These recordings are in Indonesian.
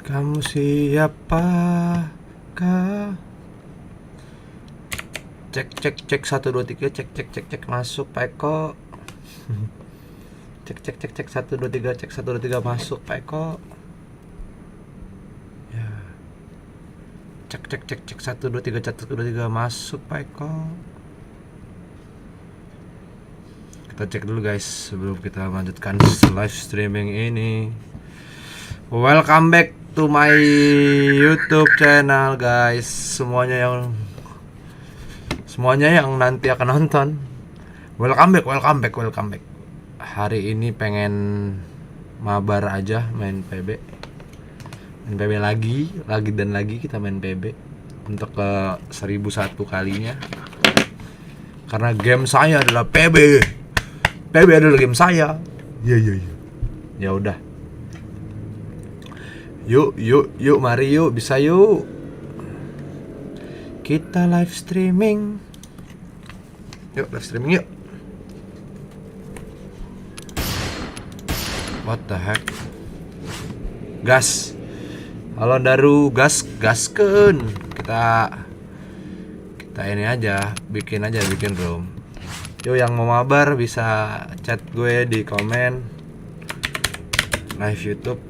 Kamu siapakah? Cek cek cek 1 2 3 cek cek cek cek masuk Pak Eko. Cek cek cek cek 1 2 3 cek 1 2 3 masuk Pak Eko. Ya. Cek cek cek cek 1 2 3 cek 1 2 3 masuk Pak Eko. Kita cek dulu guys sebelum kita lanjutkan live streaming ini. Welcome back to my YouTube channel guys. Semuanya yang nanti akan nonton. Welcome back. Hari ini pengen mabar aja main PB. Main PB lagi dan lagi kita main PB untuk ke 1001 kalinya. Karena game saya adalah PB. PB adalah game saya. Iya. Ya udah. Yuk, mari yuk, bisa yuk. Kita live streaming. Yuk, live streaming yuk. What the heck? Gas. Halo Daru, gaskeun. Kita ini aja, bikin room. Yuk yang mau mabar bisa chat gue di komen live YouTube.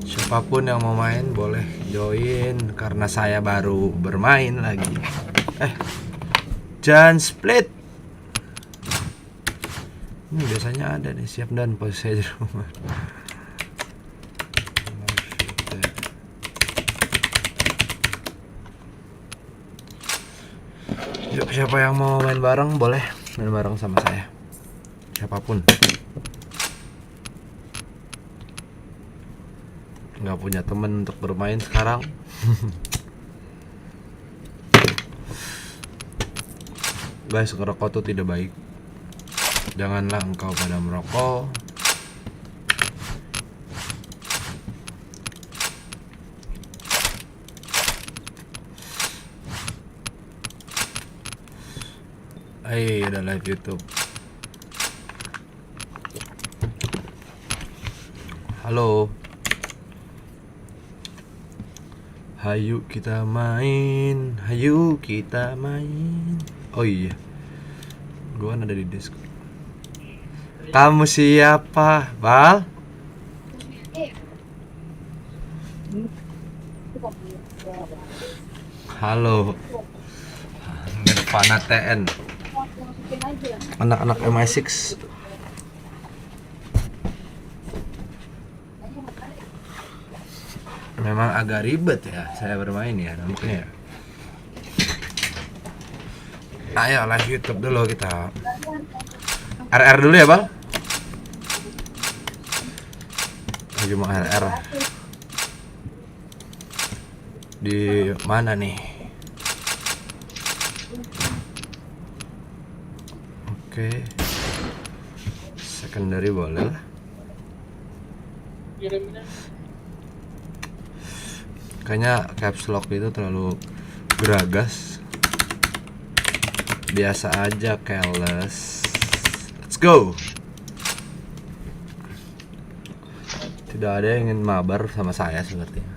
Siapapun yang mau main boleh join karena saya baru bermain lagi. Jangan split. Ini biasanya ada nih siap dan posisi saya di rumah. Yuk, siapa yang mau main bareng boleh main bareng sama saya. Siapapun. Nggak punya temen untuk bermain sekarang. Guys, ngerokok tuh tidak baik. Janganlah engkau pada merokok. Ada live YouTube. Halo. Hayu kita main. Oh iya, gua kan ada di Discord. Kamu siapa, Bal? Halo. Nirvana TN. Anak-anak MI6. Memang agak ribet ya saya bermain ya nampaknya ya. Ayo live YouTube dulu kita. RR dulu ya, Bang. Lagi mau RR. Di mana nih? Oke. Secondary boleh lah. Kayaknya caps lock itu terlalu geragas. Biasa aja, careless. Let's go. Tidak ada yang ingin mabar sama saya sepertinya.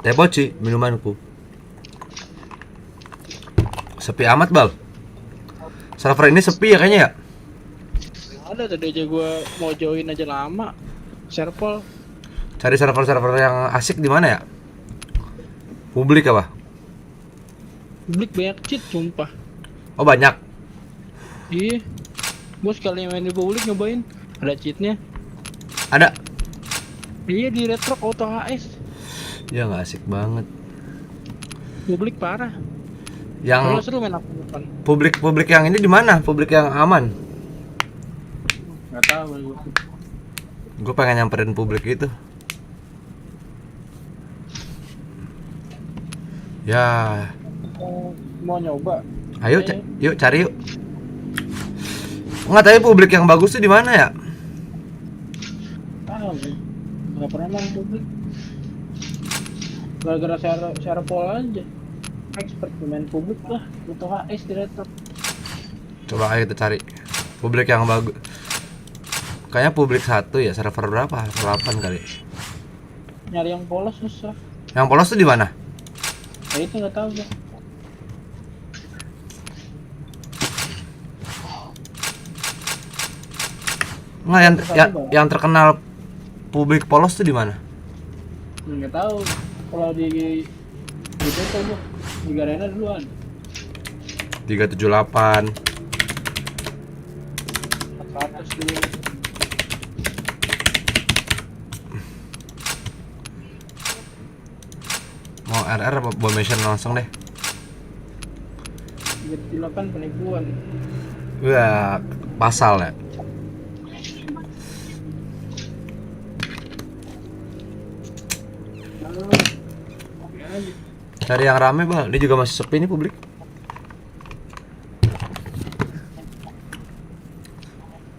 Teh poci, minumanku. Sepi amat, Bal. Server ini sepi ya kayaknya ya. Ada tadi aja gue mau join aja lama. Server. Cari server-server yang asik di mana ya? Publik apa? Publik banyak cheat sumpah. Oh banyak. Iya. Gue sekali main di publik nyobain ada cheatnya. Ada. Iya di retro auto HS. Ya nggak asik banget. Publik parah. Yang Kalau seru main apa bukan? publik yang ini di mana? Publik yang aman. Nggak tahu gue. Gue pengen nyamperin publik itu. Ya. Mau nyoba. Ayo, yuk cari yuk. Nggak tahu publik yang bagus tuh di mana ya? Tahu. Nggak pernah main publik. Gara-gara share pola aja. Expert pemain publik lah. Butuh HS di laptop. Coba ayo kita cari publik yang bagus. Kayaknya publik 1 ya, server berapa? 8 kali. Nyari yang polos susah. Yang polos tuh di mana? Ya itu nggak tahu ya. Nggak, yang terkenal publik polos tuh di mana? Nggak tahu. Kalau di itu tuh di Garena duluan. 378. 400 dulu. Mau RR apa bomb mission langsung deh? 38 penipuan. Wah, pasal ya. Oke aja. Cari yang rame bal, ini juga masih sepi nih publik.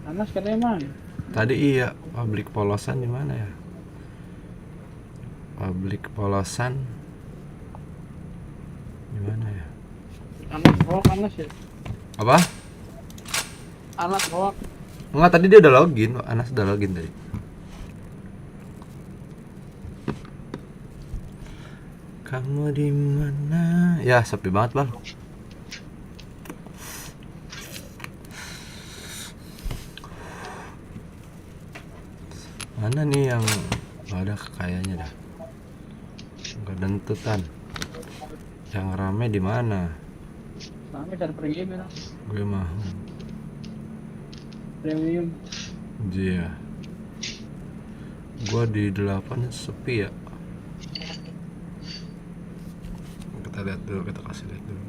Anas katanya mana? Tadi iya, publik polosan di mana ya? Publik polosan di mana ya? Anas hoak, Anas ya? Apa? Anas hoak. Enggak, tadi dia udah login, Anas udah login tadi. Kamu di mana? Ya, sepi banget, Bal. Mana nih yang nggak ada kayaknya dah. Nggak dentutan. Yang rame di mana? Rame cari per game ya. Gue mah. Premium. Iya. Gua di 8 sepi ya. Kita lihat dulu, kita kasih lihat dulu.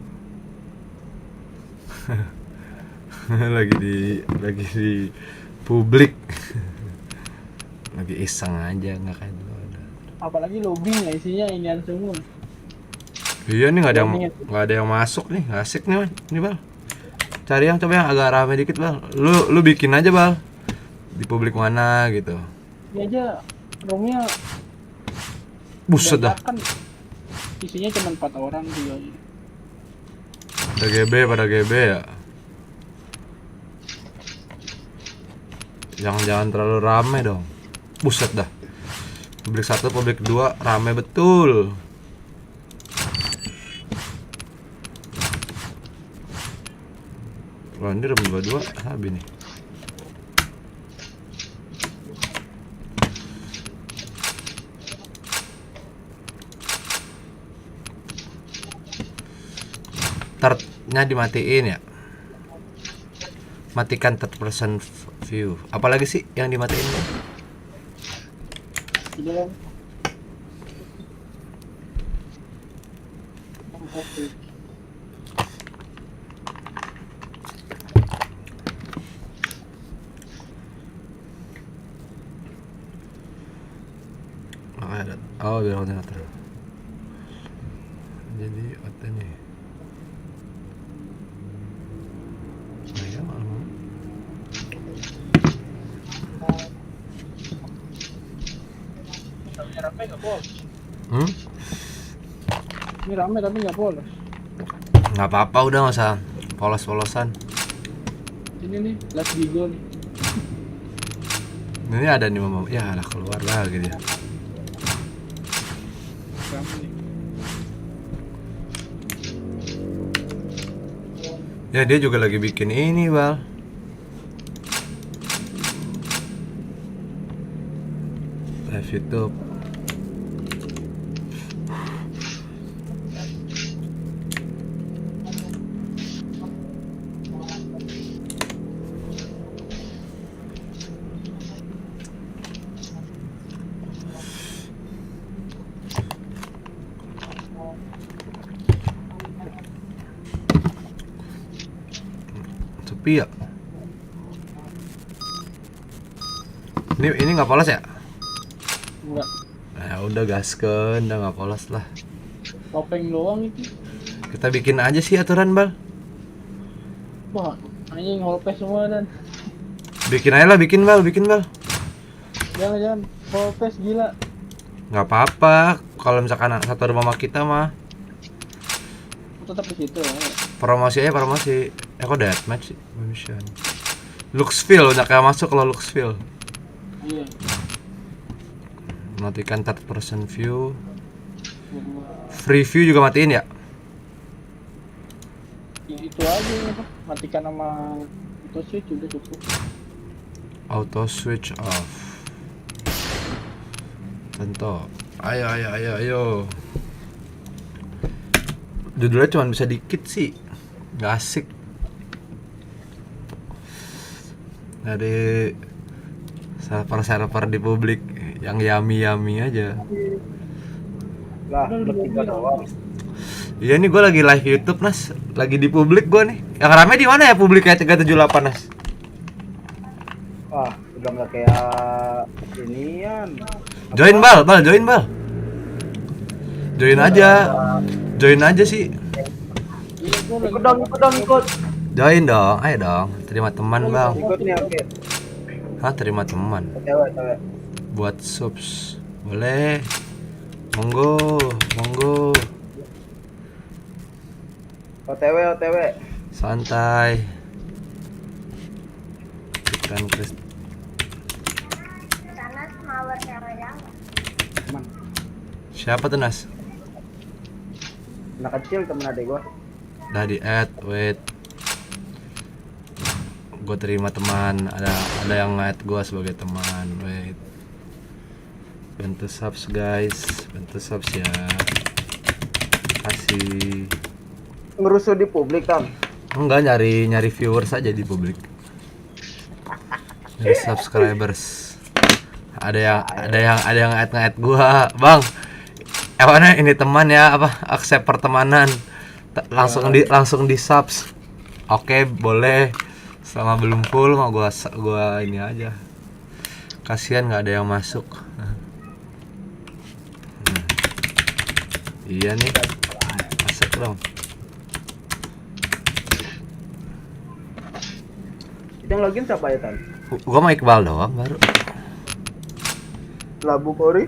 lagi di publik. Lagi iseng aja, nggak kayak dulu ada. Apalagi lobbynya isinya inian semua. Iya nih nggak ada yang masuk nih, nggak asik nih, Man. Ini Bal. Cari yang coba yang agak rame dikit, Bal. Lu bikin aja, Bal. Di publik mana gitu. Ini aja roomnya Buset dah. kan isinya cuma 4 orang juga. Pada GB ya. Jangan terlalu rame dong. Buset dah. Publik 1, publik 2 rame betul. Wah, ini room 22 habis nih. Third-nya dimatiin ya. Matikan third person view. Apalagi sih yang dimatiin? Di dalam. Oh, biar koordinator. Jadi apa nih? Saya malam. Tapi rame nggak polos. Ini rame tapi nggak polos. Nggak apa-apa, udah nggak usah polos-polosan. Ini nih last gigo nih. Ini ada nih mama. Ya lah, keluar lagi dia. Rame nih. Ya dia juga lagi bikin ini, Bal. Live YouTube. Sepi ya. Ini nggak polos ya? Enggak. Nah, udah gaskeun, udah nggak polos lah. Topeng doang itu. Kita bikin aja sih aturan, Bal. Wah, anjing holpes semua dan Bikin aja lah, bikin Bal. jangan Protes gila. Nggak apa-apa. Kalau misalkan satu rumah sama kita mah Tetap di situ ya. promosi aja promosi. Kok deathmatch sih? Mission. Luxville udah kayak masuk kalau Luxville. Iya. Matikan third person view. Free view juga matiin ya? Itu aja apa? Matikan sama itu sih juga cukup. Auto switch off. Tentu. Ayo ayo ayo ayo. Judulnya cuma bisa dikit sih. Gak asik. Dari server-server di publik yang yummy aja. Lah, bertiga doang. Iya nih gue lagi live YouTube Nas. Lagi di publik gue nih. Yang rame di mana ya publiknya 378 Nas? Wah, udah nggak kayak inian. Join bal, join bal. Join aja. Join aja sih. Iya, gua lagi Ikut dong, ikut. Join dong, ayo dong. Terima teman bang. Ikut nih, oke. Hah, terima teman. Cewek. Buat subs. Boleh. Monggo, monggo. OTW. Santai. Ikan Chris. Aman. Siapa tuh Nas? Anak kecil temen adek gua. Udah di add, wait. Gue terima teman. Ada yang add gue sebagai teman. Wait. Bantu subs guys, bantu subs ya. Kasih. Ngerusuh di publik, Tam. Enggak, nyari viewers aja di publik. Nyari subscribers. Ada yang add gua, Bang. Mana ini teman ya, apa? Accept pertemanan. Langsung di subs. Oke, boleh. Selama belum full mau gua ini aja. Kasihan nggak ada yang masuk. Iya nih. Masuk dong. Yang login siapa ya, Tam? Gua mau Iqbal doang baru. Labu Kori.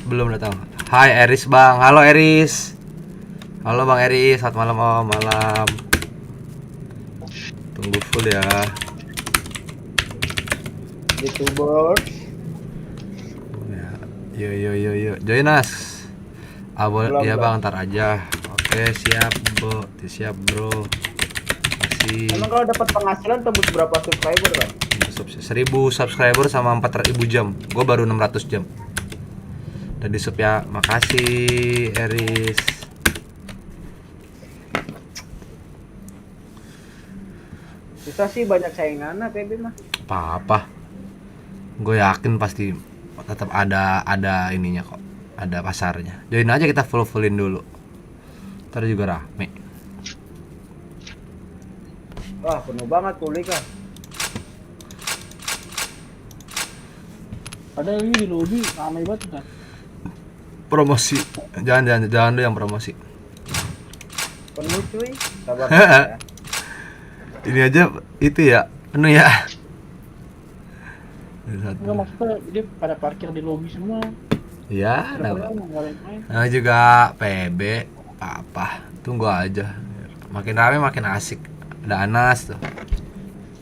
Belum datang. Hai Eris bang, halo Eris. Halo bang Eris, selamat malam om, malam. Tunggu full ya. YouTubers. Yo, join us. Belum, ya belum. bang, ntar aja. Oke siap bro. Masih Emang kalau dapat penghasilan tembus berapa subscriber, Tam? 1000 subscriber sama 4000 jam. Gue baru 600 jam. Udah di sub ya, makasih Eris. Susah sih, banyak saingan PB mah. Apa gue yakin pasti tetap ada ininya kok, ada pasarnya. Join aja, kita fullin dulu, ntar juga rame. Wah, penuh banget kulik kan. ada ini di lobby ramai banget kan. Promosi, jangan dulu yang promosi. Penuh cuy. Sabar ya. Ini aja itu ya penuh ya. Enggak, maksudnya dia pada parkir di lobby semua. Ya, Enggak ada yang main. nah juga PB apa, tunggu aja. Makin rame makin asik. Ada Anas tuh.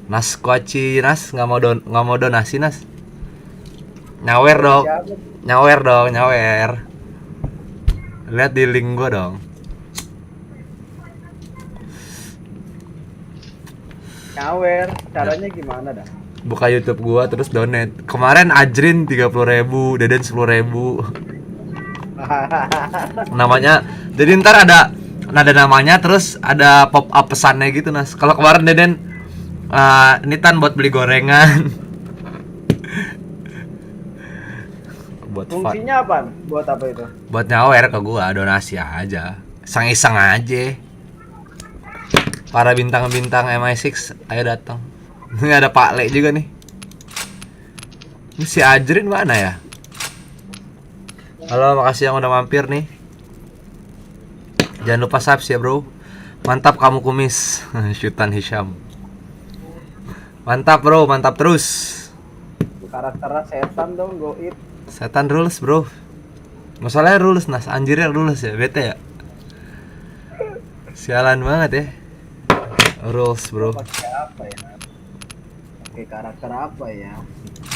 Nas Koci, Nas nggak mau donasi Nas. Nyawer dong. Nyawer. Lihat di link gua dong. Nyawer, caranya gimana dah? Buka YouTube gua terus donate. Kemarin Ajrin 30.000, Deden 10.000. Namanya. Jadi ntar ada namanya terus ada pop up pesannya gitu Nas. Kalau kemarin Deden ini tan buat beli gorengan. Buat Fungsinya apa? Buat apa itu? buat nyawer ke gua, donasi aja. Iseng-iseng aja. Para bintang-bintang MI6 ayo datang. Ini ada Pak Le juga nih. Ini si Ajrin mana ya? Halo, makasih yang udah mampir nih. Jangan lupa subs ya bro. Mantap kamu kumis. Syutan Hisham. Mantap bro, mantap terus. Karakternya setan dong, goib. Setan rules, bro. Masalahnya rules, Nas. Anjirnya rules ya, bete ya. Sialan banget ya. Rules, bro. Pakai apa ya? Pakai karakter apa ya?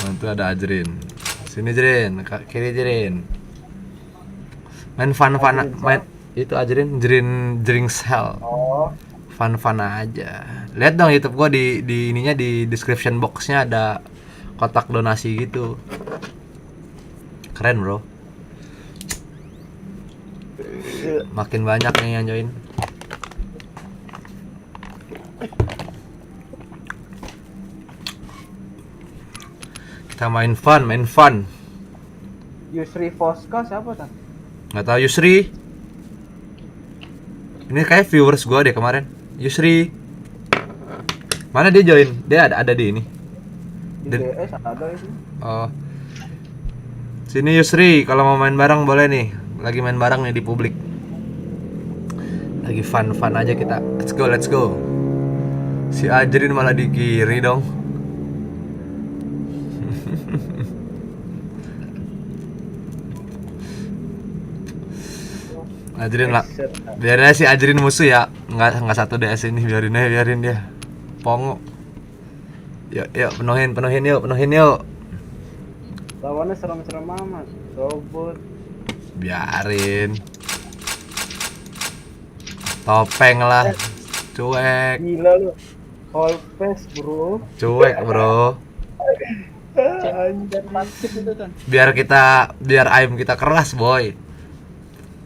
Nah, itu ada Ajrin. Sini Jrin, kiri Jrin. Main fun main itu Ajrin, Jring Cell. Oh, Fun aja. Lihat dong YouTube gua di ininya di description boxnya ada kotak donasi gitu. Keren, bro. Makin banyak nih yang join. Kita main fun. Yusri Foska siapa tan? Nggak tahu Yusri. Ini kayak viewers gua deh kemarin. Yusri. Mana dia join? Dia ada di ini. Di DS ada itu. Oh. Sini Yusri, kalau mau main bareng boleh nih. Lagi main bareng nih di publik. Lagi fun aja kita. Let's go. Si Ajrin malah di kiri dong. Ajrin lah. Biarin aja si Ajrin musuh ya. Enggak satu DS ini, biarin dia. Pongo. Yuk, penuhin yuk. Lawannya serem-serem amat. Robot. Biarin. Topeng lah. Cuek. Gila lu. All face, bro. Cuek, bro. Anjir. Masif itu kan. Biar aim kita keras, boy.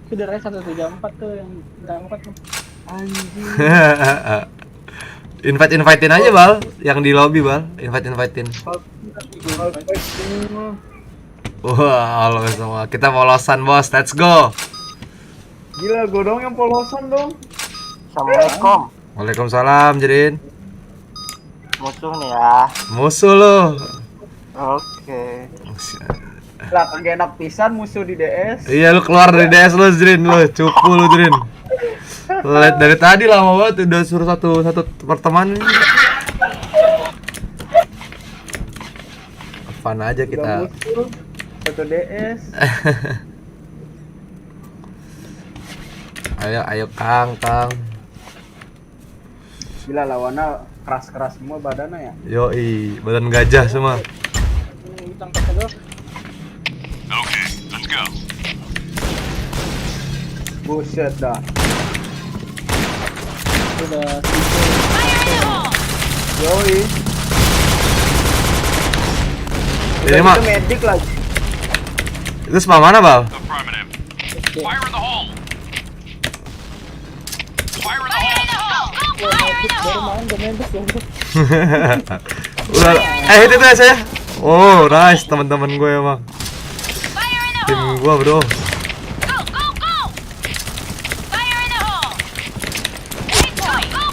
Itu dari 134 tuh yang angkat tuh. Anjir. Invite-in aja, Bal. Yang di lobby, Bal. Invite-in. All face semua. Wah, halo semua. Kita polosan, Bos. Let's go. Gila, gue dong yang polosan dong. Assalamualaikum. Waalaikumsalam, Jrin. Musuh nih ya. Musuh lo. Oke. Lah, kagak enak pisan musuh di DS. Iya, lu keluar dari DS lu, Jrin. Lu cupu lu, Jrin. Lihat dari tadi lama banget udah suruh satu pertemanan. Fun aja Udah kita. musuh satu DS. Ayo Kang. Gila, lawannya keras-keras semua badannya ya. Yoi, badan gajah semua. Ini tangkap aja. Buset dah. Udah Yoi. Ini mah Itu medik lagi. itu sebelah mana, Bal? baru main udah mendek ya. Udah, itu saya. Oh, nice teman-teman gue emang. Tim gue, bro.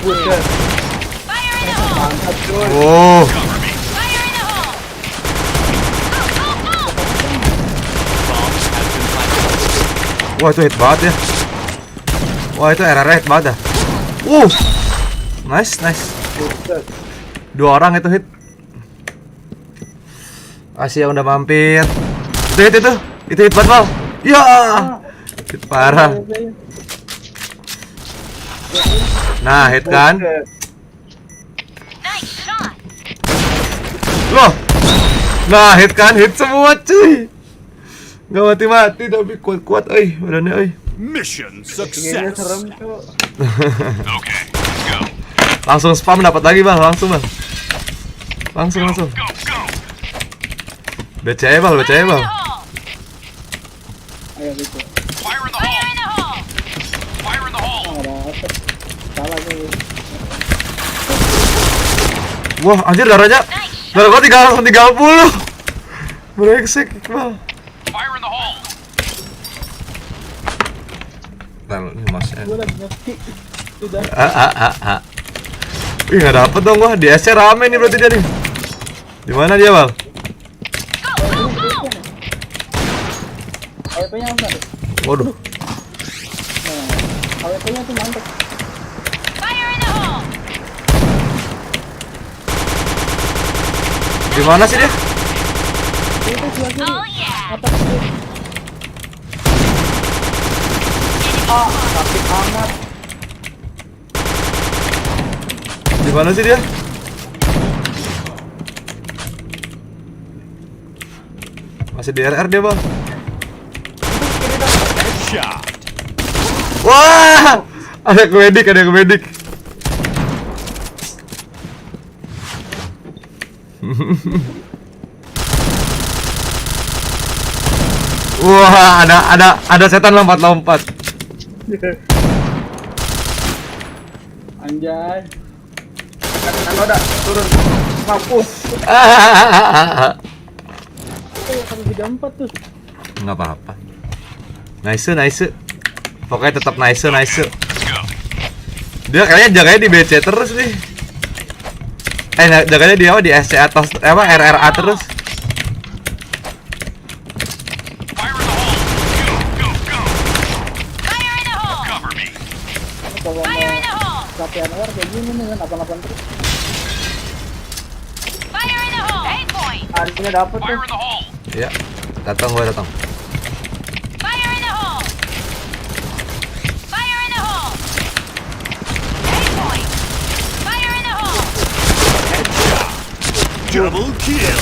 Buset. Mantap cuy. Oh, wah itu hit banget ya. Wah itu RR hit banget dah. Nice. Buset. 2 orang itu hit. Kasih yang udah mampir. Itu hit banget, Bal. Ya, hit parah. Nah, hit kan? Buset. Loh. Nah, hit kan? Hit semua, cuy. Gak mati-mati tapi kuat-kuat, badannya, Mission Gini serem success. cuy. Okay, let's go. Langsung spam dapat lagi, Bal. Langsung, Bal. Langsung. Go. BCA, Bal. Ayo gitu. Fire in the hole. Fire in the hole. Ada apa? Salah gue. Wah, anjir darah gua 30. Brengsek, Bal. Fire in the hole. Lalu ini masnya. Gue lagi ngerti. Udah. Ih, nggak dapet dong gua. Di SC rame nih berarti dia nih. Di mana dia, Bal? AWP-nya langsung deh. Waduh. Nah, AWP-nya tuh mantep. Di mana sih dia? Itu sebelah kiri. Oh yeah. Atas kiri. Sakit amat. Di mana sih dia? Masih di RR dia, Bang. Wah! Ada kemedik, ada kemedik. Wah, ada setan lompat-lompat. Anjay. Kan udah turun. Mampus. Itu yang 34 tuh. Nggak apa-apa. Nice. Pokoknya tetap nice. Dia kayaknya jaganya di BC terus nih. Jaganya di apa? Di SC atas apa? RRA terus. Fire in the hole. Kalau Fire in mau the hole. latihan war kayak gini nih kan 88 terus. Fire in the hole. 8 point. Harinya dapet tuh. the hole. Ya, datang. Fire in the hole. Fire in the hole. 8 point. Fire in the hole. Double kill.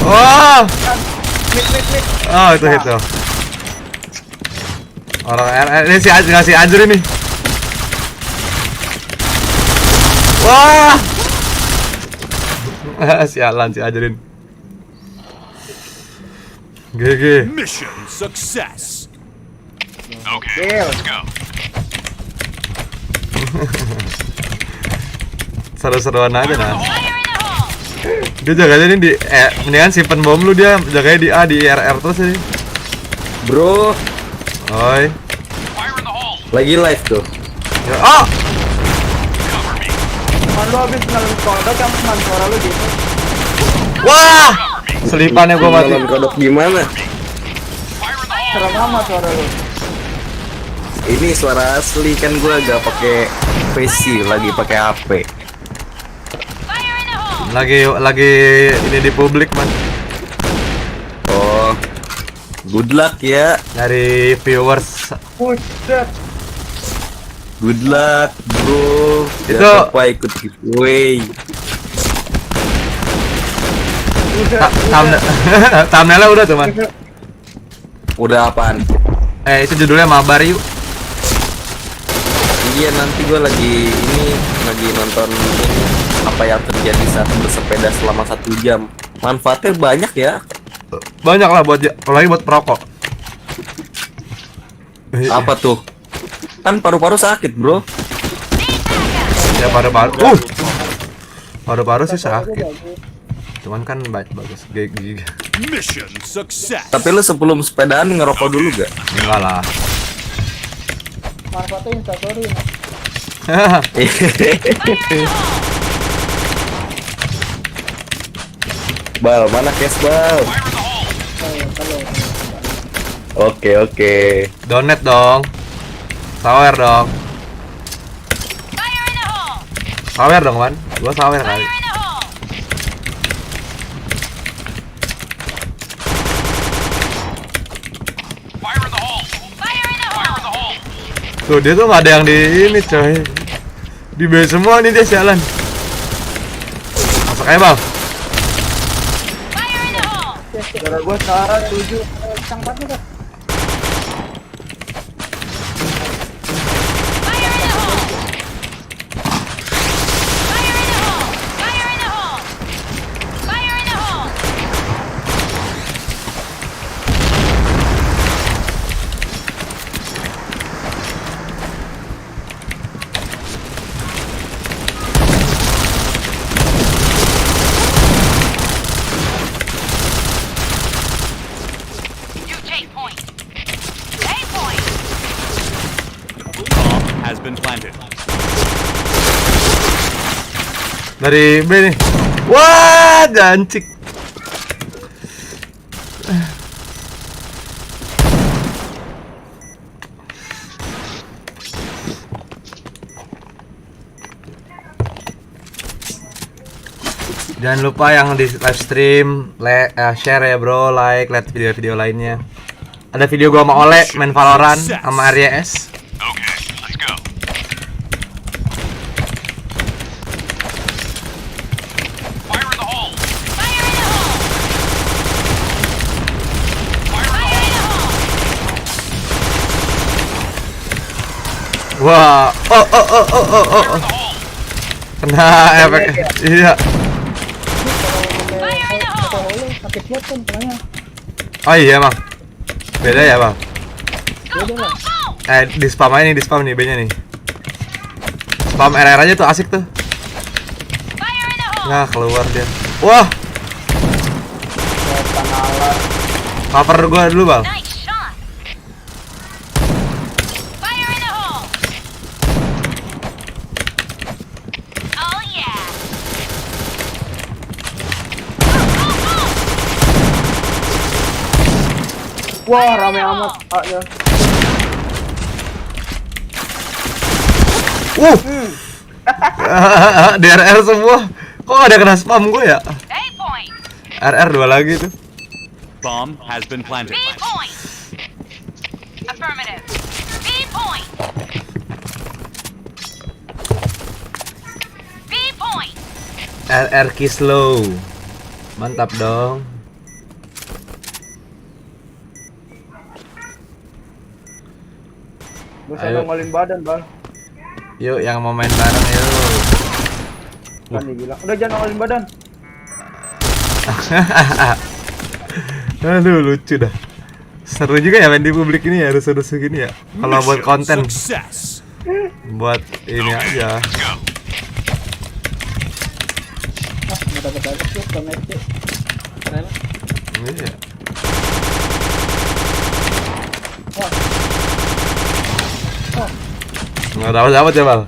Wah, Mid. itu hit tuh. Orang RR ini ngasih anjur ini. Wah. Sialan si Ajrin. GG. Mission success. Kill. Seru-seruan aja nah. Fire in the hole. Dia jaganya ini di mendingan simpen bom lu, dia jaganya di A di RR terus ini. Bro, Oi. lagi live tuh. Ya, oh. Cuman lu habis ngalun kodok yang cuman suara lu gitu. Wah. Selipannya gua mati. Nonton kodok gimana? Serem amat suara lu. Ini suara asli kan, gua gak pakai PC, lagi pakai HP. Fire in the hole. Lagi ini di publik, Man. Oh, good luck ya. Dari viewers. Buset. Good luck, bro. Itu- Jangan lupa ikut giveaway. Thumbnailnya udah tuh, Man. Udah apaan? Itu judulnya Mabar yuk. Iya, nanti gua lagi nonton ini, apa yang terjadi saat bersepeda selama 1 jam. Manfaatnya banyak ya. Banyak lah apalagi buat perokok. Apa tuh? Kan paru-paru sakit, bro. Ya paru-paru. Paru-paru sih sakit. Cuman kan bagus gigi. Mission success. Tapi lu sebelum sepedaan ngerokok dulu gak? Enggak lah. Manfaatnya instastory. Nah. Bal, mana cash bal? Oke. Donate dong. Sawer dong. Fire in the hole. Sawer dong, Man. Gua sawer kali. Fire in the hole. Fire in the hole. Tuh dia tuh nggak ada yang di ini, coy. Di B semua nih dia sialan. Masuk aja, Bang. Fire in the hole. Suara gua Sarah 7. Cangkatnya kan. Fire in the hole. Fire in the hole. Fire in the hole. Fire in the hole. You take point. 8 point. Bomb has been planted. Dari B nih. Wah, jancik. Jangan lupa yang di live stream, share ya bro, like, lihat video-video lainnya. Ada video gua sama Ole main Valorant sama RYS. Okay, let's go. Fire in the hole. Fire in the hole! Fire in the hole! Wah, oh. Kena efek. Iya. Fire in the hole! Kalau lu sakit banget kan tengahnya. Oh iya bang. Beda ya bang. Go, go, go! Di spam aja nih, di spam nih B-nya nih. Spam RR aja tuh asik tuh. Fire in the hole! Nah keluar dia. Wah, Setan alat. cover gua dulu bang. Nice shot! Fire in the hole! Oh yeah! Go, go, go! Wah, rame amat. Ah, ya. DRR semua. Kok ada kena spam gue ya? A point! RR 2 lagi tuh. Bomb has been planted. B point! Affirmative. B point! B point! RR Kislow. Mantap dong. Lu Ayo. sana ngolin badan, Bang. Yuk yang mau main bareng yuk. Kan dibilang, udah jangan ngolin badan. Aduh lucu dah. Seru juga ya main di publik ini ya, rusuh-rusuh gini ya. Kalau buat Mission konten, success. buat ini aja. Go. Ah, nggak dapat tuh sama FC. Keren. Iya. Nggak dapat ya bang.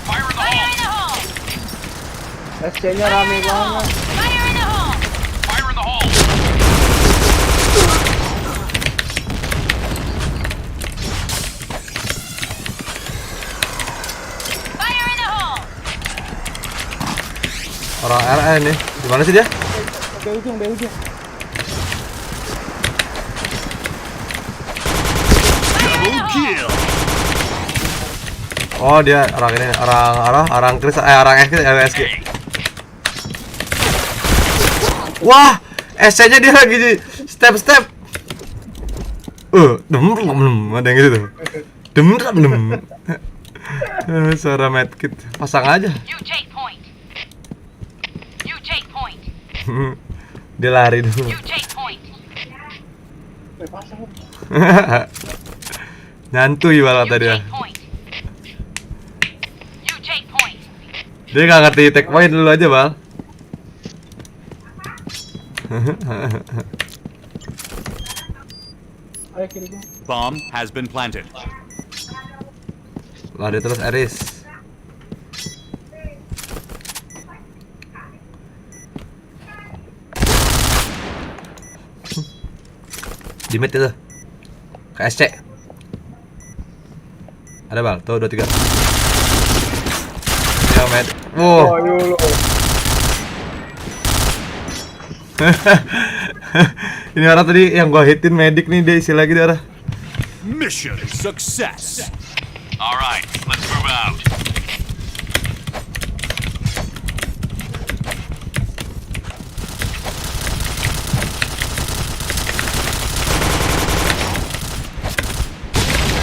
Fire in the hole! SC-nya rame banget. Fire in the hole! Fire in the hole. Fire in the hole! Orang RR nih. Gimana sih dia? Di ujung. Double kill. Oh dia orang ini, orang Chris, orang SG. Wah, SC-nya dia lagi step. Ada yang gitu tuh. Dem. Suara medkit, pasang aja. You take point! You take point! Dia lari dulu. You take point! Nyantui malah You tadi ya. take point! You take point! Dia nggak ngerti take point dulu aja bal. Ayo kiri gua. Bomb has been planted. Lari terus Eris. Di mid itu. Ke SC. Ada bal, tuh 2 3. Ya med. Wow. Oh, yulu. Ini orang tadi yang gua hitin medik nih, dia isi lagi darah. Mission success. All right, let's move out.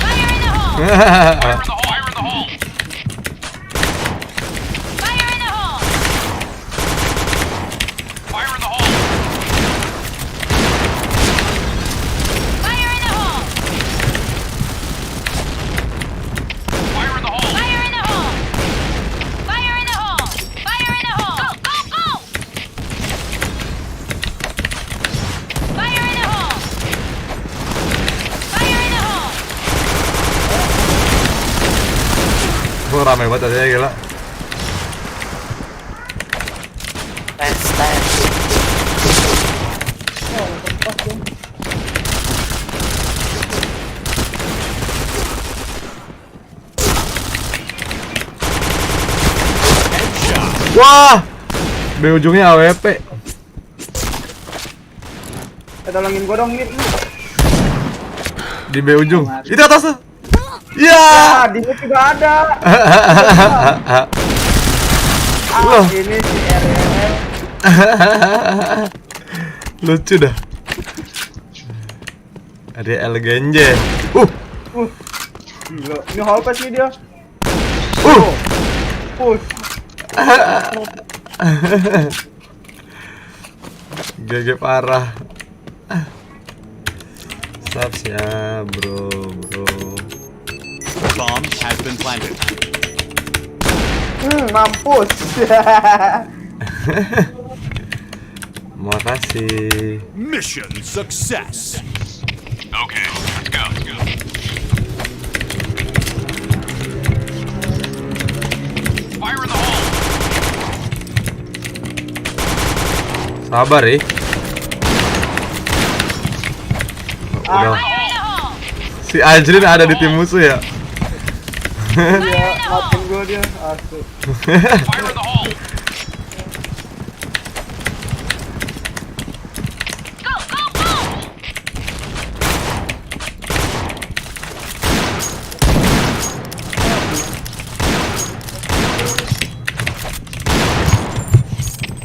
Fire in the hole! Fire in the hole. Fire in the hole! Fire in the hole. Fire in the hole! Fire in the hole. Fire in the hole! Fire in the hole! Fire in the hole! Go, go, go! Fire in the hole! Fire in the hole! Gua rame banget tadi ya, gila. Wah, B ujungnya AWP. Tolongin gua dong, Mir. Di B ujung. Itu atasnya. Ya. Ah, di sini juga ada. Loh. Ini si RRL. Lucu dah. Ada El Genje. Gila, ini apa sih dia? Push. GG parah. Siap siap bro. Bomb has been planted. Mampus. Makasih. Mission success. Okay, let's go. Fire in the hole. Sabar ya. Udah. Fire in the hole! Si Ajrin ada di tim musuh ya. Iya, matiin gua dia. Asu. Fire in the hole. Go, go, go!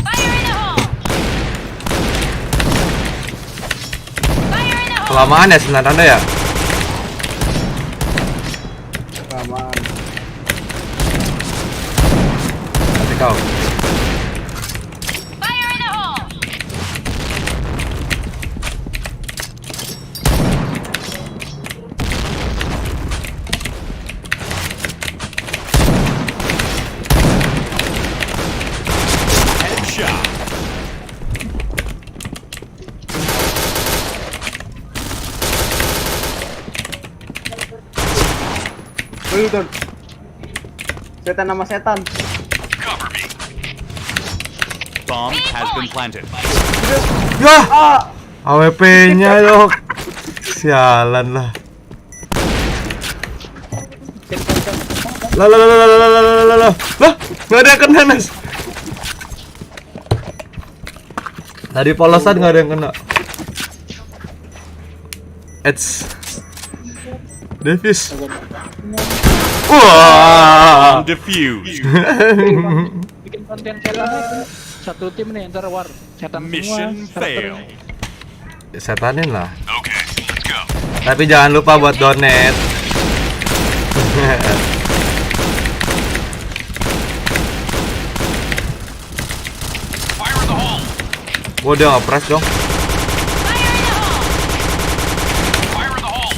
Fire in the hole! Fire in the hole! Kelamaan ya sebenarnya Anda ya. Aman. Nanti kau. Fire in the hole! Headshot. Lu tuh. Setan nama setan. Cover me. Bomb has been planted. Yah, Ah, AWP-nya dok. Sialan lah. Lah, nggak ada yang kena Nas. Tadi polosan nggak ada yang kena. Eits. Davis. Wah. Defused. Bikin konten setan nih. Satu tim nih ntar war setan Mission semua. karakternya. failed. Setanin lah. Okay, let's go. Tapi jangan lupa buat donate. Fire in the hole. Gua udah nge-press dong. Fire in the hole! Fire in the hole.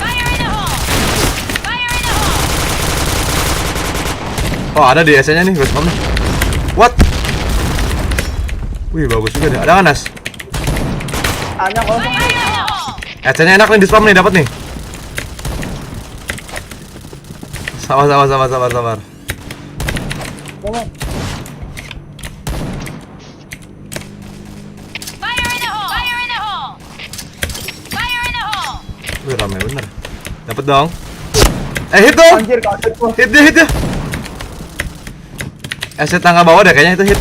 Fire in the hole! Fire in the hole! Oh ada di SN-nya nih, gue spam nih. What? Wih bagus juga nih. Ada nggak Nas? hanya kosong. Fire in the hole! SN-nya enak nih di spam nih, dapat nih. Sabar. Fire in the hole! Fire in the hole! Fire in the hole! Wih rame bener. Dapat dong. Hit dong. Anjir, kaget gua. Hit dia. SN tangga bawah deh kayaknya itu hit.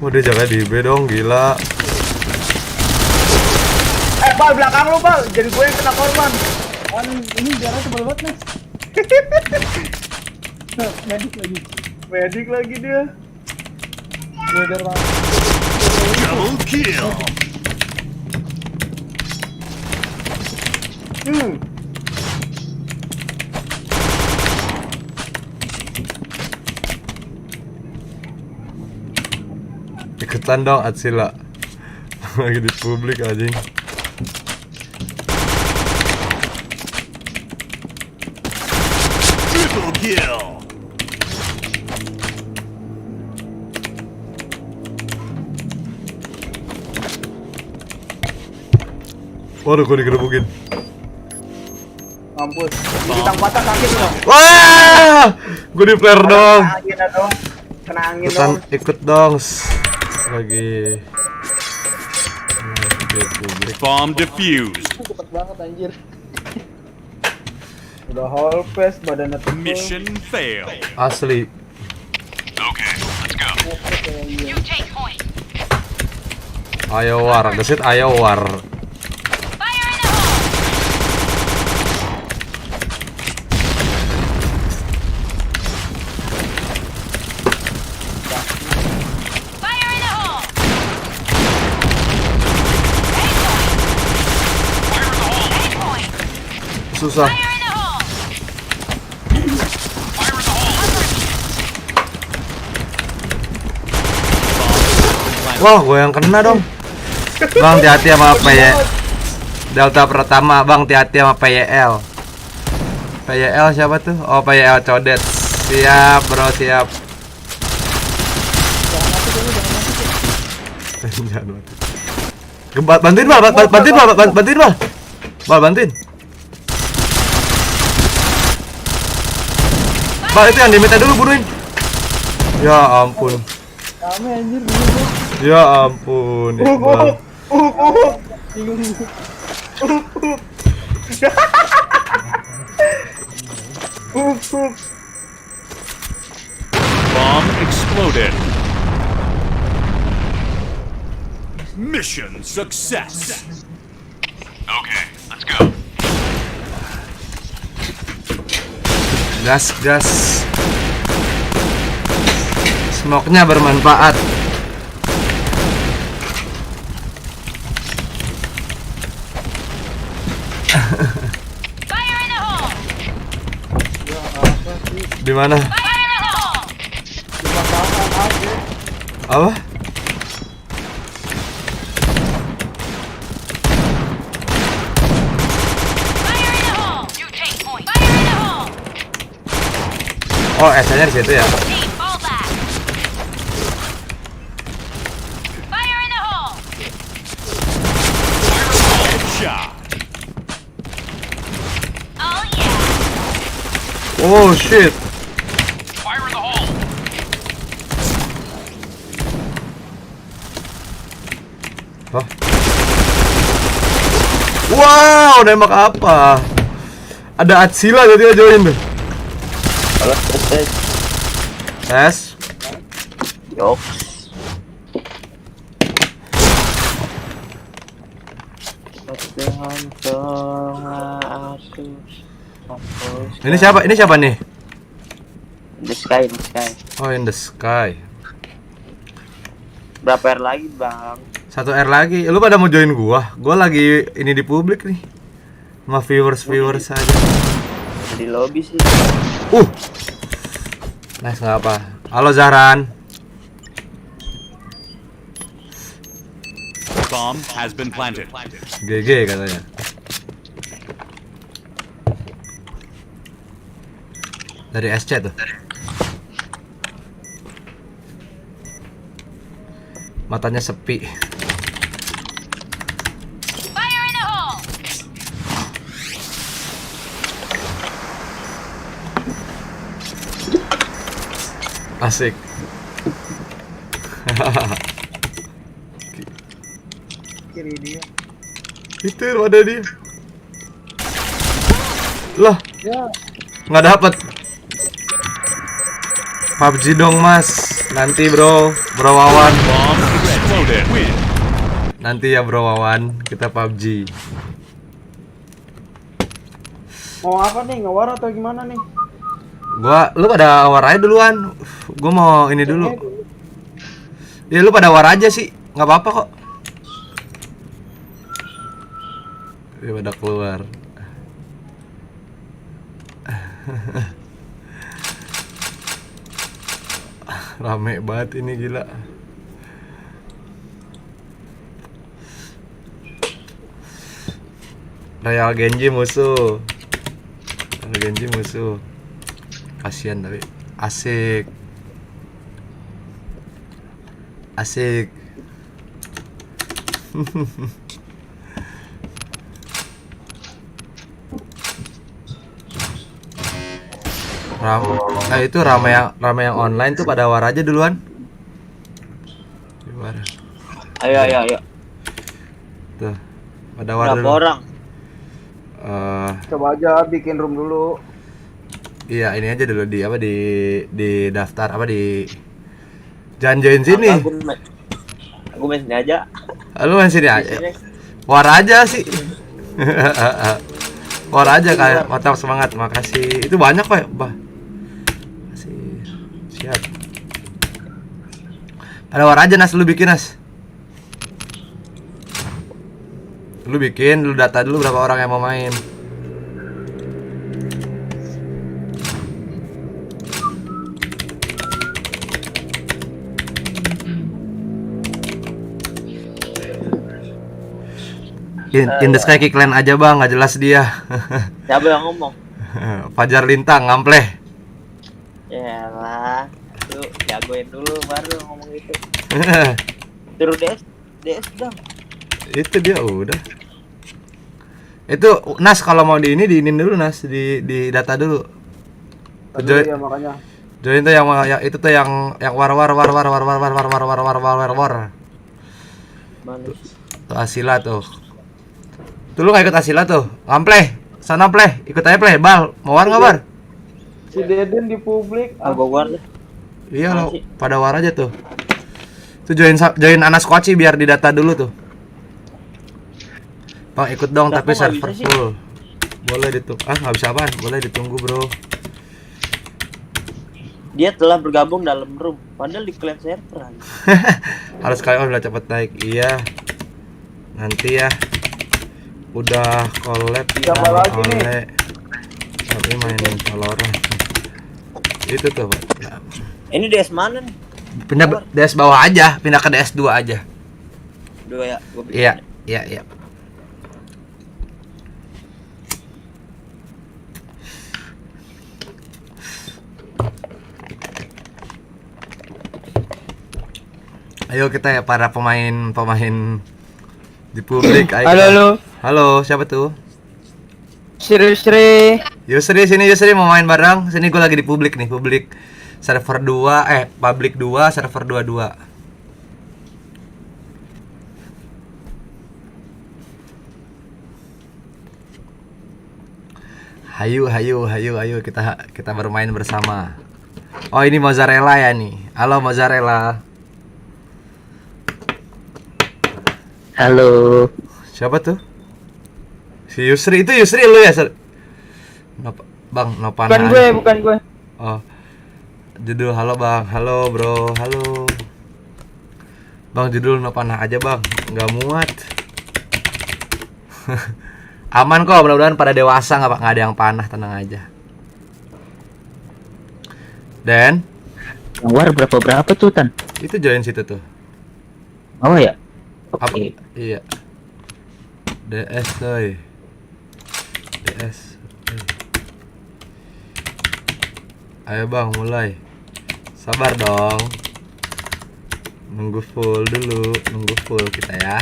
Wah dia jaga di B dong, gila. Bal, belakang lu, Bal. Jadi gue yang kena korban. Kan ini darah tebal banget nih. Medik lagi. Medik lagi dia. Weather banget. Double kill. Ikutan dong Atsila. Lagi di publik anjing. Triple kill. Waduh, gue digerebukin. Mampus. Bintang patah sakit dong. Wah, gue di flare dong. Sakit dong. Kena angin dong. ikut dong. Lagi publik. Bomb defused. Cepet banget anjir. Udah hall pass, badannya tebel. Mission failed. Asli. Okay, let's go. You take point. Ayo war, gesit ayo war. Fire in the hole. Fire in the hole. A point. Susah. Fire in the hole. Wah, gue yang kena dong. Bang, hati-hati sama PY. Delta pertama, Bang, hati-hati sama PYL. PYL siapa tuh? Oh, PYL Codet. Siap, bro, siap. Jangan mati. Bantuin, Bal, bantuin, Bal, bantuin, Bal. Bal, bantuin. Bal, itu yang diminta dulu, bunuhin. Ya ampun. Rame anjir dulu. Ya ampun, Iqbal. Bomb exploded. Mission success. Okay, let's go. Gas, gas. Smoke-nya bermanfaat. Fire in the hole. Di mana? Fire in the hole. Apa? Fire in the hole. You take point. Fire in the hole. Oh, S-nya di situ ya. Team, fall back. Fire in the hole. Headshot. Oh yeah. Oh shit. Fire in the hole. Hah? Wow, nembak apa? Ada Atsila jadi join tuh. Halo, tes. Tes. Yok. Ini siapa? Ini siapa nih? The sky, the sky. Oh, in the sky. Berapa R lagi, Bang? 1 R lagi. Lu pada mau join gua? Gua lagi ini di publik nih. Sama viewers aja. Di lobby sih. Nice, nggak apa. Halo Zahran. Bomb has been planted. GG katanya. Dari SC tuh. Matanya sepi. Fire in the hole. Asik. Kiri dia. Itu ada dia. Lah, Ya, nggak dapet. PUBG dong mas. Nanti bro Wawan. Bomb exploded. Win. Nanti ya bro Wawan, kita PUBG. Mau apa nih? Ngewar atau gimana nih? Lu pada war aja duluan. Gua mau ini dulu. Ya lu pada war aja sih, nggak apa-apa kok. Ya pada keluar. Rame banget ini gila. Royal Genji musuh. Royal Genji musuh. Kasian tapi asik. Asik. Itu rame yang online tuh pada war aja duluan. Gimana? Ayo. Tuh. Pada war Berapa dulu. orang? Coba aja bikin room dulu. Iya, ini aja dulu di daftar apa di jangan join sini. Aku main sini aja. Lu main sini aja. Sini. War aja sih. War aja kayak mantap semangat. Makasih. Itu banyak kok ya, Bah. Makasih. Siap. Ada war aja Nas, lu bikin Nas. Lu bikin, lu data dulu berapa orang yang mau main. In the Sky Klan aja bang, nggak jelas dia. Siapa yang ngomong? Fajar Lintang, ngampleh. Yalah, lu jagoin dulu baru ngomong gitu. Terus DS dong. Itu dia udah. Itu Nas kalau mau diinin dulu Nas, di data dulu. Tadi ya makanya. Join tuh yang itu tuh yang war. Mana? Tuh Asila tuh. Tuh lu nggak ikut Asila tuh. Ngampleh. Sana pleh, ikut aja pleh. Bal, mau war nggak Bar? Si Deden di publik. Gua war deh. Iya lo, pada war aja tuh. Tuh join Anas Koci biar didata dulu tuh. Bang ikut dong tapi Kenapa nggak server bisa sih? full. Boleh ditunggu. Nggak bisa apaan? Boleh ditunggu bro. Dia telah bergabung dalam room, padahal di clan server aja. Harus kalian udah cepet naik. Iya. Nanti ya. Udah collab Siapa lagi nih? oleh tapi mainin Valorant. Itu tuh Pak. Ya. Ini DS mana nih? Pindah DS bawah aja, pindah ke DS 2 aja. Dua ya, gua bikin. Iya. Ayo kita ya para pemain di publik. Ayo. Halo, siapa tuh? Sri. Yusri sini Yusri mau main bareng. Sini gue lagi di publik nih, publik server 2 public 2 server 22. Hayu kita bermain bersama. Oh, ini mozzarella ya nih. Halo mozzarella. Halo. Siapa tuh? Si Yusri, itu Yusri lu ya? Bang, Nopan. Bukan gue. Oh. Judul halo Bang. Halo bro. Halo. Bang, judul Nopanah aja Bang. Nggak muat. Aman kok, mudah-mudahan pada dewasa nggak ada yang panah, tenang aja. Dan War berapa tuh Tan? itu join situ tuh. Oh ya. Apa? Oke. Iya. DS coy. DS. Ayo Bang, mulai. Sabar dong. Nunggu full dulu, nunggu full kita ya.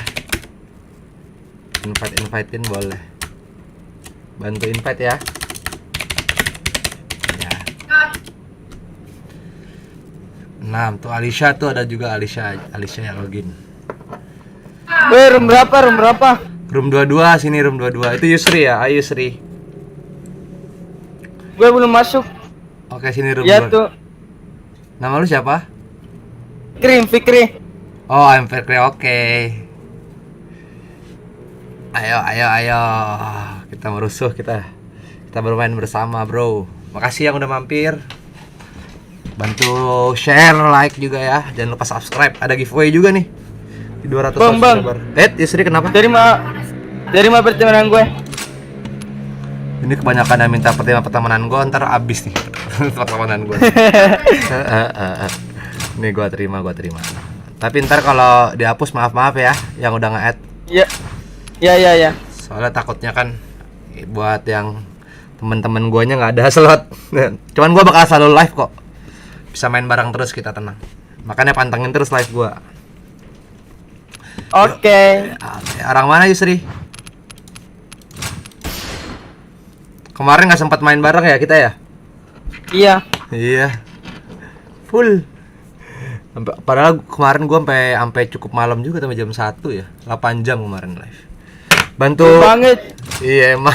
Invite-in boleh. Bantu invite ya. Ya. 6 tuh Alisha tuh, ada juga Alisha yang login. Room berapa? Room 22 sini, room 22. Itu Yusri ya? Ayo Yusri. Gue belum masuk. Oke, sini room Ya 2. tuh. Nama lu siapa? Fikri. Oh, I'm Fikri. Oke. Ayo. Kita merusuh, kita bermain bersama, bro. Makasih yang udah mampir. Bantu share, like juga ya. Jangan lupa subscribe. Ada giveaway juga nih. Di 200 subscriber. Yusri kenapa? Dari mana pertemanan gue? Ini kebanyakan yang minta pertemanan gue, ntar abis nih pertemanan gue. Nih gue terima. Tapi ntar kalau dihapus maaf ya, yang udah nge-add. Ya. Soalnya takutnya kan buat yang temen-temen guanya nggak ada slot. Cuman gue bakal selalu live kok. Bisa main bareng terus, kita tenang. Makanya pantengin terus live gue. Oke. Orang mana Yusri? Kemarin nggak sempat main bareng ya kita ya? Iya. Iya. Full. Padahal kemarin gua sampai cukup malam juga sampai jam 1 ya. 8 jam kemarin live. Bantu Banget. Iya emang.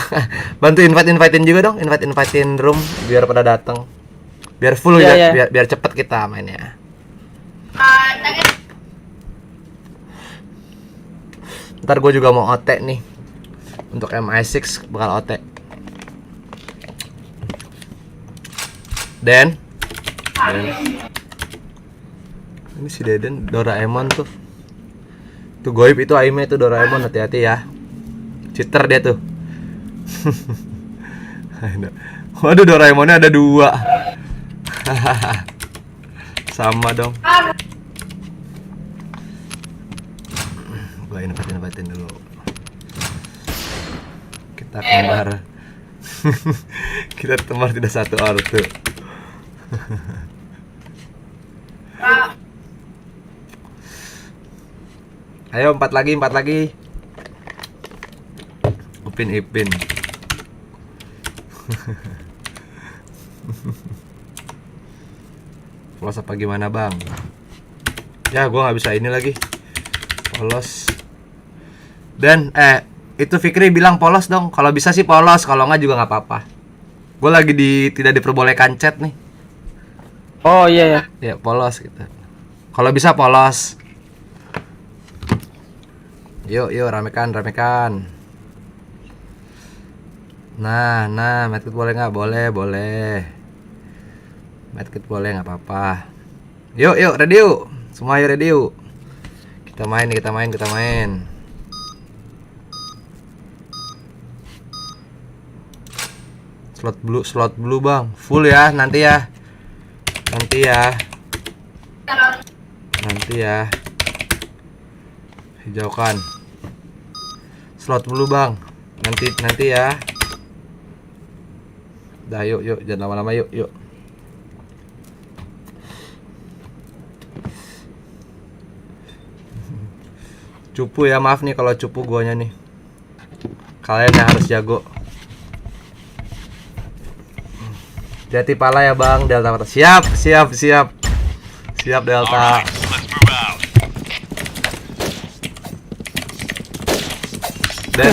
Bantu invite-invitein juga dong, invite-invitein room biar pada datang. Biar full Iya, ya, iya. biar cepet kita mainnya. Ntar gue juga mau OT nih. Untuk MI6 bakal OT. Den. Ini si Deden Doraemon tuh. Tuh goib itu Aime itu Doraemon, hati-hati ya. Cheater dia tuh. Waduh, Doraemonnya ada 2. Sama dong. Gua invite-invitein dulu. Kita kembar. Kita kembar tidak satu ortu. Ayo 4 lagi. Upin Ipin. Polos apa gimana bang? Ya gua nggak bisa ini lagi. Polos. Dan itu Fikri bilang polos dong. Kalau bisa sih polos, kalau nggak juga nggak apa-apa. Gue lagi tidak diperbolehkan chat nih. Oh iya ya. Ya polos gitu. Kalau bisa polos. Yuk ramekan. Nah, medkit boleh nggak? Boleh. Medkit boleh nggak apa-apa. Yuk, ready yuk. Semua yuk ready yuk. Kita main. Slot blue bang, full ya nanti ya. Hijaukan. Slot blue bang, nanti ya. Dah yuk, jangan lama-lama yuk. Cupu ya, maaf nih kalau cupu guanya nih. Kalian yang harus jago. Jati pala ya bang, Delta. Siap Delta. Alright, let's move out. Fire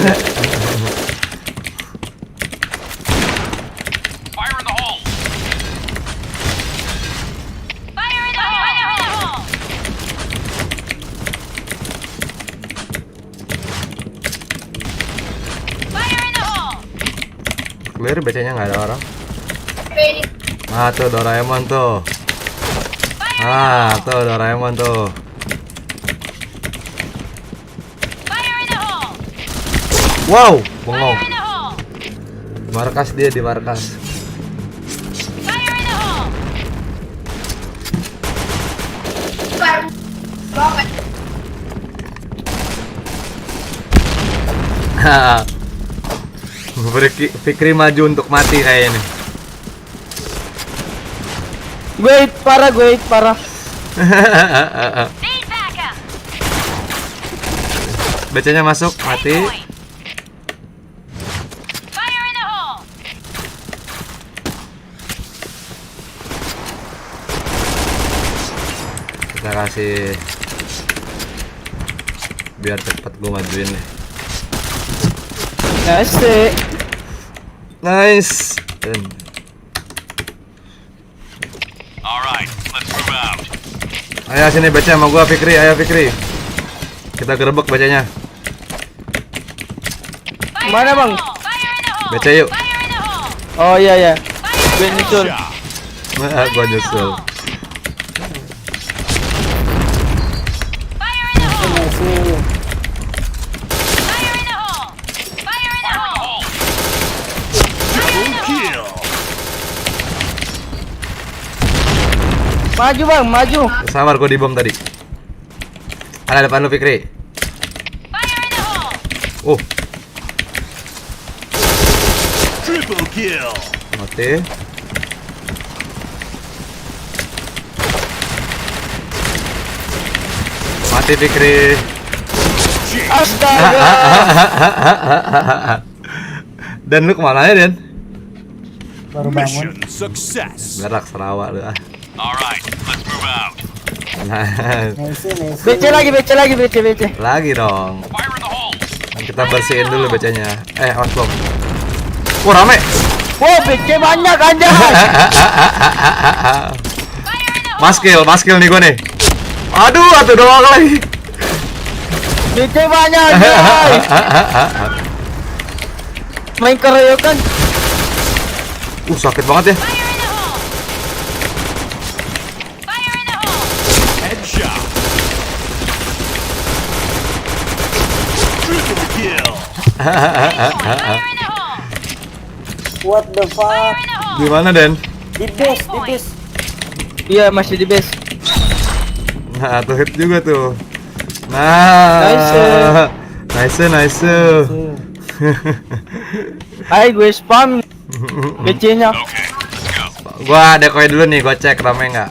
in the hole. Fire in the hole! Fire in the hole! Clear, bacanya nggak ada orang. Tuh Doraemon tuh. Doraemon tuh. Fire in the hole! Wow, bengong. Fire in the hole! Markas dia di markas. Fire in the hole! Fikri maju untuk mati kayaknya nih. Gue parah. Need backup! Bacanya masuk, mati. Point. Fire in the hole! Kita kasih biar cepet gue majuin nih. Asik. Nice. Alright, let's move out. Ayo sini baca sama gua Fikri, ayo Fikri. Kita gerebek bacanya. Fire Mana, in the Bang? hole! Fire in the hole! Baca yuk. Fire in the hole! Oh iya. Fire Gue in the nyusul. hole! Gua nyusul. Fire in the hole! Fire in the hole! Fire in the hole! Double kill. Maju bang, maju. Sabar gua dibom tadi. Ada depan lu Fikri. Fire in the hole! Oh, Triple kill. mati. Mati Fikri. Astaga. Dan lu kemana ya Den? Baru bangun. Mission success. Berak Sarawak lu ah. All right, let's move out. Nah, BC lagi. lagi dong. Fire in the hole. Kita bersihin dulu becanya. Awas bom. Wah rame. Wow, BC banyak aja. Maskil nih gua nih. Aduh, atuh doang lagi. BC banyak aja. Main keroyokan. Sakit banget ya. Headshot. Triple kill. What the fuck? Gimana Den? Di base. Iya, masih di base. Nah, tuh hit juga tuh. Nah. Nice. Hai, gue spam BC-nya. Okay, let's go. Gua decoy dulu nih, gua cek rame nggak.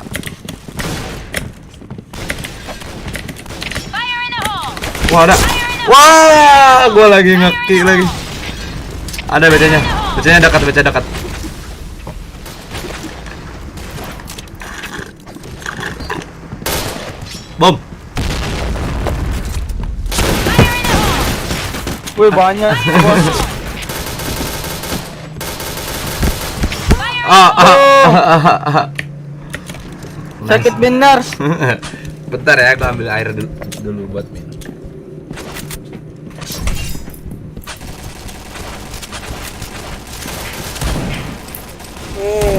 Wah ada. Wah, gua lagi ngeki lagi. Ada becanya. Becanya dekat. Bom. Wih, banyak. Sakit benar. Bentar ya, gua ambil air dulu buat minum.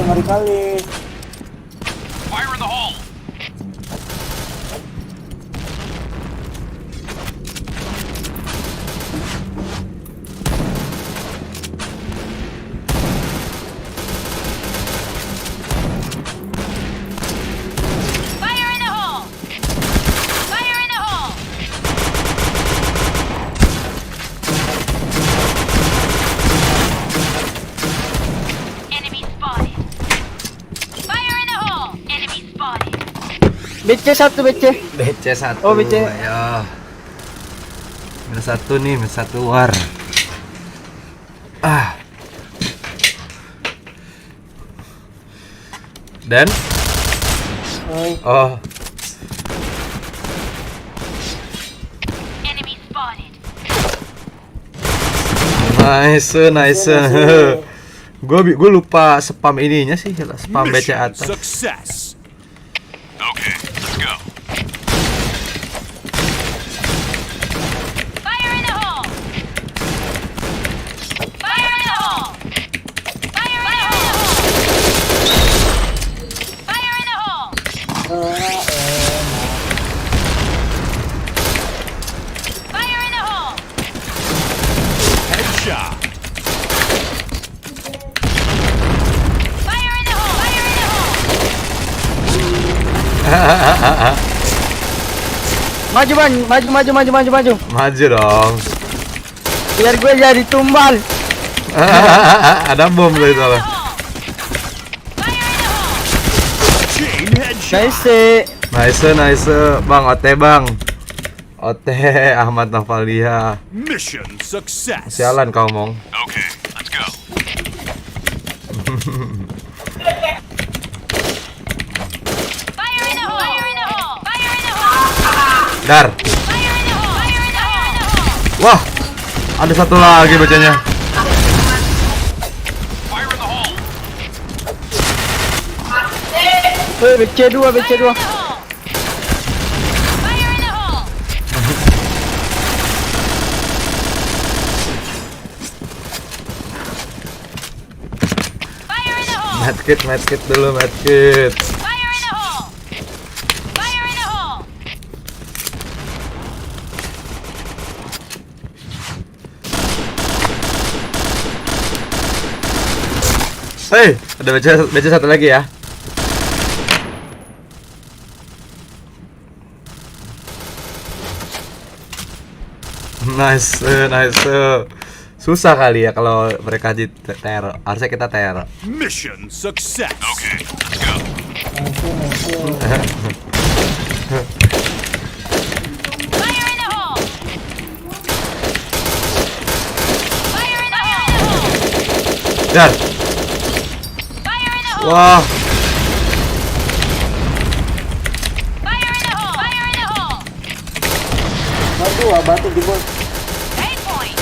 Mari kali. Fire in the hole. BC 1 BC. BC1. Oh, BC. Ayo. -1 nih, -1 war. Dan oh. Nice. Gue lupa spam ininya sih, spam BC Mission atas. success. Okay, let's go. Headshot. Maju. Maju dong. Biar gue jadi tumbal. Ada bom dari sana. Chain headshot. Nice. Bang, Bang. OT Ahmad Novalia. Mission success. Sialan kau mong. Okay, let's go. Dar. Wah, ada satu lagi bacanya. Fire in the hole. BC2. Medkit dulu, medkit. Hei, ada baca satu lagi ya. Nice. Susah kali ya kalau mereka di teror. Harusnya kita teror. Mission success. Okay, let's go. Dar. Wah, Fire in the hole! Fire in the hole! Aduh, batu jebol. 8 point!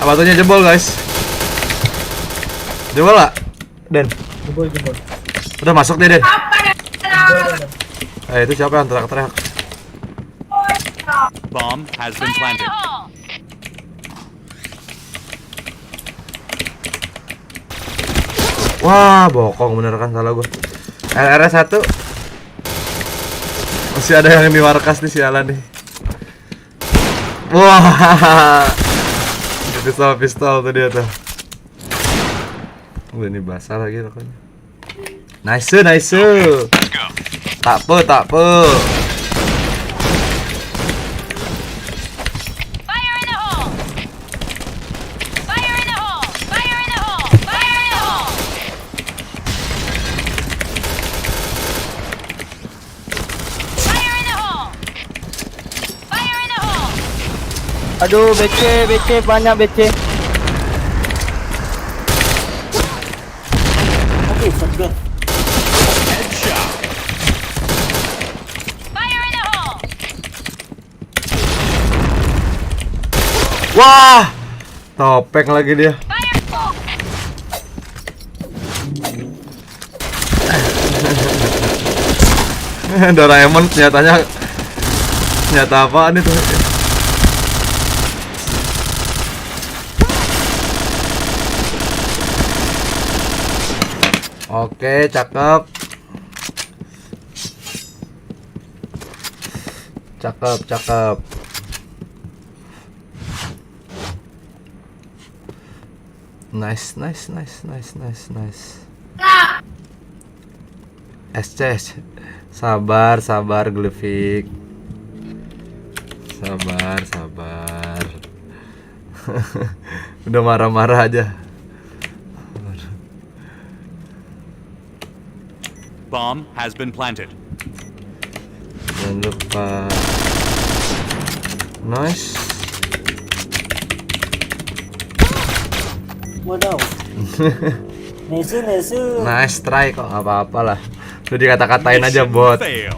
batunya jebol guys. Jebol lah, Den. Jebol. Udah masuk deh, Den. Itu siapa yang teriak-teriak? Bomb has been Fire in planted. the hole! Wah, bokong bener kan, salah gua. LRS 1. Masih ada yang di markas nih, sialan nih. Wah. Pistol tuh dia tuh. Udah ini basah lagi pokoknya. Nice. Let's go. Tak pe. Fire in the hole! Fire in the hole! Fire in the hole! Fire in the hole! Fire in the hole! Fire in the hole! Aduh, BC banyak BC. Oke, sedot. Headshot. Fire in the hole! Wah. Topeng lagi dia. Fire! Doraemon senjata apaan itu? Oke, cakep. Nice. SC. Sabar, Glufik. Sabar. Udah marah-marah aja. Bomb has been planted. Jangan lupa. Nice. Waduh. Nesu. Nice try kok, nggak apa-apa lah. Udah dikata-katain aja Mission bot. fail.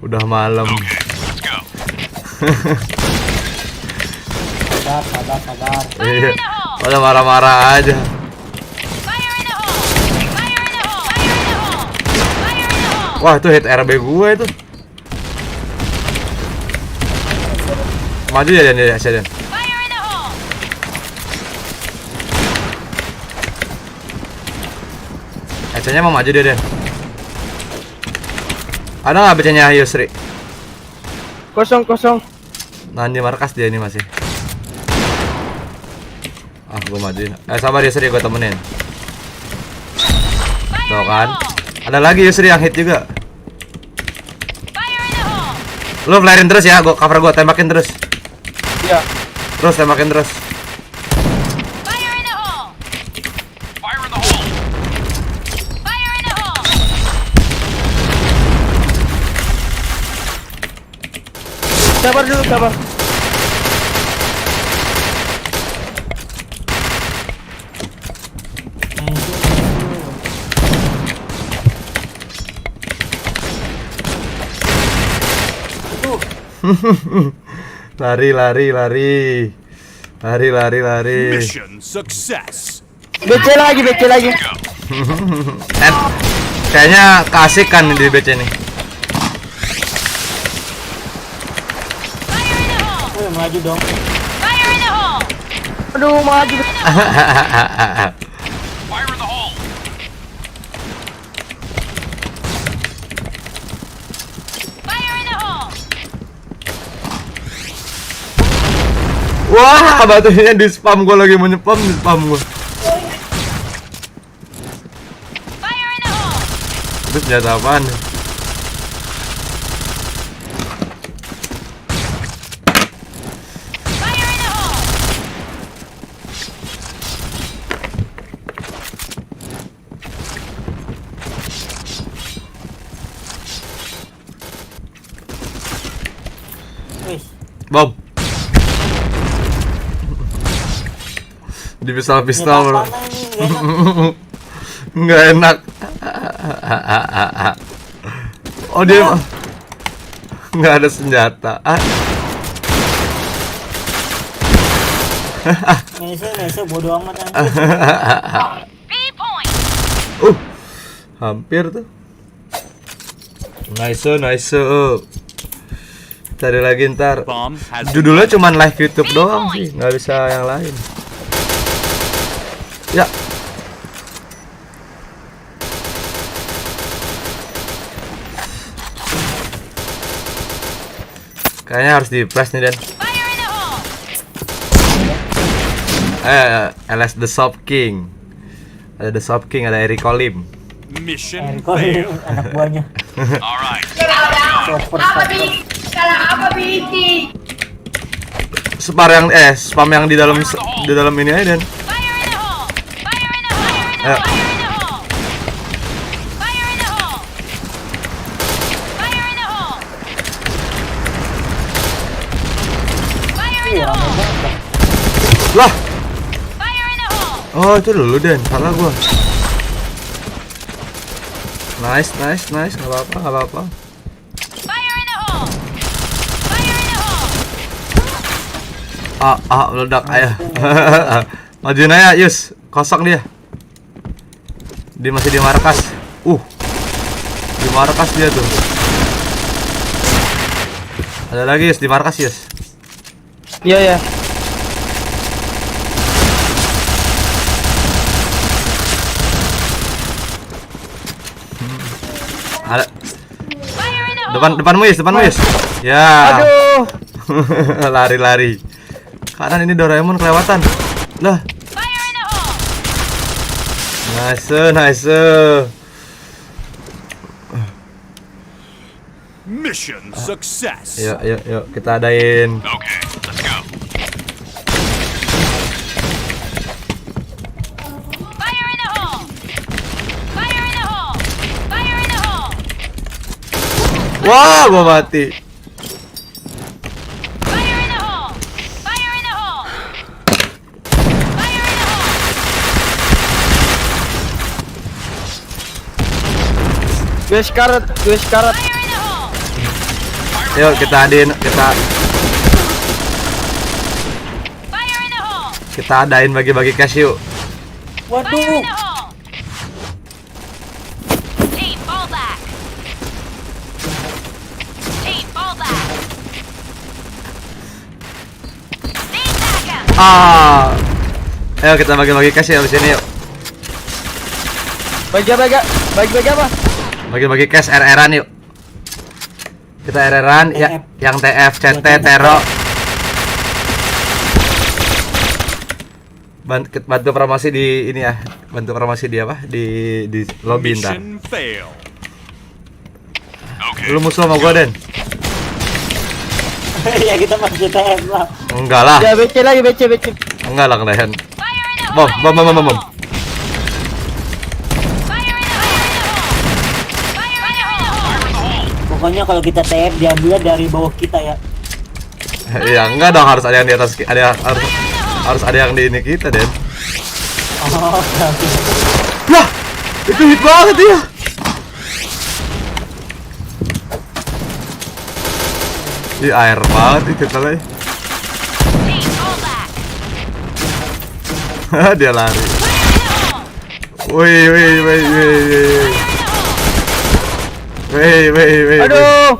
Udah malam. Let's go. Sabar. Iya. Udah marah-marah aja. Fire in the hole! Fire in the hole! Fire in the hole! Fire in the hole! Wah, itu hit RB gue itu. Maju ya, Dan. Fire in the hole! AC-nya mau maju dia, Den. Ada nggak BC-nya Yusri? Kosong. Nah, di markas dia ini masih. Gue majuin. Sabar Yusri, gue temenin. Tuh kan. Ada lagi Yusri yang hit juga. Fire in the hole! Lu flarein terus ya, gue cover, gue tembakin terus. Iya. Terus tembakin terus. Fire in the hole! Fire in the hole. Fire in the hole! Sabar dulu. Lari. Mission success. BC lagi. Kayaknya keasikan nih di BC nih. Fire in the hole! Maju dong. Fire in the hole! Aduh, maju. Fire in the hole. Fire in the hole! Wah, batunya di spam, gue lagi mau nyepam, di spam gue. Fire in the hole! Itu senjata apaan? Fire in the hole! Wih, Bom. Di pistol bro. Mana ini? Nggak enak. Oh dia nggak ada senjata. Nese bodo amat anjing. B point. Hampir tuh. Nice. Cari lagi ntar. Bomb has been Judulnya cuman live YouTube doang sih, nggak bisa yang lain. Ya. Kayaknya harus di press nih Dan. Fire in the hole. LS The Shop King. Ada The Shop King, ada Eric Olim. mission Kok failed. anak buahnya. All right. Super. Spam yang di dalam ini aja Dan. Fire in the hole. Fire in the hole. Fire in the hole. Fire in the hole. Fire in the hole. Fire in the Iya, hole. Lah, Fire in the hole. oh itu dulu Dan, salah gua. Nice, nggak apa-apa. Fire in the hole. Fire in the hole. Meledak ayah. Majuin aja, Yus. Kosong dia. Dia masih di markas. Di markas dia tuh. Ada lagi Yus di markas Yus. Iya ya. Ada Fire in the hole. depanmu Yus. Ya. Aduh. Lari. Kanan ini Doraemon kelewatan. Lah, Fire in the hole. nice. Mission success. Yuk, kita adain. Okay, let's go. Fire in the hole. Fire in the hole. Fire in the hole. Wah, gua mati. Fire in the hole. Fire in the hole. Fire in the hole. Gue sekarat. Fire in the hole. Yuk, kita adain, Fire in the hole. kita adain bagi-bagi cash yuk. Fire in Waduh. the hole. Team, fall back. Team, fall back. Need backup. Ayo kita bagi-bagi cash ya abis ini yuk. Bagi apa? Bagi-bagi cash RR-an yuk. Kita RR-an ya, yang TF, CT, Tero. Bantu promosi di ini ya. Bantu promosi di apa? Di lobby ntar. Mission failed. Okay. Lu musuh sama gua, Den? Ya kita masih TF lah. Enggak lah. Ya BC lagi BC. Enggak lah kalian. Fire in the Bom. hole. Fire in the hole. Fire in the hole. Pokoknya kalau kita TF diambilnya dari bawah kita ya. Ya enggak dong, harus ada yang di atas, harus ada yang di ini kita, Den. Oh, Wah, itu hit banget ya. Ih, air banget itu kali. Team, fall back. Dia lari. Fire in the hole. Wih. Aduh.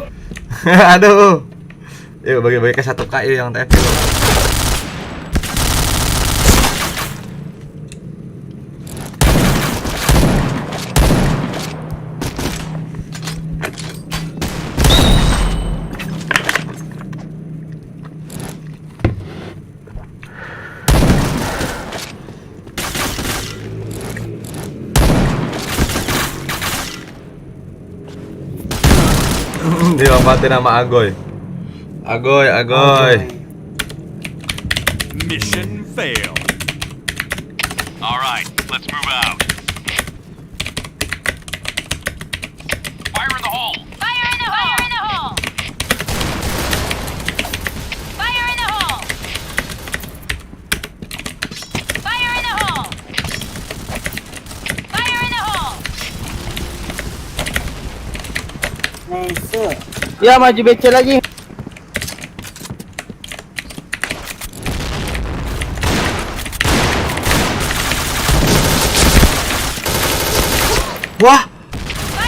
Aduh. Yuk bagi-bagi ke 1K yuk yang TF yuk. Dilompatin sama Agoy. Mission failed. All right, let's move out. Fire in the hole. Fire in the hole. Fire in the hole. Fire in Ya maju BC lagi. Wah,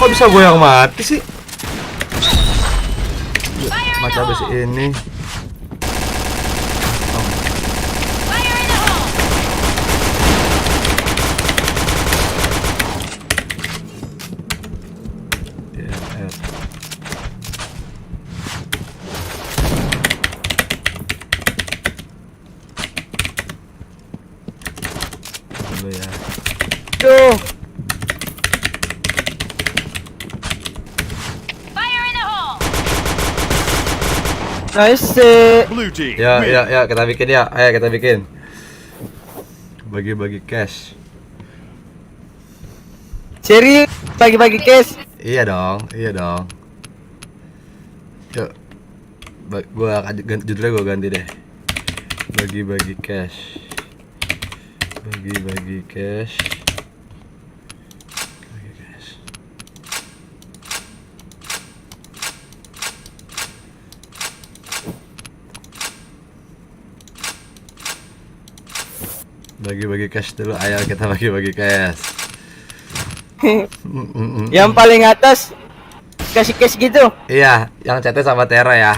kok bisa gue yang mati sih? Mati habis ini. Fire in the hole! DLR. Dulu ya. Tuh. Fire in the hole! Nice. Blue team. Ya, win. ya, ya, kita bikin ya. Ayo kita bikin. Bagi-bagi cash. Serius bagi-bagi cash. Iya dong, iya dong. Yuk, judulnya gua ganti deh. Bagi-bagi cash. Bagi-bagi cash. Bagi cash. Bagi-bagi cash dulu, ayo kita bagi-bagi cash. Yang paling atas kasih cash gitu. Iya, yang chatnya sama Tera ya.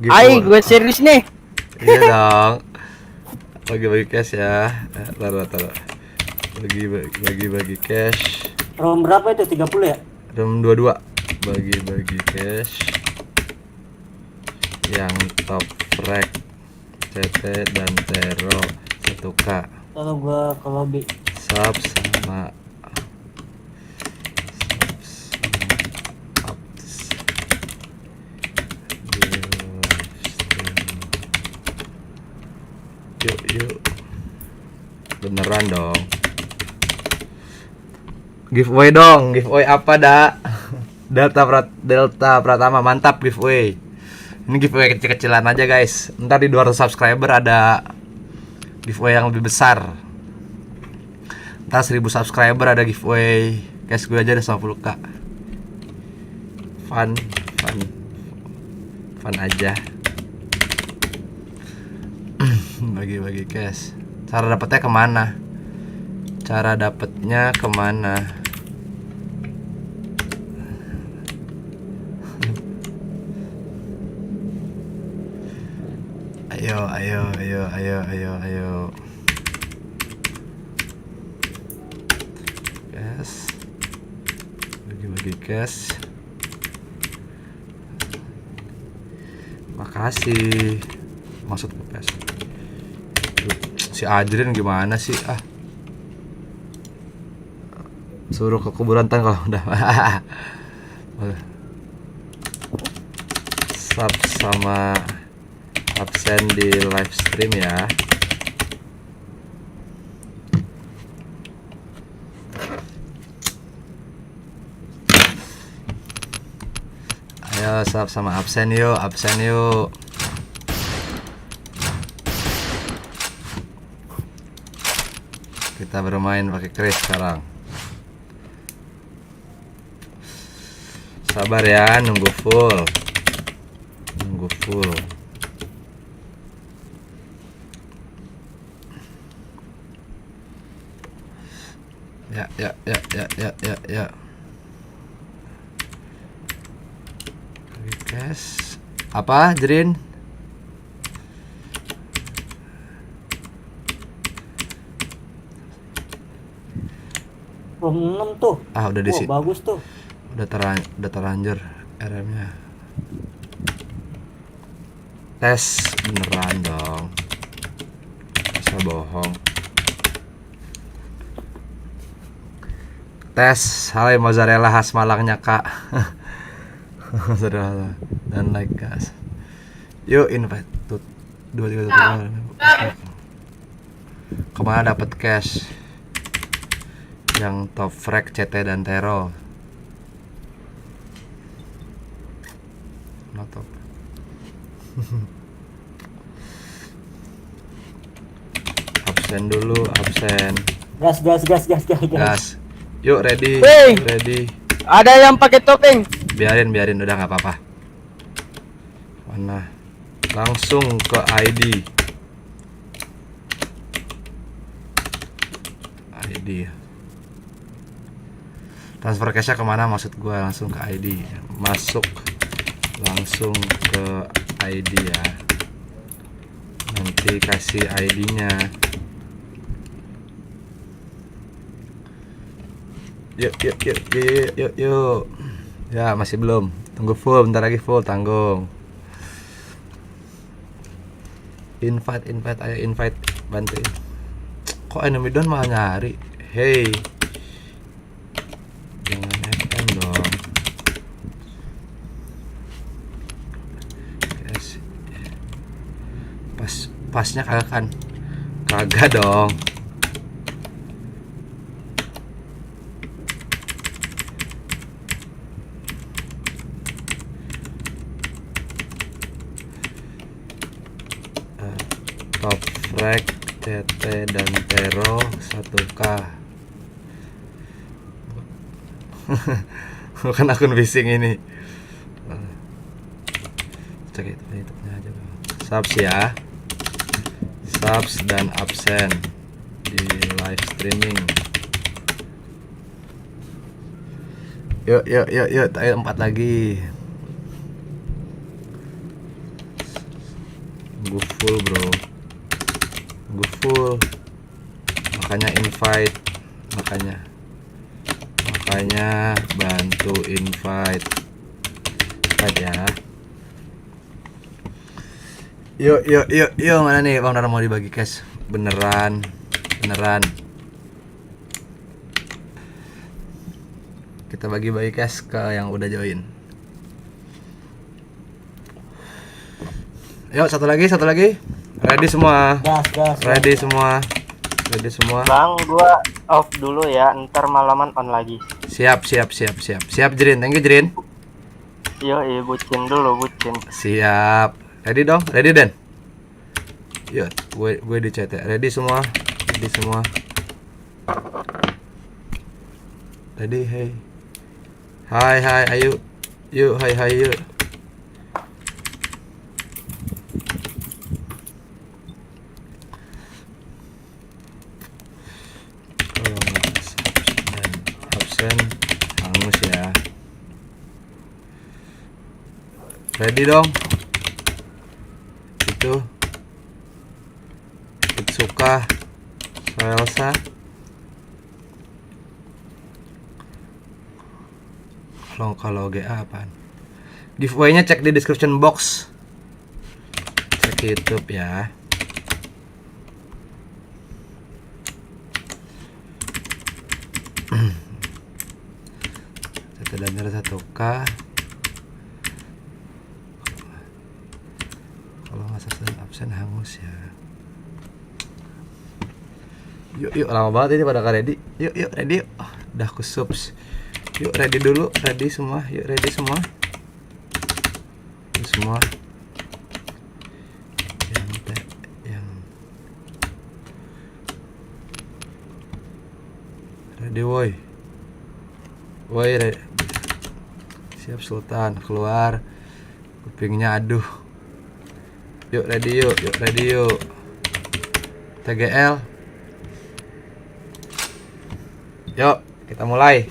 Ay, gue serius nih. Iya dong. Bagi-bagi cash ya. Taruh. Bagi-bagi cash. Room berapa itu? 30 ya? Room 22. Bagi-bagi cash. Yang top frag CT dan Tero 1K. Kalau gua ke lobby. Sub sama ups. Yuk. Beneran dong. Giveaway dong. Giveaway apa, dak? Delta Pratama, mantap giveaway. Ini giveaway kecil-kecilan aja, guys. Ntar di 200 subscriber ada giveaway yang lebih besar. Ntar 1000 subscriber ada giveaway cash gue aja udah 90k. Fun aja. Bagi-bagi cash. Cara dapetnya kemana? Ayo. Cash. Bagi-bagi cash. Makasih. Maksud ke cash. Si Adrian gimana sih? Suruh ke kuburan tan kalau udah. Sub sama absen di live stream ya. Ayo sub sama absen yuk. Kita bermain pakai Chris sekarang. Sabar ya, nunggu full. Ya. Cash. Apa, Jrin? Room 6 tuh. Udah di sini. Bagus tuh. Udah terlanjur RM-nya. Tes beneran dong. Masa bohong. Tes, halai mozzarella khas Malangnya, Kak. Mozzarella dan like gas. Yuk invite tuh 2 Kemana dapat cash? Yang top frag CT dan Tero. Not top. Absen dulu. Gas. Gas. Yuk ready. Hey. Ready. Ada yang pakai topeng. Biarin udah nggak apa-apa. Mana? Langsung ke ID. Transfer cash-nya kemana maksud gue? Langsung ke ID. Masuk langsung ke ID ya. Nanti kasih ID-nya. Yuk. Ya masih belum. Tunggu full, bentar lagi full, tanggung. Invite, ayo invite, bantuin. Kok enemy down malah nyari? Hey, jangan FM dong. Pasnya kagak kan? Kagak dong. Top frag, CT dan Tero 1K. Bukan akun phishing ini. Cek itu YouTube-nya aja. Subs ya. Subs dan absen di live streaming. Yuk, ayo 4 lagi. Gue full bro. Gue full. Makanya invite. Makanya bantu invite ya. Yuk, mana nih Bang Dara mau dibagi cash? Beneran. Kita bagi cash ke yang udah join. Yuk, satu lagi. Ready semua. Ready semua. Bang, gua off dulu ya, ntar malaman on lagi. Siap, Jrin. Thank you, Jrin. Iya, bucin dulu. Siap. Ready dong? Ready, Den? Yuk, gue di chat ya. Ready semua. Ready, hey. Hai, ayo. Yuk, hai, yuk. Hangus ya. Ready dong. Itu suka Elsa. Kalau GA apaan? Giveaway-nya cek di description box. Cek YouTube ya. Dan 1K. Kalau nggak salah absen hangus ya. Yuk, lama banget ini pada ready. Yuk ready. Oh, udah ku subs. Yuk ready dulu, ready semua. Yang ready woi ready. Siap Sultan, keluar. Kupingnya aduh. Yuk ready yuk. TGL. Yuk, kita mulai.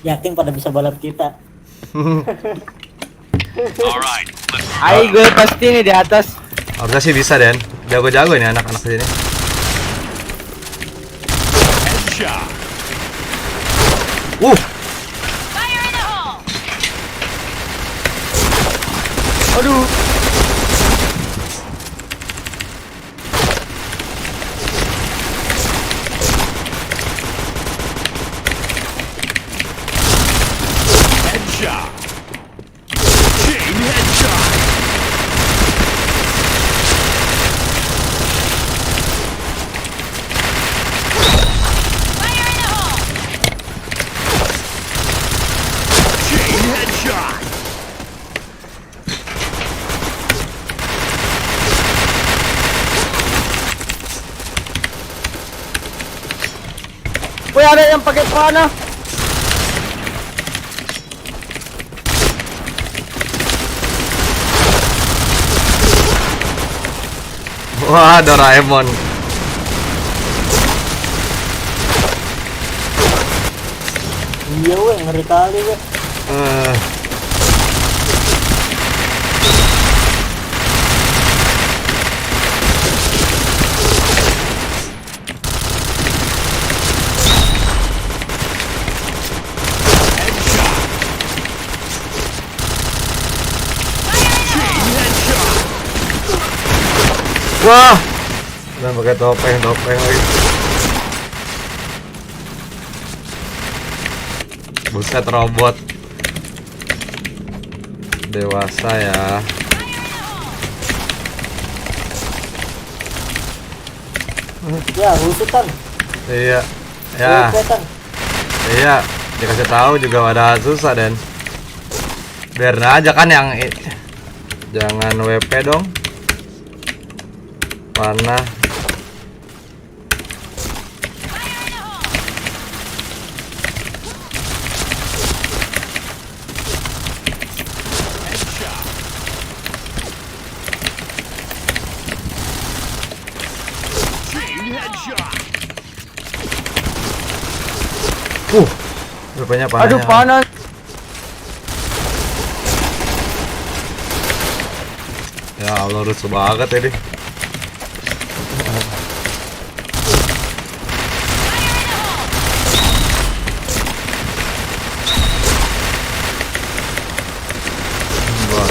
Yakin pada bisa balap kita. Alright, let's Ayo gue pasti nih di atas. Harusnya sih bisa, Den. Jago-jago ini anak-anak sini. headshot. Fire in the hole! Aduh. Headshot. Chain headshot. Fire in the hole! Chain headshot. Wih, ada yang pakai panah. Wah, Doraemon. Iya weh, ngeri kali weh. Eh, Wah, udah pakai topeng lagi. Buset, robot dewasa ya. Ya, husutan. Iya, ya, Husutan. iya. Dikasih tahu juga ada susah dan biarin aja kan yang jangan WP dong. Panah. Rupanya panahnya. Aduh, panas. Ya Allah, rusuh banget ini. Wah.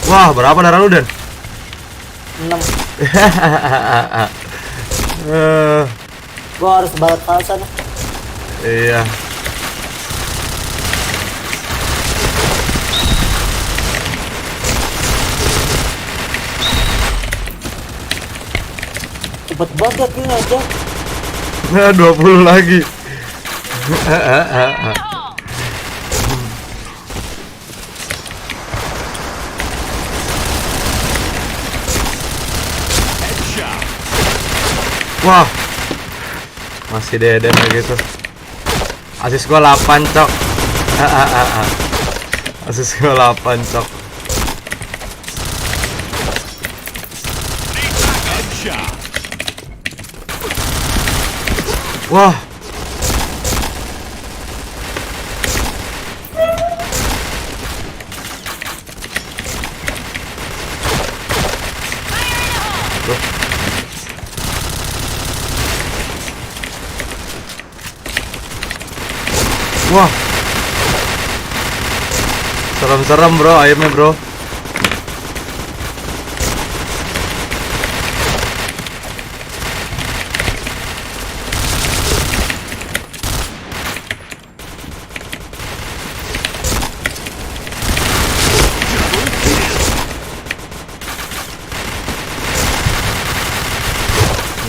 Wah, berapa darah lu, Dan? 6. Eh, Gua harus balat falsa nih. iya. Cepet banget ini aja. Nah, 20 lagi. Wah, masih deden kayak gitu. Asis gua 8, cok. Asis gua 8, cok. Wah. Wah, serem-serem bro, ayamnya bro.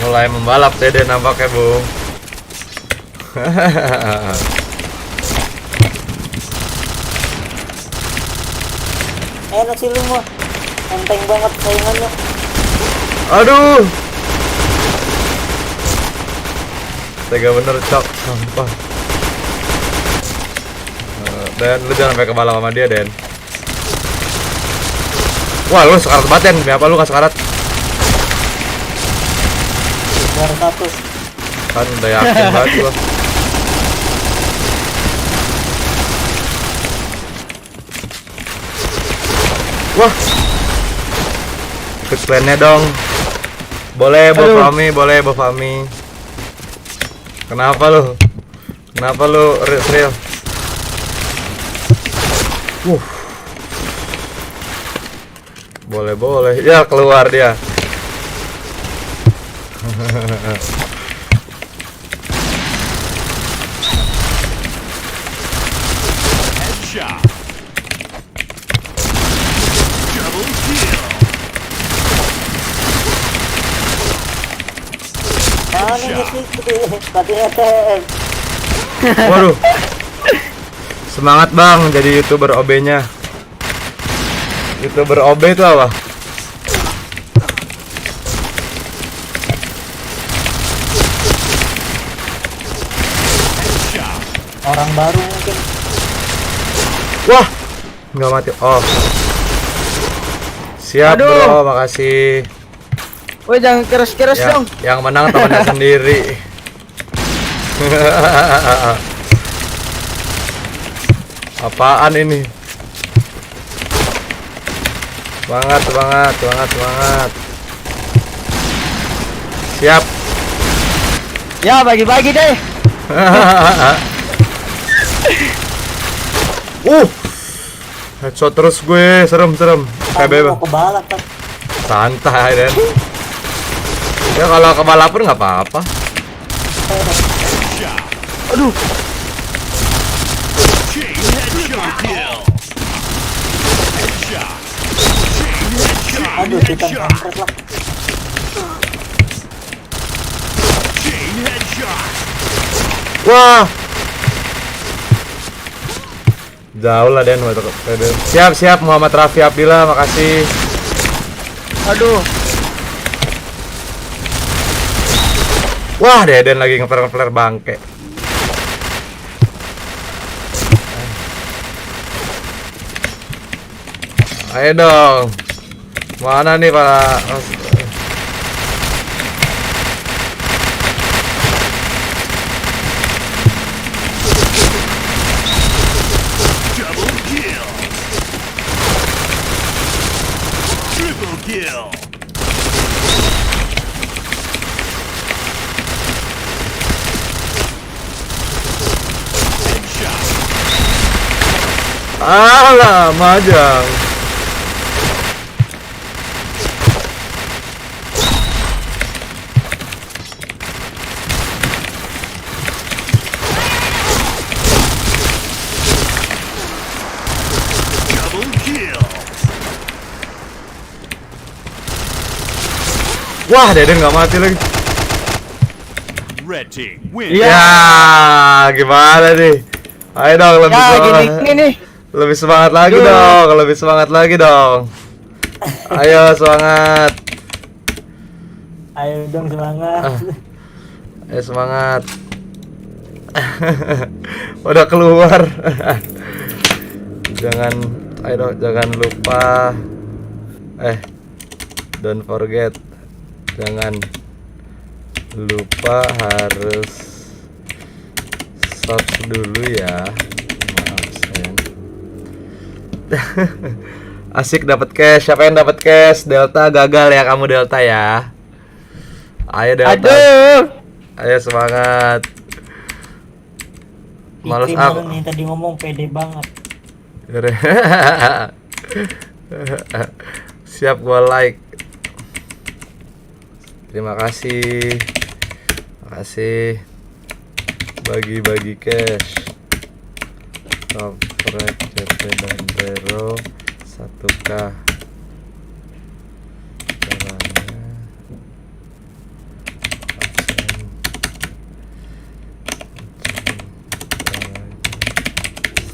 Mulai membalap Dede nampaknya, Bung. Enak sih lu mah. Enteng banget saingannya. Aduh. Tega bener, cok. Sampah. Dan lu jangan sampai kebalap sama dia, Den. Wah, lu sekarat banget, Den. Kenapa lu gak sekarat? Juara 1. Kan udah yakin banget gua. Wah, ikut plannya dong. Boleh Bofami, boleh Bofami. Kenapa lu? Kenapa lu real? Boleh. Ya, keluar dia. Headshot. Double kill. Mana sih katanya TM. Waduh. Semangat Bang jadi YouTuber OB-nya. YouTuber OB itu apa? Orang baru mungkin. Wah, nggak mati. Oh, siap Aduh. bro, makasih. Woi jangan keras-keras Ya, dong. yang menang temannya sendiri. Apaan ini? Semangat, semangat, semangat, semangat. Siap. Ya bagi-bagi deh. Headshot terus gue, serem. PB bang. Kebalap kan. Santai dan. Ya kalau kebalapan nggak apa-apa. Aduh. Chain headshot kill. Headshot. Chain headshot. Aduh kita kampret lah. Chain headshot. Wah. Jauh lah Den. Siap Muhammad Raffi Abdillah, makasih. Aduh. Wah, Deden lagi nge-flare bangke. Ayo dong. Mana nih para Double kill. Triple kill. Headshot. Alah, majang. Double kill. Wah, Deden nggak mati lagi. Red team win. Ya, gimana nih? Ayo dong, lebih Ya semangat. gini nih. Lebih semangat lagi dong, lebih semangat lagi dong. Ayo semangat. Ayo dong semangat. Ayo semangat. Udah keluar. Jangan lupa. Don't forget. Jangan lupa harus subs dulu ya. Maaf sayang. Asik dapat cash. Siapa yang dapat cash? Delta gagal ya kamu Delta ya. Ayo Delta. Aduh. Ayo semangat. Males aku. nih tadi ngomong pede banget. Siap gua like. Terima kasih. Makasih. Bagi-bagi cash. Top Fred, CP dan Zero 1K. Caranya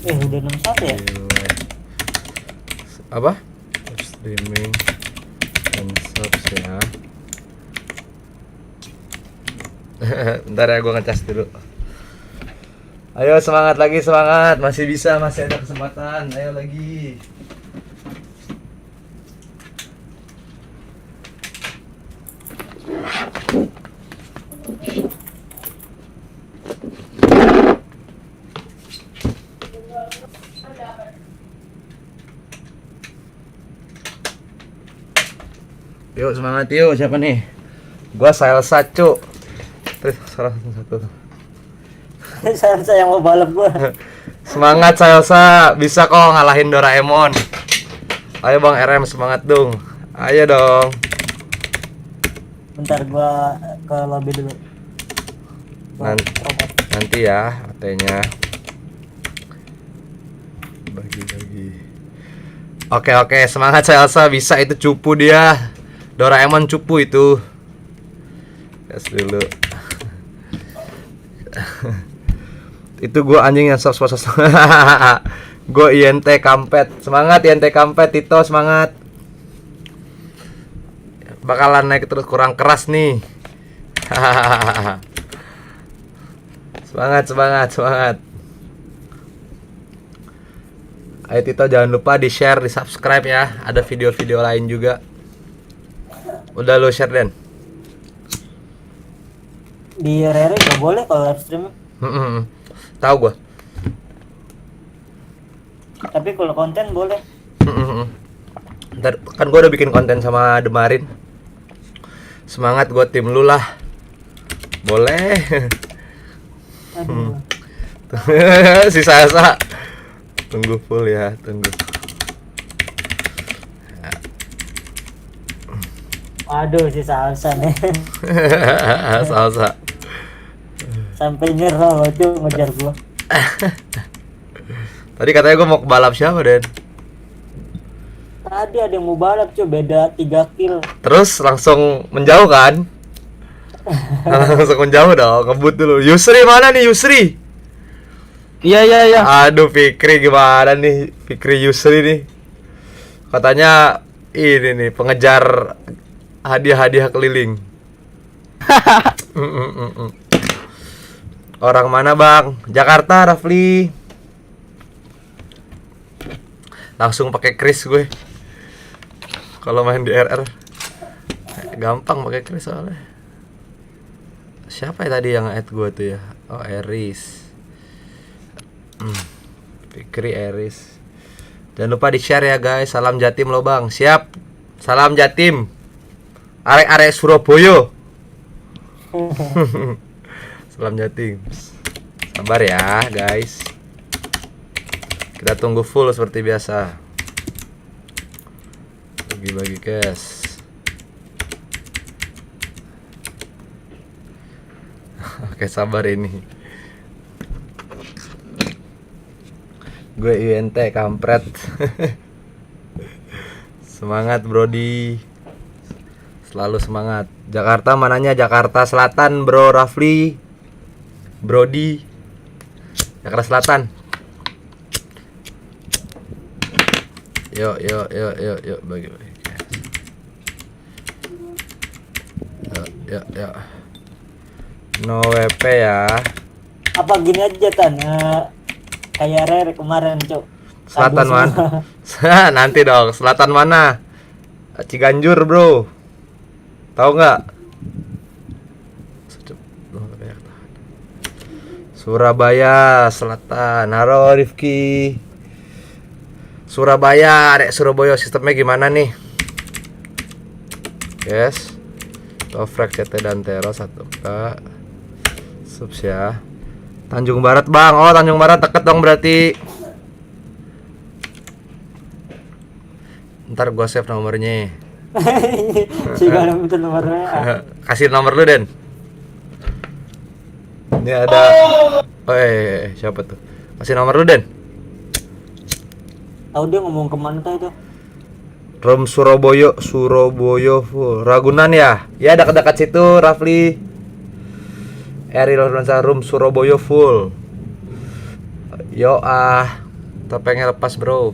Udah 61 ya? Apa? Streaming dan subs ya. Bentar ya, gue ngecas dulu. Ayo semangat lagi, semangat. Masih bisa, masih ada kesempatan. Ayo lagi. Yuk semangat yuk, siapa nih? Gua Salsa cu. Terus salah satu. Saya yang mau balap gua. Semangat Salsa, bisa kok ngalahin Doraemon. Ayo Bang RM semangat dong. Ayo dong. Bentar gua ke lobby dulu. Nanti ya AT-nya. Bagi-bagi. Oke, semangat Salsa, bisa itu cupu dia. Doraemon cupu itu. Gas dulu. Itu gua anjing yang subs. Gue INT Kampet. Semangat INT Kampet, Tito semangat. Bakalan naik terus, kurang keras nih. Semangat, semangat, semangat. Ayo Tito, jangan lupa di share, di subscribe ya. Ada video-video lain juga. Udah lo share Den? Di Rere nggak boleh kalau live stream. Tahu gua. Tapi kalau konten boleh. Ntar kan gua udah bikin konten sama Demarin. Semangat, gua tim lu lah. Boleh. Aduh. Si Sasa. Tunggu full ya, tunggu. Aduh si Salsa nih. Salsa. Sampai nyerah tuh ngejar gua. Tadi katanya gua mau ke balap siapa, Den? Tadi ada yang mau balap cuy, beda 3 kill. Terus langsung menjauh kan? Langsung menjauh dong, ngebut dulu. Yusri mana nih Yusri? Iya. Aduh Fikri gimana nih? Fikri Yusri nih. Katanya ini nih pengejar hadiah-hadiah keliling. Orang mana Bang? Jakarta Rafli. Langsung pakai Kris gue. Kalau main di RR gampang pakai Kris soalnya. Siapa ya tadi yang add gue tuh ya? Oh Eris. Fikri Eris. Jangan lupa di share ya guys. Salam Jatim lo Bang. Siap. Salam Jatim. Arek-arek Surabaya. Salam Jatim. Sabar ya guys. Kita tunggu full seperti biasa. Bagi-bagi cash. Oke sabar ini. Gue INT kampret. Semangat Brody. Selalu semangat. Jakarta mananya? Jakarta Selatan Bro Rafli. Brody. Jakarta Selatan. Yuk bagi. Yuk. No WP ya. Apa gini aja Tan? Kayak Rere kemarin cuk. Selatan mana? Nanti dong. Selatan mana? Ciganjur bro. Tahu nggak? Surabaya Selatan. Halo Rifki. Surabaya, adek Surabaya sistemnya gimana nih? Yes. Tofrek CT dan Tero 1K. Subs ya. Tanjung Barat Bang. Oh Tanjung Barat deket dong berarti. Ntar gua save nomornya. Siapa minta nomornya? Kasih nomor lu Den. Ini ada. Siapa tuh? Kasih nomor lu Den. Tahu dia ngomong kemana tuh itu? Room Surabaya full. Ragunan ya? Ya dekat-dekat situ Rafli. Eril room Surabaya full. Yo topengnya lepas bro.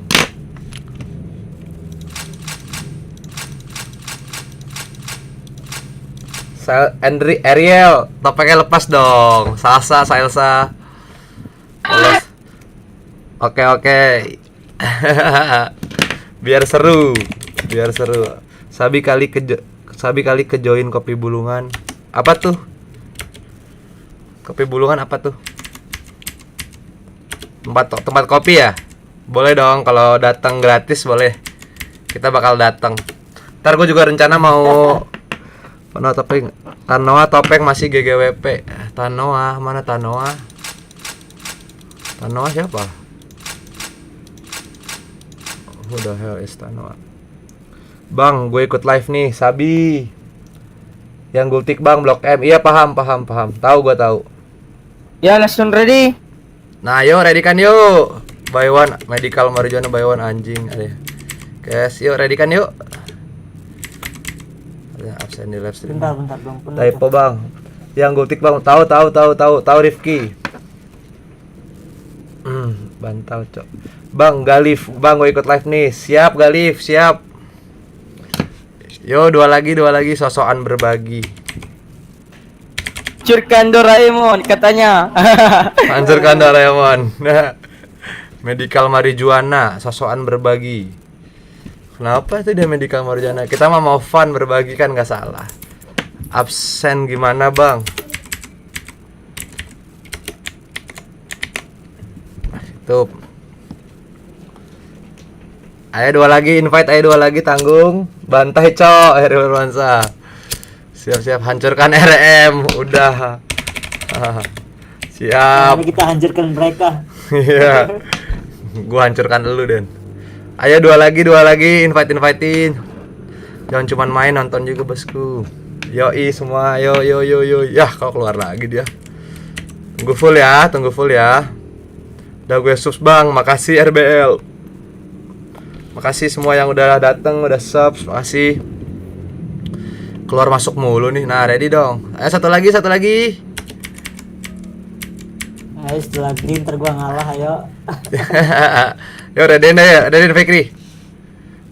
Ariel, topengnya lepas dong. Salsa. Oke. Biar seru. Sabi kali ke join Kopi Bulungan. Apa tuh? Kopi Bulungan apa tuh? Tempat kopi ya? Boleh dong kalau datang gratis boleh. Kita bakal datang. Ntar gue juga rencana mau Tanoa topeng masih GGWP. Tanoa, mana Tanoa? Tanoa siapa? Who the hell is Tanoa? Bang, gue ikut live nih, Sabi. Yang gultik Bang, Blok M. Iya, paham. Tahu, gue tahu. Ya, langsung ready. Nah, yuk ready kan yuk. Buy one medical marijuana, buy one anjing. Ada. Guys, yuk ready kan yuk. Ada absen di live stream. Bentar dong. Typo Bang. Yang gultik Bang, tahu Rifki. Bantal, Cok. Bang Galif, bang gue ikut live nih. Siap Galif, siap. Yo, dua lagi sosokan berbagi. Hancurkan Doraemon katanya. Hancurkan Doraemon. Medical marijuana, sosokan berbagi. Kenapa itu dia medical marijuana? Kita mah mau fun berbagi kan nggak salah. Absen gimana bang? Tuh. Ayo dua lagi invite, ayo dua lagi tanggung. Bantai cok, Herul Mansa. Siap-siap hancurkan RM, udah. Siap. Mari kita hancurkan mereka. Iya. Gua hancurkan dulu, Den. Ayo dua lagi, invite-invitein. Jangan cuman main, nonton juga bosku. Yoi semua, yo. Yah, kau keluar lagi dia. Tunggu full ya. Udah gue subs bang, makasih RBL. Makasih semua yang udah dateng, udah subs, makasih. Keluar masuk mulu nih. Nah, ready dong. Ayo satu lagi. Ayo setelah lagi ntar gua ngalah ayo. Yo, Redin Fikri.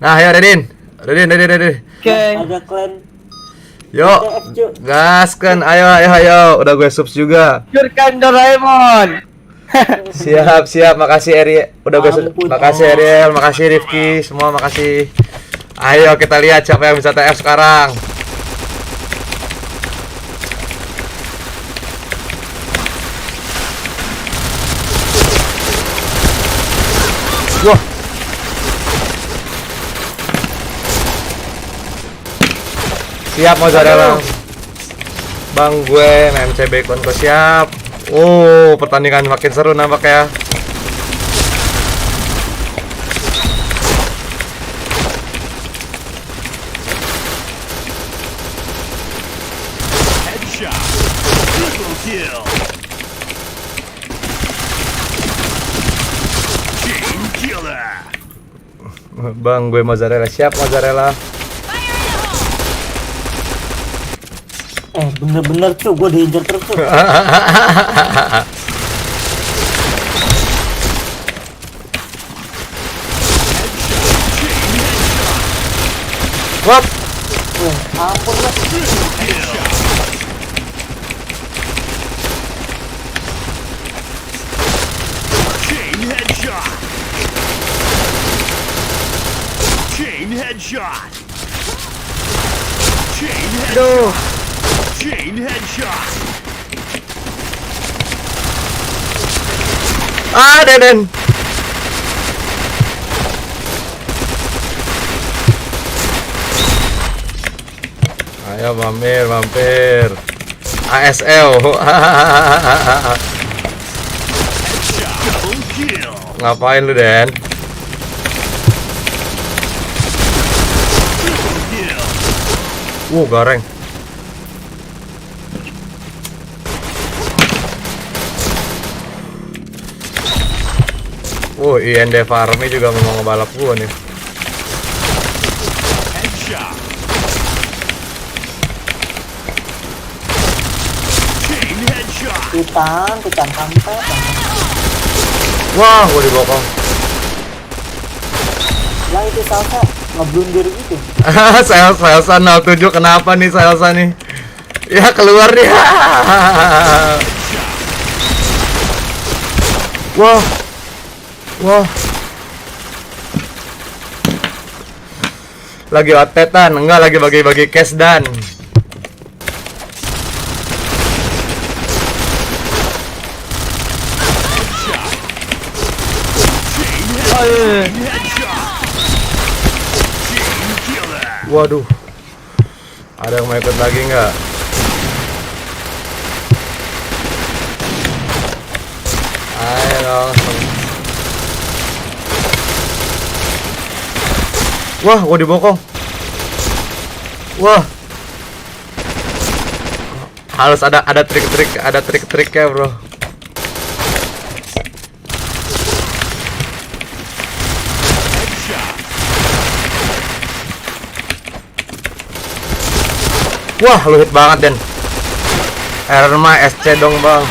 Nah, ayo Redin. Oke. Ada klan Yo, gaskan, ayo. Udah gue subs juga. Hancurkan Doraemon. Siap. Makasih Ariel. Udah gue makasih Ariel, makasih Rifki, semua makasih. Ayo kita lihat siapa yang bisa TF sekarang. Wah. Siap mozzarella. Bang gue MC Bacon kok siap. Oh, pertandingan makin seru nampak ya. Headshot. Triple kill. Chain killer. Bang gue mozzarella, siap mozzarella. bener-bener tuh gue diincar terus tuh. What? Ampun lah. Chain headshot. Chain headshot. Chain headshot. Chain headshot. Ah, Deden. Ayo mampir. ASL. Double kill. Ngapain lu, Den? Triple kill. Goreng. IND Farmi juga mau ngebalap gua nih. Headshot. Chain headshot. Titan sampai. Wah, gua dibokong. Lah itu salsa ngeblundir gitu. Salsa 07 kenapa nih Salsa nih? Ya keluar dia. Wah. Lagi otetan, enggak lagi bagi-bagi cash dan. Waduh. Ada yang mau ikut lagi nggak? Ayo dong. Wah, gua dibokong. Wah. Harus ada trik-triknya, Bro. Wah, lu hit banget, Den. Error mah SC dong, Bang.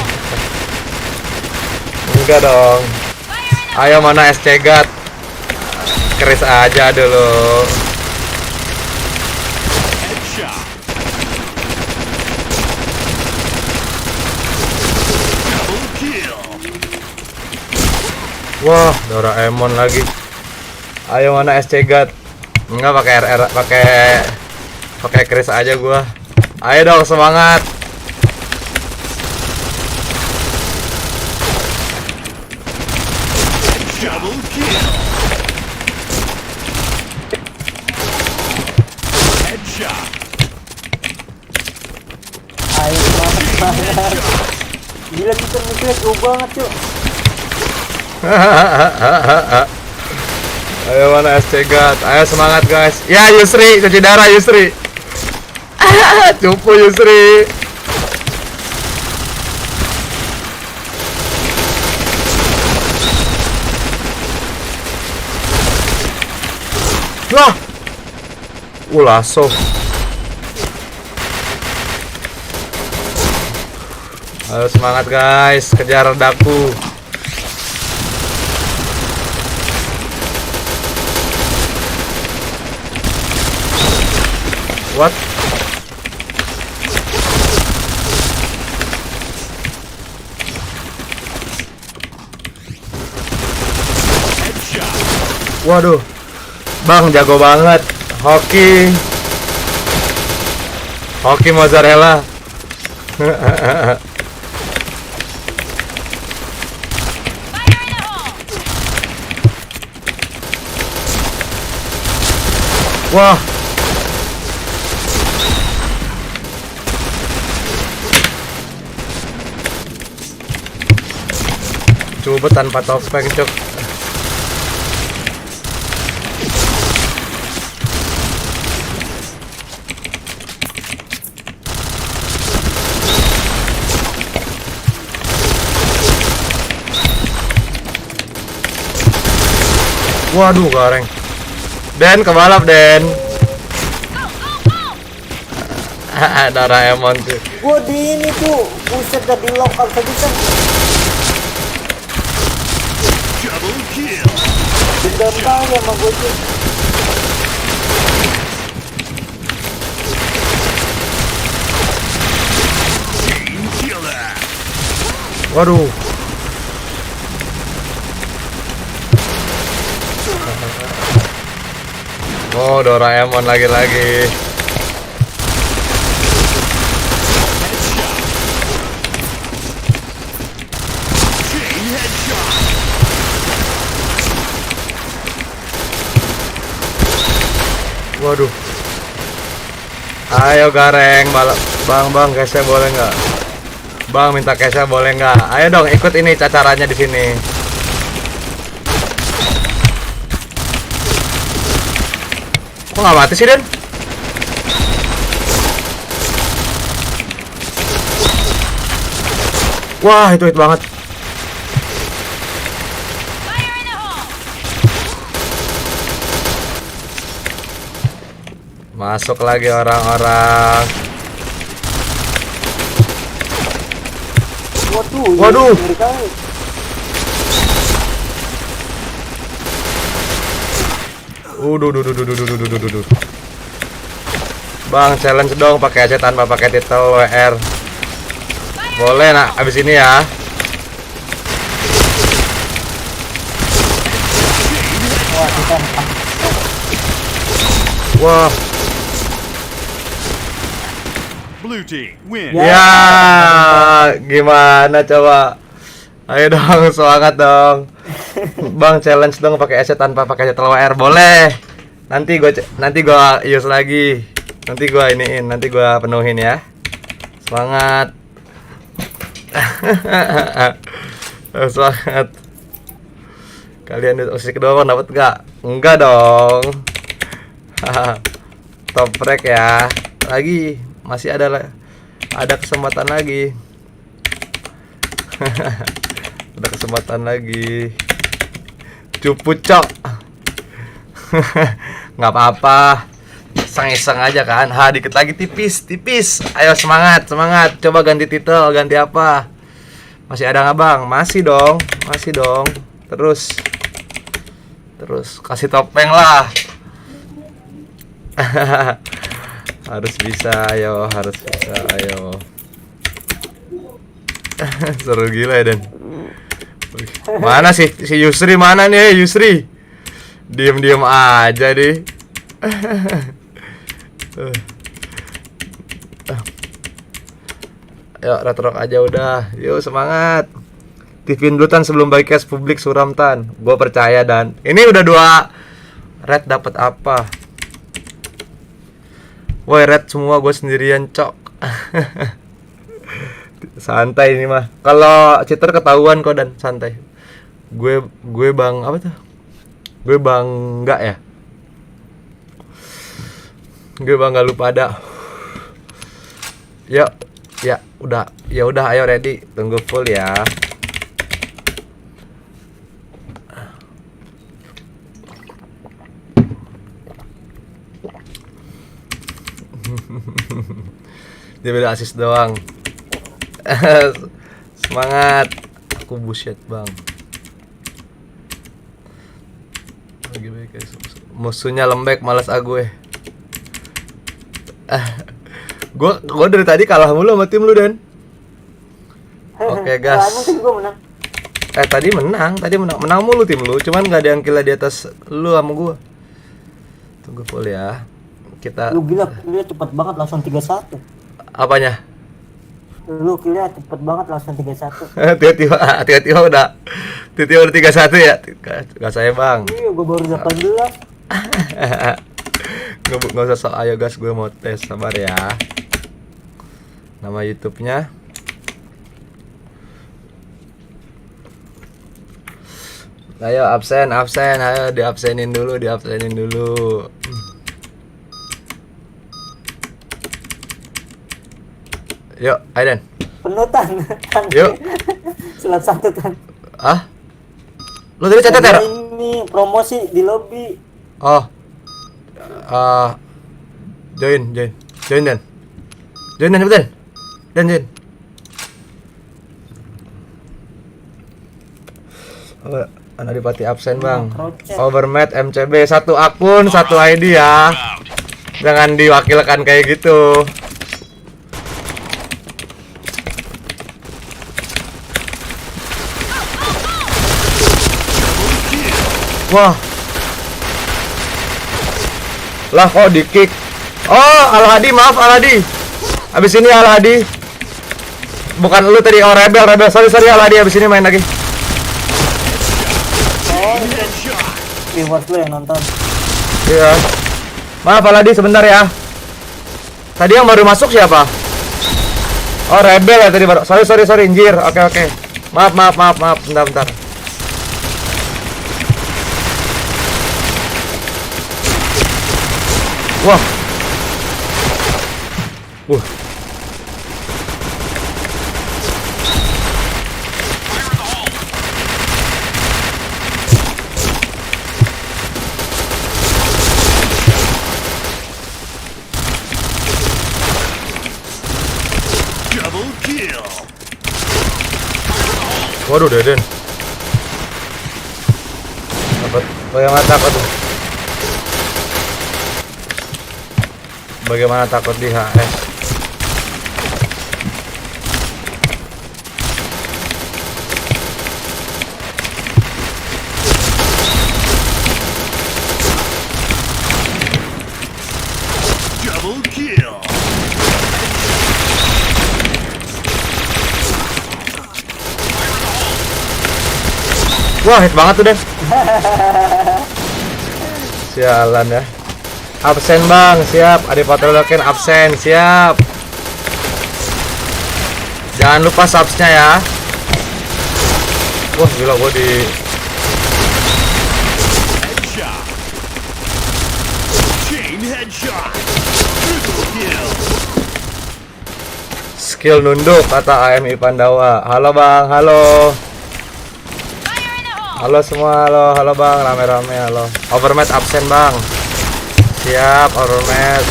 Enggak dong. Ayo mana es cegat? Keris aja dulu. Headshot. Double kill. Wah, Doraemon lagi. Ayo mana es cegat? Enggak pakai RR, pakai keris aja gua. Ayo dong semangat. Double kill. Headshot. Ayo semangat. Gila kita ngeklik gue banget cuy. Ayo mana es cegat? Ayo semangat guys. Ya Yusri, cuci darah Yusri. Cupu Yusri. Wah. Lasso. Ayo semangat guys, kejar daku. What? Waduh, Bang jago banget. Hoki mozzarella. Wah. Coba tanpa topeng cok. Waduh gareng. Den kebalap Den. Doraemon tuh. Gue di ini tuh, buset dah di lokal tadi kan. Double kill. Dendam kali sama gue tuh. Chain killer. Waduh. Oh Doraemon lagi-lagi. Chain headshot. Waduh. Ayo gareng balap. Bang cashnya boleh nggak? Bang minta cashnya boleh nggak? Ayo dong ikut ini cacarannya di sini. Kok nggak mati sih Den? Wah itu hit banget. Masuk lagi orang-orang. Waduh. Ngeri kali. Duh. Bang challenge dong pakai aja tanpa pakai titel WR. Boleh nak abis ini ya. Wah. Blue team win. Ya, gimana coba? Ayo dong, semangat dong. Bang challenge dong pakai aja tanpa pakai titel WR. Boleh. Nanti gua use lagi. Nanti gua penuhin ya. Semangat. Semangat. Kalian usia kedua dapat nggak? Enggak dong. Top rank ya. Lagi masih ada kesempatan lagi. Ada kesempatan lagi. Cupu cok. Nggak apa-apa. Iseng-iseng aja kan. Dikit lagi tipis. Ayo semangat. Coba ganti titel, ganti apa? Masih ada nggak bang? Masih dong. Terus kasih topeng lah. Harus bisa, ayo. Seru gila ya, Dan. Mana si Yusri, mana nih Yusri? Diem aja deh. Yuk, retrok aja udah. Yuk, semangat. Tipin dulu Tan sebelum bagi cash publik suram Tan. Gue percaya Dan. Ini udah 2 red dapat apa? Woi, red semua gue sendirian, cok. Santai ini mah. Kalau cheater ketahuan kok Dan, santai. Gue bang apa tuh? Gue bangga ya. Gue bangga lu pada. Yuk, ya udah ayo ready. Tunggu full ya. Dia beda asis doang. Semangat. Aku bullshit bang. Lagi baik guys. Musuhnya lembek, malas gue. Gue dari tadi kalah mulu sama tim lu Dan. Oke gas. Tadi menang mulu tim lu. Cuman gak ada yang kill di atas lu sama gue. Tunggu full ya. Kita. Lu gila, killnya cepet banget langsung 31. Apanya? Lu killnya cepet banget langsung 31. Tiba-tiba udah 31 ya. Gak saya bang. Iya, gue baru 18. Nggak usah sok, ayo gas, gue mau tes, sabar ya. Nama YouTube-nya ayo absen, ayo diabsenin dulu. Yuk, Aiden. Penutan. Yuk. Selat 1 Tan. Ah? Lu tadi catat ya? Ini promosi di lobby. Oh. Join Dan. Join Dan cepetan. Dan join. Anak Adipati absen bang. Overmatch MCB 1 akun 1 ID ya. Jangan diwakilkan kayak gitu. Wah. Lah kok di kick. Oh, Al-Hadi, maaf Al-Hadi. Abis ini Al-Hadi. Bukan lu tadi, oh Rebel. Sorry Al-Hadi, abis ini main lagi. Viewers lu yang nonton. Iya. Maaf Al-Hadi sebentar ya. Tadi yang baru masuk siapa? Oh Rebel ya tadi baru. Sorry Injir. Oke. Maaf. Bentar. Wah. Double kill. Waduh, Deden. Dapat bagaimana takut tuh? Bagaimana takut di HS? Double kill. Wah, hit banget tuh, Den. Sialan ya. Absen bang, siap. Adipati Loken absen, siap. Jangan lupa subsnya ya. Wah gila, gue di Headshot. Chain headshot. Triple kill. skill nunduk kata AMI Pandawa. Halo bang, halo. Halo semua, halo bang, rame-rame, halo. Overmatch absen bang. Siap, overmatch.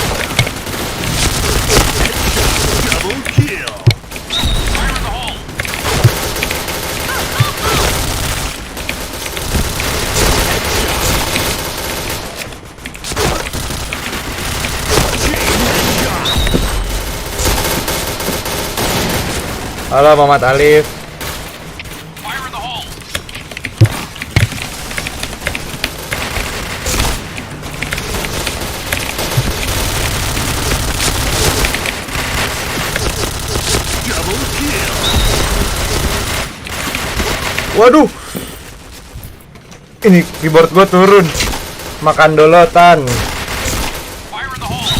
Double kill. Halo Muhammad Alif. Fire in the hole. Double kill. Waduh. Ini keyboard gua turun. Makan dolotan. Fire in the hole.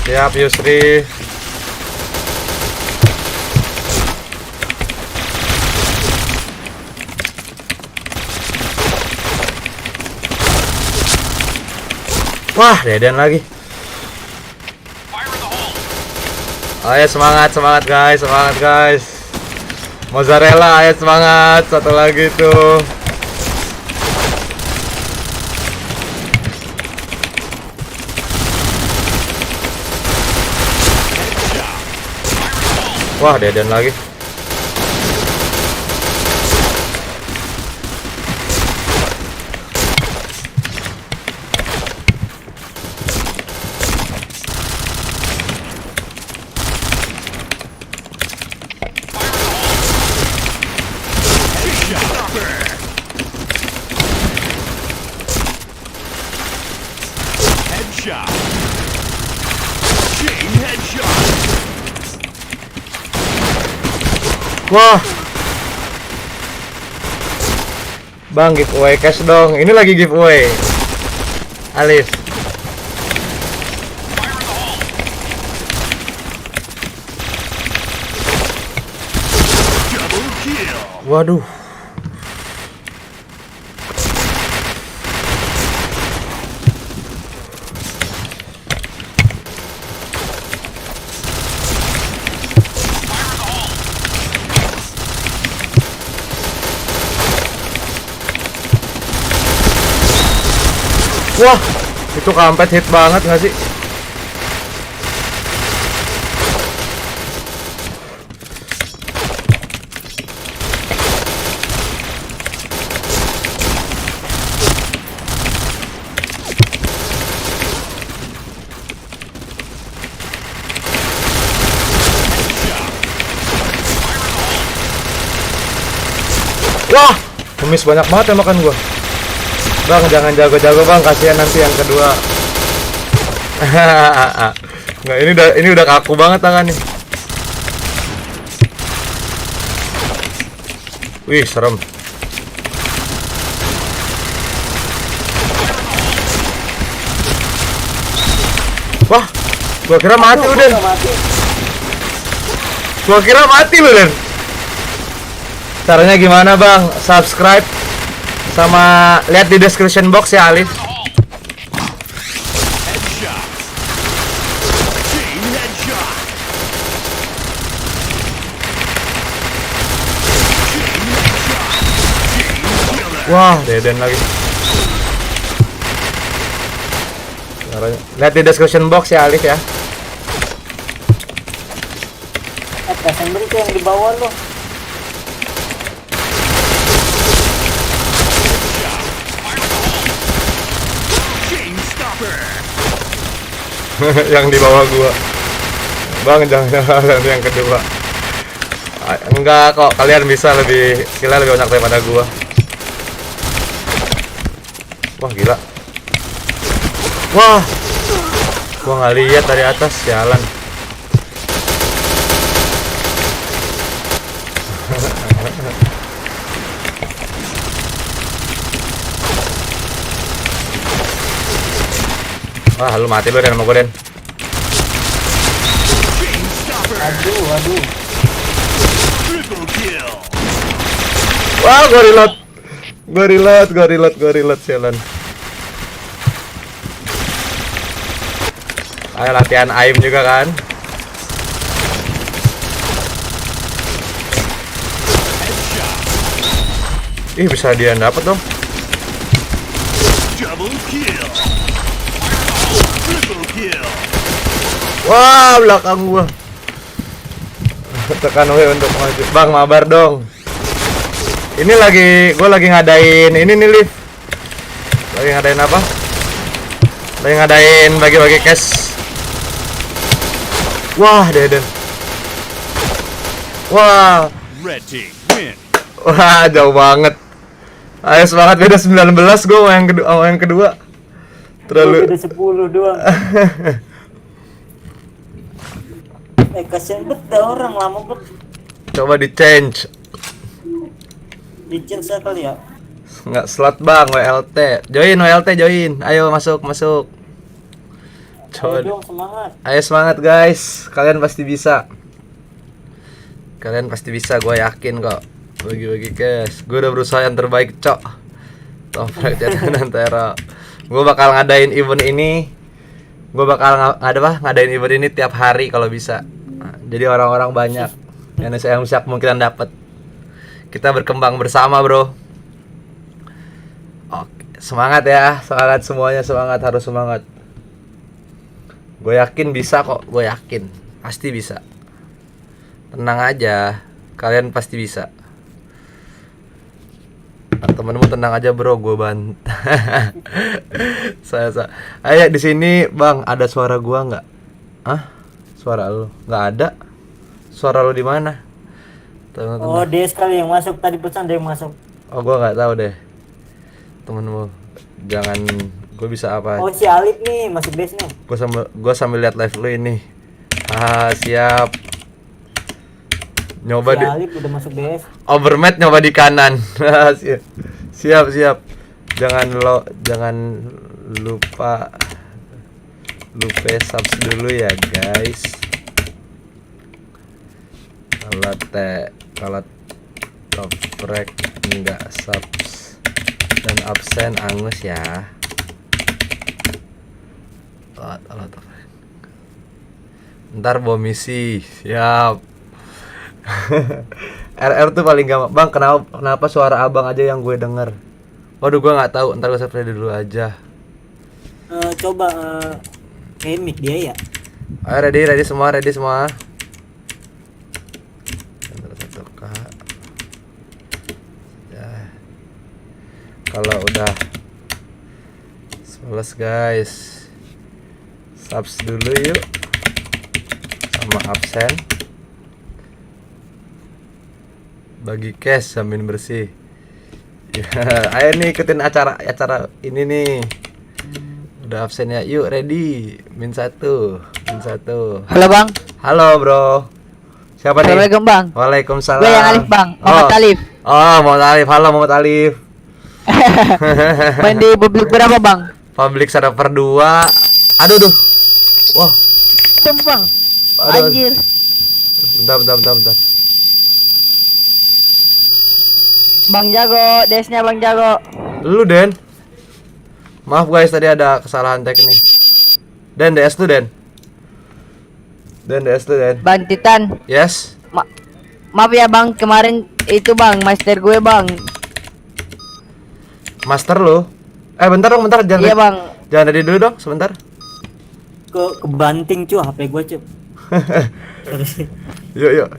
Siap Yusri. Wah, Deden lagi. Fire in the hole. Ayo semangat, semangat guys, semangat guys. Mozzarella, ayo semangat. Satu lagi tuh. Wah, Deden lagi. Headshot. Chain headshot. Wah. Bang, giveaway cash dong. Ini lagi giveaway. Alif. Fire in the hole. Double kill. Waduh. Wah, itu kampret hit banget nggak sih? Wah, kumis banyak banget ya makan gua. Bang, jangan jago-jago bang, kasihan nanti yang kedua. Nggak, ini udah kaku banget tangan nih. Wih, serem. Wah, gua kira mati lu, Den. Gua kira mati lu, Den. Caranya gimana bang? Subscribe sama lihat di description box ya Alif. Headshot. Chain headshot. Wah, Deden lagi. Caranya lihat di description box ya Alif ya. Assembly itu yang di bawah lo. Yang di bawah gua. Bang, jangan yang kedua. Enggak kok, kalian bisa lebih skill-nya lebih banyak daripada gua. Wah, gila. Wah. Gua nggak lihat dari atas, jalan. Wah, lu mati lu Den sama gue, Den. Aduh. Triple kill. Wah, gue reload, sialan. Ayo latihan aim juga kan. Ih, bisa dia dapat dong. Double kill. Triple kill. Wah, belakang gua. Tekan W untuk maju. Bang, mabar dong. Ini gua lagi ngadain ini nih, Liv. Lagi ngadain apa? Lagi ngadain bagi-bagi cash. Wah, Deden. Wah, Red team win. Wah, jauh banget. Ayo semangat, beda 19 gue sama yang kedua. Terlalu Beda 10 doang. Kasihan betul orang lama bet. coba di change. Licin sekali ya. Nggak slot bang, WLT. Join. Ayo masuk. Ayo Coba. dong semangat. Ayo semangat guys. Kalian pasti bisa, gue yakin kok. Bagi-bagi cash. Gue udah berusaha yang terbaik, cok. Toprek dan Tero. Gue bakal ngadain event ini. Ngadain event ini tiap hari kalau bisa. Nah, jadi orang-orang banyak yang bisa kemungkinan dapat. Kita berkembang bersama, bro. Oke, semangat ya, semangat semuanya, harus semangat. Gue yakin bisa kok, pasti bisa. Tenang aja, kalian pasti bisa. Nah, temenmu tenang aja bro, gue bantu. Ayo di sini bang, ada suara gua nggak? Suara lu nggak ada? Suara lu di mana? Oh, dia sekali yang masuk tadi, pesan dia yang masuk. Oh, gua nggak tahu deh. Temenmu, jangan, gue bisa apa? Oh, si Alip nih masuk base nih. Gua sambil lihat live lu ini. Siap. Nyoba Si di Alip udah masuk base. overmatch, nyoba di kanan. siap. Jangan lupa subs dulu ya guys. Kalau toprek enggak subs dan absen angus ya. Ntar bawa misi, siap. RR tuh paling gampang. Bang, kenapa suara abang aja yang gue denger? Waduh, gue nggak tahu. Ntar gue seperti dulu aja. Coba kayak mic dia ya. Ayo ready semua. Ya. Kalau udah selesai guys, subs dulu yuk sama absen. Bagi cash sambil bersih. Ya, ayo nih ikutin acara ini nih. Udah absen ya. Yuk ready. Min satu. Halo bang. Halo bro. Siapa nih? Assalamualaikum bang. Waalaikumsalam. Gue yang Alif bang. Muhammad Alif. Oh, Muhammad Alif. Halo Muhammad Alif. Main di publik berapa bang? Public server 2. Aduh. Wah. Tem bang. Aduh. Anjir. Bentar. Bang Jago, desnya Bang Jago. Lu Den. Maaf guys, tadi ada kesalahan teknis. Den, DS tuh Den. Bang Titan. Yes. Maaf ya bang, kemarin itu bang, master gue bang. Master lu? Bentar jangan. Iya bang. Jangan ready dulu dong, sebentar. Kebanting cuy HP gue cuy. Yuk.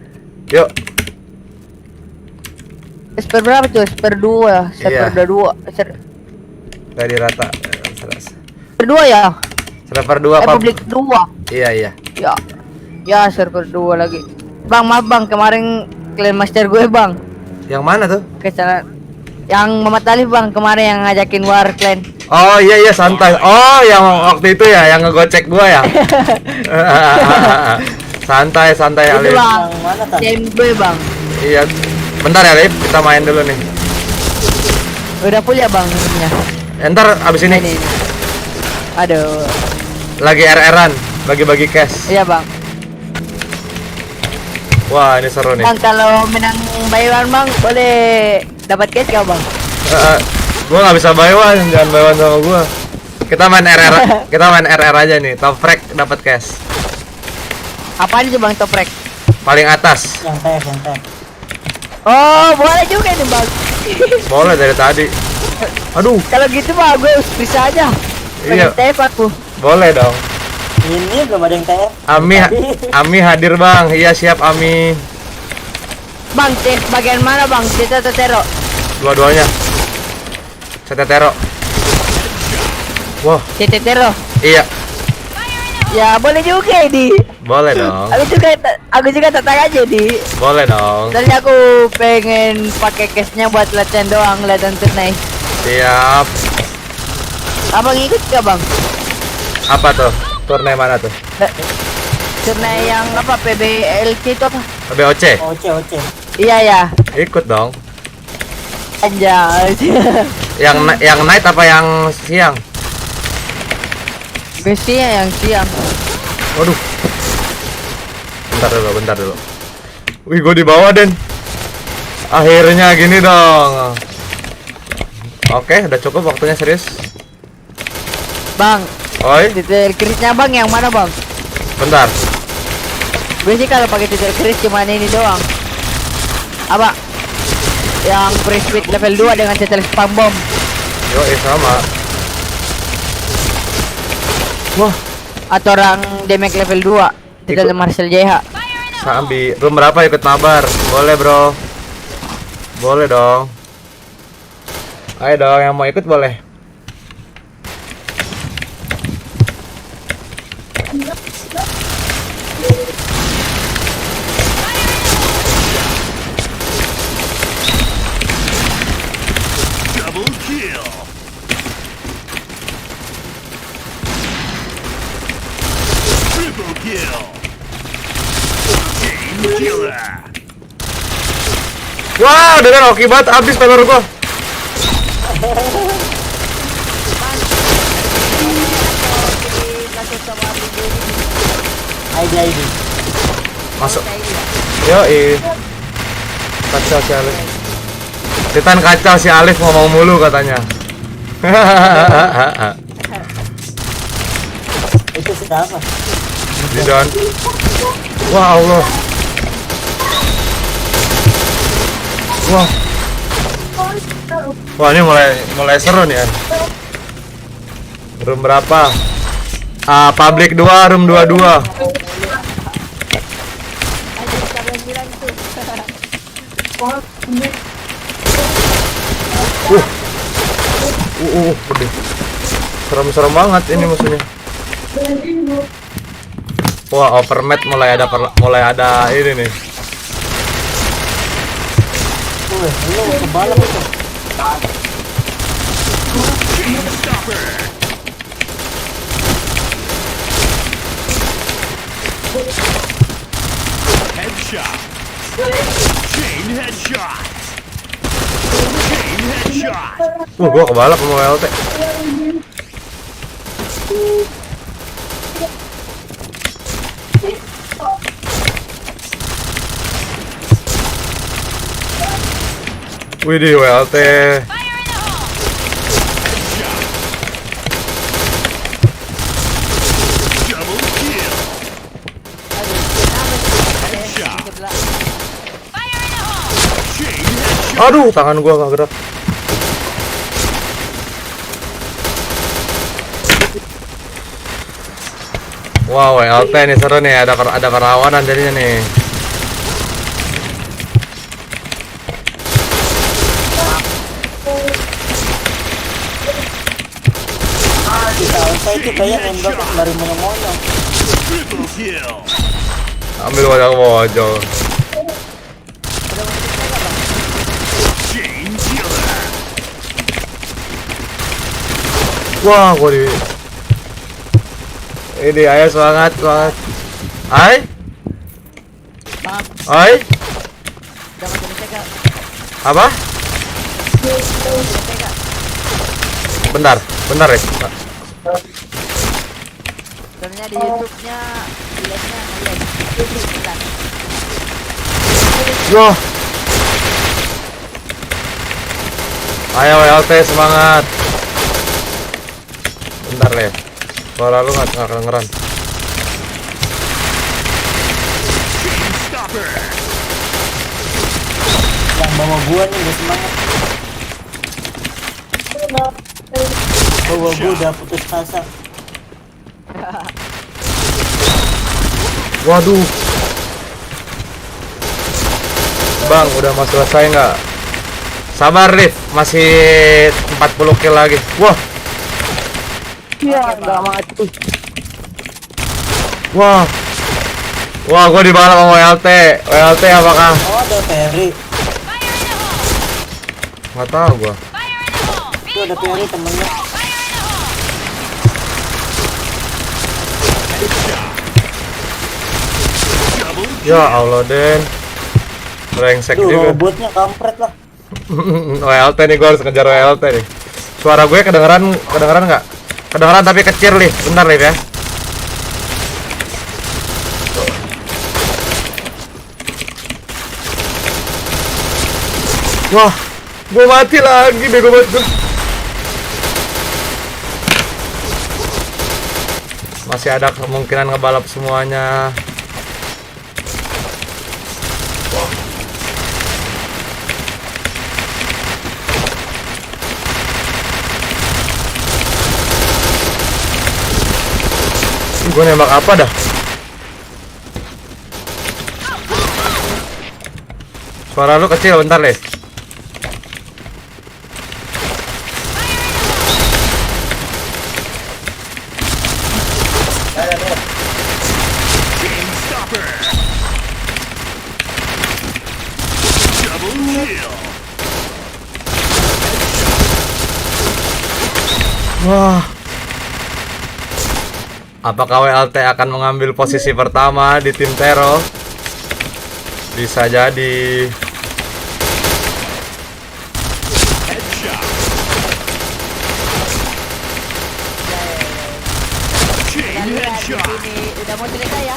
Server berapa tuh? Server 2. Iya. Server 2. Tadi rata. Server 2 ya? Server 2 publik 2. Iya. Ya server 2 lagi. Bang, maaf bang, kemarin clan master gue bang. Yang mana tuh? Kesalahan. Yang Muhammad Alif bang, kemarin yang ngajakin war clan. Oh iya santai. Oh, yang waktu itu ya, yang ngegocek gua ya. Santai Itu Alif. bang, Yang mana Tan? tim gue bang. Iya. Bentar ya Alif, kita main dulu nih. Udah full ya bang timnya. Ntar abis ini Ini. Aduh. lagi RR-an, bagi-bagi cash. Iya bang. Wah, ini seru nih. Bang kalau menang bayuan bang, boleh dapat cash gak bang? Gua nggak bisa buy one, jangan buy one sama gua. Kita main RR aja nih. Top rank dapat cash. Apaan itu bang top rank? Paling atas. Yang teh. Oh boleh juga nih bang. Boleh dari tadi. Aduh, Kalau gitu mah gue bisa aja. Iya. Pengen TF aku. boleh dong. Ini belum ada yang teh. Ami hadir bang. Iya siap Ami. Bang TF bagian mana bang? Kita atau Tero? Dua-duanya. Setetero. Wah, Tero. iya. Ya boleh juga di. Boleh dong. Aku juga tertarik aja di. Boleh dong. Soalnya aku pengen pakai cashnya buat latihan doang, latihan tunai. Siap. Abang ikut gak bang? Apa tuh? Turnamen mana tuh? Tunai yang apa PBLC itu apa? BOC. Oce. Iya ya. Ikut dong. Anjay. Yang night apa yang siang? Biasanya yang siang. Waduh. Bentar dulu. Wih, gue di bawah, Den. Akhirnya gini dong. Oke, udah cukup waktunya, serius. Bang, Oi, titel krisnya bang yang mana bang? bentar. Biasanya kalau pakai titel kris cuma ini doang. Apa? Yang free speed level 2 dengan titel spam bomb. Yo, sama. Wah, Atau orang damage level 2 titel Ikut. Marcel JH. Sambi. Room berapa ikut mabar? Boleh, bro. Boleh dong. Ayo dong, yang mau ikut boleh. Double kill. Triple kill. Chain killer. Wah, udah oke banget, habis pelor gua. ID. Masuk. Yoi. Kacau si Alif. Titan kacau si Alif ngomong mulu katanya. Itu siapa? Didon. Wah, Allah. Wah. Wah, ini mulai seru nih ya. Room berapa? Public 2, room 22. Gede. Serem-serem banget ini musuhnya. Wah, overmatch mulai ada ini nih. Lu kebalap itu. Headshot. Chain headshot. Chain headshot. Gua kebalap sama WLT. Widih, WLT. Double kill. Headshot. Chain headshot. Aduh, tangan gua nggak gerak. Wow, WLT nih seru nih, ada kerawanan jadinya nih. Kita itu kayak nembak dari mono-mono. Triple kill. Ambil wadah wajah. Chain killer. Wah, gua di ini ayo semangat. Hai? Hai? Apa? Bentar ya. Soalnya di YouTube-nya live-nya nge-lag. Bentar. Yo. Ayo WLT semangat. Bentar deh. Suara lu nggak kedengeran. Chain stopper. Yang bawa gua nih udah semangat. Bawa gua udah putus asa. Waduh. Bang, udah mau selesai nggak? Sabar, Rif. Masih 40 kill lagi. Wah. Iya, enggak mati. Wah. Wah, gua dibalap sama WLT. WLT apakah? Oh, ada Ferry. Fire in the hole! Nggak tahu gua. Fire in the hole! Itu ada Ferry temennya. Fire in the hole! Ya Allah, Den. Brengsek Tuh juga. robotnya kampret lah. WLT nih, gua harus ngejar WLT nih. Suara gue kedengeran nggak? Kedengeran tapi kecil nih. Bentar nih ya. Wah, gue mati lagi, bego banget gue. Masih ada kemungkinan ngebalap semuanya. Gue nembak apa dah? Suara lu kecil, bentar deh. Wah. Apakah WLT akan mengambil posisi pertama di tim Tero? Bisa jadi. Ini udah mau selesai ya.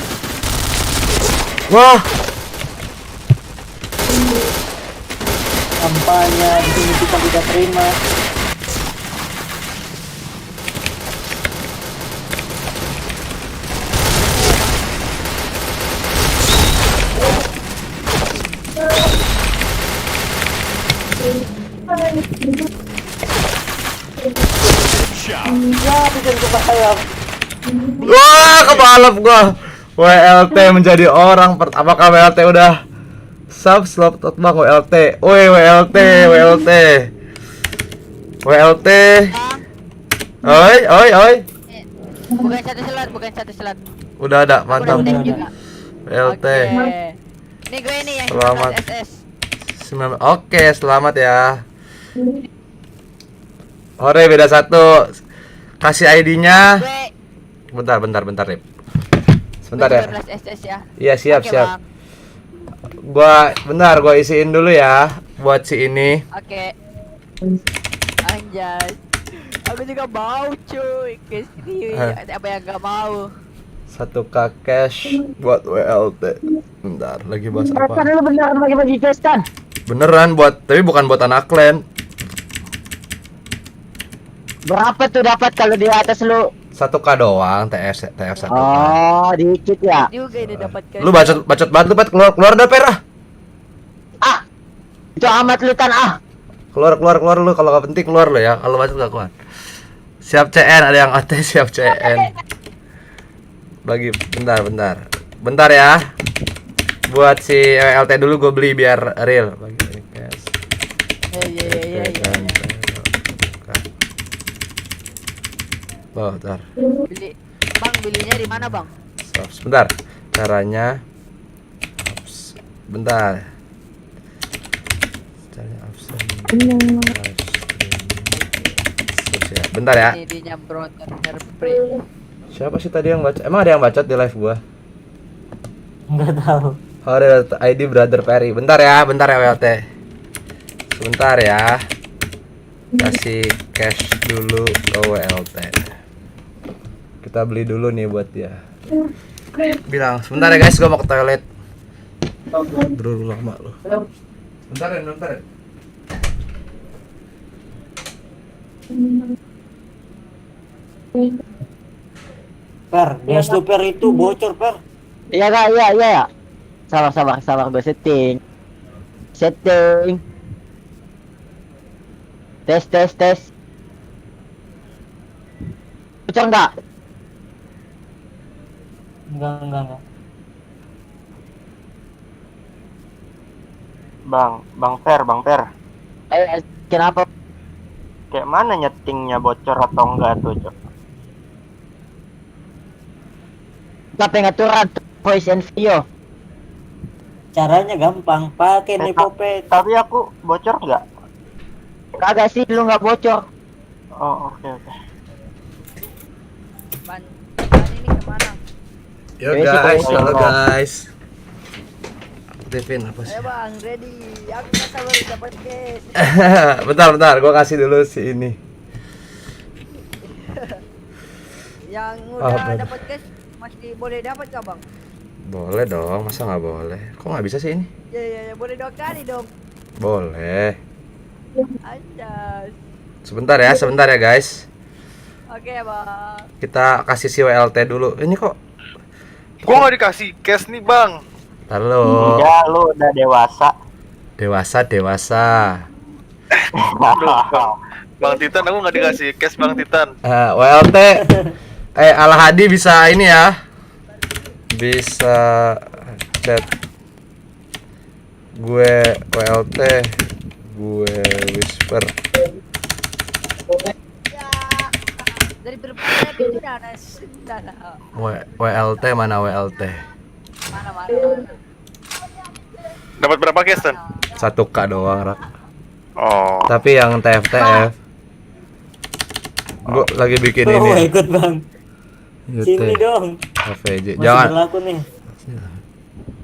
Wah, Kampanye di sini kita tidak terima. Ya, bisa kebayang. wah, kebalap gua. WLT menjadi orang apakah WLT udah slot bang WLT? Woi, WLT. Oi. Bukan satu slot. Udah ada, mantap. Udah juga. WLT. Oke. Ini gue nih yang Selamat. 19 SS. Oke, selamat ya. Hore, beda satu. Kasih ID-nya. Gue Bentar, Rip. Sebentar ya. 19 SS ya. Iya, siap. Oke, Bang. Gua isiin dulu ya buat si ini. Oke. Anjay. Aku juga mau cuy. Apa yang gak mau? 1K cash buat WLT. Bentar, lagi bahas apa? Lu beneran bagi-bagi cash kan? Beneran tapi bukan buat anak klan. Berapa tuh dapat kalau di atas lu? 1K doang, TF 1K. Oh, dikit ya. Juga ini dapat cash. Lu bacot banget lu, Pat. Keluar dah, Per. Ah. Itu amat lu Tan ah. Keluar lu, kalau nggak penting keluar lu ya. Kalau bacot nggak keluar. Siap CN, ada yang AT siap CN. Bagi bentar ya. Buat si LT dulu gue beli biar real. Bagi cash. Iya. Oh, bentar. Bang, belinya di mana, Bang? Sebentar. Caranya bentar. Caranya absen. Bentar ya. Ini di nyemprotan spray. Siapa sih tadi yang baca? Emang ada yang bacot di live gua? Enggak tahu. Ada ID Brother Perry. Bentar ya WLT. Sebentar ya. Kasih cash dulu ke WLT. Kita beli dulu nih buat dia. Bilang, sebentar ya guys, gua mau ke toilet. Bro, lama lu. Bentar ya. Per, dia per itu bocor, Per. Iya, Kak, iya. Sabar, gue setting. Tes. Bocor enggak? Enggak. Bang Per. Kenapa? Kayak mana nyetingnya bocor atau enggak tuh, Cok? Kita pengen aturan. voice and video. Caranya gampang, pakai Nepopet. Tapi aku bocor nggak? Kagak sih, lu nggak bocor. Oh, oke. Ban ini kemana? Yo Oke, guys, situ. halo guys. Aktifin apa sih? Ayo bang, ready. Aku nggak sabar dapat cash. bentar, gua kasih dulu si ini. Yang Ah, udah bener. dapat cash masih boleh dapat nggak bang? Boleh dong, masa nggak boleh? Kok nggak bisa sih ini? Ya, boleh 2 kali dong. Boleh. Anjas. Sebentar ya guys. Oke bang. Kita kasih si WLT dulu. Ini kok? Gua nggak dikasih cash nih bang. Halo. Ya, lu udah dewasa. Dewasa. Bang Titan, aku nggak dikasih cash Bang Titan. WLT. Al Hadi bisa ini ya. Bisa chat. Gue WLT. Gue whisper. Dari berapa itu sudah WLT mana WLT? mana. Dapat berapa cash Tan? 1K doang, Rak. Oh. Tapi yang TFTF. Gue lagi bikin Oh, ini. ikut bang. Sini dong. AVJ. Masih Jangan berlaku nih.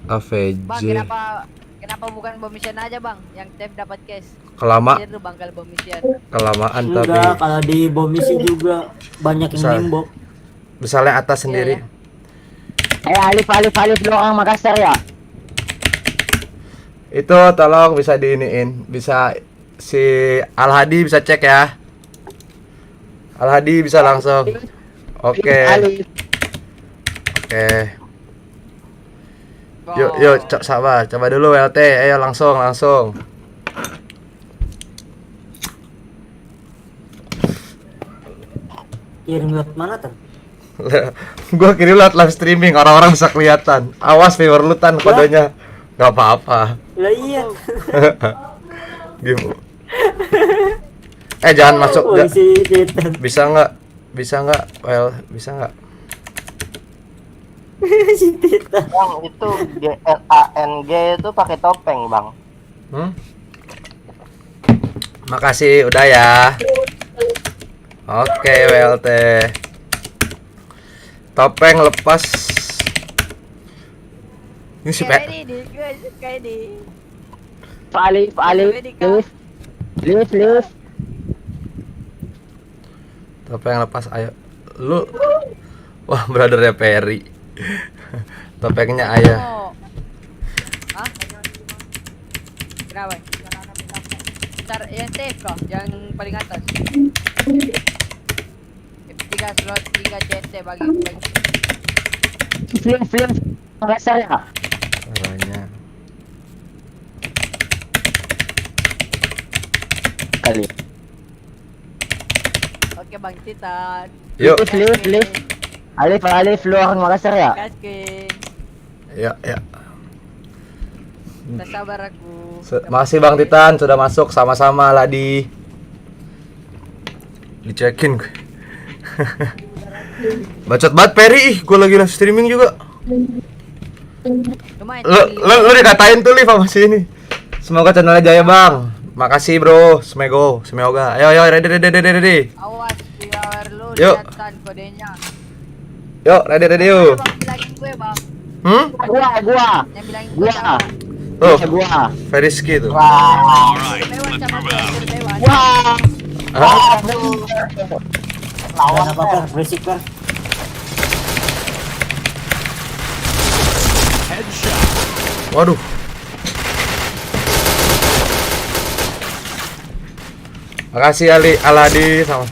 AVJ. Bang, kenapa bukan bom mission aja bang? Yang Tef dapat cash. Kelama Itu bang kalau bom mission. kelamaan tapi Enggak, kalau di bom misi juga banyak yang Bisa. nembok. misalnya atas sendiri. Alif lu orang Makassar ya? Itu tolong bisa diiniin, bisa si Al Hadi bisa cek ya. Al Hadi bisa langsung. Oke. Alif. Oke. Yuk, sabar. Coba dulu WLT. Ayo langsung. Kirim lewat mana tuh? Gua kirim lewat live streaming, orang-orang bisa kelihatan. Awas viewer lu Tan kodenya. Gak apa-apa. Lah iya. Gitu. Jangan masuk. Oh, si Titan. Bisa nggak? Well, bisa nggak? Si Titan. Bang, itu GLANG itu pakai topeng, Bang. Makasih udah ya. Oke, WLT. Topeng lepas. Ini si Pak. Kayak di. Alif. Lift. Topeng lepas, ayo. Lu. Wah, brothernya Perry. Topengnya ayah. Hah? Kenapa? Ntar yang safe kok, yang paling atas. F3 slot 3 CT bagi. Film. Enggak salah. Caranya. Kali. Oke Bang Titan. Yuk. Lift. Alif lu orang Makassar ya? Gaskin. Ya. Tak sabar aku. Makasih Bang Titan sudah masuk sama-sama Ladi. Dicekin gue. Bacot banget Perry, gue lagi live streaming juga. Lu dikatain tuh Liv sama si ini. Semoga channelnya jaya Bang. Makasih bro, semoga. Ayo ready. Awas, biar lu Yuk. kelihatan kodenya. Yuk, ready yuk. Bang, bilangin gue bang. Gua. Yang bilangin gue siapa? Oh, Gua. Veriski tuh. Alright, Dewan let's sama move out. Dewan. Lawan apa berisik bang. Headshot. Waduh. Makasih Aladi sama.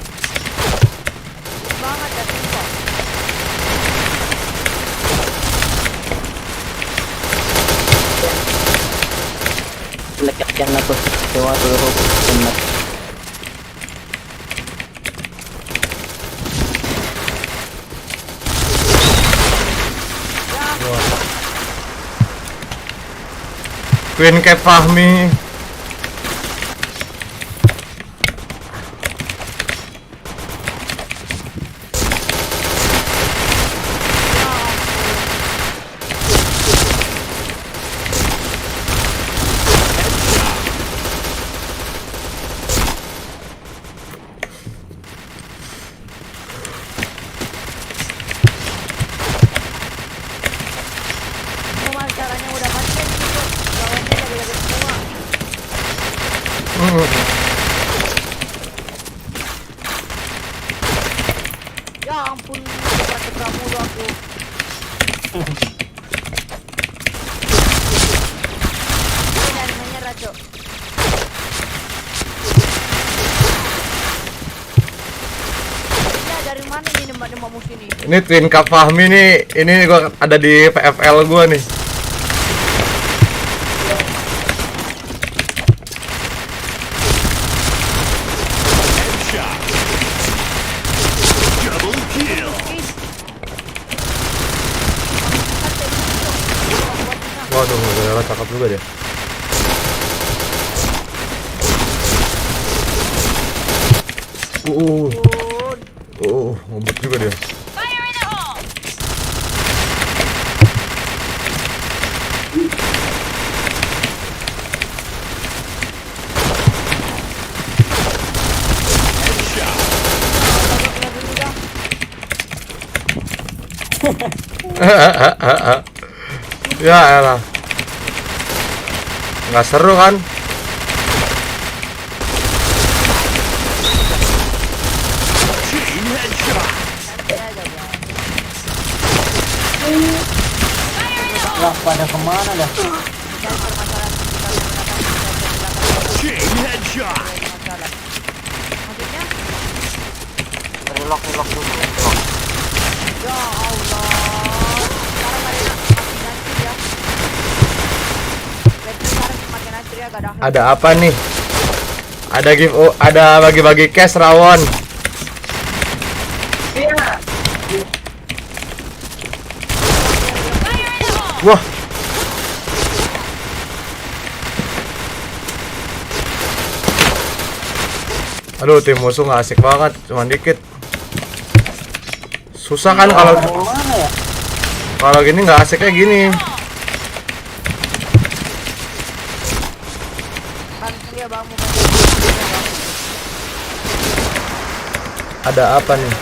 Banget ya sumpah. Lekatkan aku. Dewa seluruh umat. Queen Cap Fahmi. Ya ampun, cedera mulu aku. Ini animenya Rajo. Ini dari mana ini nembak-nembak musuh ini? Ini Twin Cup Fahmi nih. Ini gua ada di PFL gua nih. Headshot. Double kill. Waduh, gak cakep juga deh. Ngebut juga dia. Fire in the hole! Ya elah. Nggak seru kan? Chain headshot. Wah, pada kemana dah? Chain headshot. Relock dulu. Ya Allah. Sekarang semakin hancur ya, gak ada. Ada apa nih? Ada ada bagi-bagi cash rawon. Wah. Aduh, tim musuh nggak asik banget, cuma dikit. Susah kan kalau Mana ya? kalau gini nggak asik kayak gini. Ada apa nih?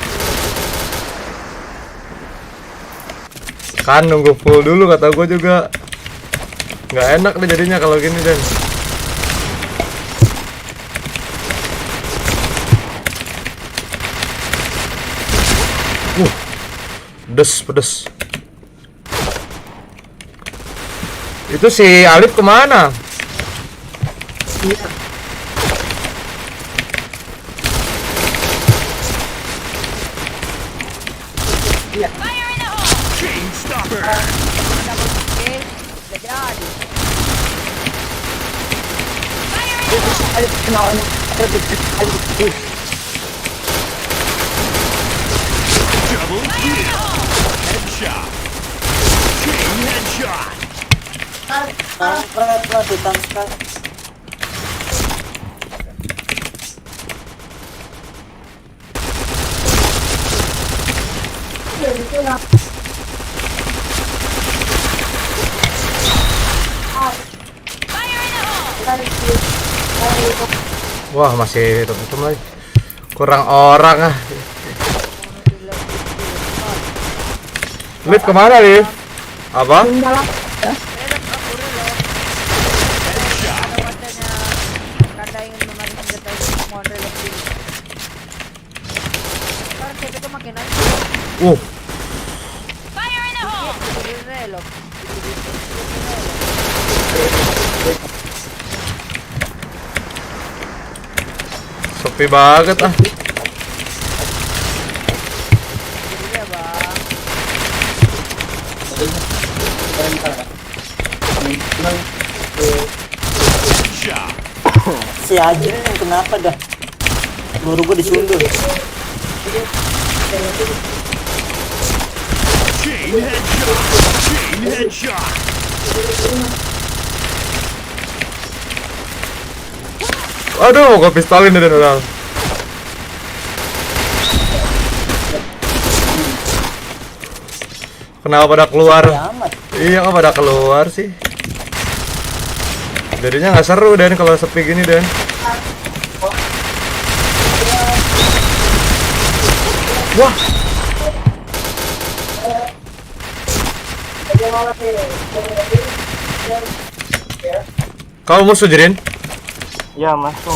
Kan nunggu full dulu kata gue juga. Nggak enak nih jadinya kalau gini dan. Pedes. Itu si Alif kemana? Chain stopper. Double kill. Headshot. Chain headshot. Sekarang Titan sekarang. Wah, masih tutup lagi. Kurang orang ah. Liv kemana, Liv? Apa? Fire in the hole! Sepi banget ah. Shot. Si Ajin kenapa dah? Peluru gua disundul. Chain headshot. Chain headshot. Aduh, gua pistolin dan orang. Kenapa pada keluar? Iya, kok pada keluar sih? Jadinya nggak seru Dan kalau sepi gini Dan. Wah. Kau musuh Jirin? Ya, masuk.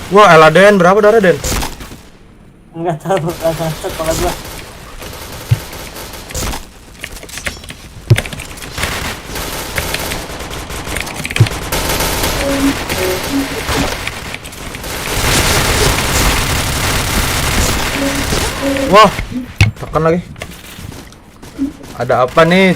Wah, elah Den, berapa darah Den? Enggak tahu, langsung set kalau gua. Wah, tekan lagi. Ada apa nih?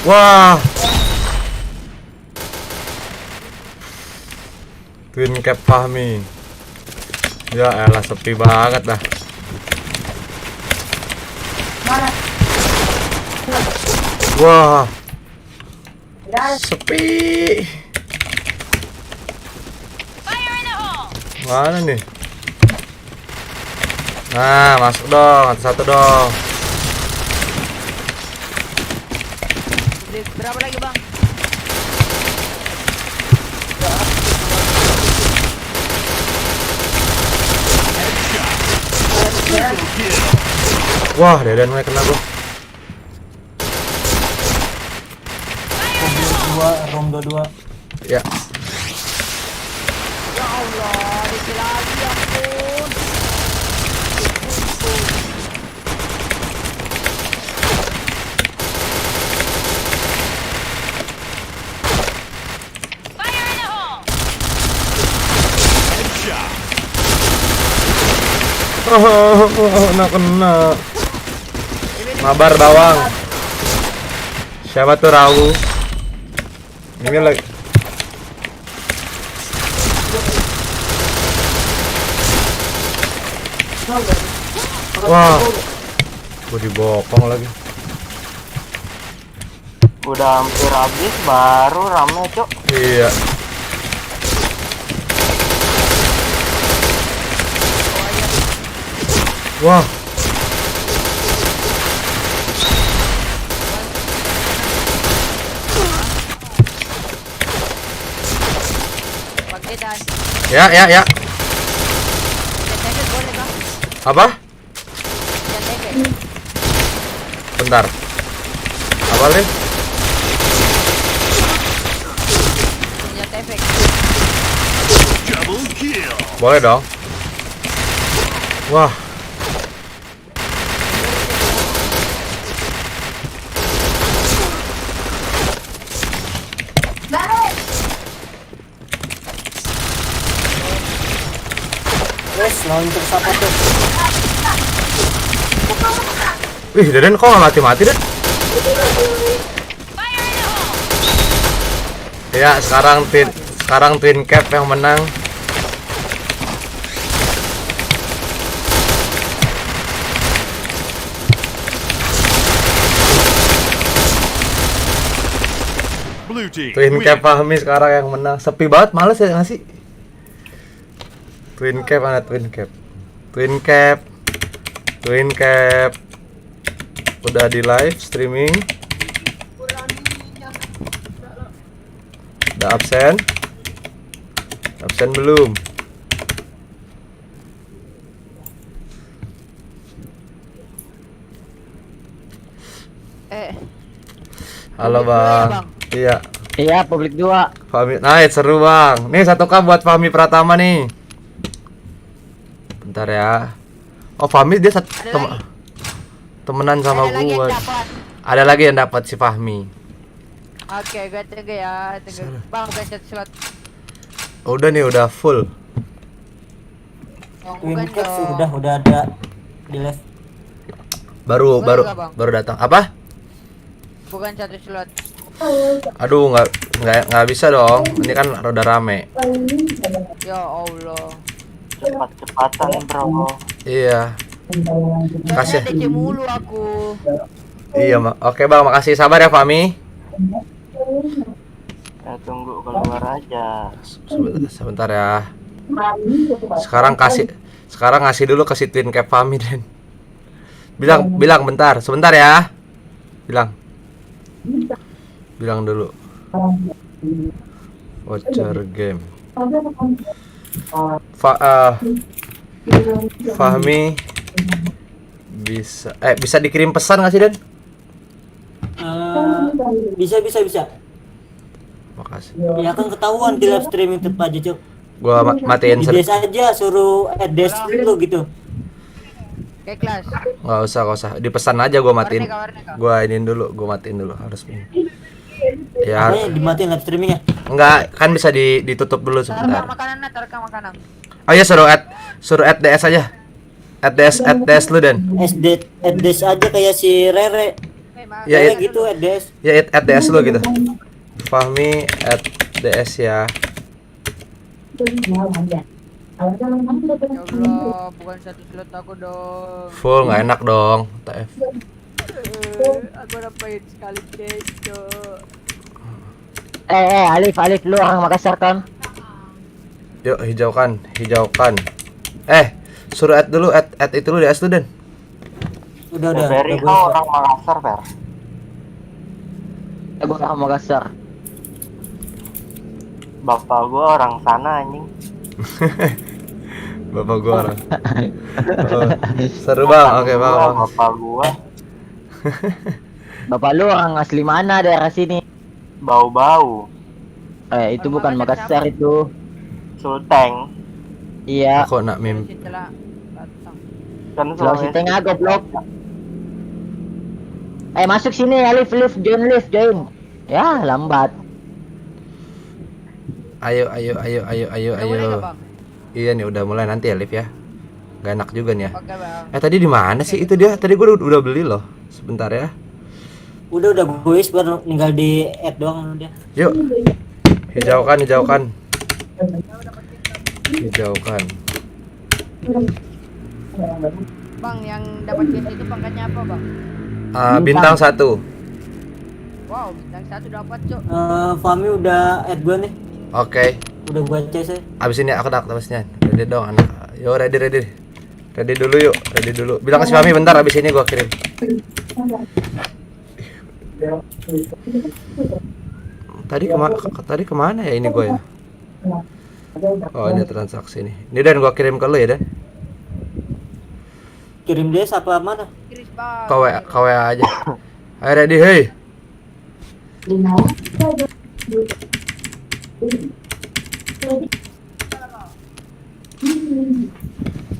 Wah. Twin Cap Fahmi. Ya elah, sepi banget dah. Wah. Sepi. Fire in the hole! Mana nih? Nah, masuk dong, satu dong. Berapa lagi bang? Wah, Deden mulai kena gua. Rom 22. Ya. Ya Allah, dikit lagi ya ampun. Fire in the hole! Kena. Mabar bawang. Siapa tuh Rawu? Ini lagi. Wah. Gua dibopong lagi. Udah hampir habis baru rame, Cok. Iya. Wah. Pakai dan Ya. jangan boleh bang. Apa? Jangan Bentar. Apa nih? senjata efek. Double kill. Boleh dong. Wah. Wes, launcher siapa tuh? Wih, Deden kok nggak mati-mati, Den? Fire in the hole! Ya, sekarang Twin Cap yang menang. Blue team. Twin win. Cap Fahmi sekarang yang menang. Sepi banget, males ya nggak sih? Twin Cap mana Twin Cap? Twin Cap. Twin Cap. Udah di live streaming. Udah absen? Absen belum? Halo bang. Iya. Iya, publik 2. Fahmi, nice, seru bang. Nih 1K buat Fahmi Pratama nih. Bentar ya. Oh Fahmi dia temenan sama gua. Ada lagi yang dapat si Fahmi. Oke, gue tunggu ya. Tunggu. Bang, gue set slot. Udah nih, udah full. Oh, Twin bukan Cap sih dong. udah ada di live. Baru Boleh nggak, Bang? baru datang. Apa? Bukan 1 slot. Aduh, nggak bisa dong. Ini kan roda rame. Ya Allah. Cepat-cepatan, Bro. Iya. Kasih. Kasih. DC mulu aku. Iya, oke bang, makasih. Sabar ya Fahmi. Ya tunggu keluar aja. Sebentar ya. Sekarang ngasih dulu ke si Twin Cap Fahmi, Den. Bilang bentar, sebentar ya. Bilang dulu. Voucher game. Fahmi bisa dikirim pesan nggak sih, Den? Bisa. Makasih. Ya kan ketahuan di live streaming tetep aja, Cuk. Gua matiin Di des aja suruh des dulu gitu. Kayak kelas. nggak usah. Dipesan aja gua matiin. Warneka. Gua iniin dulu, gua matiin dulu harus ini. Ya, Apanya dimatiin live streamingnya? enggak, kan bisa ditutup dulu sebentar. Makanan, taruh makanan. Oh ya suruh add DS aja. Add DS lu Dan. Add des aja kayak si Rere. Ya, Kayak gitu add des. Ya add DS lu gitu. Fahmi add DS ya. Ya Allah, bukan satu slot aku dong. Full nggak enak dong. TF. Aku dapain sekali cecok. Alif, lu orang Makassar kan? Yuk hijaukan. Suruh add dulu, add itu lu DS lu Dan. Udah. Berry gua kau orang Makassar, Fer. Gua orang Makassar. Bapak gua orang sana anjing. Bapak gua orang. Oh, seru bang, oke bang. Bapak gua Bapak lu orang asli mana daerah sini? bau-bau. Itu bukan Makassar itu. Sulteng. Iya. Aku nak mimpi. Setelah datang. Kan Sulawesi Tengah goblok. Masuk sini Alif, join. Ya, lambat. Ayo. Udah mulai nggak, Bang? Iya nih udah mulai nanti ya Liv ya. Gak enak juga nih ya. Oke, Bang. Tadi di mana sih itu dia? Tadi gua udah beli loh. Sebentar ya. Udah guys, baru tinggal di add doang udah. Yuk. Hijaukan. Bang, yang dapat case itu pangkatnya apa, Bang? Bintang 1. Wow, bintang 1 dapat, Cok. Fahmi udah add gua nih. Oke. Udah gua CS. Abis ini aku aktifnya. Ready dong anak. Yo ready. Ready dulu yuk. Bilang ke si Fahmi bentar abis ini gua kirim. Tadi kemana ya ini gua ya? Oh ini transaksi nih. Ini Dan gua kirim ke lu ya Dan. Kirim des apa mana? Chris, Bang. KWA aja. Ayo ready hey.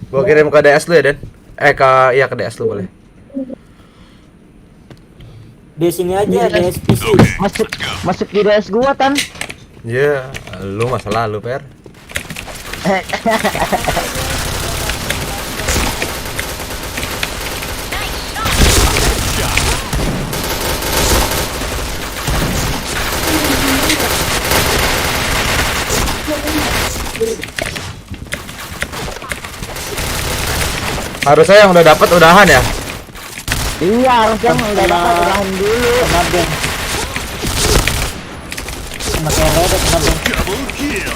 Gua kirim ke DS lu ya Dan. Ke DS lu boleh. Di sini aja, DS PC. Masuk di DS gua Tan. Ya, lu masa lalu Per. Harusnya yang udah dapat udahan ya. Iya, harusnya udah dapat udahan dulu. Kemarin. Sama kayak Rere kemarin. Double kill.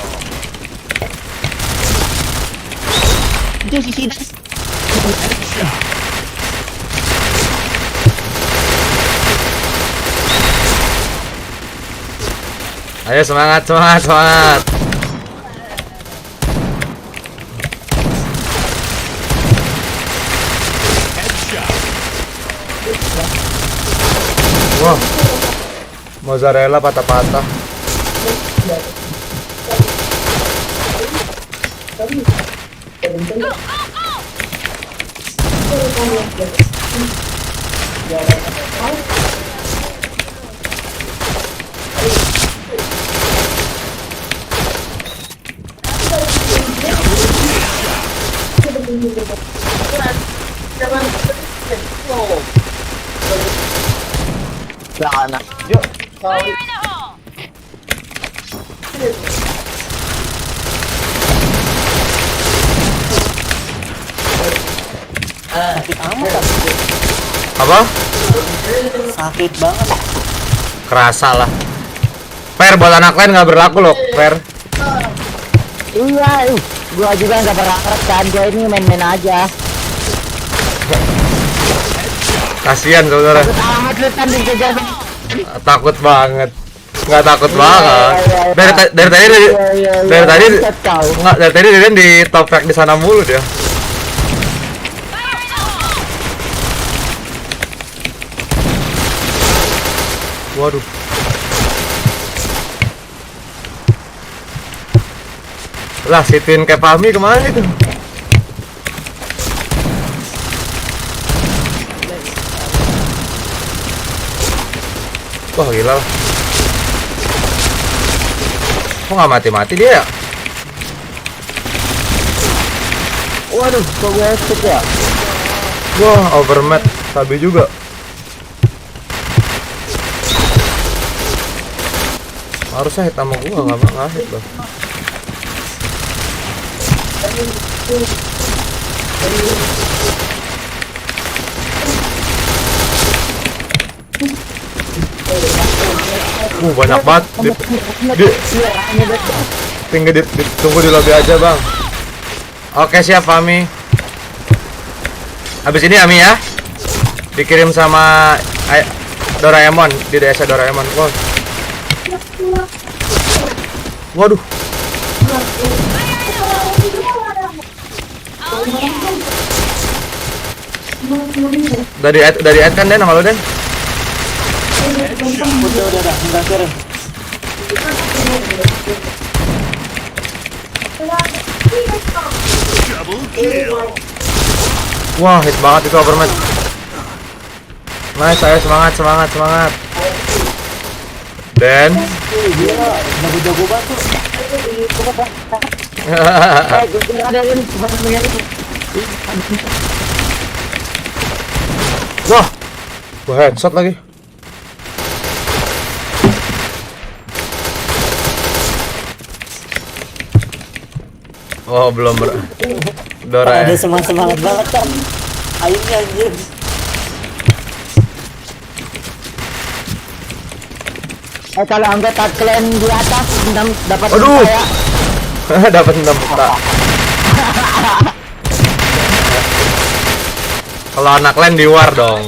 Itu sisi Ayo semangat. Wah, mozzarella patah-patah. Fire in the hole! Sakit amat. Apa? Sakit banget. Kerasa lah. Per buat anak lain nggak berlaku loh, Per. Iya, gua juga nggak berharap kan, gua ini main-main aja. Kasihan saudara. Amat lu Tan dikejar. Takut banget. Nggak takut banget. Dari tadi nggak dari tadi dia di top track di sana mulu dia. Waduh. Lah, si Twin Cap Fahmi kemana itu? Wah, gila lah. Kok nggak mati-mati dia ya? Waduh, kok gue headshot ya? Wah, overmatch. Sabi juga. Harusnya hit sama gua, nggak hit loh. Banyak banget. Tinggal tunggu di lobby aja, Bang. Oke, siap, Fahmi. Habis ini Ami ya. Dikirim sama Doraemon di desa Doraemon. Waduh. Dari ad kan Den nama lo Den? Udah turun. Double kill. Wah, hit banget itu overmatch. Nice, ayo semangat. Den. Jago banget tuh. Wah, gua headshot lagi. Oh, belum Dora. Ada semangat banget kan. Akhirnya anjir. Kalau anggota klan di atas dapat Aduh. ya. Dapat 6 peta. Kalau anak lain di war dong.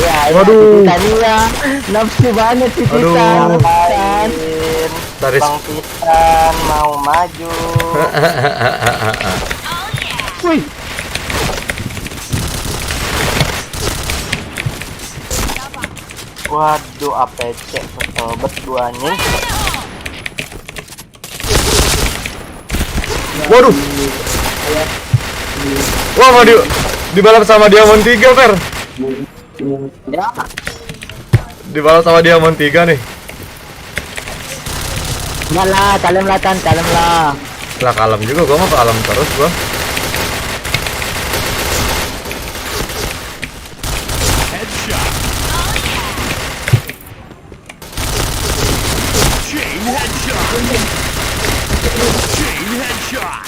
Ya, waduh. Tania nafsu banget sih kita. Taris. Bang Titan mau maju. Wih. Waduh, APC ketobet duanya. Waduh. Wah, mau dibalap sama Diamond 3, Fer. Ya. Dibalap sama Diamond 3 nih. Enggak lah, kalem lah. Lah kalem juga, gua mah kalem terus gua. Headshot. Chain headshot. Chain headshot.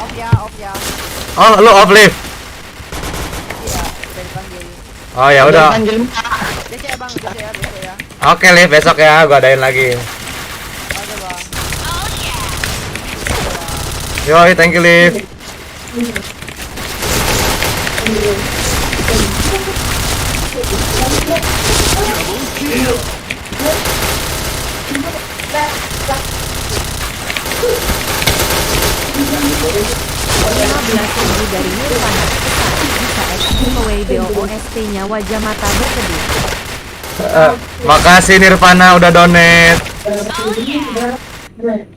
Off ya. Oh, lu off live. Iya, udah dipanggil. Oh ya udah. DC ya Bang, DC ya. Oke, live besok ya, gua adain lagi. Oke Bang. Yoi, thank you, Liv. Dari Nirvana bisa giveaway BOOST-nya wajah mata berkedip. Makasih Nirvana udah donate.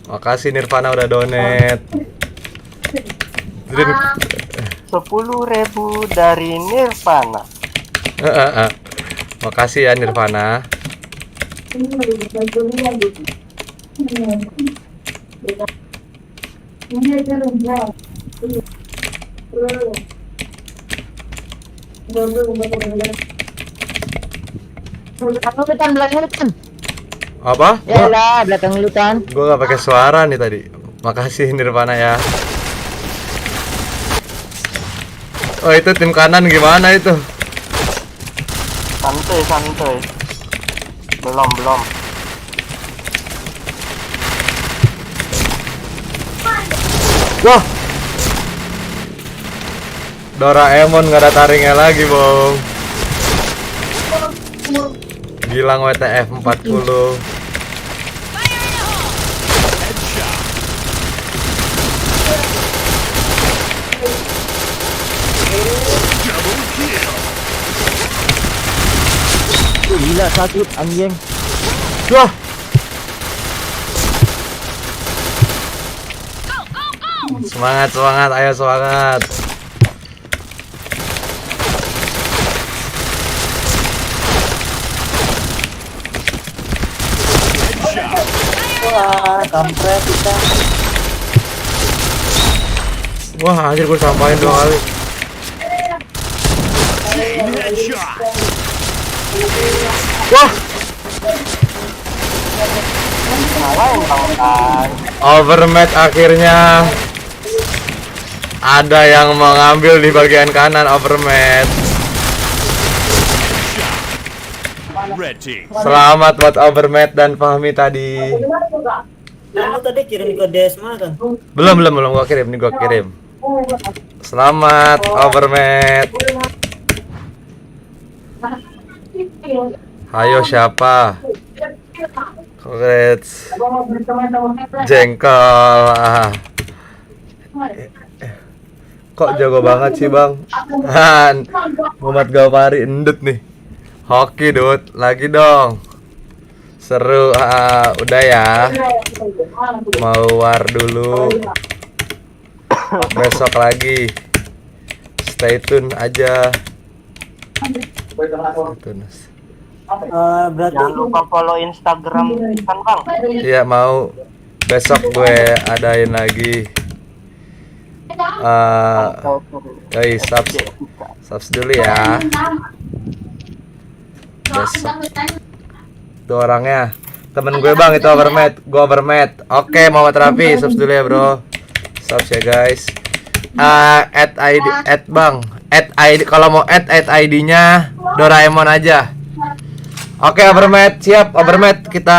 Makasih Nirvana udah donate. 10.000 dari Nirvana. Makasih ya Nirvana. Apa? Ya lah, belakang lu kan. Gua gak pakai suara nih tadi. Makasih Nirvana ya. Oh, itu tim kanan gimana itu? Santuy. Belum. Wah. Doraemon gak ada taringnya lagi, Bong. Gilang WTF 40. Gila sakit anjing. Wah, semangat, semangat, ayo semangat. Wah, kampret kita. Wah, anjir gue sampain 2 kali. Headshot. Wah, overmatch akhirnya. Ada yang mengambil di bagian kanan overmatch. Red team. Selamat buat overmatch dan Fahmi tadi. Kamu tadi kirim ke Desma kan? Belum gua kirim, nih gua kirim. Selamat overmatch. Ayo siapa? Congrats. Jengkol. Kok jago banget sih, Bang? Han, Muhammad Gawari endut nih. Hoki, Dut. Lagi dong. Seru. Udah ya. Mau war dulu. Besok lagi. Stay tune aja. Berarti Jangan lupa follow Instagram kan Bang. Iya mau. Besok gue adain lagi. Yoi, subs dulu ya. Besok. Itu orangnya temen gue Bang, itu overmatch. Gue overmatch. Oke, Muhammad Rafi, subs dulu ya bro. Subs ya guys. Add ID, add Bang. Add ID, kalau mau add ID-nya Doraemon aja. Oke, overmatch siap. Overmatch kita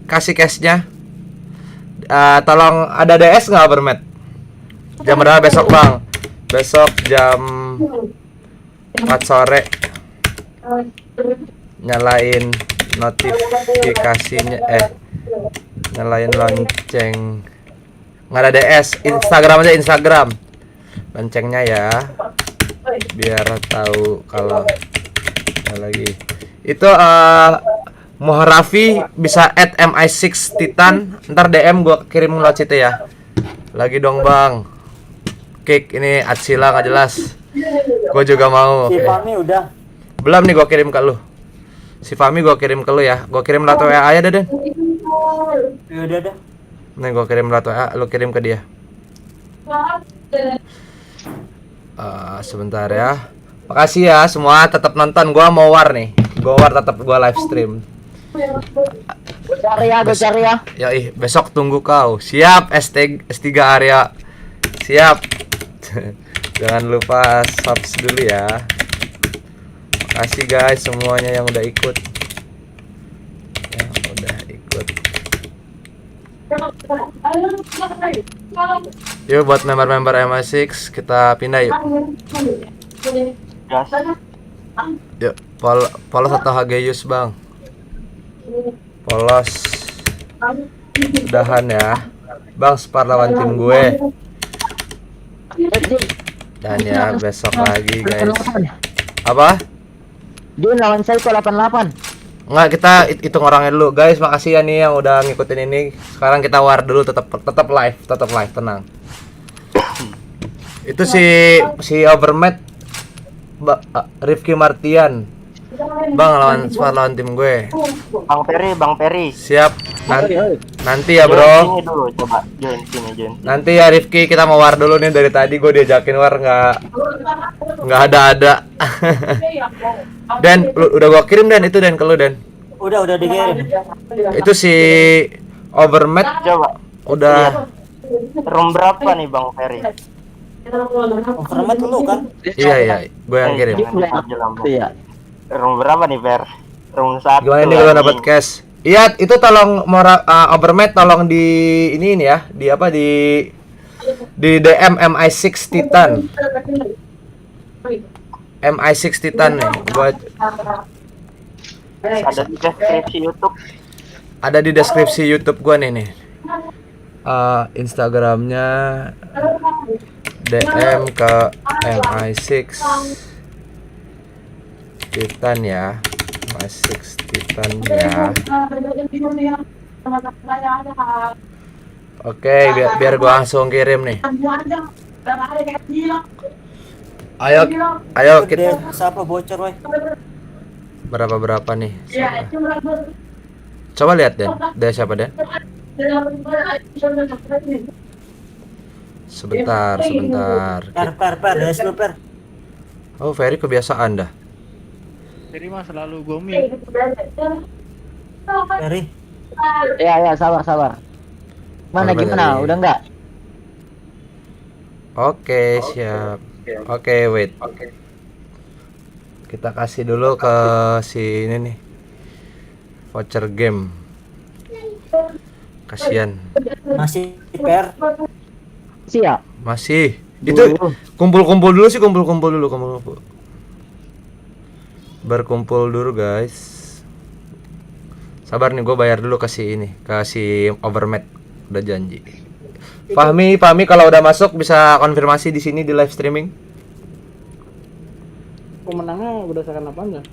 kasih cash-nya. Tolong ada DS nggak overmatch? Jam berapa besok Bang? Besok jam 4 sore. Nyalain notifikasinya, nyalain lonceng. Nggak ada DS, Instagram aja, Instagram loncengnya ya, biar tahu kalau lagi. Itu Muharafi bisa add MI6 Titan, ntar DM gua kirim lewat situ ya. Lagi dong Bang. Kick ini Atsila nggak jelas. Gue juga mau. si Oke. Fahmi udah. Belum nih, gue kirim ke lu. Si Fahmi gue kirim ke lu ya. Gue kirim lewat WA aja deh. Ya udah dah. Nih gue kirim lewat WA, lu kirim ke dia. Sebentar ya. Makasih ya semua, tetap nonton. Gua mau war nih. Gua war, tetap gua live stream. Gue cari ya. Yoi, besok tunggu kau. Siap S3 Arya. Siap. Jangan lupa subs dulu ya. Makasih guys semuanya yang udah ikut. Yuk buat member-member MI6 kita pindah yuk. Yuk, polos atau Hageus Bang? Polos. Udahan ya. Bang, spar lawan tim gue. Dan ya besok lagi guys. Apa? Dia lawan saya kok 88. Enggak, kita hitung orangnya dulu. Guys, makasih ya nih yang udah ngikutin ini. Sekarang kita war dulu, tetap live, tenang. Itu si Overmatch Rifki Martian. Bang lawan tim gue. Bang Peri. Siap. Nanti ya, Bro. Join dulu, coba join sini. Nanti ya Rifki, kita mau war dulu nih. Dari tadi gue diajakin war nggak ada. Dan udah gua kirim Dan itu Dan ke lu Dan. Udah dikirim. Itu si Overmatch Coba. udah Room berapa nih Bang Peri? Format dulu kan? iya, gue yang kirim. Iya. Room berapa nih Per? Room 1. Gimana nih kalau dapat cash? Iya, itu tolong Overmatch tolong di ini ya, di apa di DM MI6 Titan. MI6 Titan nih buat Ada di deskripsi YouTube. ada di deskripsi YouTube gua nih. Instagramnya DM ke MI6 Titan ya. M6 Titan ya. Oke, biar gua langsung kirim nih. Ayo kita Siapa bocor, woi? berapa nih? Coba lihat deh. Dia siapa deh? Sebentar. Per, DS lu, per. Oh, Ferry kebiasaan dah. Jadi mah selalu gomil. Ferry. Ya, sabar. Mana Mana gimana? tadi? Udah enggak? Oke, siap. Oke, wait. Kita kasih dulu ke si ini nih. Voucher game. Kasihan. Masih per. Siap. Masih. Itu kumpul-kumpul dulu sih, kumpul-kumpul dulu. Berkumpul dulu, guys. Sabar nih, gue bayar dulu ke si ini, ke si Overmat. Udah janji. Fahmi kalau udah masuk bisa konfirmasi di sini di live streaming. Pemenangnya berdasarkan apa enggak?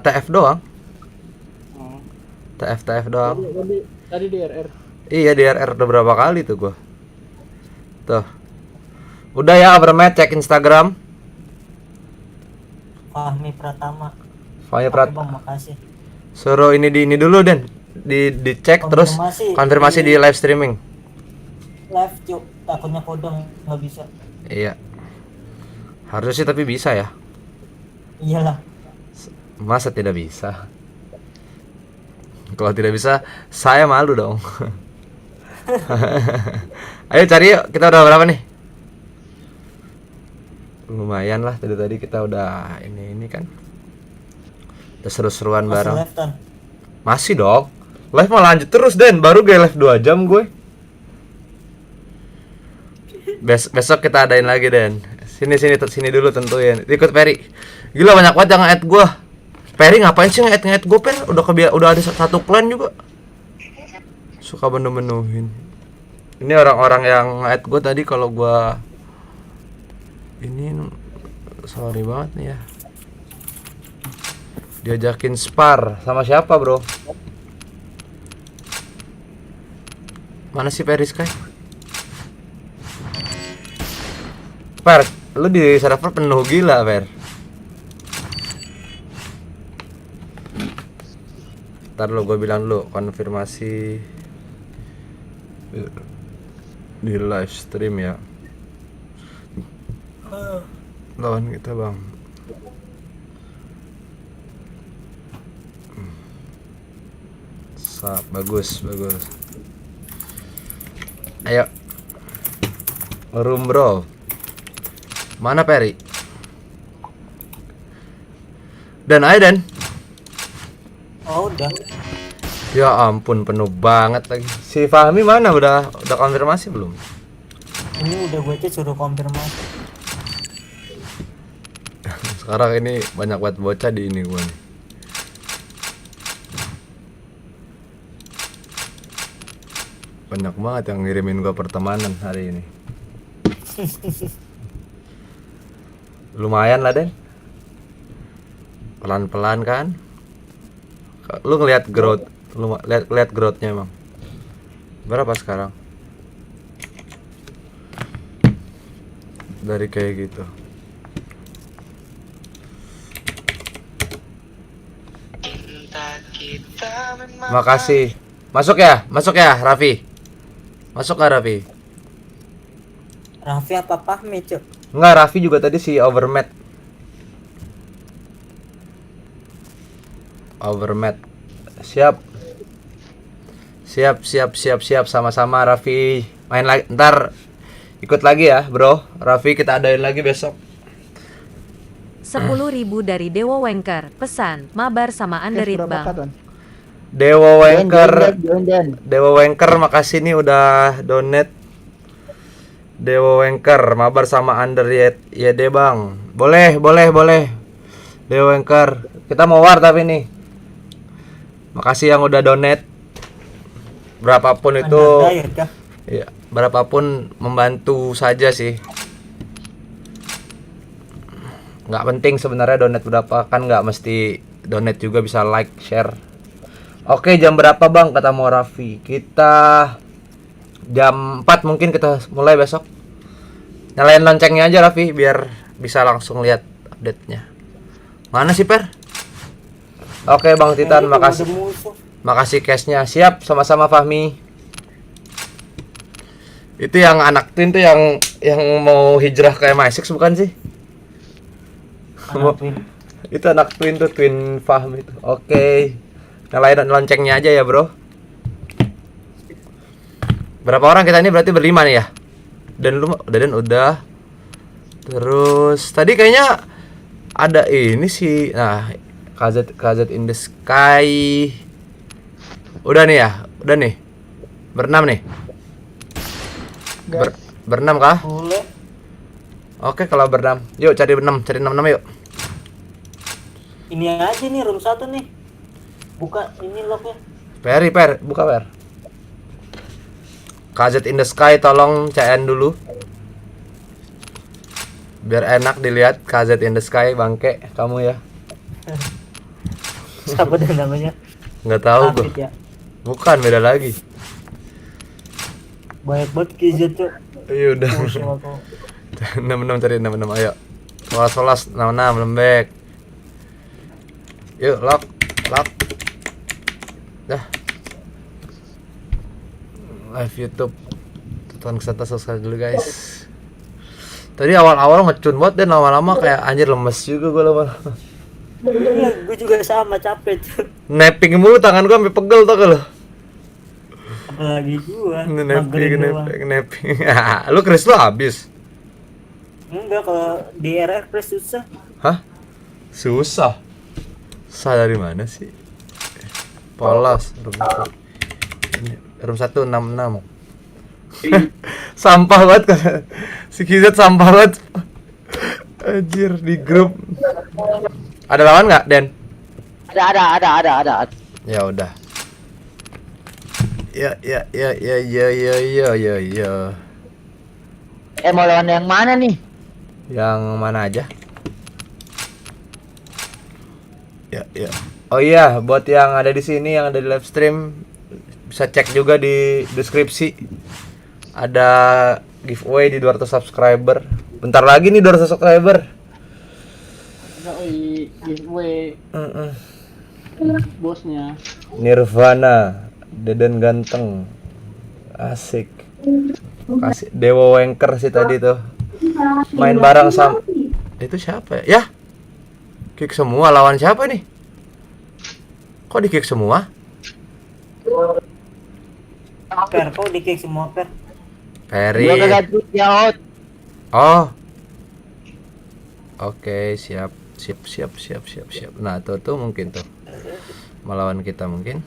TF doang. Oh. TF doang. Tadi di RR. Iya, di RR udah berapa kali tuh gua. Tuh. Udah ya, Overmat, cek Instagram. Fahmi Pratama. Fahmi Oke, Bang, makasih. Suruh ini dulu Den. Dicek terus konfirmasi di live streaming. Live, cuk. Takutnya kodong nggak bisa. Iya. Harusnya sih tapi bisa ya. Iyalah. Masa tidak bisa? Kalau tidak bisa, saya malu dong. Ayo cari yuk, kita udah berapa nih? Lumayan lah, tadi kita udah ini kan. Udah seru-seruan bareng. Live, Tan. Masih dong. Live mau lanjut terus Den, baru gue live 2 jam gue. Besok kita adain lagi Den. Sini dulu tentuin. Ikut Ferry. Gila banyak banget yang nge-add gue. Ferry ngapain sih nge-add gue, Per? Udah ada satu clan juga. Suka bener-benuhin. Ini orang-orang yang nge-add gue tadi kalau gue ini sorry banget nih ya. Diajakin spar sama siapa, Bro? Mana sih Ferry Sky? Per, lu di server penuh gila, Per. Ntar lo gue bilang dulu konfirmasi di live stream ya. Lawan kita, Bang. Bagus. Ayo. Room, Bro. Mana Peri? Dan Aiden. Oh, udah. Ya ampun, penuh banget lagi. Si Fahmi mana? Udah konfirmasi belum? Ini udah gue cek suruh konfirmasi. Sekarang ini banyak banget bocah di ini gue nih. Banyak banget yang ngirimin gue pertemanan hari ini. Lumayan lah Den. Pelan-pelan kan. Lu ngeliat growth, lu lihat growthnya emang. Berapa sekarang? Dari kayak gitu. Makasih. Masuk ya, Raffi. Masuk gak Raffi? Raffi apa Fahmi, cuk? Enggak, Raffi juga tadi si Overmat. Siap sama-sama Raffi. Main lagi ntar, ikut lagi ya bro. Raffi kita adain lagi besok. 10.000 dari Dewo Wengker. Pesan, mabar sama Underit Bang. Dewo Wengker. Join. Dewo Wengker makasih nih udah donate. Dewo Wengker mabar sama Underit. Ya deh Bang. Boleh. Dewo Wengker. Kita mau war tapi nih. Makasih yang udah donate. Berapapun itu. Ya, berapapun membantu saja sih. Nggak penting sebenarnya donate berapa, kan nggak mesti donate juga, bisa like, share. Oke, jam berapa Bang kata mau Raffi? Kita jam 4 mungkin kita mulai besok. Nyalain loncengnya aja Raffi biar bisa langsung lihat update-nya. Mana sih Per? Oke Bang Titan, makasih. Makasih cashnya. Siap, sama-sama Fahmi. Itu yang anak twin tuh yang mau hijrah ke MI6 bukan sih? Itu anak twin tuh, twin Fahmi itu. Oke. Nyalain loncengnya aja ya bro. Berapa orang kita ini? Berarti berlima nih ya. Dan lu udah. Terus tadi kayaknya ada ini sih. Nah, KZ in the Sky. Udah nih ya. Udah nih. Berenam nih. Berenam kah? Boleh. Oke, kalau berenam. Yuk cari 6 yuk. Ini aja nih room 1 nih. Buka ini locknya. Per, buka Per. KZ in the Sky tolong CN dulu. Biar enak dilihat KZ in the Sky bangke kamu ya. Siapa dia namanya? Nggak tahu gua. Hafid ya. Bukan, beda lagi. Banyak banget KZ tuh. Iya udah. 66 cari 66 ayo. Solas 66 lembek. Yuk lock. Dah. Live YouTube. Tonton kesana subscribe dulu guys. Tadi awal-awal ngecun banget dan lama-lama kayak anjir lemes juga gue lama-lama. Iya, gue juga sama capek tuh. Napping mulu tangan gue sampai pegel tau gak lo? Apalagi gua. Napping. Lu kris lu habis. Enggak, kalau di RR press susah. Hah? Susah. Susah dari mana sih? Polos room 166. Sampah banget kan. Si Kizet sampah banget. Anjir di grup. Ada lawan nggak, Den? Ada. Ya udah. Ya. Mau lawan yang mana nih? Yang mana aja? Ya. Oh iya, buat yang ada di sini, yang ada di live stream, bisa cek juga di deskripsi. Ada giveaway di 200 subscriber. Bentar lagi nih 200 subscriber. Giveaway bosnya Nirvana, Deden ganteng, asik. Kasih Dewa Wanker sih tadi tuh. Main bareng sama itu siapa ya? Ya, kick semua. Lawan siapa nih? Kok di kick semua? Per, kok di kick semua Per? Perry. Gua kagak ya out. Oh. Oke, siap. Nah, tuh mungkin tuh melawan kita mungkin.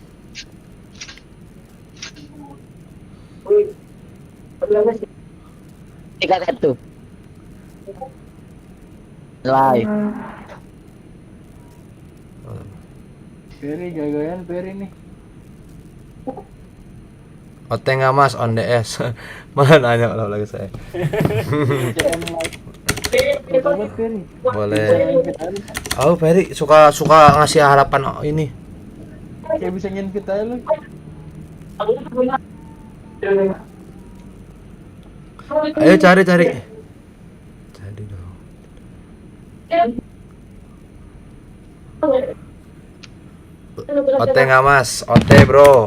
Tiga satu. Live. Peri gaya-gayaan Peri nih. Ote nggak mas on DS. Malah nanya kalau lagi saya. Boleh. Oh Peri suka ngasih harapan ini. Kayak bisa nginvite aja lu. Ayo cari. Cari dong. Ote nggak mas? Ote bro.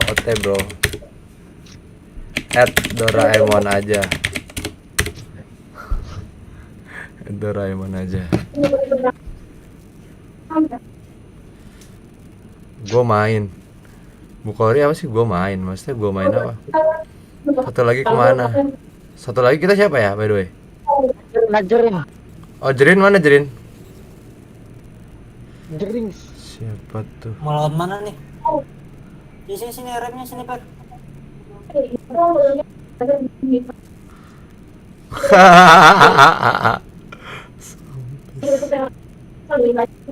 Doraemon aja. Gue main. Bukori apa sih? Gue main. Maksudnya gue main apa? Satu lagi kemana? Satu lagi kita siapa ya by the way? Najerin. Oh Jerin mana Jerin? Jering. Siapa tuh? Mau lawan mana nih? Sini remnya sini Per.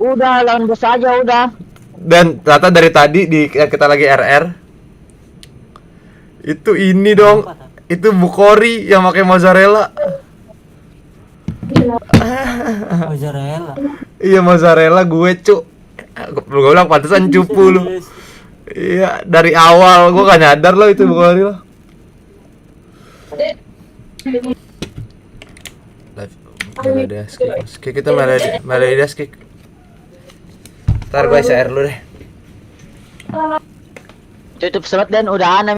Udah lawan bos aja udah. Dan ternyata dari tadi kita lagi RR. Itu ini dong. Itu Bukori yang pakai mozzarella. Mozzarella. Iya mozzarella gue cuk. Gue bilang pantesan cupu lu. Iya, dari awal gue gak nyadar lo itu bukan lo. Melodious kick itu melodious kick. Ntar gue share lu deh. Tutup slot dan udah aneh.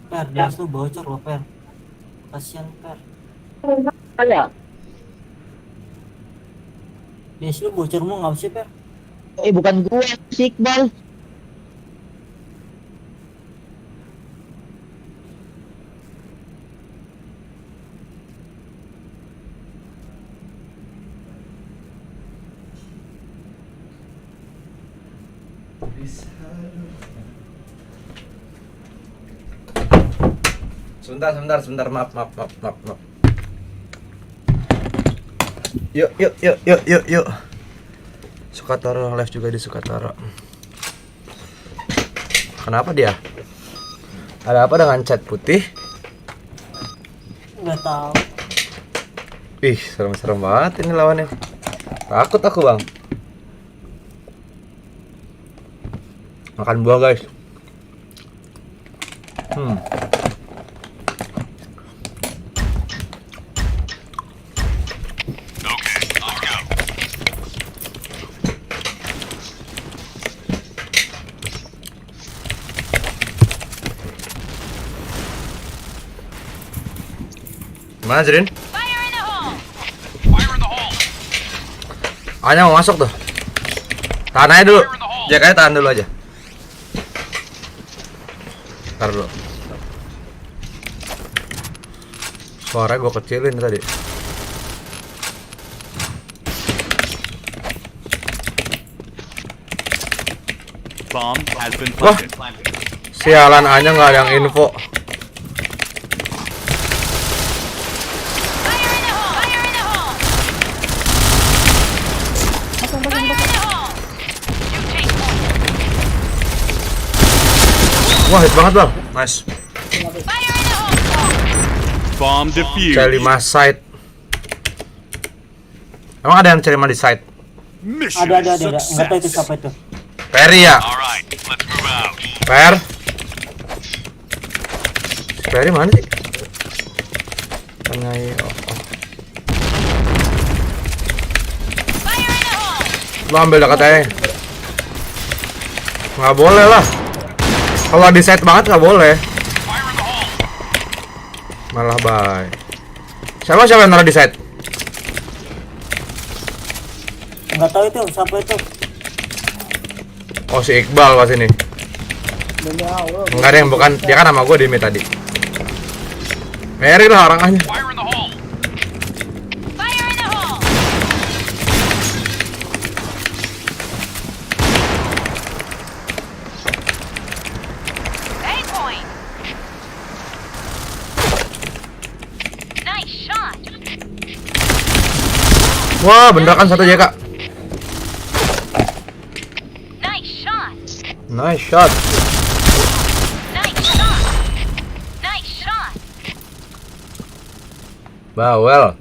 Per, dia tuh bocor loh Per. Kasian Per. Ada. Dia lu bocor mau nggak sih Per? Bukan gua, si Iqbal. Sebentar, maaf. Yuk. Sukatoro live juga di Sukatoro. Kenapa dia? Ada apa dengan cat putih? Nggak tahu. Ih, serem banget ini lawannya. Takut aku, Bang. Makan buah, guys. Gimana, Jrin? Anya mau masuk tuh. Tahan aja dulu. Jakanya tahan dulu aja. Ntar dulu. Suara gue kecilin tadi. Bomb has been Wah, planted. sialan Anya nggak ada yang info. Wah, hit banget, Bang. Nice. Bomb defused. C5 side. Emang ada yang C5 di side? Mission Ada. Nggak tahu itu success. siapa itu. Perry ya? Alright, let's move out. Perry mana sih? Tanyai. Lo ambil dekat aja. Nggak boleh lah. Kalau di side banget nggak boleh. Malah bye. Siapa yang naruh di side? Nggak tahu itu siapa itu. Oh, si Iqbal pas ini. Enggak ada yang bukan, dia kan sama gue di mid tadi. Mary lah orangnya. Wah, bener kan satu JK. Nice shot. Bawel.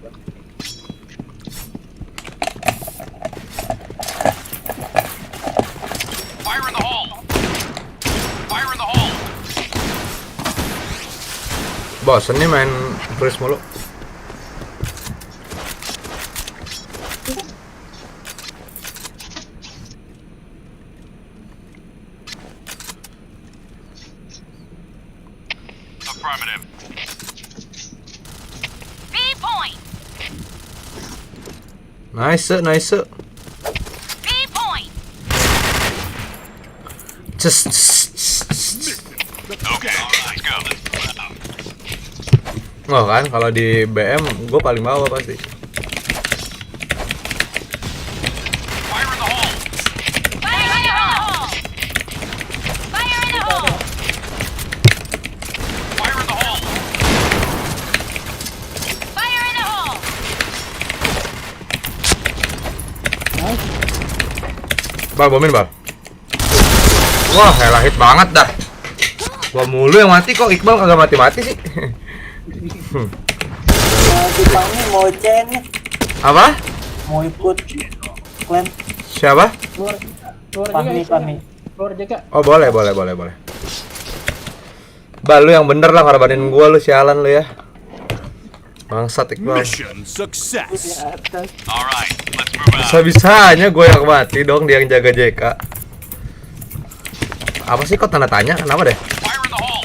Bosen nih main freeze mulu. Affirmative. B point. Nice. B point. Just. Okay, let's go. Oh kan, kalau di BM gue paling bawah pasti. Fire in the hole! Fire in the hole! Fire in the hole! Fire in the hole! Fire in the hole! Bal, bomin bal. Wah, elah hit banget dah. Gua mulu yang mati, kok Iqbal kagak mati-mati sih. Kita ini mau CN nih, Apa? mau ikut klan Siapa? Keluar Fahmi jaga. Fahmi. Keluar jaga. Oh boleh. Bal, lu yang bener lah korbanin gua lu, sialan lu ya. Bangsat Iqbal. Mission success. Atas. Alright, let's move out. Bisa-bisanya gue yang mati dong, dia yang jaga JK. Apa sih kok tanda tanya? Kenapa deh? Fire in the hole!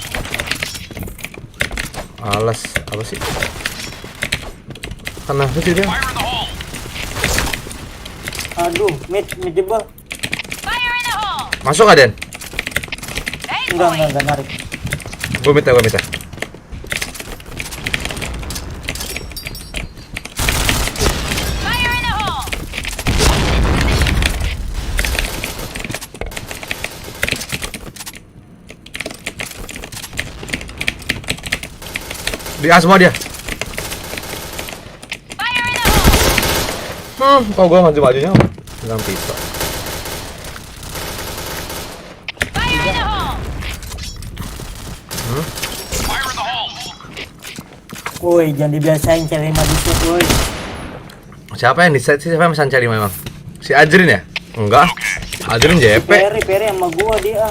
Alas, apa sih? Kenapa sih dia? Fire in the hole! Aduh, mid jebol. Fire in the hole! Masuk gak, Den? Aim Enggak point! narik. Gue minta. Fire in the hole! Di A semua dia. Fire in the hole! Kok gue maju-majunya dengan pisau. Fire in the hole! Fire in the hole! Woi, jangan dibiasain cari madisut, woi. Siapa yang di-set sih? Siapa yang pesan cari memang? Si Ajrin ya? Enggak. Ajrin JP. Peri sama gua dia.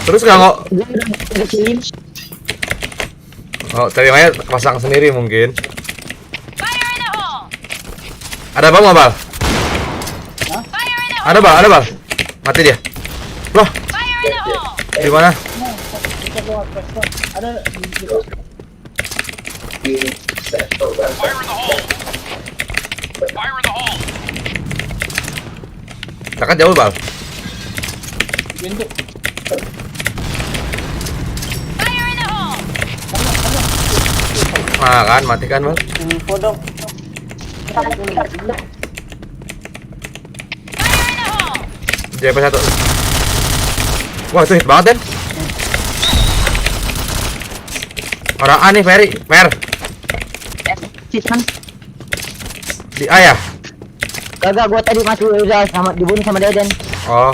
Terus nggak kok? Oh, tadi Maya pasang sendiri mungkin. Fire in the hole! Ada bang nggak bal? Fire in the hole! Ada bal? Mati dia. Loh, Fire in the hole! di mana? Kita keluar, press. Ada di situ. Fire in the hole! Fire in the hole! Dekat jauh bal. Pintu. Fire in the hole! Nah kan, matikan bal. Info dong. Fire in the hole! JP 1. Wah, itu hit banget Den. Orang A nih, Ferry. Di A ya? Kagak, gua tadi masuk udah sama dibunuh sama Deden. Oh.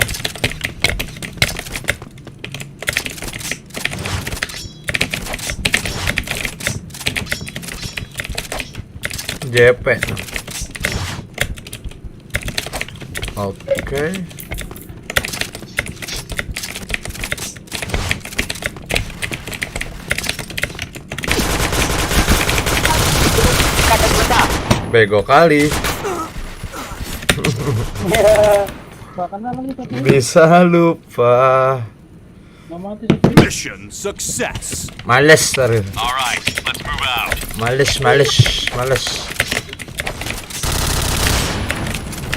JP. Oke. Bego kali. Bahkan lagi satu. Bisa lupa. Nggak mati satu. Mission success. Males terus. Alright, let's move out. Males.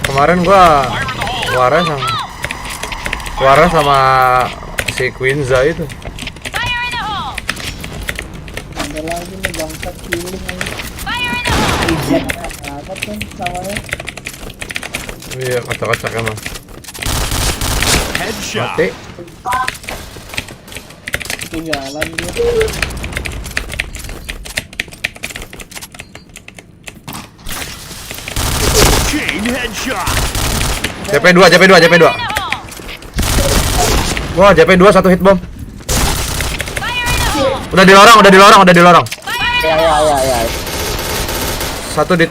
Kemarin gua Suara sama si Quinza itu. Fire in the hole! Ada lagi nih bangsat killing aja. Fire in the hole! Dapat kan sawahnya. Iya, kocak-kocak emang. Headshot. Mati. Tinggalan dia. Chain headshot. JP2. Wah, JP2 satu hit bom. Fire in the hole! Udah di lorong. Fire in the hole! Ya. Satu di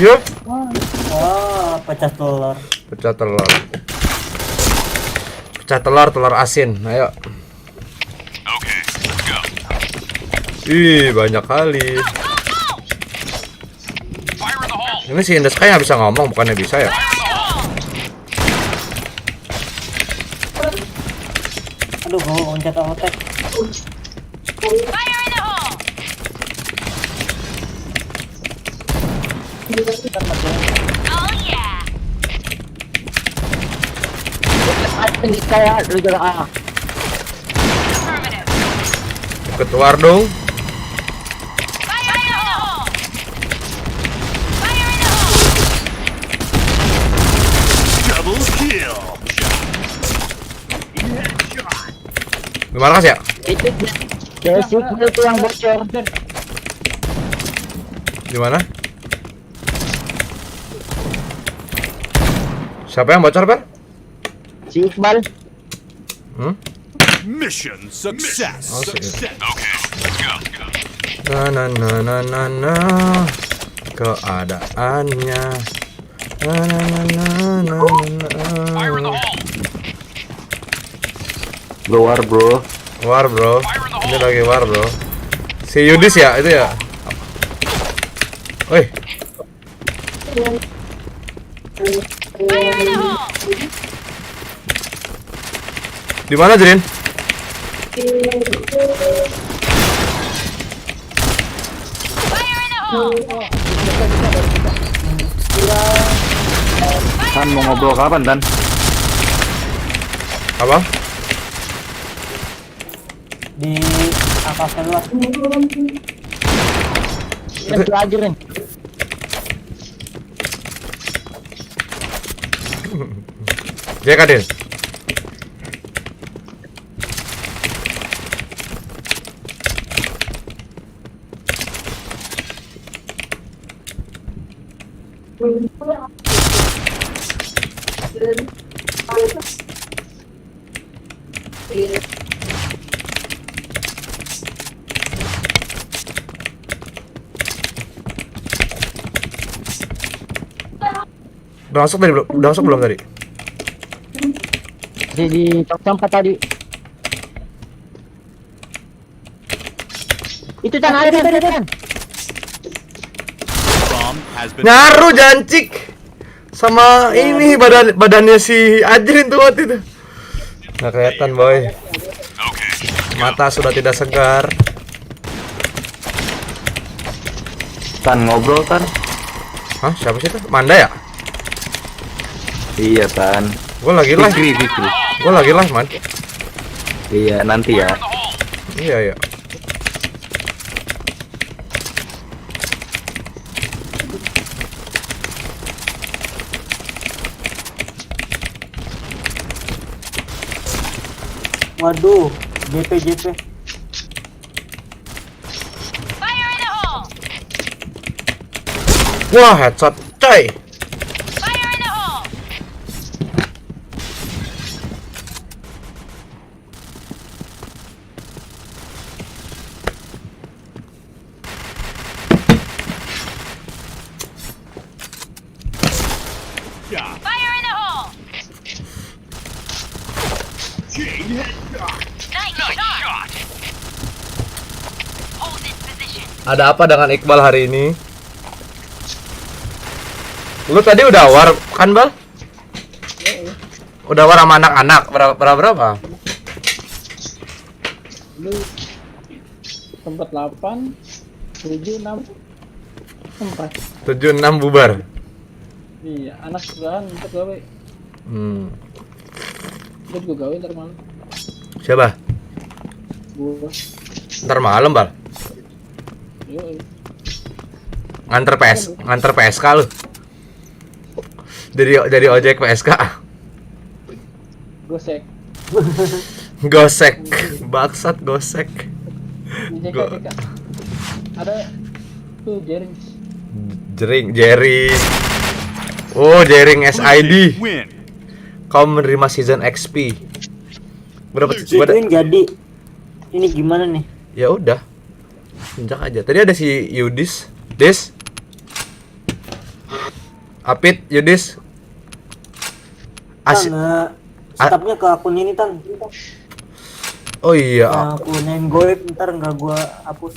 Yup, Wah, pecah telur. pecah telur asin. Ayo. Okay, let's go. Ih, banyak kali. Fire in the hole. Ini si Indes kayak bisa ngomong, bukannya bisa ya? Aduh, gua loncat autek. Fire in the hole! Oh yeah. Kayak lu jaga A. Affirmative. Ikut war dong. Fire in the hole. Fire in the hole. Double kill. Di markas ya? Itu basic itu yang bocor. Di mana? Siapa yang bocor, Per? Si Iqbal. Mission success. Oh, Okay, let's go. Na keadaannya. Fire in the hole. Bro war bro. War bro, ini lagi war bro. Si Yudis ya itu ya. Woi, Fire in the hole. di mana Jrin? Fire in the hole. Tan mau ngobrol kapan Tan? Apa? Di atas luas. Itu aja Ren. JK Din. Udah masuk tadi belum? Udah masuk belum tadi? Di top sampah tadi. Itu Tan ada Tan. Bomb has been. Nyaru jancik sama ini badannya si Ajrin tuh waktu itu. Nggak kelihatan boy. Mata sudah tidak segar. Tan ngobrol Tan. Hah, siapa sih itu? Manda ya? Iya Tan. Gue lagi live. Fikri. Gue lagi live man. Iya nanti ya. Iya iya. Waduh, JP. Fire in the hole. Wah, headshot coy. Fire in the hole. Yeah. Fire in the hole. Chain headshot. Nice shot. Hold this position. Ada apa dengan Iqbal hari ini? Lu tadi udah war kan, Bal? Udah war sama anak-anak berapa? Lu tempat 8, 7, 6, 4. 7-6 bubar. Iya, anak kan untuk gawe. Lu juga gawe ntar malam. Siapa? Gua. Ntar malam, Bal. Yuk. Nganter PSK lu. Dari ojek PSK. Gosek. Gosek. Baksat gosek. Di JK. Ada tuh Jering. Oh, Jering SID. Win. Kau menerima season XP. Berapa? Ituin jadi. Ini gimana nih? Ya udah. Injak aja. Tadi ada si Yudis. Des. Apit, Yudis. Tan, stopnya ke akun ini Tan. Oh iya. Akun yang goib ntar nggak gua hapus.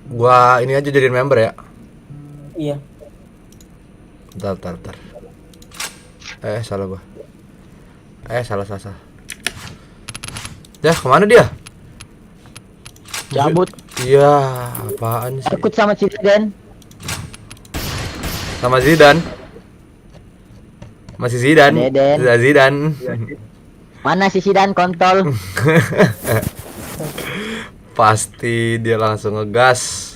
Gua ini aja jadiin member ya. Iya. Bentar. Salah gua. Salah. Ya, kemana dia? Cabut. Iya, apaan sih? Ikut sama si Den. Sama Zidane. Masih Zidane. Deden. Zidane. Mana si Sidan kontol? Pasti dia langsung ngegas.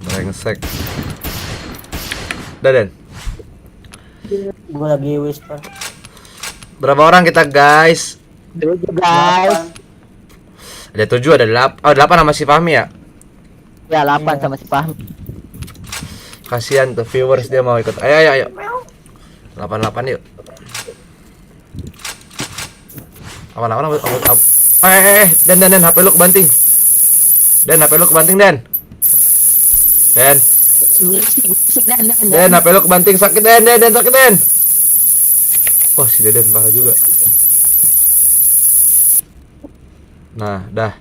Brengsek. Daden. Gue lagi whisper. Berapa orang kita, guys? 7 guys. Ada 7, ada 8. Oh, 8 sama si Fahmi ya? Ya 8 sama si Fahmi. Kasihan tuh viewers dia mau ikut. Ayo. 88 yuk. 88. Den, HP lu kebanting. Den, HP lu kebanting, Den. Den, HP lu kebanting, sakit, Den, sakit, Den. Wah, si Deden parah juga. Nah, dah.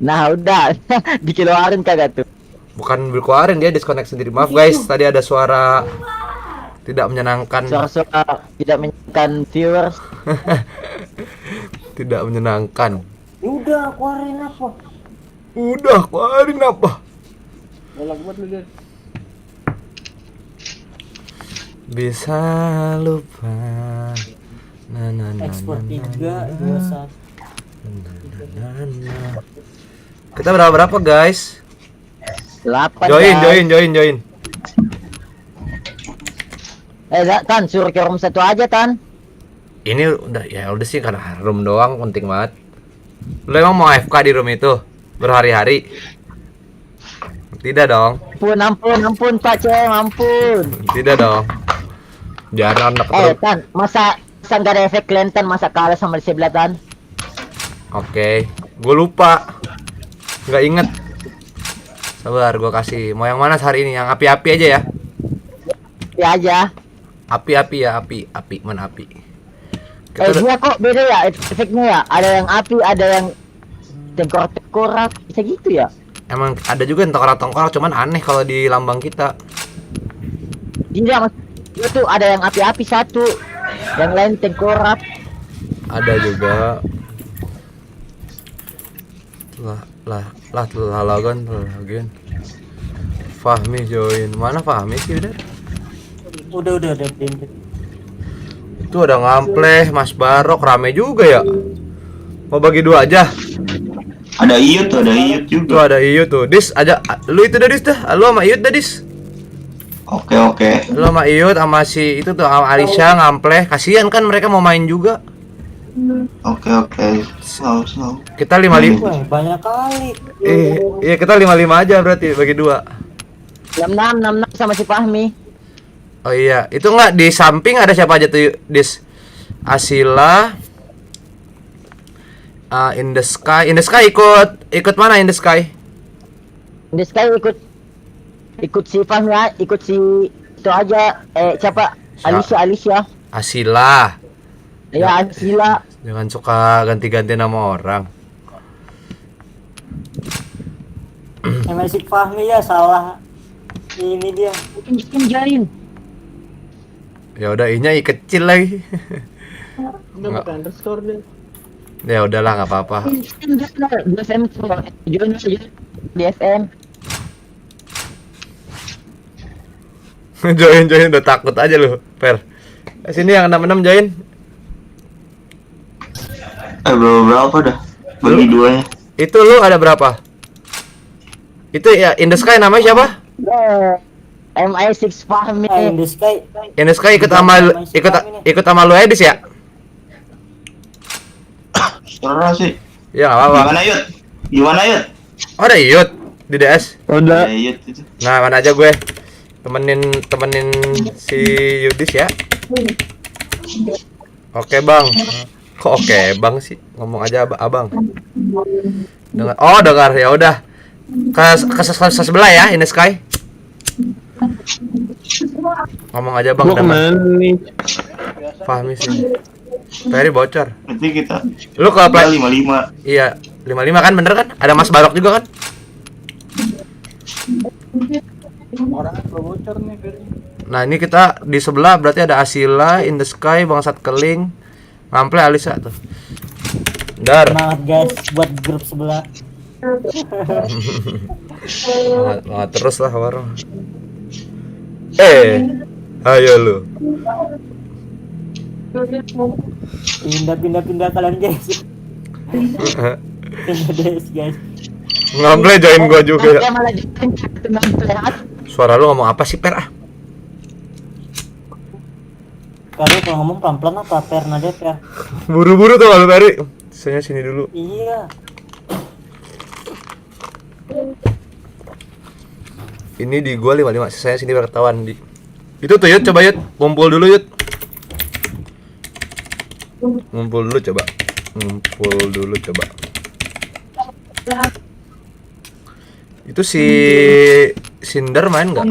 Nah udah. Dikeluarin kagak tuh? Bukan dikeluarin, dia disconnect sendiri. Maaf guys, tadi ada suara tidak menyenangkan. Suara-suara tidak menyenangkan viewers. Tidak menyenangkan. Udah, keluarin apa? Galak banget lu, Den. Bisa lupa. Ekspor 3, 21. Kita berapa guys? 8 Join. Tan, suruh ke room 1 aja, Tan. Ini udah sih karena room doang penting banget. Lu emang mau AFK di room itu berhari-hari? Tidak dong. Ampun Pak Ceng, ampun. Tidak dong. Jarang anak room. Tan, masa nggak ada efek lantern, masa kalah sama di sebelah, Tan? Oke, gue lupa. Nggak inget. Sabar, gue kasih. Mau yang mana hari ini? Yang api-api aja ya? Ya aja. Api-api ya, api. Mana api? Kita Dia kok beda ya efeknya ya? Ada yang api, ada yang tengkorak-tengkorak, bisa gitu ya? emang ada juga yang tengkorak-tengkorak, cuman aneh kalau di lambang kita. Tidak, itu ada yang api-api satu, yang lain tengkorak. Ada juga. Lalagan. Fahmi join. Mana Fahmi sih udah? Udah. Itu ada ngampleh, Mas Barok, rame juga ya. Mau bagi 2 aja. Ada Iyut juga. Tuh ada Iyut tuh. Dis aja, lu itu dah Dis dah. Lu sama Iyut dah Dis. Oke. Lu sama Iyut sama si itu tuh sama Alisha ngampleh. Kasihan kan mereka mau main juga. Oke. Slow. Kita 55. Wah, banyak kali. Iya kita 55 aja berarti bagi 2. 66 sama si Fahmi. Oh iya, itu enggak di samping ada siapa aja tuh Dis? Asila, In the Sky ikut mana In the Sky? In the Sky ikut si Fahmi, ikut si itu aja. Siapa? Alicia. Asila. Ya, Asila. Jangan suka ganti-ganti nama orang. Masih Fahmi ya, salah. Ini dia. Join. Ya udah, I-nya I kecil lagi. Udah pakai underscore deh. Ya udahlah, nggak apa-apa. DFM join di FM. join udah takut aja lu, Per. Sini yang 66 join. Berapa dah? Bagi 2 nya. Itu lu ada berapa? Itu ya In the Sky namanya siapa? MI6 Fahmi. In the Sky. In the Sky ikut sama lu Edis ya? Saudara sih. Ya nggak apa-apa. Gimana Yud? Oh, ada Iyut di DS. Udah. Yud itu. Nah, mana aja gue temenin si Yudis ya. Oke bang. Kok oke bang sih? Ngomong aja abang. Dengar ya udah. Ke sebelah ya In the Sky. Ngomong aja bang. Fahmi sih. Ferry bocor. Berarti kita. Lu ke play 55. Iya, 55 kan, bener kan? Ada Mas Barok juga kan? Orang bocor nih, Ferry. Nah, ini kita di sebelah berarti ada Asila, In the Sky, Bangsat Keling, Ngample, Alisa tuh. Dar. Semangat guys buat grup sebelah. Semangat terus lah warung. Ayo lu. Pindah kalian guys. Pindah DS guys. Ngamble join gua juga. Dia malah sehat. Suara lu ngomong apa sih, Per? Ah? Kalau kalau ngomong pelan-pelan apa Per nada Per? Buru-buru tuh kalau Peri. Saya sini dulu. Iya. Ini di gua 55, saya sini biar ketahuan di. Itu tuh Yud, coba Yud, ngumpul dulu Yud. Ngumpul dulu coba. Itu si Cinder main nggak?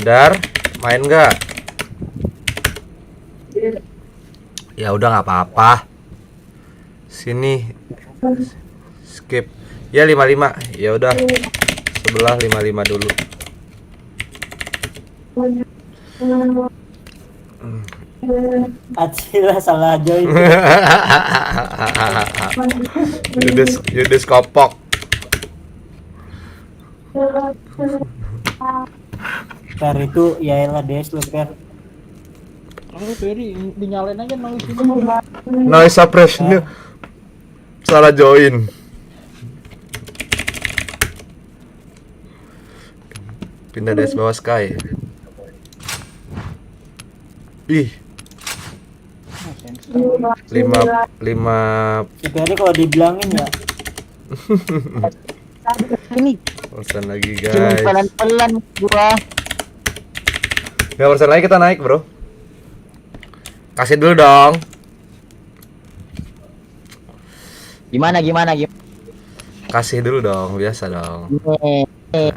Dar main nggak? Ya udah nggak apa-apa. Sini skip. Ya 55. Ya udah. Sebelah 55 dulu. Acila salah join. Yudes kopok. Per itu ya elah DS lu Per. Oh, Ferry, dinyalain aja noise ini. Noise suppression. Salah join. Pindah dari bawah Sky. Ih. 5 Si Ferry kalau dibilangin ya. Ini persen lagi cuma guys. pelan-pelan gua. Nggak persen lagi kita naik bro. Kasih dulu dong. Gimana? Kasih dulu dong, biasa dong.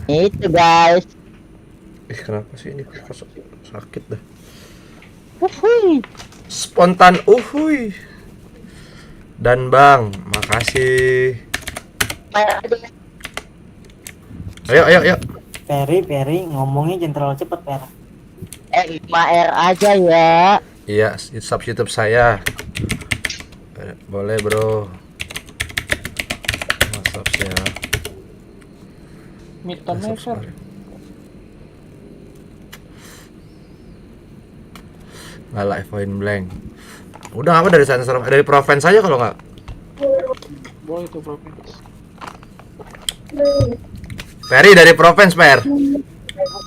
Itu guys. Kenapa sih ini kok sakit dah. Wuhui. Spontan uhuy. Dan Bang, makasih. Ayo. Ferry ngomongnya jangan terlalu cepet Per. 5R aja ya. Iya, sub YouTube saya. Boleh bro. Sub ya. Midton Never. Nggak live point blank. Udah apa dari sensor dari province aja kalau nggak. Boleh itu province. Ferry dari province Per.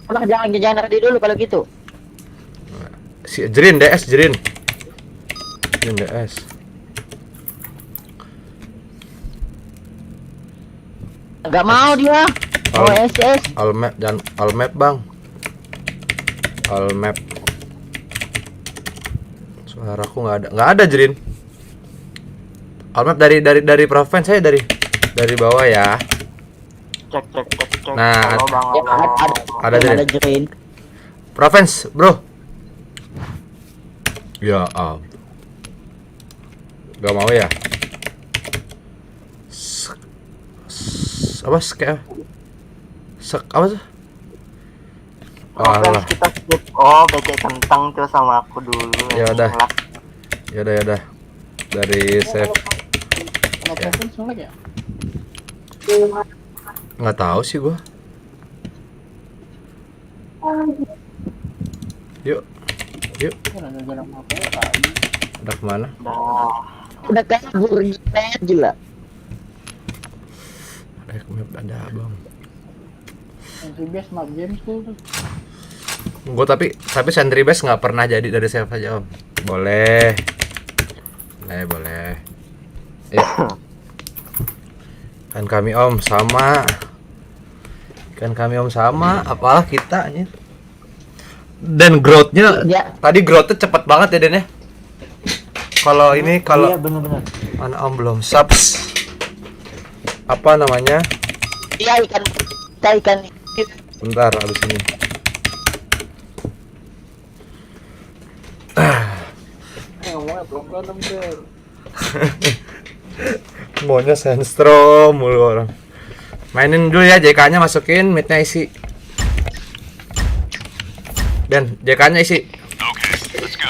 Udah jangan ready dulu kalau gitu. Si Jrin DS. Jrin DS. Enggak mau dia. OSS. All map dan all map Bang. All map. Suaraku nggak ada Jrin. All map dari province saya dari bawah ya. Cek. Nah, Halo, Bang. ada Jrin. Province, bro. Ya, gak mau ya. Apa apa tuh? Province kita skip. Oh, becek kentang tuh sama aku dulu. Ya udah. Dari save. Kalau province ngelag ya? Nggak tahu sih gua. Yuk. Gara-gara apa ya tadi? Udah kemana? Udah kabur gila. Ada abang. Entry base map games tuh. Gua tapi sentry base nggak pernah jadi dari save aja om. Boleh. Ayo. Kan kami om sama. Apalah kita ini. Dan growth-nya Ya. tadi growth-nya cepet banget ya Den ya. Kalau ini Iya benar-benar. mana om belum subs. Apa namanya? Iya ikan. Bentar abis ini. Ngomongnya belum Fer. Maunya Sandstrom mulu orang. Mainin dulu ya, JK-nya masukin, mid-nya isi. Dan JK-nya isi. Okay, let's go.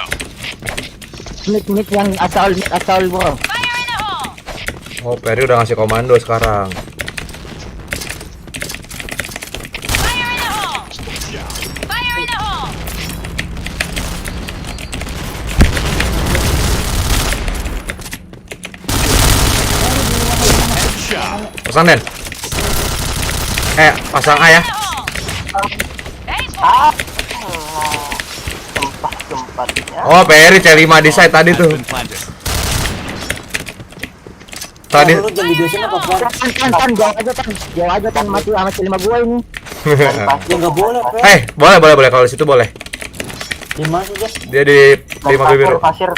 Mid yang asal bro. Oh, Peri udah ngasih komando sekarang. Pasang Den. Pasang A ya. Tempat-tempatnya. Oh, Peri C5 di side tadi tuh. Been planted. Tadi. Lu jangan video sini apa Pan? Tan, jauh aja tan mati sama C5 gua ini. Ya nggak boleh Pan. Boleh kalau di situ boleh. Di mana sih dia? Dia di 5 biru. Pasir.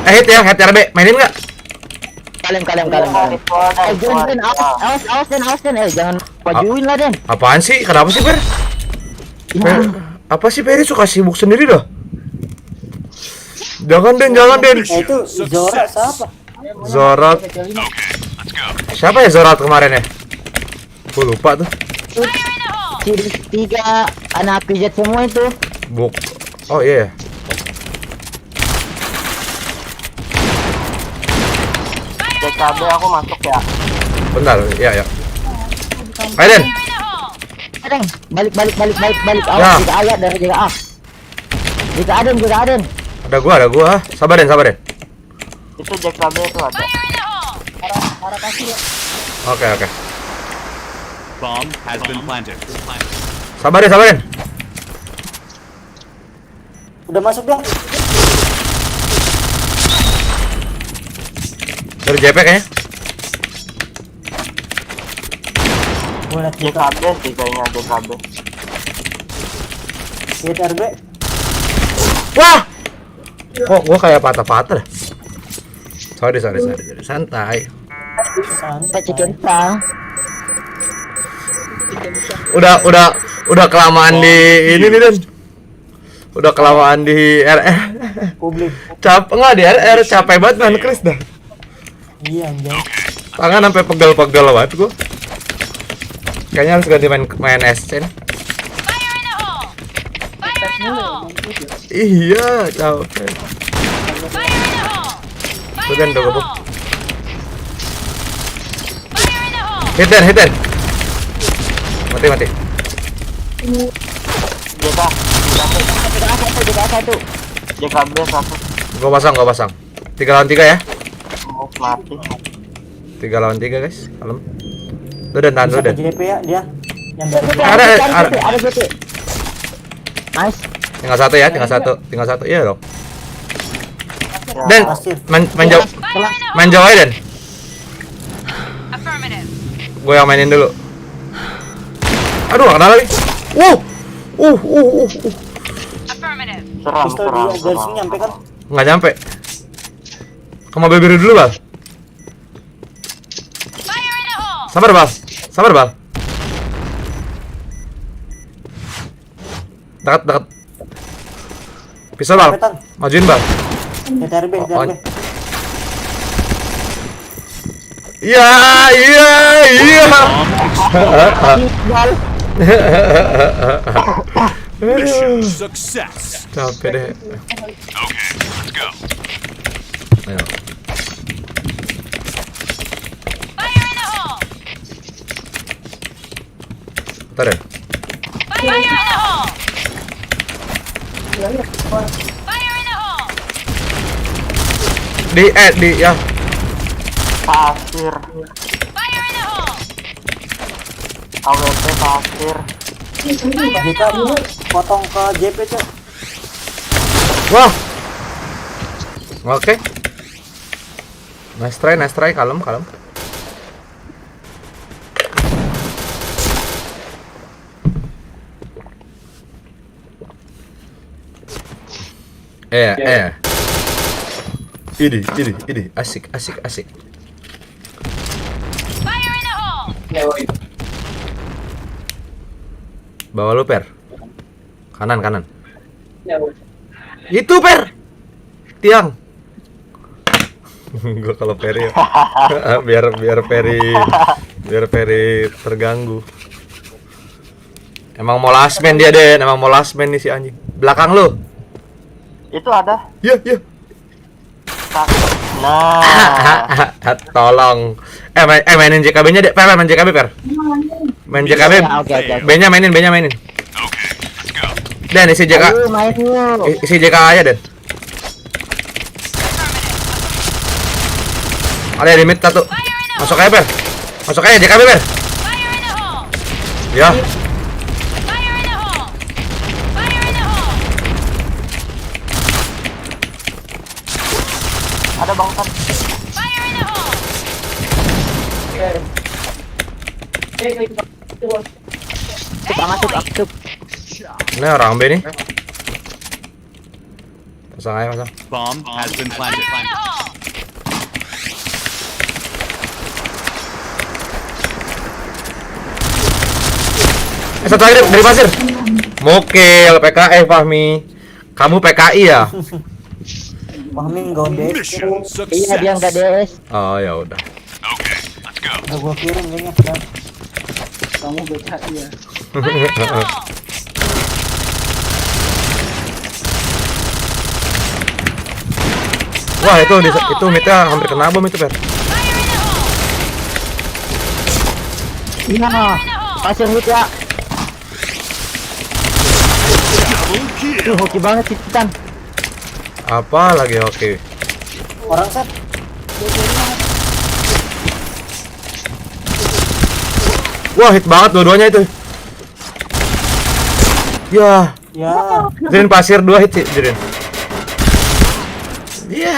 Hit ya RB. Mainin enggak? Kalem. Join awas Den, jangan pajuin lah Den. Apaan sih? Kenapa sih, Per? Apa sih Peri suka sibuk sendiri dah? Jangan Den. Itu Zora siapa? Zorat. Siapa ya Zorat kemarin ya? Gue lupa tuh. Ciri 3 anak pijat semua itu. Oh iya. DKB aku masuk ya. Bentar, iya. Aiden. Den, balik. Ya. Awas jika ayat dari jika A. Jika Aden. Ada gua. Sabar Den. Itu DKB itu ada. Oke. Bomb has been planted. Sabar Den. Udah masuk belum? Dari JP kayaknya. Gua liat DKB sih kayaknya DKB. Hit RB. Wah! Kok gua kayak patah-patah dah. Sorry. Santai. Santai Cikentang. Udah kelamaan di ini nih Den. Udah kelamaan di RR. publik. Enggak di RR, capek banget main Chris dah. Iya anjay. Tangan sampai pegel-pegel banget gua. Kayaknya harus ganti main SC nih. Iya, capek. Tuh Den, udah gebuk. Hit Den. Mati. DKB 1. Gua pasang. 3 lawan 3 ya. Mau mati. 3 lawan 3 guys. Kalem. Tuh Den, tahan dulu Den. JP ya dia. Yang dari Ada JP. Nice. Tinggal satu. Iya dong. Den, pasir. main jauh aja Den. Affirmative. Gue yang mainin dulu. Aduh, gak kena lagi. Affirmative. Pistol dia dari sini nyampe kan? Nggak nyampe. Ke mobil biru dulu, Bal. Fire in the hole. Sabar, Bal. Dekat. Pistol, Bal. Cepetan. Majuin, Bal. Hit RB. Iya. Mission success. Capek deh. Okay, let's go. Ayo. Fire in the hole. Bentar ya. Fire in the hole. Fire in the hole. Di ya. Pasir. Fire in the hole. AWP pasir. JK potong ke JP cok. Wah. Oke. Nice try, kalem. Ini asik. Fire in the hole. Bawa lu Per. Kanan. Itu Per. Tiang. Gua kalau Peri ya. biar Peri terganggu. Emang mau last man dia Den, nih si anjing. Belakang lu. Itu ada. Iya. Nah. Tolong. Mainin JKB-nya deh. Main JKB Per. Main JKB. Oke. B-nya mainin. Okay, let's go. Dan isi JK. Ayo main yuk. Isi JK aja Den. Ada di mid satu. Masuk aja Per. Masuk aja JKB, Ber. Fire in the hole! Ya. Fire in the hole! Fire in the hole! Ada Bang Tan. Fire in the hole! Masuk. Ini orang B nih. Pasang aja, pasang. Bomb has been planted. Fire in the hole! Satu lagi dari pasir. Mokil, PKI Fahmi. Kamu PKI ya? Fahmi nggak DS. Mission Iya dia nggak success. DS. Oh ya udah. Okay, let's go. Udah gua kirim kayaknya. Dan Kamu BKI ya. Fire in the hole! Wah itu mitnya hampir kena bom itu, Ber. Fire in the hole! Iya. Pasir hit ya. Double kill. Hoki banget sih Titan. Apa lagi oke. orang set. Wah hit banget dua-duanya itu. Ya, Ya. Jirin pasir 2 hit sih, Jirin. Iya.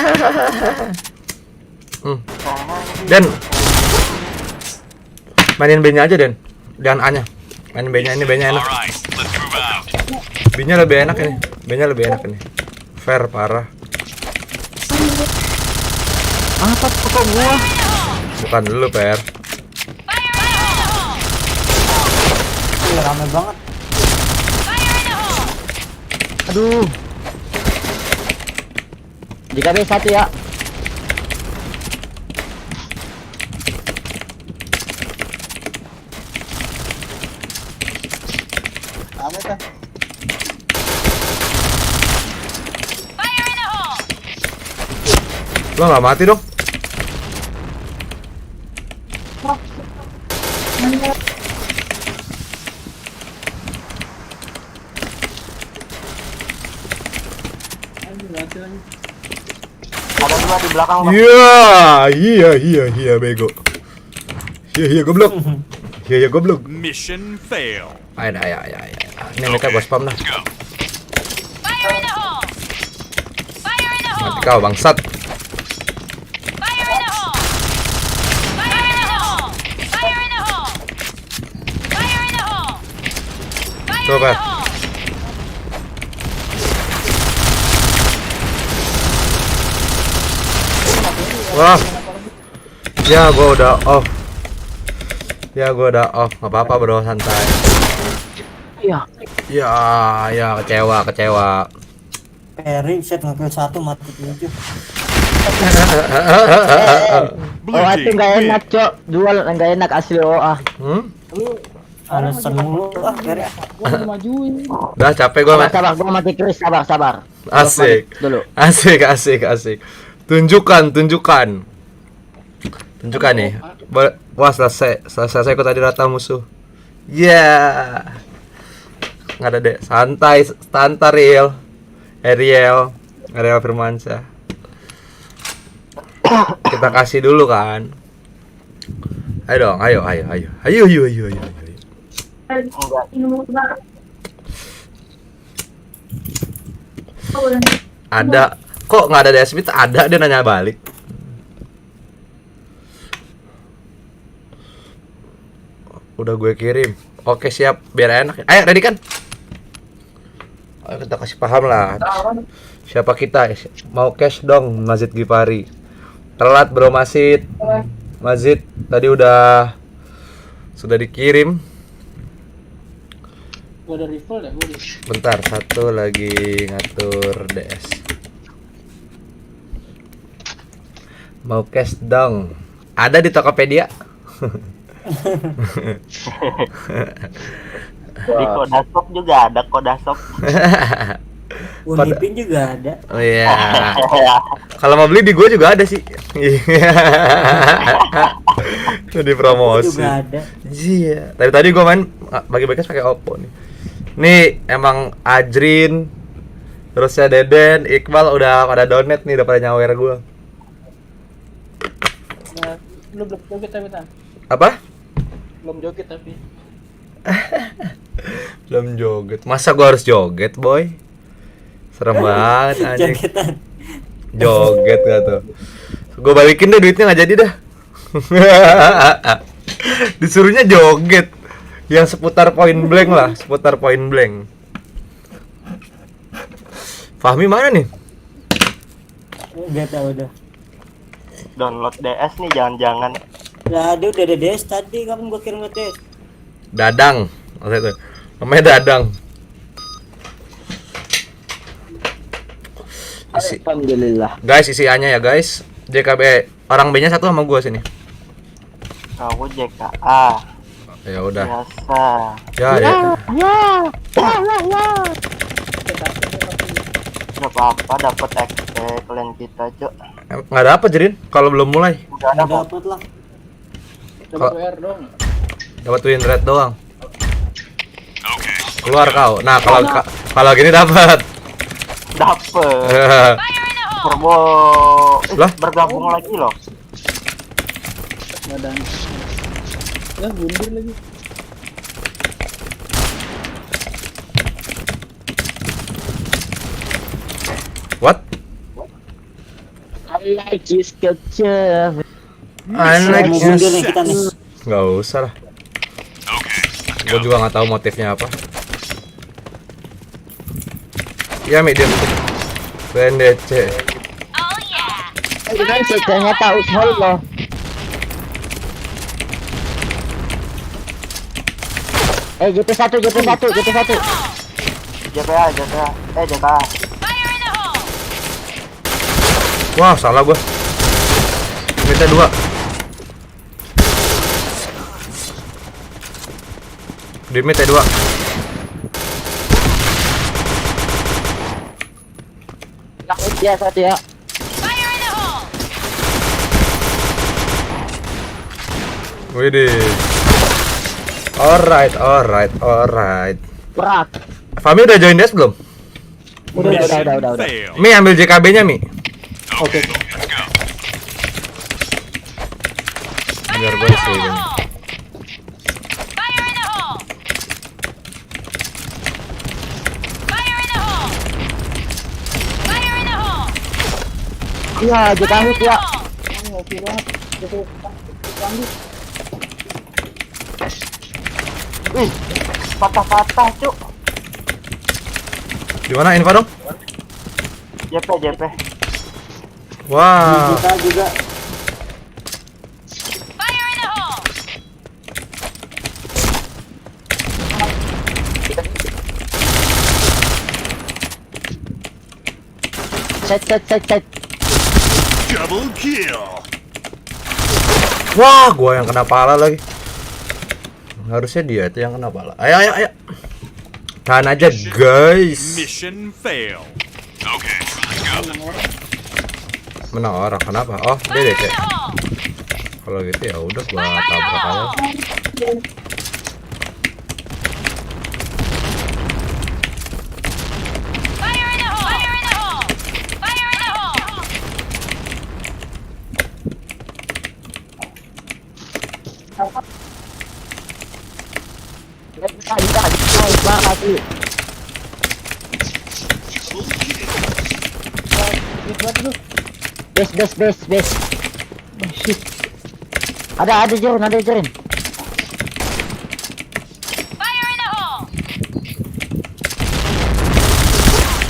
Dan mainin B-nya aja, Den. Jangan A-nya. Mainin B-nya, ini B-nya enak. All right, let's move out. B-nya lebih enak ini. B-nya lebih enak ini. Fair parah. Apa kok gua? Bukan dulu, Per. Fire in the hole! Ih, rame banget. Fire in the hole! Aduh. JKB 1 ya. Rame kan? Fire in the hole! Lo nggak mati dong? Anjing mati lagi. Ada 2 di belakang Bang. Iya, bego. Iya, goblok. Iya, goblok. Mission fail. Ayo. Ini mereka gua spam dah. Let's go. Fire in the hole! Fire in the hole! Mati kau bangsat. Fire in the hole! Fire in the hole! Fire in the hole! Fire in the hole! Fire in Coba. the hole! Wah. Ya, gua udah off. Nggak apa-apa, bro, santai. Iya. Ya, kecewa. Perry set ngekill 1 mati 7. Blue Oh itu team nggak win. enak cok. Duel nggak enak asli OA. Alasan mulu Perry. Gua mau majuin. Udah capek gua, Mat. Sabar, gua mati Chris, sabar. Asik. Dulu. Asik. Tunjukkan nih. Wah, selesai kok tadi rata musuh. Nggak ada deh. Santai real. Ariel Firmansyah. Kita kasih dulu kan. Ayo dong, ayo. Ada. Kok nggak ada DSP? Ada, dia nanya balik. Udah gue kirim. Oke, siap. Biar enak. Ayo, ready kan? Ayo kita kasih paham lah. Siapa kita? Mau cash dong, Mazid Gipari. Telat bro Mazid. Mazid tadi sudah dikirim. Gua ada rifle ya, gua di. Bentar, satu lagi ngatur DS. Mau cash dong. Ada di Tokopedia. Di Kodasop juga ada Kodasop. Unipin juga ada. Oh iya. Kalau mau beli di gua juga ada sih. Di promosi. Juga ada. Iya. Tadi gua main bagi-bagi pakai Oppo nih. Nih emang Ajrin, terusnya Deden, Iqbal udah pada donate nih, udah pada nyawer gua. Nah, belum kita. Apa? Belum joget tapi. Belum joget. Masa gua harus joget, boy? Serem banget anjing. Jogetan. Joget gak tuh? Gua balikin deh duitnya, nggak jadi dah. Disuruhnya joget. Yang seputar point blank lah, seputar point blank. Fahmi mana nih? Udah tahu udah. Download DS nih jangan-jangan. Lah dia udah ada DS tadi, kapan gua kirim ke DS? Dadang. Maksudnya itu. Namanya Dadang. Alhamdulillah. Guys, isi A-nya ya guys. JKB orang B-nya satu sama gua sini. Aku JKA. Ya udah. Biasa. Ya, ya. Gak apa-apa dapat XP kalian kita, Cok. Nggak dapet Jerin kalau belum mulai. Udah ada kok. Dapat lah. Dapat WR dong. Dapat win rate doang. Keluar kau. Nah, kalau gini dapat. Dapet. Turbo. Lah? Bergabung lagi loh. Badan. Ya bundir lagi. What? I like your sculpture. I like Mau this. mundur nih kita nih. Nggak usah lah. Gue juga nggak tahu motifnya apa. Ya, medium. BNDC. Oh yeah. Itu kan ceritanya tahu semua loh. JP1. JPA. JKA. Fire in the hole. Wah, salah gua. Minta 2. Di mid T2. Ya satu ya. Fire in the hole. Widih. Alright. Berat. Fahmi udah join DS belum? Udah. Fail. Mi ambil JKB-nya, Mi. Okay, let's go. Biar gue isi ini. Fire in the hole. Fire in the hole. Fire in the hole. Iya, JKB ya. Wih, patah-patah, Cuk. Di mana info dong? JP. Wah. Kita juga. Fire in the hole. Set. Double kill. Wah, gua yang kena pala lagi. Harusnya dia itu yang kena pala. Ayo. Tahan aja, guys. Mission fail. Okay, let's go. Menang orang, kenapa? Oh, dia Fire DC. in the hole. Kalau gitu ya udah gua tabrak aja. Fire in the hole. Fire in the hole. Fire in the hole. Base. Ada Jorin. Fire in the hole.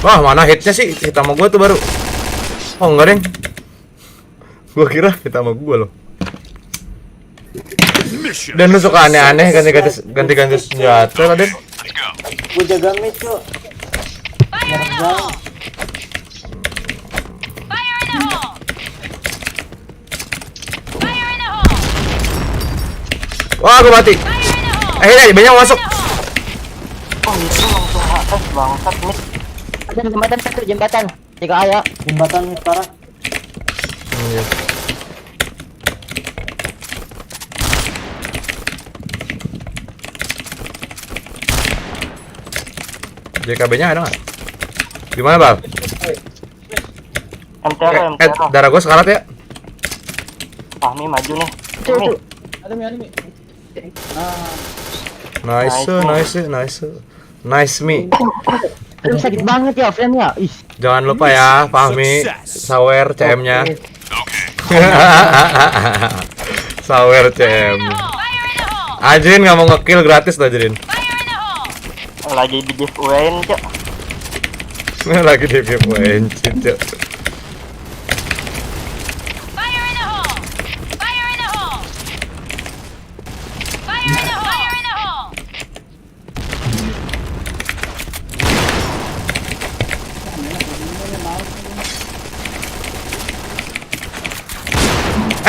Wah, mana hitnya sih? Hit sama gua tuh baru. Oh, enggak, Deng. Gua kira hit sama gua loh. Mission. Dan lu suka aneh-aneh ganti-ganti senjata lah, Den. Let's go. Gua jaga mid, Cuk. Fire in the hole. Fire in the hole. Fire in the hole. Wah, gua mati. Fire in the hole. Akhirnya banyak masuk. Oh, itu langsung atas bangsat nih. Ada jembatan 3A ya. Jembatan mid parah. Iya. JKB-nya ada nggak? Gimana, Bal? MTR. Darah gua sekarat ya. Fahmi maju nih. Itu. Ada mi. Ah, Nice me. Aduh, sakit banget ya offline ya. Ih, Jangan lupa ya, Fahmi, sawer CM-nya. Sawer CM. Ajrin nggak mau ngekill gratis loh, Ajrin. Lagi di giveaway, Cok. Lagi di giveaway, Cok. Fire in the hole! Fire in the hole! Fire in the hole! Fire in the hole!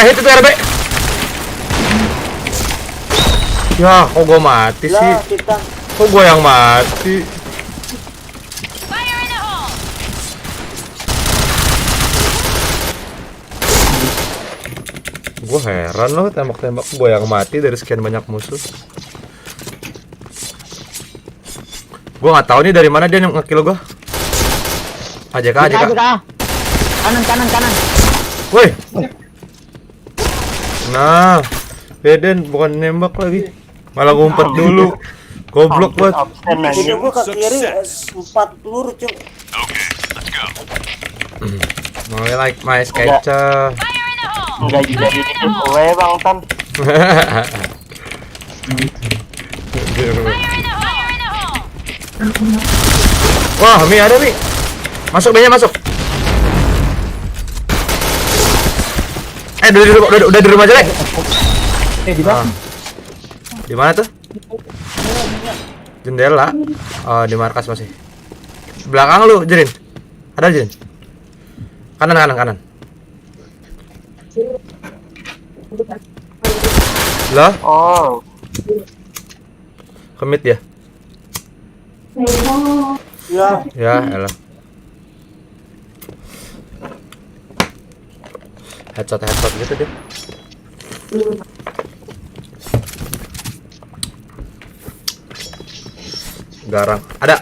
Itu tuh RB. Ya, kok gua mati sih? Lah, kita Kok gua yang mati? Fire in the hole! Gua heran loh, tembak-tembak gua yang mati dari sekian banyak musuh. Gua nggak tahu nih dari mana dia nge-kill gua. AJK. Kanan. Woi. Nah, Deden bukan nembak lagi, malah ngumpet dulu. Goblok banget. itu gua ke kiri 4 peluru, Cuk. Okay, let's go. Mau like my sketcher. Fire in the hole! Enggak jadi di giveaway, Bang Tan. Fire in the hole! Fire in the hole! Wah, Mi ada Mi. Masuk B-nya masuk. Udah di rumah jelek. di bawah. Di mana tuh? Jendela. Oh, di markas masih. Belakang lu, Jerin. Ada Jerin. Kanan. Lah, Oh, kemit ya? Ya, Ya, elah. Headshot gitu deh. Garang. Ada.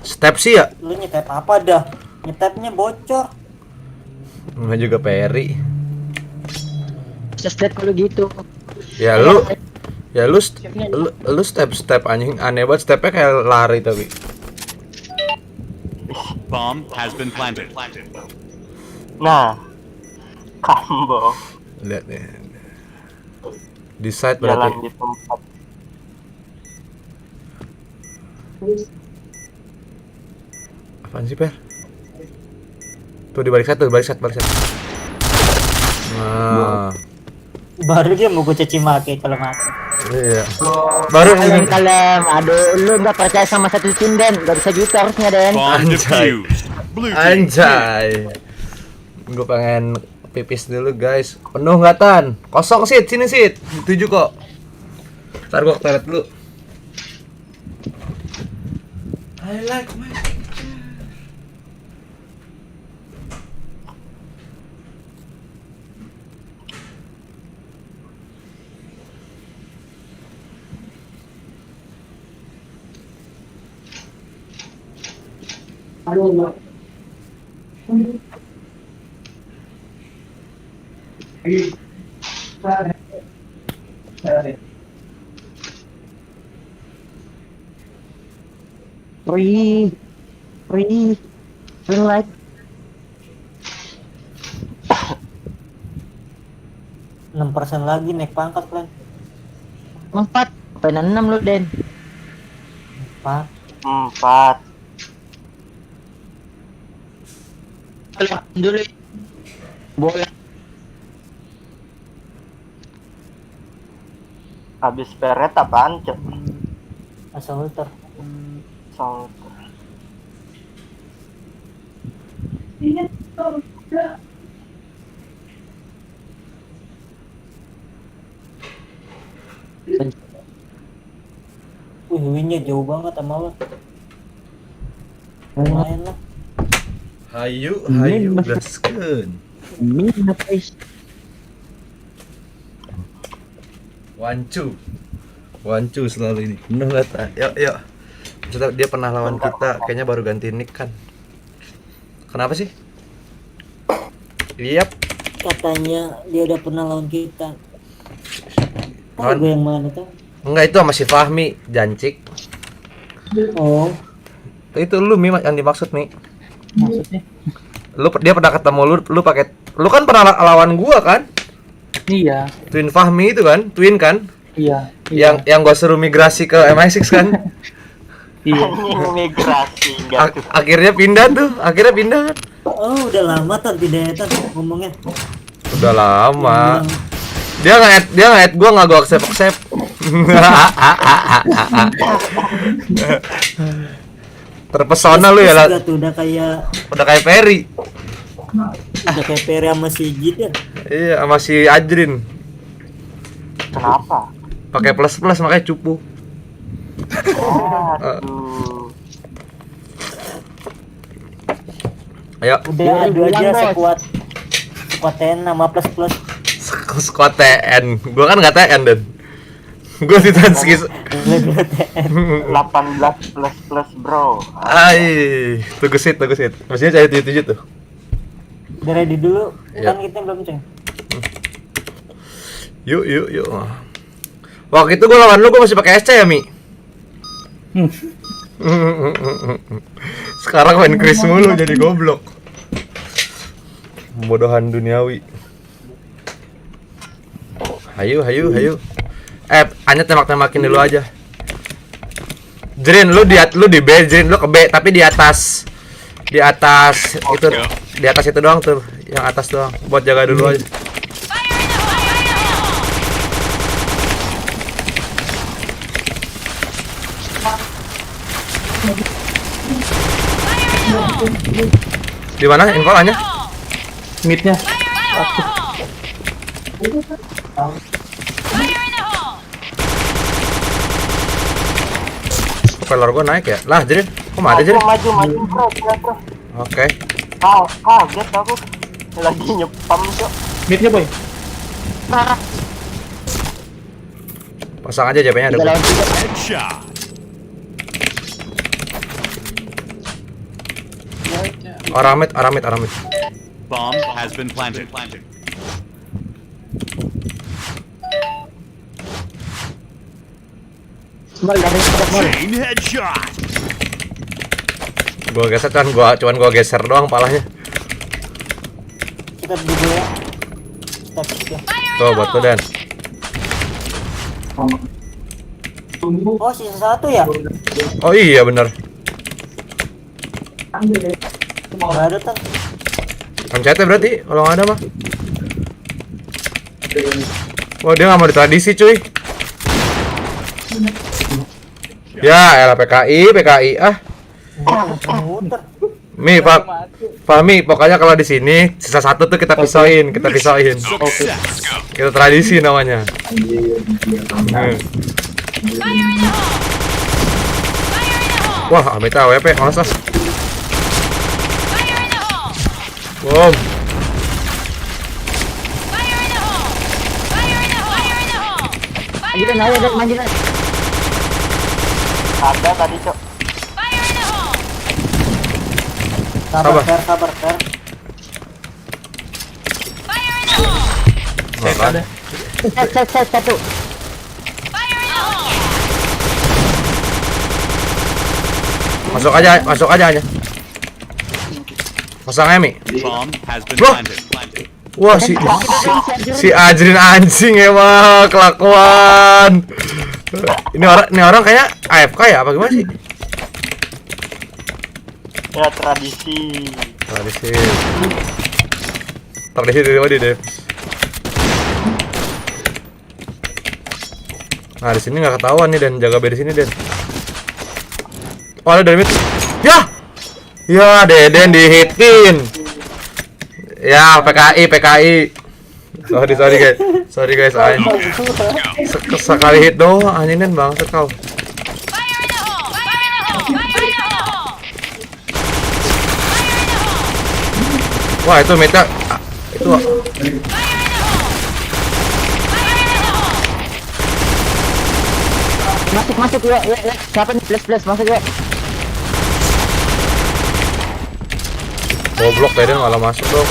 Step sih ya? lu nyetep apa dah? Nyetepnya bocor. Nggak juga Perry. Seslet kalau gitu. Ya lu step anjing, aneh banget stepnya kayak lari tapi. Bomb has been planted. nah. Combo. Lihat nih. Di side Jalan berarti. di tempat. Apaan sih, Per? Tuh di balik satu. Nah, Baru dia mau gua caci maki kalau mati. iya. Baru Kalem. Aduh, lu nggak percaya sama satu tim Den, nggak bisa gitu harusnya Den. Bomb Anjay. defused. Blue team. Anjay. Gue pengen pipis dulu, guys. Penuh nggak, Tan? Kosong, Sid. Sini, Sid. 7 kok. Ntar gua ke toilet dulu. I like my Free like 6% lagi naik pangkat kalian. 4, pengen 6 lu Den. 4. 4. Dulu. Bola. Habis peret apaan, Cok? Assaulter. Sound. Winnya jauh banget sama lo. Lumayan lah. Hayu, gaskeun. Ini apa is? Wancu selalu ini. Penuh nggak, Ta? Yuk. Maksudnya dia pernah lawan kita, kayaknya baru ganti nick kan. Kenapa sih? Iya. Katanya dia udah pernah lawan kita. Tahu Lawan? gue yang mana tuh? Enggak, itu sama si Fahmi, Jancik. Oh, Itu lu Mi yang dimaksud Mi. Maksudnya? Dia pernah ketemu lu pakai, lu kan pernah lawan gua kan? Iya, Twin Fahmi itu kan? Twin kan? iya. Yang gua suruh migrasi ke MI6 kan? Iya. Migrasi enggak tuh. Akhirnya pindah kan? oh udah lama Tan pindah Tan ngomongnya. Udah lama. Dia nge-add gua, nggak gua accept. Terpesona lu ya lah. Udah kayak Ferry. Pere sama si Jid ya. Iya, sama si Ajrin. Kenapa? Pakai plus makanya cupu. Aduh. Ayo, Udah adu aja sekuat TN sama plus. squad TN. Gua kan nggak TN dan. Gua di Tanski. 18 plus bro. Ai, tugesit. Maksudnya cari 77 tuh. Udah ready dulu. Iya. Kan kita belum ceng. Yuk. Waktu itu gua lawan lu, gua masih pakai SC ya, Mi? Sekarang main Chris mulu jadi goblok. Bodohan duniawi. Hayu. Hanya tembak-tembakin dulu aja. Jrin, lu di B, Jrin lu ke B, tapi di atas itu, di atas itu doang tuh, yang atas doang. Buat jaga dulu aja. Di mana info hanya? Midnya. Pelor gua naik ya? Lah, Jrin, kok mati Jrin? Maju bro. Oke. Kaget aku. Lagi nyepam cok. Midnya boy. Pasang aja JP-nya ada. gua. Headshot. Aramid. Bomb has been planted. Chain headshot. Gua geser kan, cuman gua geser doang palanya. Kita beli dulu ya. Kita pick ya. Tuh buat lu Dan. Oh sisa satu ya? Oh iya bener. Nggak ada Tan. MCT berarti kalau nggak ada mah. Wah dia nggak mau ditradisi cuy. Ya elah PKI ah. Muter. Mi Fahmi, pokoknya kalau di sini sisa satu tuh kita pisahin. Success. Kita tradisi namanya. Wah, Amit AWP, males. Bom. Lanjutan. Ada tadi cok. Sabar. Sabar. Makan. Set satu. Masuk aja hanya. Pasang Mi. Bomb has been Bro. planted. Wah si Ajrin anjing emang kelakuan. Ini orang kayak AFK ya apa gimana sih? Ya tradisi. Tradisi dari mana deh? Nah di sini nggak ketahuan nih dan jaga B di sini Den. Oh ada dari mid. Ya Deden dihitin. Ya PKI. Sorry guys. Sekali hit doang anjing banget kau. Wah itu meta itu. Masuk yuk. Siapa nih plus masuk yuk. Goblok Deden malah masuk dong.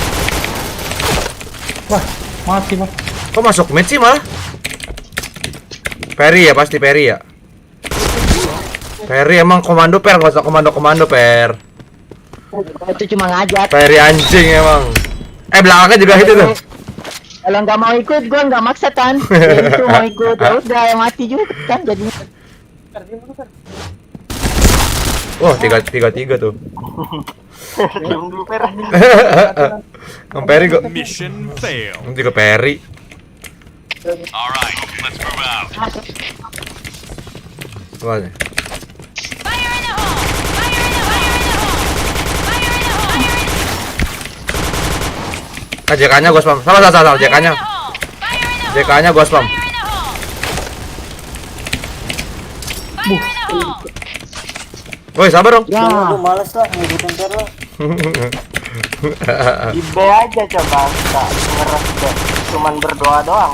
Wah, mati mah. Kok masuk mid sih malah? Perry ya pasti Perry ya. Perry emang komando per, gak usah komando per. Itu cuma ngajak. Perry anjing emang. Belakangnya juga itu tuh. Kalau nggak mau ikut, gua nggak maksa kan. Ya, itu mau ikut, ya udah yang mati juga kan jadinya. Wah, 3-3 tuh. Diam dulu per. Kang Perry kok. Mission failed. Ini juga Perry. Alright, let's move out. Mana? Fire in the hole! Fire in the hole! Fire in the hole! Fire in the hole! JK-nya gua spam. Salah. JK-nya. Fire in the hole! JK-nya gua spam. Fire in the hole! Fire in the hole! Woi, sabar dong. Ya, lu males lah ngikutin ter lo. Di B aja coba, tak ngeres B. Cuman berdoa doang.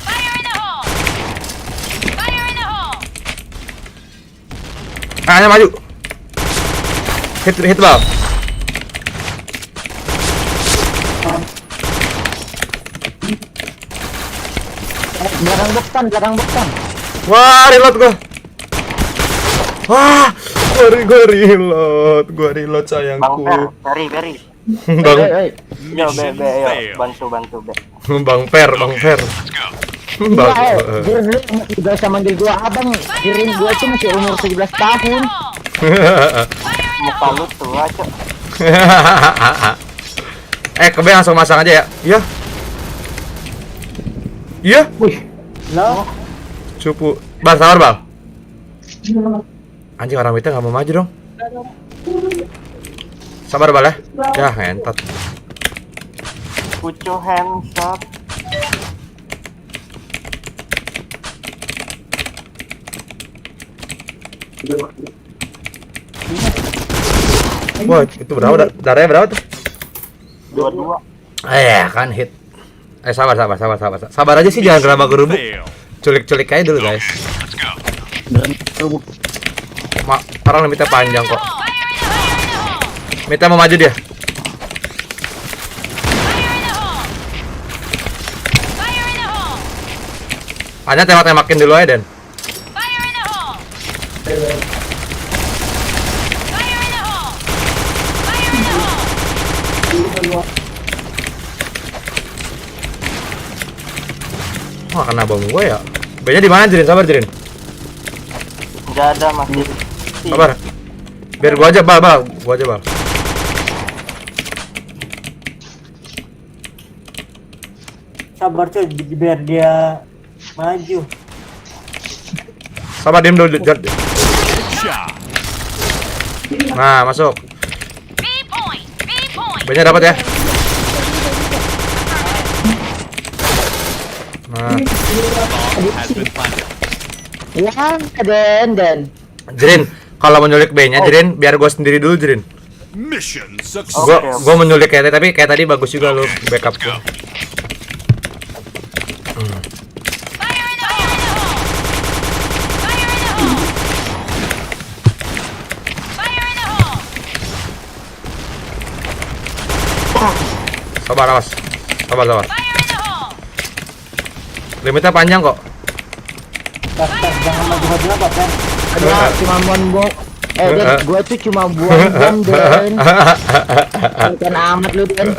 Fire in the hole! Fire in the hole! Kayaknya maju. Hit bal. Belakang buktan. Wah, reload gua. Wah, gua reload sayangku. Bang Per, Ferry. Bang, Yo B, yo. Bantu B. Bang Per. Bang. Jirin lu masih bisa manggil gua abang. Jirin gua tuh masih umur 17 tahun. Muka lu tua, Cok. Ke B langsung masang aja ya. Iya. Iya. Wih, lo Cupu. Bal, sabar Bal. Anjing orang kita nggak mau maju dong. Sabar Bal ya. Ya, entot. Pucu hands up. Wah, itu berapa? Darahnya berapa tuh? 22. Kan hit. Sabar. Sabar aja sih, jangan gerabak gerubuk. Failed. Culik-culik aja dulu, guys. Let's go. Orang limitnya panjang kok. Fire in the hole! Mita mau maju dia. Fire in the hole! Fire in the hole! Hanya tembak-tembakin dulu aja, Den. Fire in the hole! Fire in the hole! Fire in the hole! Wah, kena bom gue ya. B-nya di mana, Jirin? Sabar, Jirin. Enggak ada masih. Sabar. Biar gua aja, Bal. Gua aja, Bal. sabar cuy biar dia maju. Sabar, diem dulu. Shot. Nah, masuk. B point! B point! B-nya dapat ya. Nah, Bomb has been planted. Ya, Den. Jirin, kalau mau nyulik B-nya, Jirin, biar gua sendiri dulu, Jirin. Mission success. Gua mau nyulik kayak tadi, tapi kayak tadi bagus juga lu backup gua. Fire in the hole! Fire in the hole! Fire in the hole! Sabar, awas. Sabar. Fire in the hole! Limitnya panjang kok. Jangan maju-maju lah, Pak. Ada cuma buang Den, gua tuh cuma buang Den. Bukan amat lu, Den.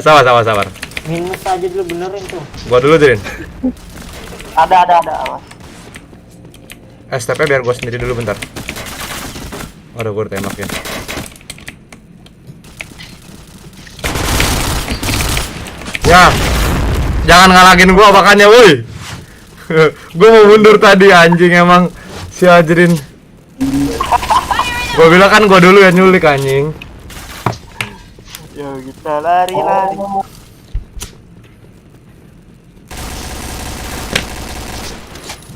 Sabar. Minus aja dulu benerin tuh. Gua dulu, Jirin. Ada awas. STP biar gua sendiri dulu bentar. Waduh, gua ditembak ya. Ya, jangan ngalangin gua makanya, woi. Gua mau mundur tadi, anjing emang si Ajrin. Gua bilang kan gua dulu yang nyulik, anjing. Yo kita lari.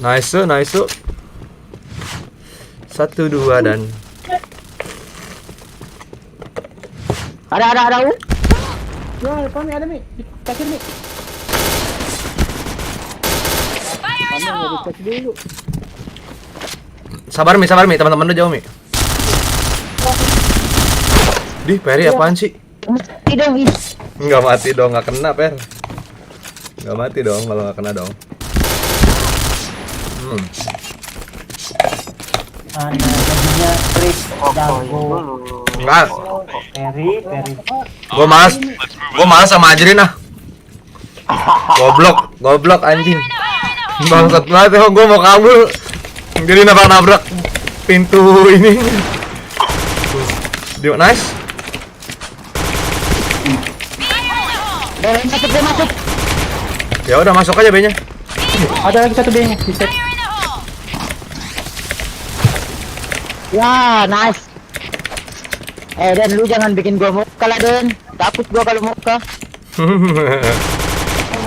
Nice. 1, 2 dan Ada. Ya, depan nih ada nih. Di kaki nih. Fire in the Kamu hole! nggak dicek dulu. sabar Mi, teman-teman udah jauh Mi. Di Peri apaan sih? Mati dong, ih. Nggak mati dong, nggak kena Per. Nggak mati dong kalau nggak kena dong. Mana jadinya Chris jago. Enggak, Peri. gua malas sama Ajrin ah. Goblok anjing. Bangsat banget emang gua mau kabur. Jadi nabrak pintu ini. Dia nice. Dia masuk. Ya udah masuk aja B-nya. Ada lagi satu B-nya, di set. Ya, nice. Den, lu jangan bikin gua muka lah, Den. Takut gua kalau muka.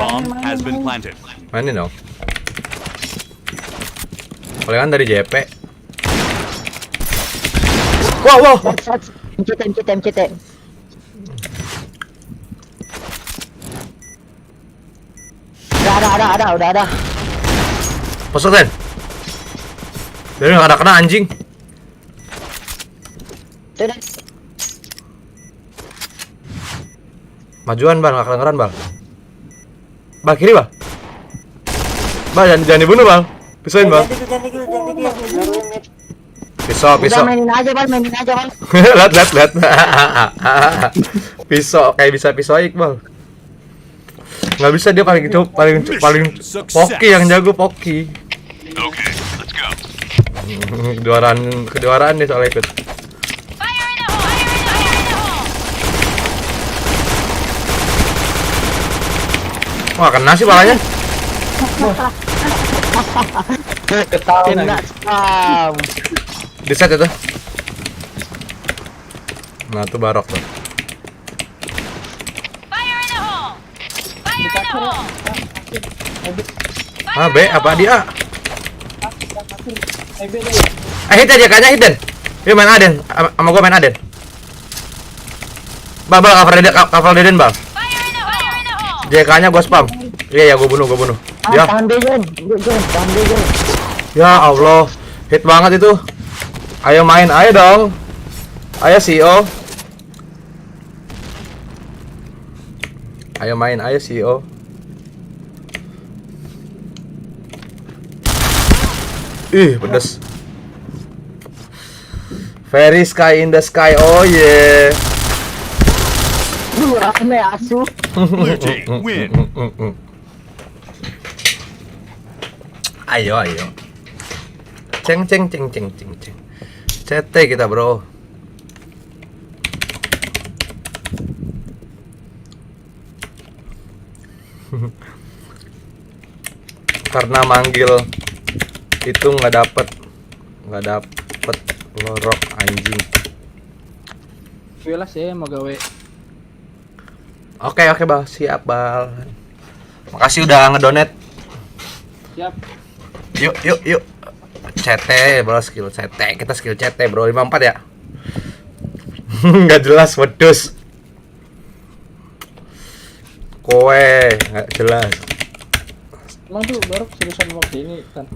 Bomb has been planted. Mainin dong. Palingan dari JP. Wow. MCT. Udah ada. Masuk Den. Dari nggak ada kena anjing. Tuh, Den. Majuan Bal, nggak kedengeran Bal. Bal kiri Bal. Bal jangan dibunuh Bal. Pisahin Bal. Pisau. Udah mainin aja, Bal. Lihat. Pisau kayak bisa pisau Iqbal. Nggak bisa, dia paling Poki yang jago Poki. Okay, let's go. Kejuaraan nih soalnya ikut. Wah, kena sih palanya. Kena spam. Di set itu. Nah, tuh barok tuh. Ah, B apa dia? Hit aja kayaknya hit Den. Yuk main Aden, sama gua main Aden. Bal cover Aden Bal. JK-nya gua spam. Iya, gua bunuh. Ya. Tahan Den. Ya Allah, hit banget itu. Ayo main, ayo dong. Ayo CEO. Ayo main, ayo CEO. Ih, pedes. Very sky in the sky, oh yeah. Rame asu. Blue team win. Ayo. Ceng. CT kita, bro. Karena manggil itu nggak dapet lorok anjing. Wilas ya mau gawe. Oke Bal, siap Bal. Makasih udah ngedonate. Siap. Yuk. CT bro, skill CT. Kita skill CT bro, 54 ya. Nggak jelas, wedus. Kowe nggak jelas. Emang tuh baru seriusan waktu ini kan.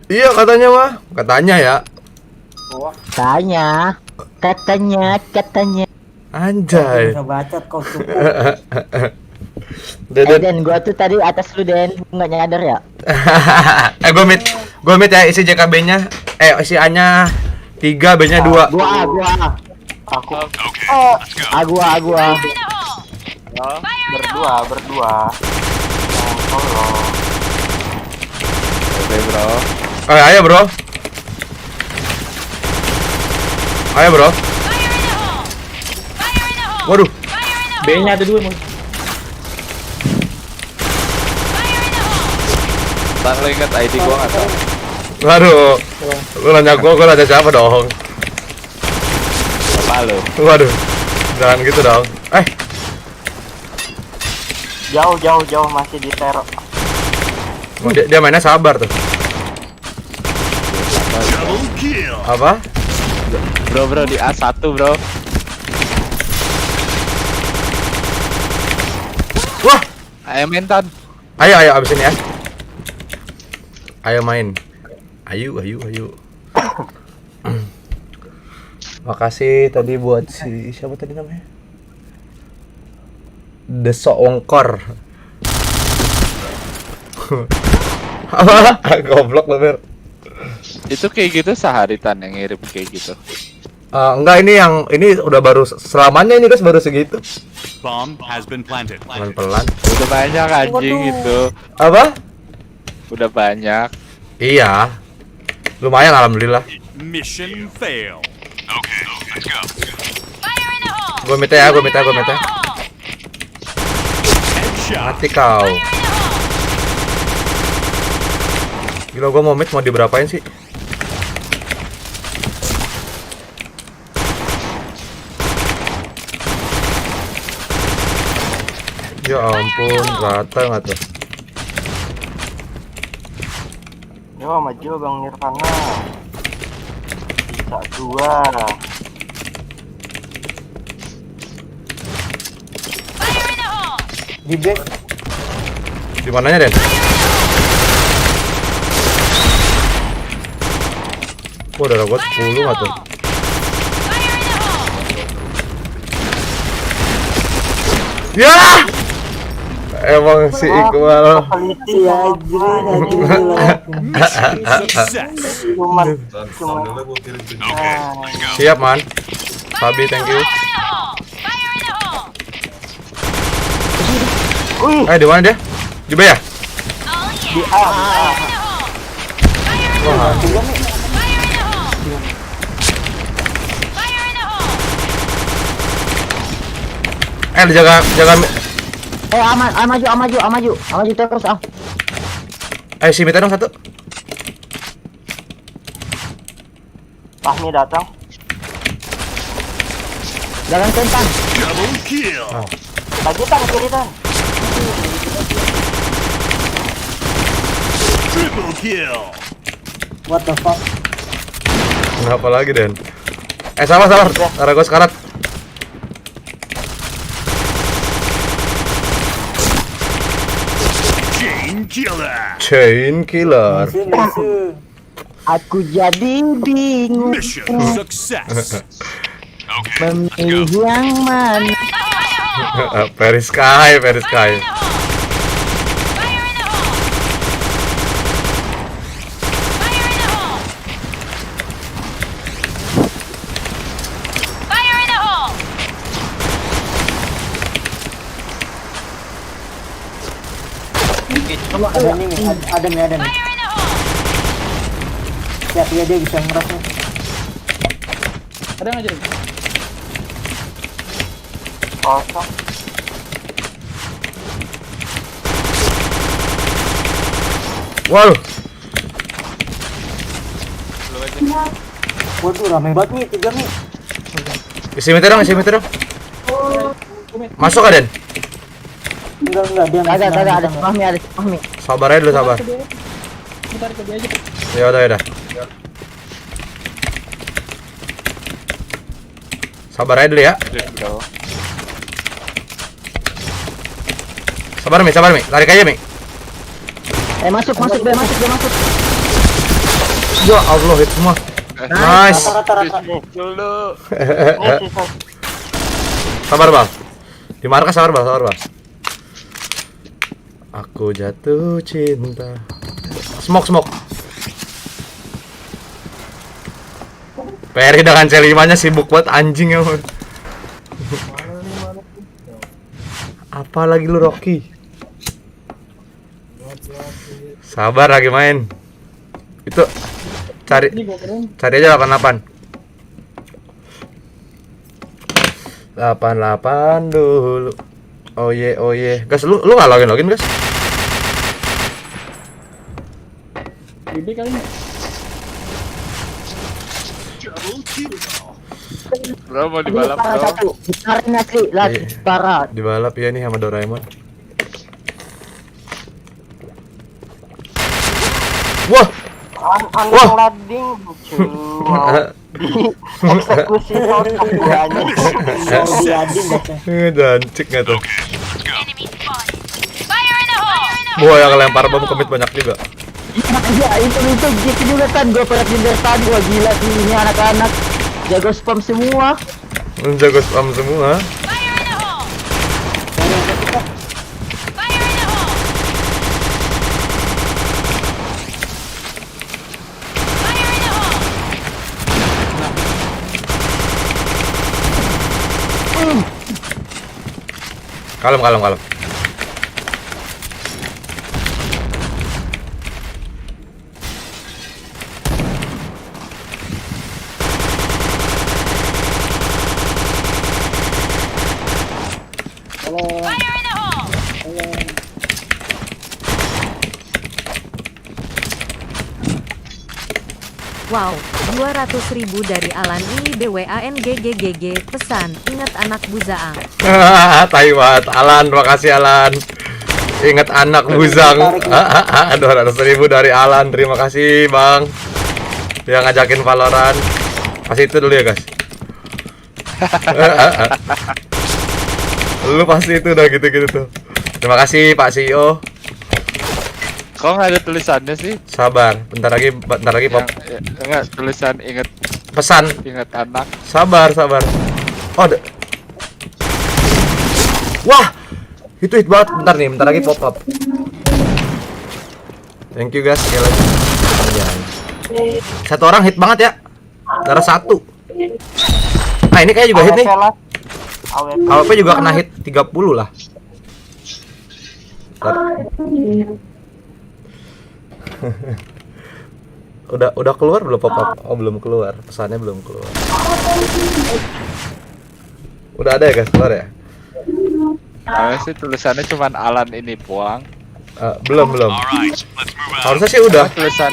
Iya katanya ya. Oh, Katanya. Anjay. Bisa bacot kau tuh. Den, gua tuh tadi atas lu, Den. Nggak nyadar ya? Gua mid ya, isi JKB-nya. Isi A-nya 3, B-nya 2. Gua. Aku Gua. Berdua. Tolong. Oke bro. Ayo bro. Waduh. B-nya ada 2 emang. Bang, lo ingat ID gua nggak tau? Waduh. Lu nanya gua nanya siapa dong? Apa lo? Waduh. Jangan gitu dong. Jauh masih di teror. Dia mainnya sabar tuh. Double kill. Apa? Bro di A1 bro. Wah. Ayo mentan. Ayo abis ini ya. Ayo main. Ayo. Makasih tadi buat si siapa tadi namanya? Desok Wongkor. Apa? Goblok lo, Ber. Itu kayak gitu sehari Tan yang ngirim kayak gitu. Enggak, ini udah baru selamanya ini guys, baru segitu. Bomb has been planted. Pelan-pelan. Udah banyak anjing itu. Apa? Udah banyak. Iya. Lumayan alhamdulillah. Mission fail. Okay, let's go. Fire in the hole! Gue minta ya, gue minta. Headshot. Mati kau. Gila, gue mau diberapain sih? Ya ampun, rata nggak tuh? Yo, maju Bang Nirvana. Bisa 2. Fire in the hole! Di back. Di mananya, Den? Wah, darah gue 10 nggak tuh? Fire in the hole! Ya! Emang si Iqbal. Si Ajrin. Mission success. Cuman Siap, man. Fabi, thank you. Fire in the hole! Di mana dia? Di B ya? Oh yeah! Fire in the hole! Wah, Fire in the hole! Fire in the hole! jaga. Maju terus ah. Ayo si Mita dong satu. Fahmi datang. Jangan tentang. Double kill. Lagi Tan, kiri Tan. Triple kill. What the fuck? Kenapa lagi, Den? Sabar. Darah gue sekarat. Chain killer. Musuh. Aku jadi bingung Mission success. memilih yang mana. Periskai. Fire in the hole! Fire in the hole! Fire in the hole! Ada nih, ada nih. Fire in the hole! Ya, dia bisa ngerasnya. Ada nggak jadi? Kosong. Waduh. Waduh, rame banget nih, 3 nih. Isi Mita dong. Masuk, Aden. Enggak, dia Ada Fahmi. Sabar aja dulu, sabar. Kita tarik ke dia aja. Ya udah. Sabar aja dulu ya. Sabar Mi. Tarik aja Mi. Masuk. Ya Allah, itu semua. Nice. Rata-rata. Sabar, Bang. Di markas sabar, Bang. Aku jatuh cinta. Smoke. Peri dengan C5-nya sibuk banget anjing emang. Apa lagi lu, Rocky? Sabar lagi main. Itu cari aja 88. 88 dulu. Oh ye. Gas, lu enggak login, Gas? Bibi kali ini. Bro mau dibalap bro. Satu. Kemarin asli lagi parah. Dibalap ya nih sama Doraemon. Wah. Anak lading eksekusi buahnya. Dancik nggak tuh? Enemy spotted! Fire in the hole! Wah, yang lempar bom kemit banyak juga. Iya, itu gitu juga kan gue pernah tinder tadi. Wah gila sih ini anak-anak. jago spam semua. Jago spam semua. Fire in the hole! Fire in the hole! Fire in the hole! Kalem. Fire in the hole! Wow, 200.000 dari Alan ini BWANGGGG. Pesan, ingat anak Buzaang. Tai banget, Alan, makasih Alan. Ingat anak Buzang. 200.000 dari Alan, terima kasih Bang. Yang ngajakin Valorant. Kasih itu dulu ya guys. Lu pasti itu udah gitu-gitu tuh. Terima kasih Pak CEO. Kok nggak ada tulisannya sih? Sabar, bentar lagi pop. Enggak, tulisan ingat Pesan. ingat anak. Sabar. Oh, wah, itu hit banget. Bentar lagi pop up. Thank you guys sekali lagi. Satu orang hit banget ya. Darah 1. Nah, ini kayak juga hit nih. AWP juga kena hit 30 lah. Udah keluar belum pop up? Oh, belum keluar. Pesannya belum keluar. Udah ada ya guys, keluar ya? Nah, sih tulisannya cuman Alan ini puang. Belum. Harusnya sih udah. Tulisan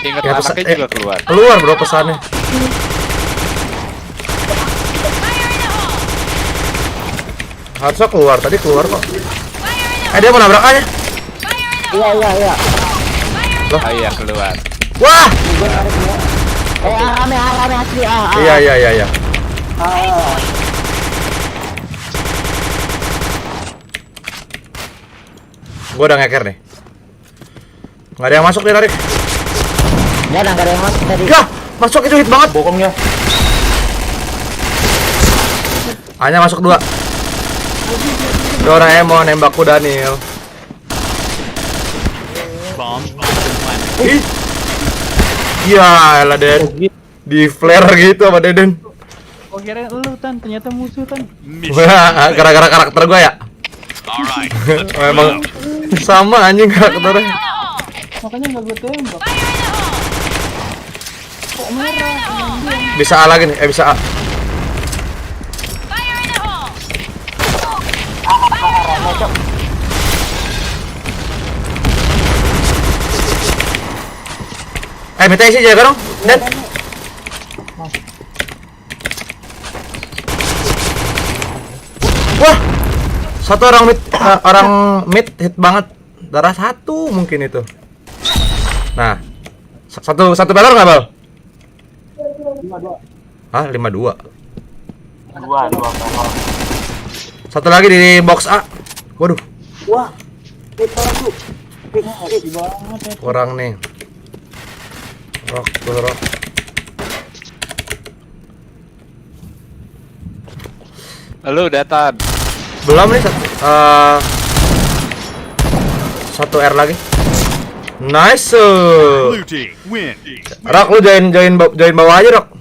ingat Ya, anaknya juga keluar. Keluar bro pesannya. Harusnya keluar, tadi keluar kok. Dia mau nabrak aja. Iya. Loh? Oh iya keluar. Wah. Rame asli. Iya. Gua udah ngeker nih. Nggak ada yang masuk nih Tarik. Ya, nggak ada yang masuk tadi. Ya, masuk itu hit banget. Bokongnya. Hanya masuk 2. Doraemon nembakku Daniel. Ih. Ya, elah Den. Di flare gitu sama Deden. Oh kira lu Tan, ternyata musuh Tan. Gara-gara karakter gua ya. Memang sama anjing karakternya. Makanya nggak gue tembak. Kok merah? Bisa A lagi nih, bisa A. Minta isi jaga dong, Dan. Wah, satu orang mid hit banget, darah 1 mungkin itu. Nah, satu pelor nggak Bal? 52. 52. 2 pelor. Satu lagi di box A. Waduh. Wah. Kurang nih. Rock. Lu datang. Belum nih. Satu R lagi. Nice. Blue team win. Rock, lu join bawah aja, Rock.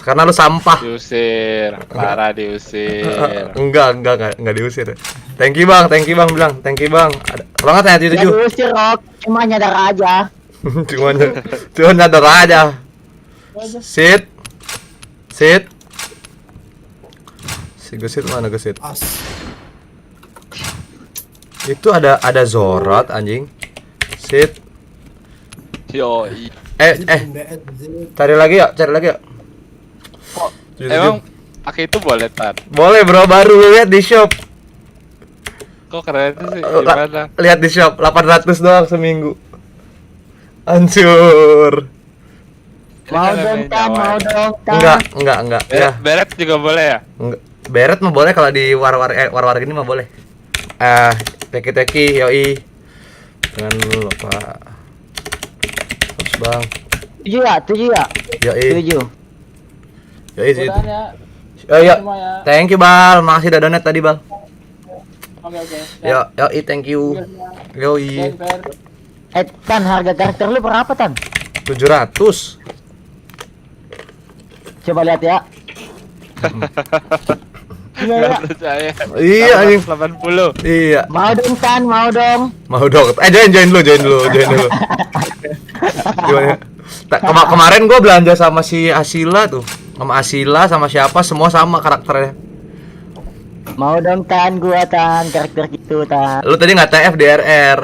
Karena lu sampah. Diusir, parah diusir. Enggak diusir. Thank you bang bilang. Thank you bang. Kalau nggak tanya 77. Ya diusir Rock, cuma nyadar aja. cuma nyadar aja. Sit. Si Gesit mana Gesit? Itu ada Zorot anjing. Sit. Yoi. Cari lagi ya. Emang pakai itu boleh Tan? Boleh bro, baru lihat di shop. Kok keren sih? Gimana? Lihat di shop 800 doang seminggu. Hancur. Mau dong Tan. Enggak. Ya. Beret juga boleh ya? Enggak. Beret mah boleh kalau di war gini mah boleh. Teki yoi. Jangan lupa. Terus bang. 7 ya, 7 ya. Yoi. 7. Yoi sih. Udahan ya. Yo. Semua ya. Thank you Bal, makasih udah donate tadi Bal. Oke. Yo, thank you. Yoi. Tan, harga karakter lu berapa, Tan? 700. Coba lihat ya. Iya ya. Saya. Iya anjing. 80. Iya. Mau dong, Tan, mau dong. Mau dong. Join dulu. Gimana? Kemarin gua belanja sama si Asila tuh. Sama Asila sama siapa semua sama karakternya. Mau dong, Tan, gua Tan, karakter gitu, Tan. Lu tadi nggak TF DRR.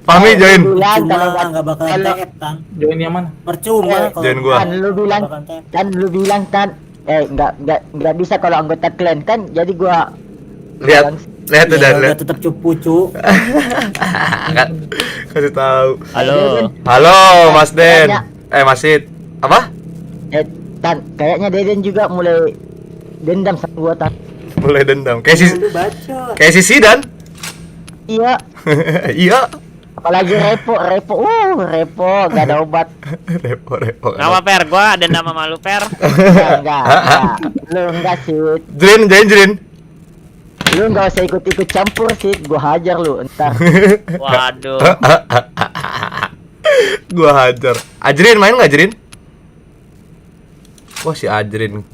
Fahmi join. Cuma nggak bakalan TF, Tan. Join yang mana? Percuma kalau Join gua. Tan, lu bilang, Tan. Nggak bisa kalau anggota klan kan, jadi gua Lihat tuh dan lihat. tetap cupu. Kasih tahu. Halo. Mas Den. Mas Sid. Apa? Tan, kayaknya Deden juga mulai dendam sama gua, Tan. Mulai dendam. Kayak si Sidan. Iya. Iya. Apalagi Repo, gak ada obat. Repo. Apa Per? Gua ada nama malu Per. Enggak. Lu enggak sih. Jrin. Lu enggak usah ikut campur sih, gua hajar lu entar. Waduh. Gua hajar. Ajrin main nggak Jrin? Wah si Ajrin.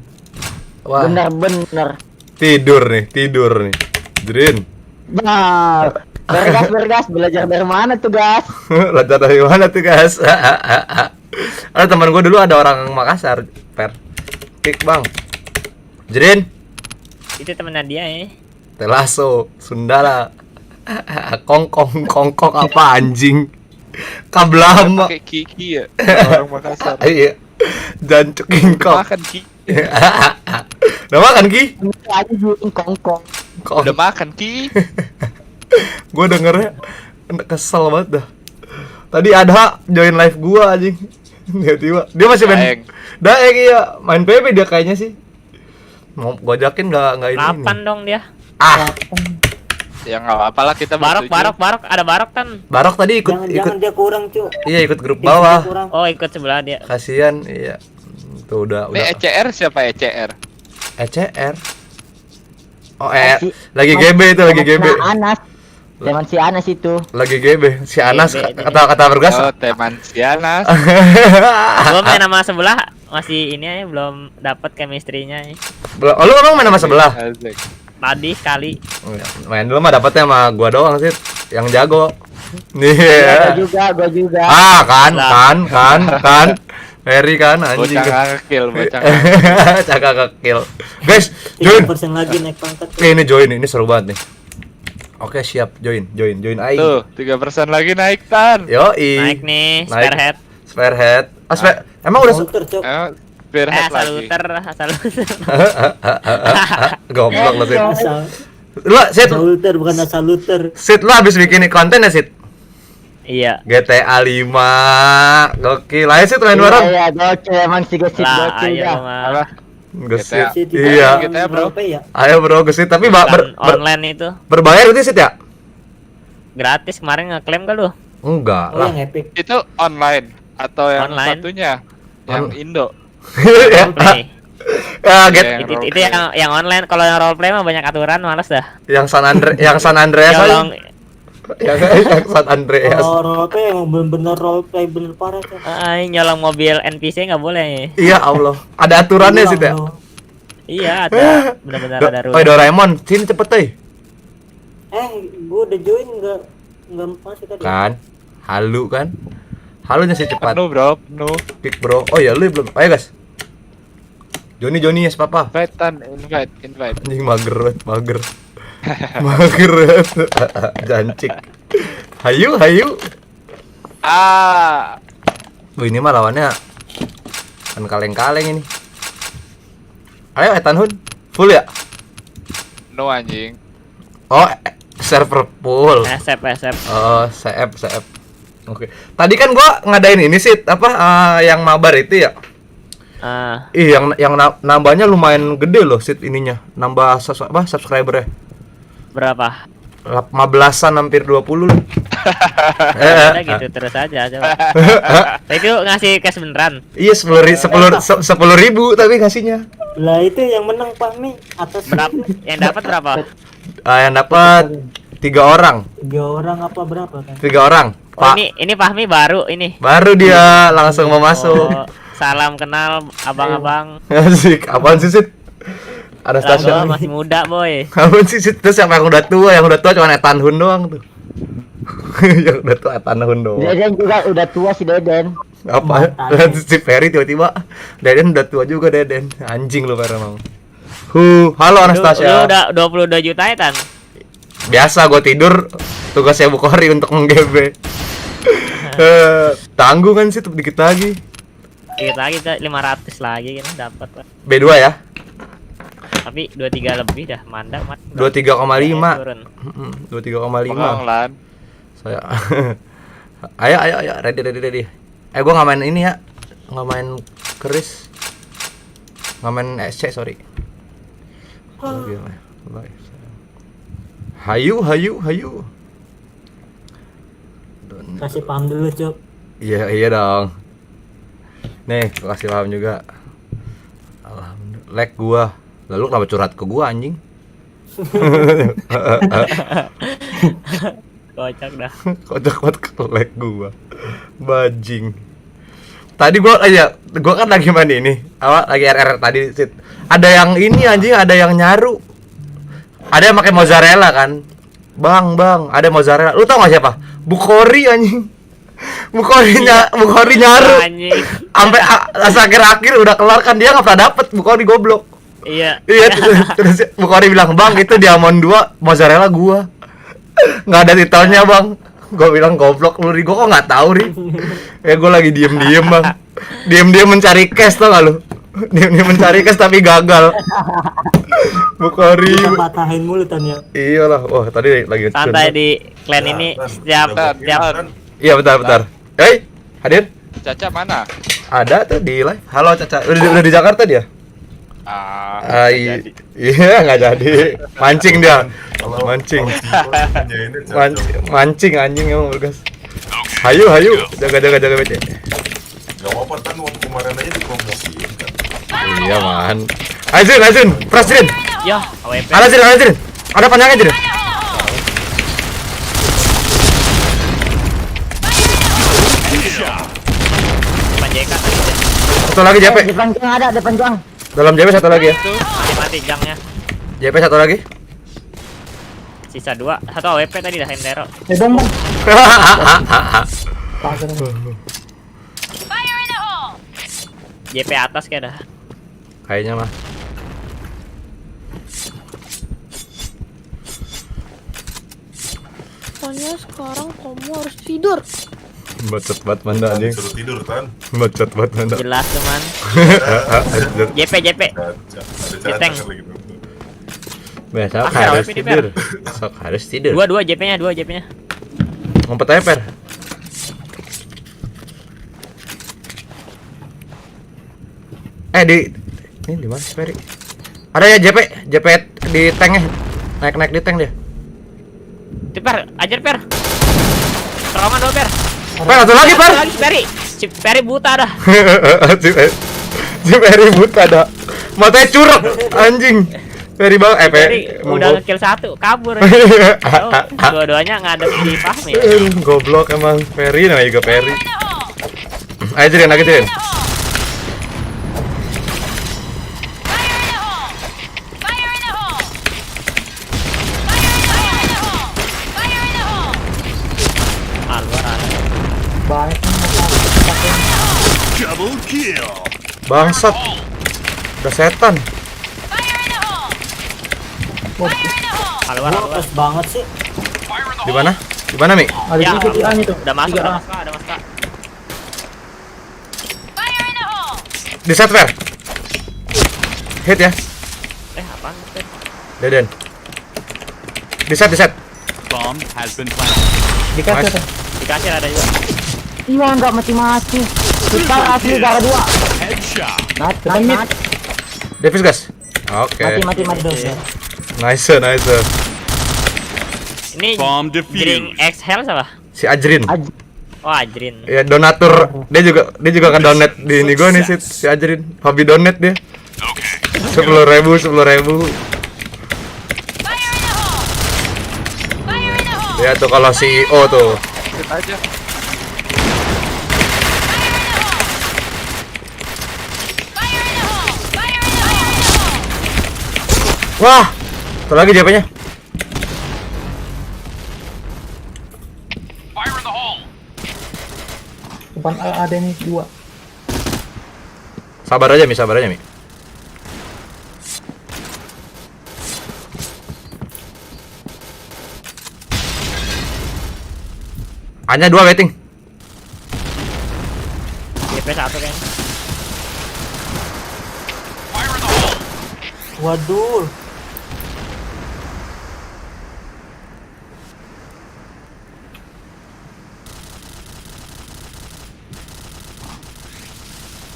Wah. Bener. Tidur nih. Jrin. Nah, bergas, belajar dari mana tuh, Gas? Belajar dari mana tuh, Gas? Ada teman gue dulu ada orang Makassar, Per. Kick, Bang. Jrin. Itu temennya dia ya. Telaso, Sundara. Kongkong apa anjing? Kablama. Kayak Kiki ya. Orang Makassar. Iya. Jancuk kingkong. Makan Ki. Udah makan Ki? Kongkong. Udah makan Ki. Gue dengernya kesel banget dah. Tadi ada join live gua anjing. Tiba-tiba dia masih main Daeng iya, main PB dia kayaknya sih. Mau gua ajakin enggak ini. Kapan dong dia? Ya enggak apa-apa lah kita Barok, ada Barok kan? Barok tadi ikut Jangan dia kurang, Cuk. Iya, ikut grup bawah. Oh, ikut sebelah dia. Kasihan, iya. Tuh udah. Ini ECR siapa ECR? ECR. Oh, lagi GB itu, lagi GB. Anas. Teman si Anas itu. Lagi GB, si Anas kata bergas. Oh, teman si Anas. Belum main nama sebelah, masih ini aja belum dapat chemistry-nya. Belum. Oh, lu emang main sama sebelah? Tadi kali. Main dulu mah dapatnya sama gua doang sih, yang jago. Nih. Gua juga. Ah, kan. Ferry kan anjing. Bocah kill. Cagak kill. Guys, join. Persen lagi naik pangkat. Ini join, ini seru banget nih. Oke, siap. Join aing. Tuh, 3% lagi naik Tan. Yoi. Naik nih, spare head. Emang udah Spare head lagi. Asal goblok lo Sid. Lu Sid, Saluter bukan asal luter. Sid lu habis bikin konten ya Sid? Iya. GTA 5. Gokil. Ayo Sid main bareng. Iya, gokil emang sih gokil ya. Gesit. Iya. GTA berapa ya? Ayo bro, gesit tapi online itu. Berbayar itu Sid ya? Gratis kemarin ngeklaim gak lu? Enggak Oh, lah. yang epic. Itu online atau yang Online. satunya? Yang Indo. Ya, Itu yang online. Kalau yang roleplay mah banyak aturan, males dah. Yang San Andreas aja. Yang San Andreas. Oh, roleplay emang bener-bener roleplay bener parah kan. Nyolong mobil NPC nggak boleh. Iya Allah. Ada aturannya sih ya. Iya ada. Benar-benar ada Oh Doraemon, sini cepet deh. Gua udah join nggak masuk tadi. Kan, halu kan. Halunya sih cepat. Penuh bro, penuh. Pick bro. Oh ya lu belum. Ayo guys. Joni yes papa. Invite Tan, invite. Anjing mager. Mager. Jancik. Hayu. Ini mah lawannya kan kaleng-kaleng ini. Ayo Ethan Hun. Full ya? No anjing. Oh, server full. SF. Oh, CF. Oke. Tadi kan gua ngadain ini sih yang mabar itu ya. Yang nambahnya lumayan gede loh sit ininya. Nambah subscriber-nya. Berapa? 15-an hampir 20 loh. Udah gitu terus aja coba. Itu ngasih cash beneran. Iya 10.000 tapi ngasihnya. Lah itu yang menang Fahmi atas Berapa? Yang dapat berapa? Yang dapat 3 orang. 3 orang apa berapa kan? 3 orang. Oh, ini Fahmi baru ini. Baru dia langsung mau masuk. Oh, salam kenal abang-abang. Asik, apaan sih Sit? Lah, Anastasia gua masih muda boy. apaan sih Sit? Terus yang udah tua cuma Ethan Hun doang tuh. Yang udah tua Ethan Hun doang. Deden juga udah tua si Deden. Apa? Si Ferry tiba-tiba Deden udah tua juga Deden. Anjing lu Ferry emang. Halo Anastasia. Lu udah 22 juta ya Tan? Biasa gue tidur tugasnya Bukhari untuk meng-GB. Tanggung kan sih dikit lagi. Dikit lagi ke 500 lagi kan dapat. B2 ya. Tapi 23 lebih dah mandang 23,5. turun. 23,5. Bang Lan. Saya ayo ready. Gua nggak main ini ya. Nggak main keris. Nggak main SC, sorry. Hayu. Kasih paham dulu, Cok. Iya dong. Nih, gua kasih paham juga. Alhamdulillah. Lag gua. Lalu kenapa curhat ke gua anjing? Kocak dah. Kocak banget ke lag gua. Bajing. Tadi gua kan lagi main ini. Lagi RR tadi Sit. Ada yang ini anjing, ada yang nyaru. Ada yang pakai mozzarella kan. Bang, ada mozzarella. Lu tau gak siapa? Bukhari anjing. Bukhari nyaru. Sampai akhir udah kelar kan dia enggak pernah dapet Bukhari goblok. Iya. Terus Bukhari bilang, "Bang, itu diamond 2 mozzarella gua." Enggak ada titelnya, Bang. Gua bilang goblok lu, Ri. Gua kok enggak tahu, Ri. Gua lagi diem-diem, Bang. Diem-diem mencari cash tau gak lu? Diem-diem mencari cash tapi gagal. Bukhari. Kita patahin mulu Tan ya. Iyalah. Wah, tadi lagi santai di clan ini setiap Iya, bentar. Hei, hadir. Caca mana? Ada tuh di live. Halo Caca. Udah di Jakarta dia? Iya, nggak jadi. Mancing dia. Mancing anjing emang bergas. Hayu. Jaga BC. Gak apa-apa Tan, waktu kemarin aja dipromosiin kan. Iya man. Azin, Presiden. Ya, AWP. Azin. Ada panjangnya Azin. Satu lagi JP. Depan jang ada, depan jang. Dalam JP satu lagi ya. Mati jangnya. JP satu lagi. Sisa 2. Satu AWP tadi dah Hendero. Bang. Fire in the hole! JP atas kayak dah. Kayaknya mah. Soalnya sekarang kamu harus tidur. Bacot banget Manda anjing. Suruh tidur Tan. Bacot banget Manda. Jelas teman. JP. Jeteng. Besok harus tidur. Besok harus tidur. 2 JP-nya. Ngumpet aja Per. Ini di mana Ferry? Ada ya JP di tanknya. Naik di tank dia. Per, ajar Per. Teroman dong Per. Per, satu lagi Per. Si Ferry buta dah. Si Ferry buta dah. Matanya curug anjing. Ferry bang, Ferry udah nge-kill 1, kabur. Dua-duanya ngadep di Fahmi. Goblok emang Ferry, namanya juga Ferry. Ayo Jirin, lagi Jirin. Double kill. Bangsat. Udah setan. Keluar. Banget sih. Di mana? Di mana, Mi? Ada Ya, di pikiran itu. Udah masuk, Tiga. ada masuk. Di set, Fer. Hit ya. Apaan? Deden. Di set. Bomb has been planted. Dikasih ada juga. Iya enggak mati-mati. Kita asli gara 2. Headshot. Nat. Davis gas. Oke. Mati dos. Nice. Ini Bomb Jering defused. exhale siapa? Si Ajrin. Oh, Ajrin. Ya donatur. Dia juga kan donate di ini gua nih si Ajrin. Hobi donate dia. 10.000. Ya tuh kalau CEO tuh. Kita aja. Wah, satu lagi JP-nya. Depan A ada nih 2. Sabar aja Mi. Hanya 2 waiting. DP 1 kayaknya. Waduh.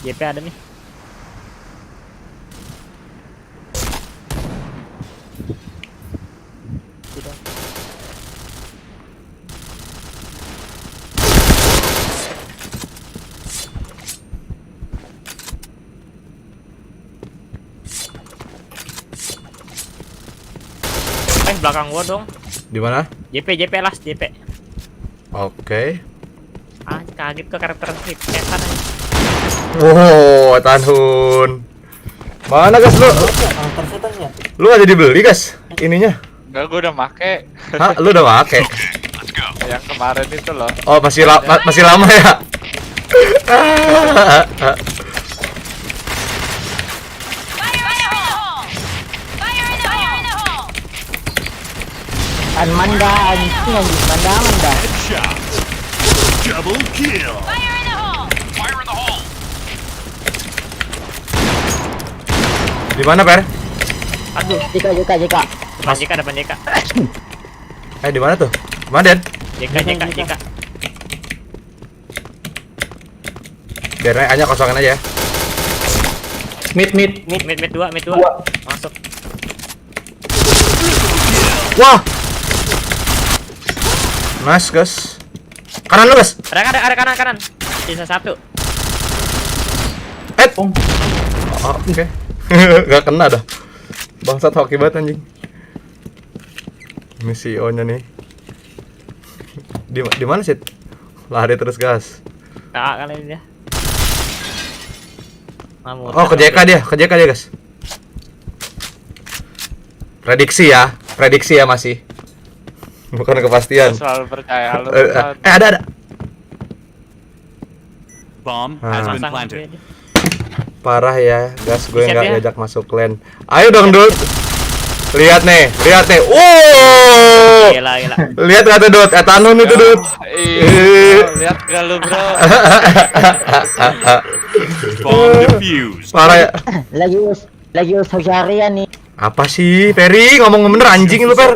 JP ada nih. Belakang gua dong. Di mana? JP last JP. Oke. Ah, kaget ke karakter setan aja. Wow, Tanhun. Mana guys lu? Karakter setan ya? Lu aja dibeli guys ininya. Enggak, gua udah make. Hah, lu udah make? Yang kemarin itu loh. Oh, masih lama ya? Manda anjing Manda. Double kill. Di mana, Per? Aduh, JK. depan JK. Di mana tuh? Mana, Den? JK. Biar hanya kosongin aja ya. Mid 2. Masuk. Wah. Nice, guys. Kanan lu, guys. Ada kanan. Sisa 1. Oh, oke. Gak kena dah. Bangsat hoki banget anjing. Misi O-nya nih. Di mana sih? Lari terus, gas. Kalian dia. Oh, ke JK dia, guys. Prediksi ya masih. Bukan kepastian. Selalu percaya lu. Ada. Bomb has been planted. Parah ya, gas gue nggak diajak masuk lane. Ayo dong, Dut. Lihat nih. Wow. Gila. Lihat kata Dut, Tanhun itu Dut. Lihat gak lu, Bro? Bomb defused. Parah ya. Lagi harian nih. Apa sih, Peri? Ngomong bener anjing lu, Per.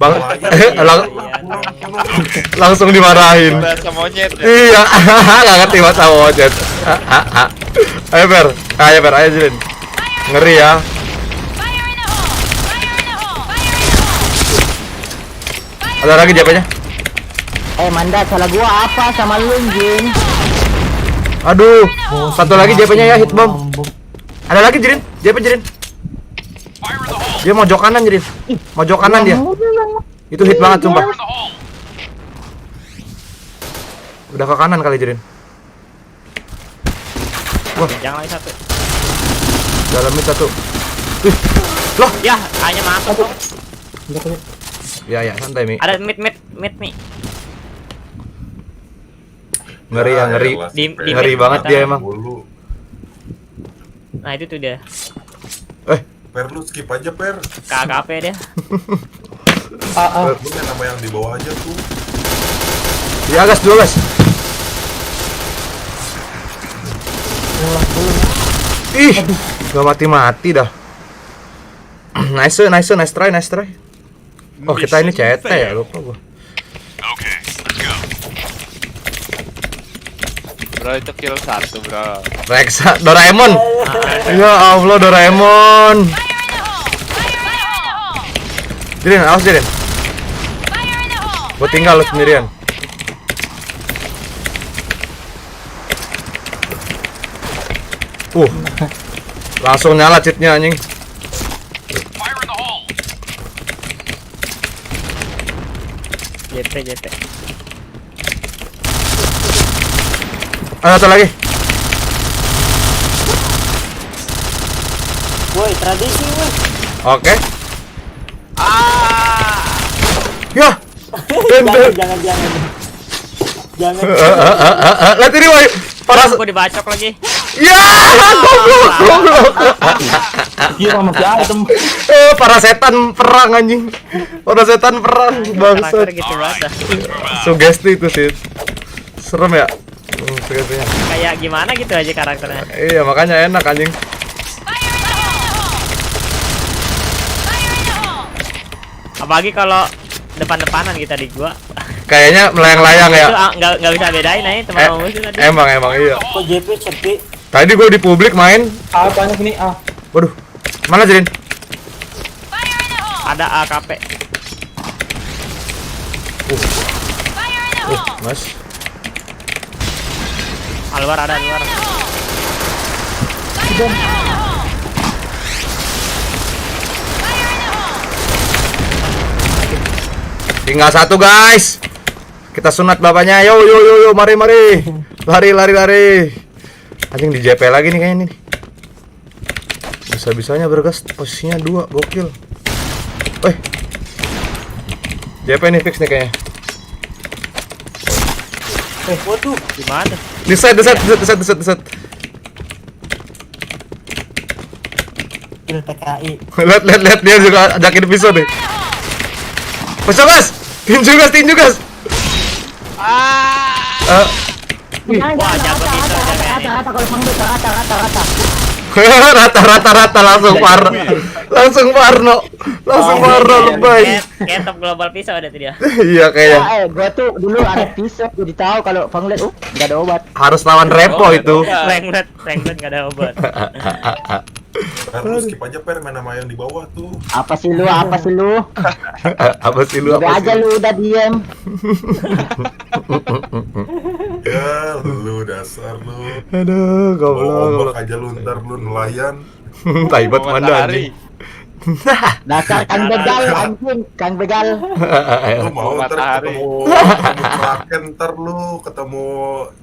Bang, langsung dimarahin. Bahasa monyet ya? Iya, nggak ngerti bahasa monyet. Ayo, Per. Ayo, Jilin. Ngeri ya. Ada lagi JP-nya? Manda, salah gua apa sama lu, anjing? Aduh, satu lagi JP-nya ya, hit bomb. Ada lagi, Jirin. JP Jirin. Dia mojok kanan, Jirin. Mojok kanan dia. Itu hit banget, sumpah. Udah ke kanan kali, Jirin. Wah, jangan lagi 1. Dalamnya 1. Loh, ya, hanya masuk. Ya, santai, Mi. Ada mid Mi. Ngeri ya, ngeri. Ngeri banget dia emang. Nah, itu tuh dia. Per, lu skip aja, Per. KKP dia. Lu kan nama yang di bawah aja tuh. Ya, gas dulu, guys. Ih, gak mati-mati dah. Nice try. Oh, kita ini CT ya, lupa gua. Bro, itu kill 1, bro. Rexa, Doraemon. Ya Allah, Doraemon. Jirin, awas Jirin. Gua tinggal lu sendirian. Langsung nyala cheatnya anjing. JP. Ada satu lagi. Woi, tradisi woi. Oke. Ya. Jangan. Jangan. Lihat ini woi. Paras. Gua dibacok lagi. Ya, goblok. Iya masih item. Para setan perang anjing. Para setan perang bangsat. Gitu banget. Sugesti itu sih. Serem ya. Sugestinya. Kayak gimana gitu aja karakternya. Iya, makanya enak anjing. Apalagi kalau depan-depanan kita di gua. Kayaknya melayang-layang ya. Itu nggak bisa bedain aja teman musuh tadi. Emang iya. Kok JP sepi? Tadi gue di publik main. Banyak nih Waduh. Mana Jirin? Ada AKP. Mas. Luar ada luar. Tinggal satu guys. Kita sunat bapaknya. Yo, mari. Lari. Anjing di JP lagi nih kayaknya nih. Bisa-bisanya bergas posisinya 2, gokil. Woi. JP nih fix nih kayaknya. Waduh, Gimana? Di set. kill PKI. Lihat dia juga ajakin pisau nih. Pisau gas. Tinju gas. Wah, jago bisa Rata kalau panggung rata. Rata langsung Parno lebay. Kayak top global pisau ada tuh dia. Iya kayaknya. Gua tuh dulu ada pisau, jadi tahu kalau panglet enggak ada obat. Harus lawan Repo itu. Renglet enggak ada obat. Lu skip aja per main nama yang di bawah tuh. Apa sih lu? Apa sih lu? Udah aja lu udah diem. Ya lu dasar lu. Aduh, goblok. Aja lu ntar lu nelayan. Taibat mana anjing. Dasar Kang Begal anjing, Kang Begal. Lu mau ntar ketemu Kraken ntar lu, ketemu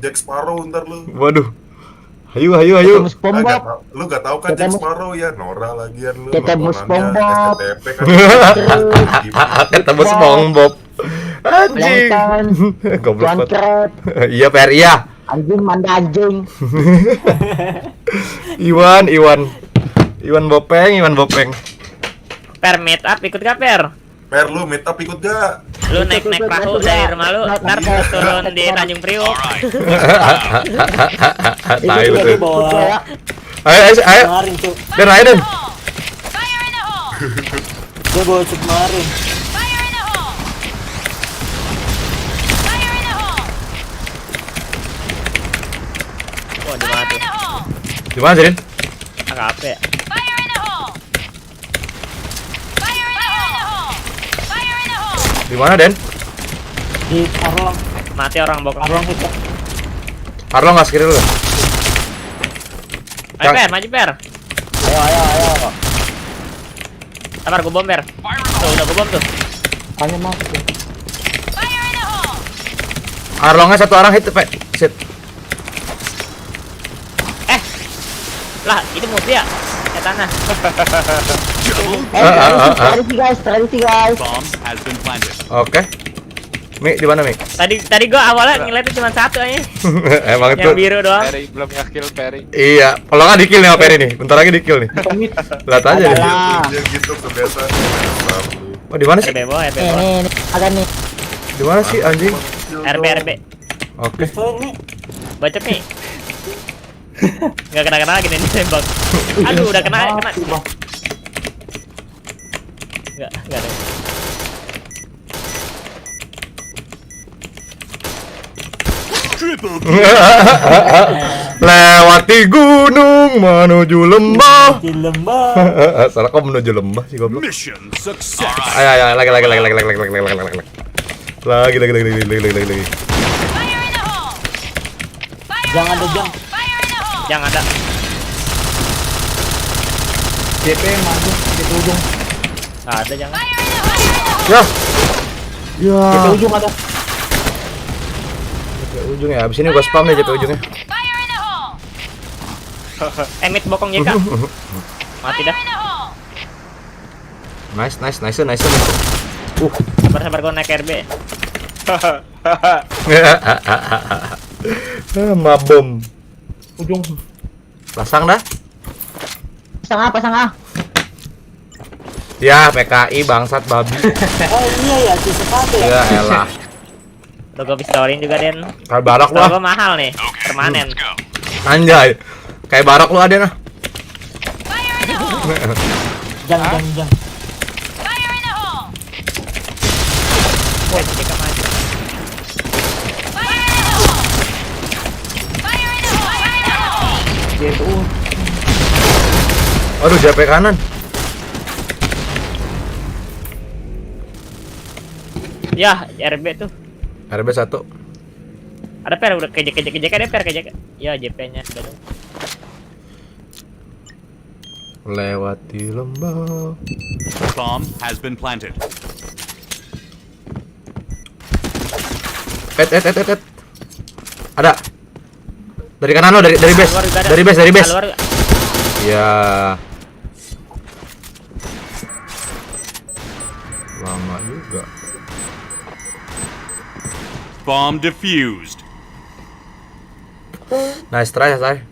Jack Sparrow ntar lu. Waduh. Ayo. Ketemu SpongeBob. Lu gak tahu kan Jack Sparrow ya, Nora lagian lu. Ketemu SpongeBob. STTP kan. Ketemu SpongeBob. Anjing. Goblok. Iya, Per, iya. Anjing manda anjing. Iwan Bopeng. Per meet up ikut gak Per? Per lu meet up ikut gak? Lu naik perahu dari rumah lu, ntar turun di Tanjung Priok. Tai betul. Ayo. Kemarin tuh. Den. Dia bawa kemarin. Wah, di mana tuh? Di mana, Jirin? AKP. Di mana, Den? Di Arlong. Mati orang bokap. Arlong itu. Arlo nggak skill lu. Ayo Per, maju Per. Ayo. Sabar gua bom Per. Tuh, udah gua bom tuh. Hanya mau. Arlongnya satu orang hit, Pak. Shit. Lah, itu musuh ya? Ya tanah. Tradisi guys. Bomb has been planted. Oke. Mi, di mana, Mi? Tadi gua awalnya ngeliatnya cuma satu aja. Emang itu. Yang biru doang. Peri belum nge-kill Peri. Iya, kalau nggak di-kill nih sama Peri nih. Bentar lagi di-kill nih. Lihat aja nih. Dia gitu kebiasaan. Oh, di mana sih? RB bawah. Nih, agak nih. Di mana sih anjing? RB. Oke. Bacok nih. Nggak kena lagi nih tembak. Aduh, udah kena. Nggak ada. Lewati gunung menuju lembah. Di lembah. Salah kok menuju lembah sih goblok. Mission success. Ayo, lagi. Jangan ada jam. Jangan ada. JP maju di ujung. Nggak ada jangan. Ya. Ya. JP ujung ada. JP ujung ya. Abis ini gua spam nih JP ujungnya. Mid bokong JK. Mati dah. Nice. Sabar gua naik RB. Mabom. Ujung. Pasang dah. Pasang A. Ya, PKI bangsat babi. Oh iya ya, di sepatu ya. Ya elah. Tuh gua pistolin juga Den. Kayak barak lu. Pistol gua mahal nih, permanen. Anjay. Kayak barak lu Aden ah. Jang. Wah, JK maju. JP Aduh, JP kanan. Ya, RB tuh. RB 1. Ada per udah ke JK ada per ke JK. Ya, JP-nya udah dong. Lewati lembah. Bomb has been planted. Ada. Dari kanan lo, dari base. Dari base. Keluar. Ya. Lama juga. Bomb defused. Nice try, say.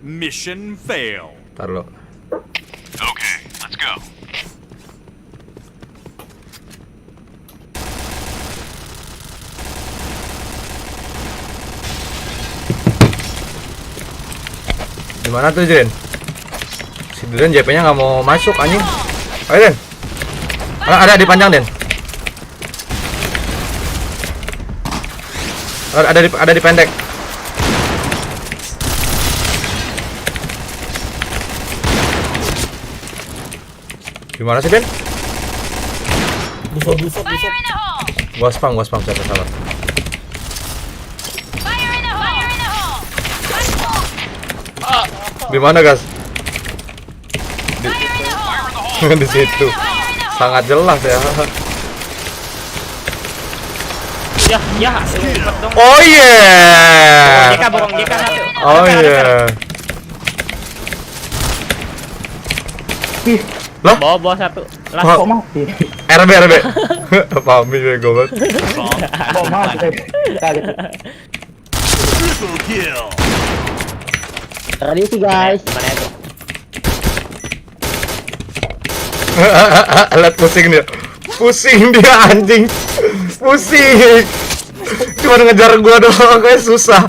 Mission fail. Ntar lo. Okay, let's go. Gimana tuh Jiren? Si Jiren JP-nya nggak mau masuk anjing. Ayo Den. Ada di panjang Den. Ada di pendek. Gimana sih Den? Bisa. Gua spam siapa salah. Di mana guys? Di situ. Sangat jelas ya. Ya, cepet dong. Oh yeah. Bokong JK satu. Oh yeah. Lah? Bawa satu. Lah kok mati? RB. Pahami ya gue banget. Kok mati? Triple kill. Tadi sih guys. Mana itu? Alat pusing dia anjing. Pusing. Cuma ngejar gua doang kayak susah.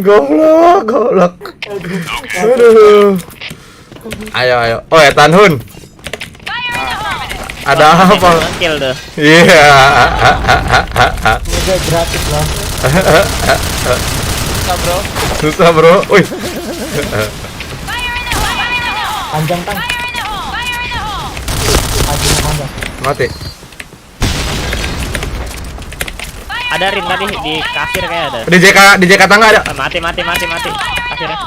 Goblok. Aduh. Ayo. Oh ya Tanhun. Ada apa? Kill tuh. Iya. Udah gratis loh. Susah bro. Wih. Panjang kan? Mati. Ada Rin tadi di kasir kayak ada. Di JK tangga ada. Mati. Kasirnya.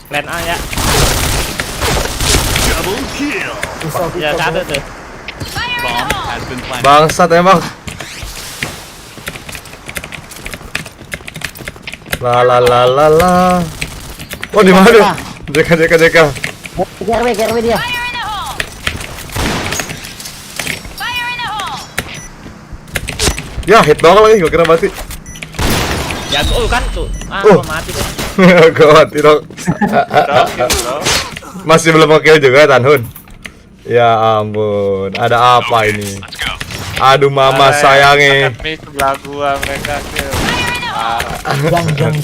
Plan A ya. Double kill. Ya satu tuh. Bomb has been planted. Bangsat emang. La. Oh di mana? JK. Gerwe dia. Ya hit doang lagi, gua kira mati. Ya kan tuh. Gua mati tuh. Gua mati dong. Masih belum kill juga Tanhun. Ya ampun, ada apa ini? Aduh mama sayangi. Ini sebelah gua mereka kill. Jang.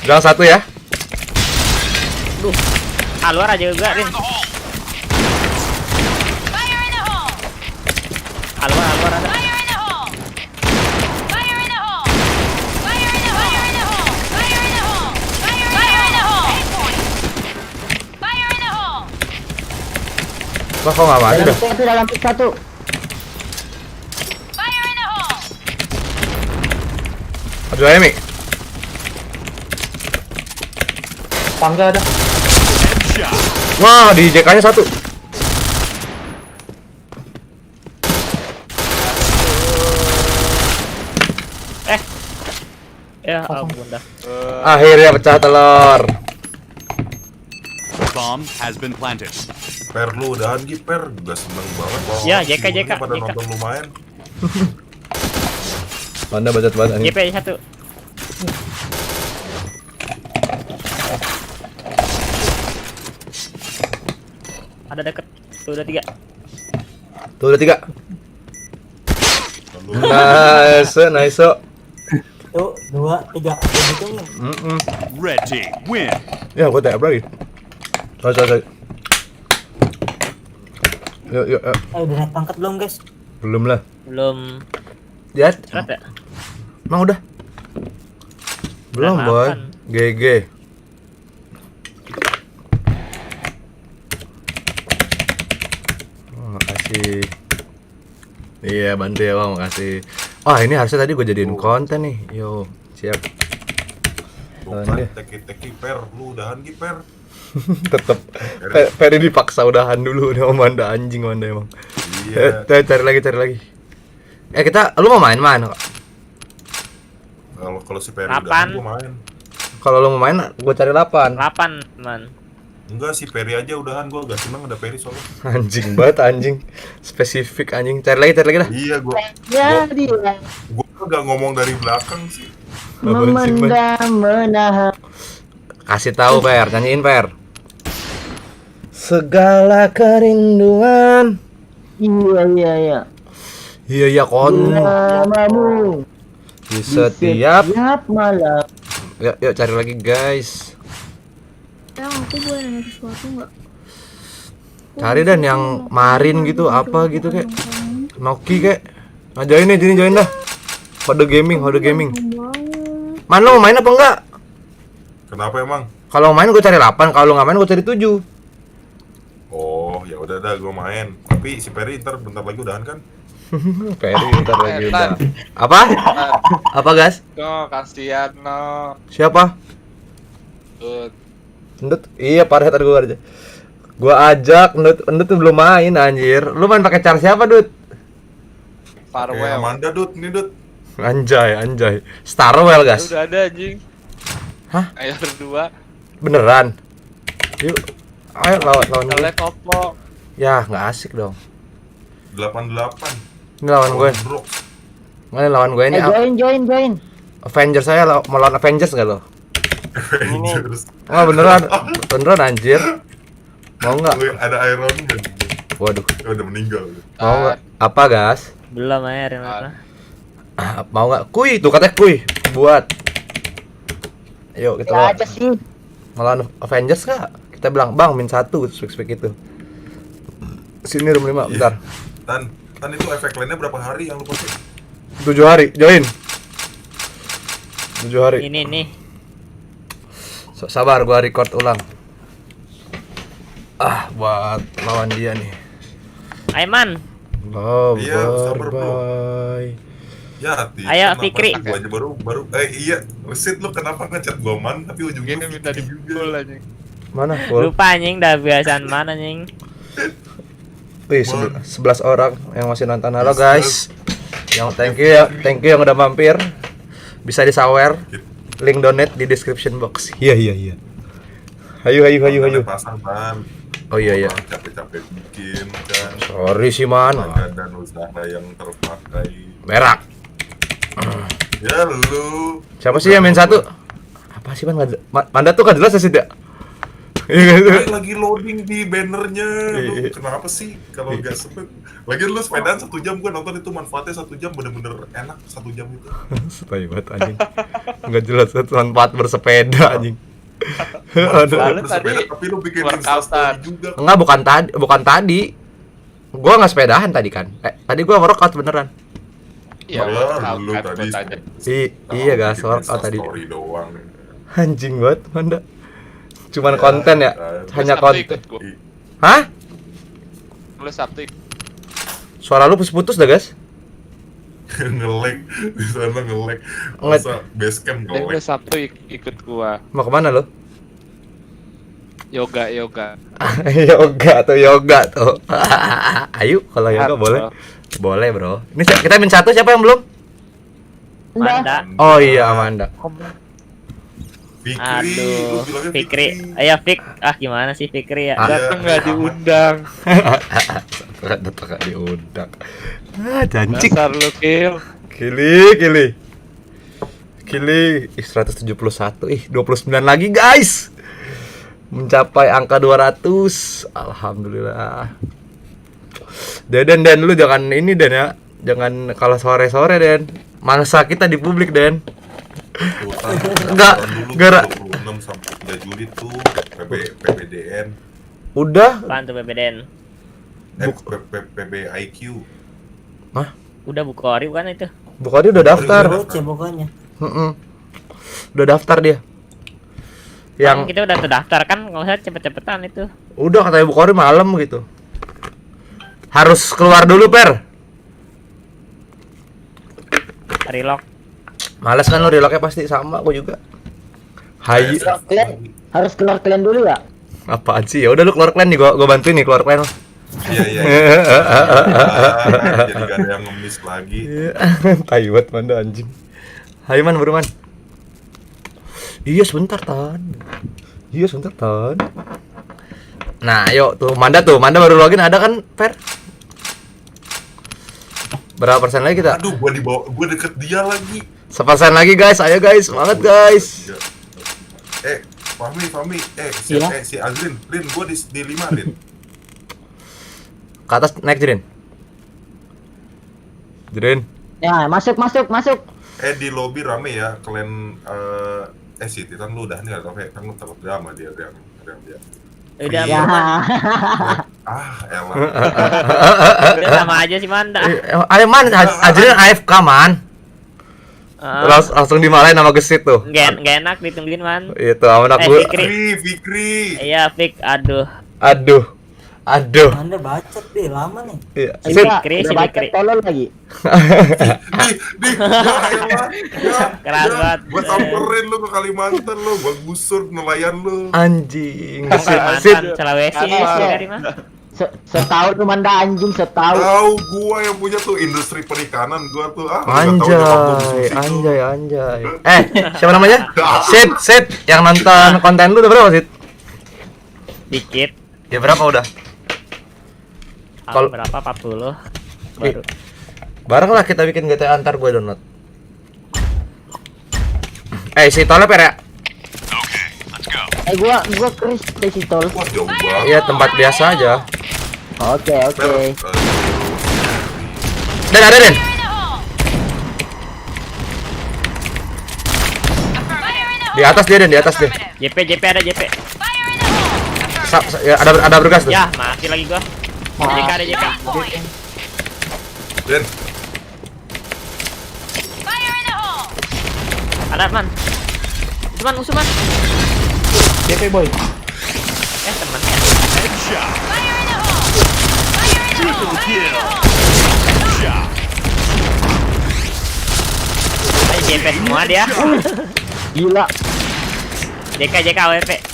Jangan satu ya. Duh. Luar aja juga Rin. Luar ada. Wah kok nggak mati dah? Dalam pit satu. Aduh Emi. apa enggak ada? Headshot. Wah, di JK-nya satu. Ya ampun dah. Akhirnya pecah telur. Bomb has been planted. Per lu udahan Gi, Per. Juga seneng banget. Wah, Ya, si JK. Murni pada nonton lumayan. Mana bacot banget anjing. JP 1. Ada deket. Tuh udah 3. Tuh udah 3. Nice. Tuh 2, 3. Begitu nih. Red team win. Ya, gua tap lagi. Sorry. Yuk. Udah naik pangkat belum guys? Belum lah. Belum. Ya. Berat ya? Emang udah? Belum, Berat boy. apaan? GG. Makasih. Iya, bantu ya Bang, makasih. Ini harusnya tadi gue jadiin konten nih. Yo, siap. Bukan teki-teki Per. Lu udahan Gi, Per. Tetep Ferry dipaksa udahan dulu nih sama Manda, anjing Manda emang. Iya. Cari lagi. Lu mau main mana? Kalau si Peri 8. udahan gua main. Kalau lu mau main, gue cari 8. 8, man. Enggak, si Peri aja udahan, gua gak seneng ada Peri soalnya. Anjing banget anjing. Spesifik anjing. Cari lagi dah. Iya, gua gak ngomong dari belakang sih. Memendam menahan. Kasih tahu Per, nyanyiin Per. Segala kerinduan. Iya. Iya kon. Namamu Di setiap malam. Yuk cari lagi guys. Aku boleh nanya sesuatu nggak? Cari dan yang marin gitu, apa gitu kek. Noki kek. Nah, join dah. Kode gaming. Man, lo mau main apa enggak? Kenapa emang? Kalau main gue cari 8, kalau nggak main gue cari 7. Oh, ya udah dah gua main. Tapi si Peri ntar bentar lagi udahan kan? Peri ntar lagi udah. Apa? Apa gas? Kasihan no. Siapa? Ndut. Iya, parah tadi gua aja. Gua ajak Ndut tuh belum main anjir. Lu main pakai cara siapa, Dut? Farewell. Amanda Dut, nih Dut. Anjay. Starwell, gas. Udah ada anjing. Hah? Ayo berdua. Beneran? Yuk. Ayo lawan gue. Selek opo. Ya, nggak asik dong. 88. Ini lawan gue. Ini lawan gue ini. Join. Avengers saya mau lawan Avengers nggak lo? Avengers. Oh beneran anjir. Mau nggak? Ada Iron Man. Waduh. Udah meninggal. Mau nggak? Apa gas? Belum aja. Mau nggak? Kuy tuh katanya kuy buat. Yuk kita Ya aja sih. ngelawan Avengers nggak? Kita bilang bang min 1 spek itu. Sini room 5 bentar. Tan itu efek lainnya berapa hari yang lu pakai? 7 hari, join. 7 hari. Ini nih. Sabar, gua record ulang. Buat lawan dia nih. Aiman. Iya, sabar bro. Ya, Ayo Fikri. Gua aja baru iya, Resit lu kenapa ngechat gua man tapi ujungnya Gini minta dipukul anjing. Mana? Full. Lupa anjing, dah biasaan mana anjing. Wih, 11 orang yang masih nonton. Halo guys. Yang thank you yang udah mampir. Bisa disawer. Link donate di description box. Iya. Hayu. Pasang man. Oh iya. Capek-capek bikin kan. Sorry sih man. Dan usaha yang terpakai. Berak. Ya lu. Siapa sih yang main 1? Apa sih man? Manda tuh kan jelas sih tidak. Lagi loading di bannernya. Lu kenapa sih kalau gak sempet? Lagi lu sepedaan 1 jam, gua nonton itu manfaatnya 1 jam bener-bener enak 1 jam itu. Setai banget anjing. Enggak jelas manfaat bersepeda anjing. Aduh. Bersepeda, tapi lu bikin instastory juga. Enggak, bukan tadi. Gua enggak sepedahan tadi kan. Tadi gua workout beneran. Iya, lu tadi. Iya guys, workout tadi. Story doang. Anjing banget, Manda. Cuman konten ya, hanya konten. Hah? Lu Sabtu. Suara lu putus-putus dah, guys. Nge-lag, di sana nge-lag. Masa basecamp Lu nge-lag. Sabtu ikut gua. Mau kemana lo? Yoga. yoga tuh. Ayo kalau yoga boleh. Boleh, Bro. Ini kita min 1 siapa yang belum? Manda. Oh iya, Amanda. Aduh, Fikri. Ayo Fik. Gimana sih Fikri ya? Datang nggak diundang. Datang nggak diundang. Janji. Dasar lu, Kil. Kili. 171. 29 lagi, guys. Mencapai angka 200. Alhamdulillah. Den lu jangan ini Den ya. Jangan kalau sore-sore Den. Masa kita di publik Den. Enggak, gara 26 sampai 3 Juli tuh PBDN. Udah. Apaan tuh PBDN? PBIQ. Hah? Udah Bukhari bukan itu? Bukhari udah daftar. Pokoknya. Udah daftar dia. Yang kita udah terdaftar kan, nggak usah cepet-cepetan itu. Udah katanya Bukhari malam gitu. Harus keluar dulu Per. Relock. Males kan lo relocknya pasti sama aku juga. Hayu. Harus keluar kalian dulu ya? Apaan sih? Ya udah lu keluar clan nih, gua bantuin nih keluar clan. Iya. Jadi gak ada yang ngemis lagi. Taiwat Manda anjing. Hayu Man, buru Man. Iya sebentar Tan. Nah, yuk tuh Manda baru login ada kan, Per? Berapa persen lagi kita? Aduh, gua deket dia lagi. 1% lagi guys, ayo guys, semangat guys. Fahmi, si Azrin, Rin, gua di 5 Rin. Ke atas naik Jrin. Ya, masuk. Di lobby rame ya, kalian si Titan lu udah nih atau kayak kan lu takut drama dia. Udah ya. Elah. Udah sama aja sih Manda. Ayo Man, Azrin AFK Man. Langsung dimarahin sama gesit tuh. Gak enak ditungguin Man. Itu anak gue. Fikri. Iya Fik, aduh. Anda bacot deh, lama nih. Iya. Fikri. Tolol lagi. Keras banget. Gua samperin lu ke Kalimantan lu, gua gusur nelayan lu. Anjing. Kalimantan, Sulawesi dari mana? Setahun tuh Manda anjing setahun. Tahu gua yang punya tuh industri perikanan gua tuh. Anjay. Siapa namanya? Sit. Yang nonton konten lu udah berapa, Sit? Dikit. Ya berapa udah? Kalau berapa 40 baru. Bareng lah kita bikin GTA antar gue download. Si tolnya Per ya? Gua Chris di tol. Iya, tempat biasa aja. Oke. Dan ada Den. Di atas dia Den, JP ada JP. Ya, ada bergas tuh. Ya, mati lagi gua. JK ada JK. Den. Ada Man. Musuh Man. JP boy. Teman. JP semua dia. Gila. JK WP.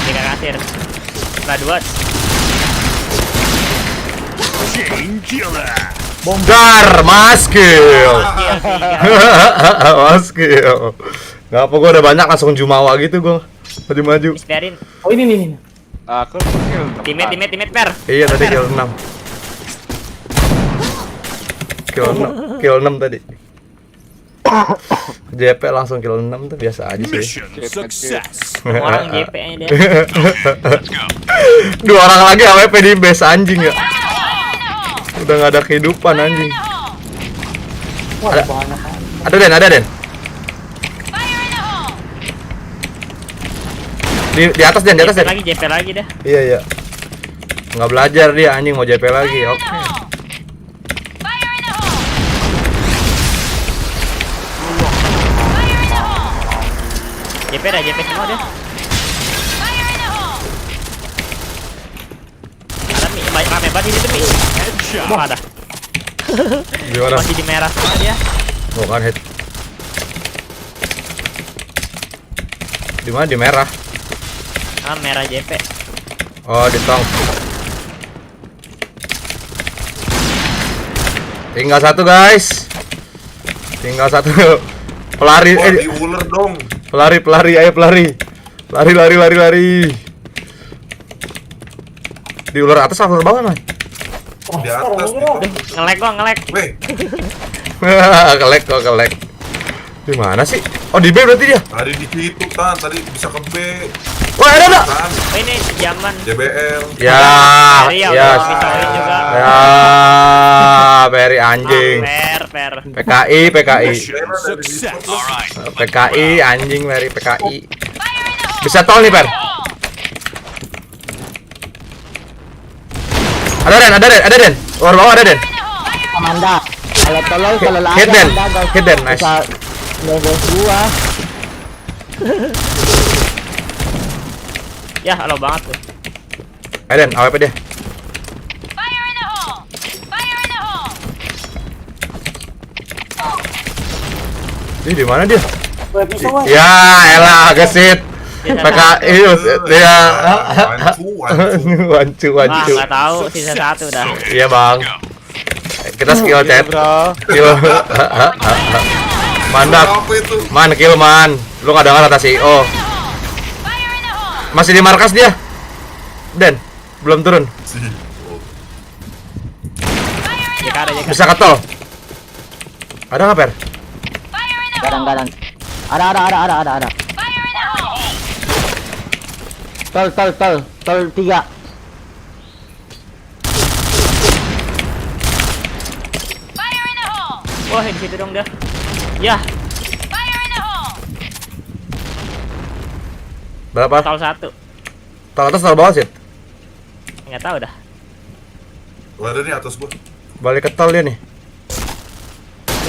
JK kasir. Dua. Bongkar, maskill. Ngapa gua udah banyak langsung jumawa gitu gua. Maju. Biarin. Oh ini. Aku kill. Timit Per. Iya tadi kill 6. Kill 6 tadi. JP langsung kill 6 tuh biasa aja sih. Orang JP-nya dia. 2 orang lagi AWP di base anjing ya. Udah gak ada kehidupan anjing. Ada Den. Di atas Den. JP lagi dah. Iya. Nggak belajar dia anjing mau JP lagi. Oke. JP semua deh. Ada Mi, banyak rame banget ini tuh Mi. Ada. Gimana? Masih di merah semua dia. Bukan hit. Di mana di merah? Merah JP. Oh, di tong. Tinggal satu, guys. Tinggal satu. Pelari. Di ular dong. Pelari, ayo pelari. Lari. Di ular atas atau bawah, Man? Di atas. Ngelek. Weh, Kelek. Di mana sih? Oh, di B berarti dia. tadi di situ Tan, tadi bisa ke B. Wah, ada. Tan, Ini zaman. JBL. Ya, Peri anjing. Per. PKI. Success. All right. PKI anjing, Peri PKI. Bisa tol nih, Per. Ada Den. Luar bawah ada Den. Amanda. Kalau tolol kalau lah Hit Den, nice. Ngegas gua. Ya, halo banget tuh. Ayo Den, AWP dia. Fire in the hole! Fire in the hole! Ih, di mana dia? Woi, pisau woi. Ya, elah gesit. PKI dia. Wancu. Wah, nggak tahu sisa 1 dah. Iya, Bang. Kita skill chat. Kill. Mantap. Man, kill man. Lu nggak dengar kata CEO. Masih di markas dia. Den, belum turun. Bisa ke tol. Ada nggak, Per? Kadang-kadang. Ada. Tol 3. Wah, di situ dong dah. Ya. Berapa? Tol 1. Tol atas, tol bawah sih. Nggak tahu dah. Ada nih atas gua. Balik ke tol dia nih.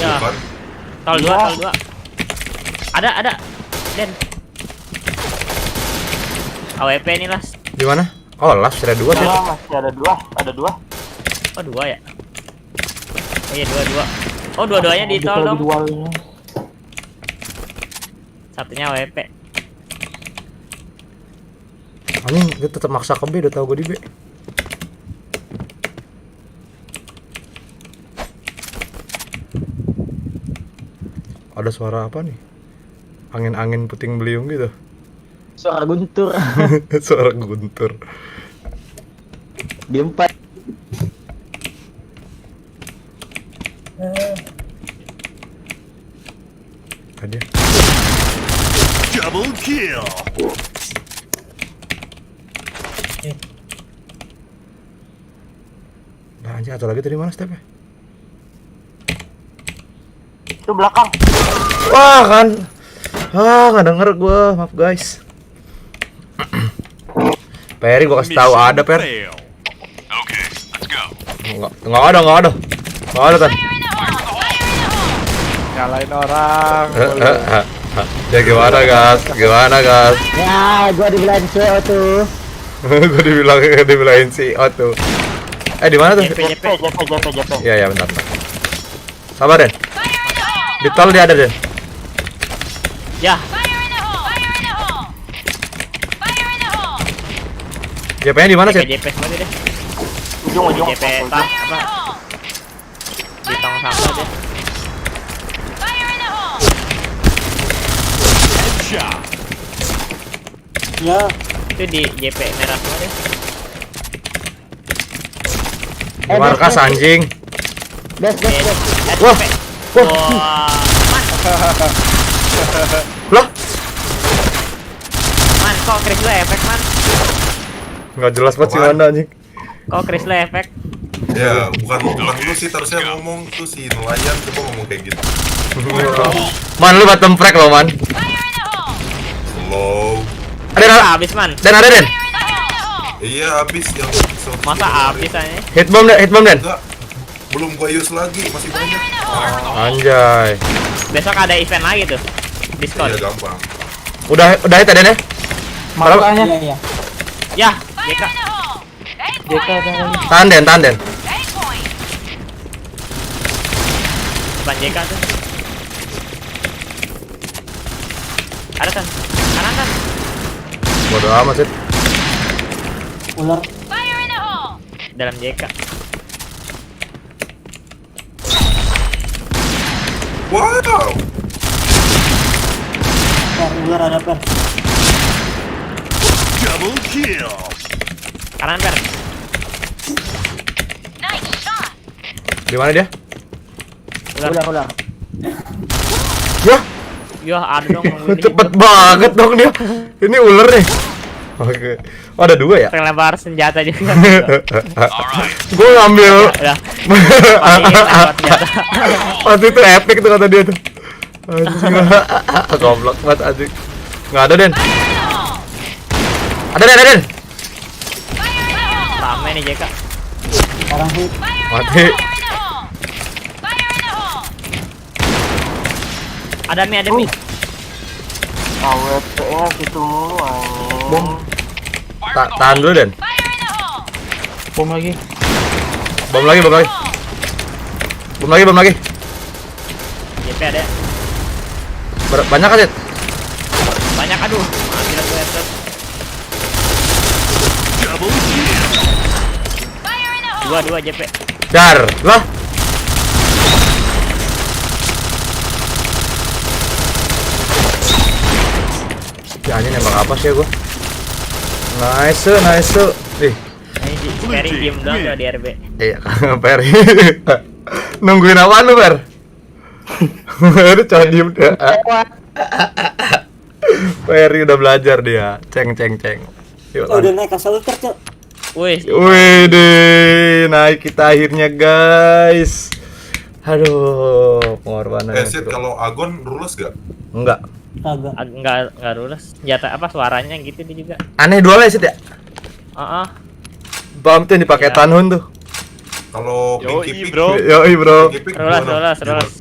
Ya. Bukan. Tol 2. Ada. Den. AWP nih, Las. Di mana? Oh, las ada 2 sih. Masih ada dua. Oh, 2 ya? Oh iya, 2. Oh, dua-duanya di tol dong. Satunya AWP. Anjing, dia tetap maksa ke B, udah tahu gue di B. Ada suara apa nih? Angin-angin puting beliung gitu. Suara guntur. Suara guntur. Di 4. Tadi. Double kill. Nah, anjing atau lagi tadi mana stepnya? Itu belakang. Wah kan. Nggak denger gue, maaf guys. Peri gua kasih tahu ada Per. Okay, let's go. Nggak ada kan? Nyalain orang. Ya gimana gas? Ya, gua dibilang CEO tuh. Gua dibilangin CEO tuh. Di mana tuh? JP. Iya, bentar. Sabar Den. Di tol dia ada Den. Ya. JP-nya di mana sih? JP semua deh. Ujung. JP tang apa? Di tong sampah deh. Headshot. Ya. Itu di JP merah semua deh. Markas anjing. Des. Wah. Loh? Man, kok Chris lo efek, Man? Nggak jelas banget sih mana anjing. Kok Chris lo efek? Ya, bukan lu sih harusnya ngomong tuh si nelayan coba ngomong kayak gitu. Man, lu bottom frag lo, Man. Slow. Ada habis, Man. Dan ada Den. Iya, habis yang Masa habis aja? Hit bomb Den. Enggak. Belum gua use lagi, masih banyak. Anjay. Besok ada event lagi tuh. Diskon. Iya, gampang. Udah hit ya Den ya? Makanya. Iya. Ya, JK. Tahan Den. Depan JK tuh. Ada kan? Kanan kan? Bodoh amat sih. Ular. Fire in the hole! Dalam JK. Wow. Per, ular ada per. Double kill. Kanan per. Nice shot! Di mana dia? Ular. Wah, Yo, ada dong. cepet banget dong dia. Ini ular nih. Oke. Oh, ada 2 ya? Lempar senjata juga. Gue ngambil. Udah. Pas itu epic tuh kata dia tuh. Anjing. Goblok banget anjing. Enggak ada, Den. Ada, Den. Rame nih JK. Orang hit. Mati. Ada mi. AWP-nya gitu mulu Bom. Tahan dulu, Den. Bom lagi. Bom lagi. JP ada. Banyak kan, Den? Banyak, aduh. Mati lah gue headshot. Double kill. Dua JP. Dar, lah. Ya anjing nembak apa sih ya gua? Nice. Ih, Ini Ferry diem doang tuh di RB. iya kan Perry. Nungguin apaan lu, Per? Itu cuma diem dia. Perry udah belajar dia. Ceng. Yuk, Oh, udah naik asal ulter, Cok. Wih deh, naik kita akhirnya guys. Aduh, pengorbanan. Sid, kalau Agon rules gak? Enggak. Enggak lulus. Senjata apa suaranya gitu dia juga. Aneh 2 lah Sid ya? Bom tuh yang dipakai Tanhun tuh. Kalau Pinky Pig, Yoi bro. Rules.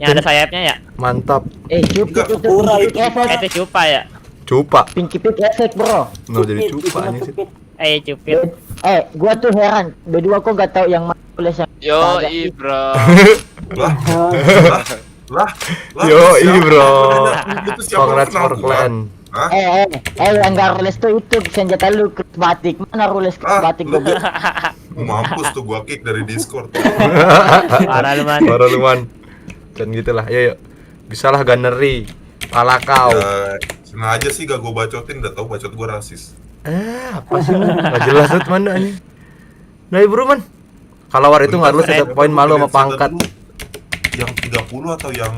Yang ada sayapnya ya? Mantap. Cupa itu efek. Itu cupa ya? Cupa. Pinky Pig efek bro. No jadi cupa nih Sid. Cupid. Gua tuh heran. Berdua kok gak tahu yang mana tulis yang. Yoi bro. lah. Yoi bro. Itu siapa Congrats kenal for gua? clan. Yang gak rules tuh itu senjata lu Chris Batik. Mana rules Chris Batik goblok? Mampus tuh gua kick dari Discord. Parah lu man. Dan gitulah. Yuk. Bisalah gunnery. Pala kau. Ya, sengaja sih gak gua bacotin, udah tau bacot gua rasis. Apa sih man? Gak jelas tuh mana anjing. Nah bro man. Kalau war itu nggak lu set poin malu sama pangkat. Yang 30 atau yang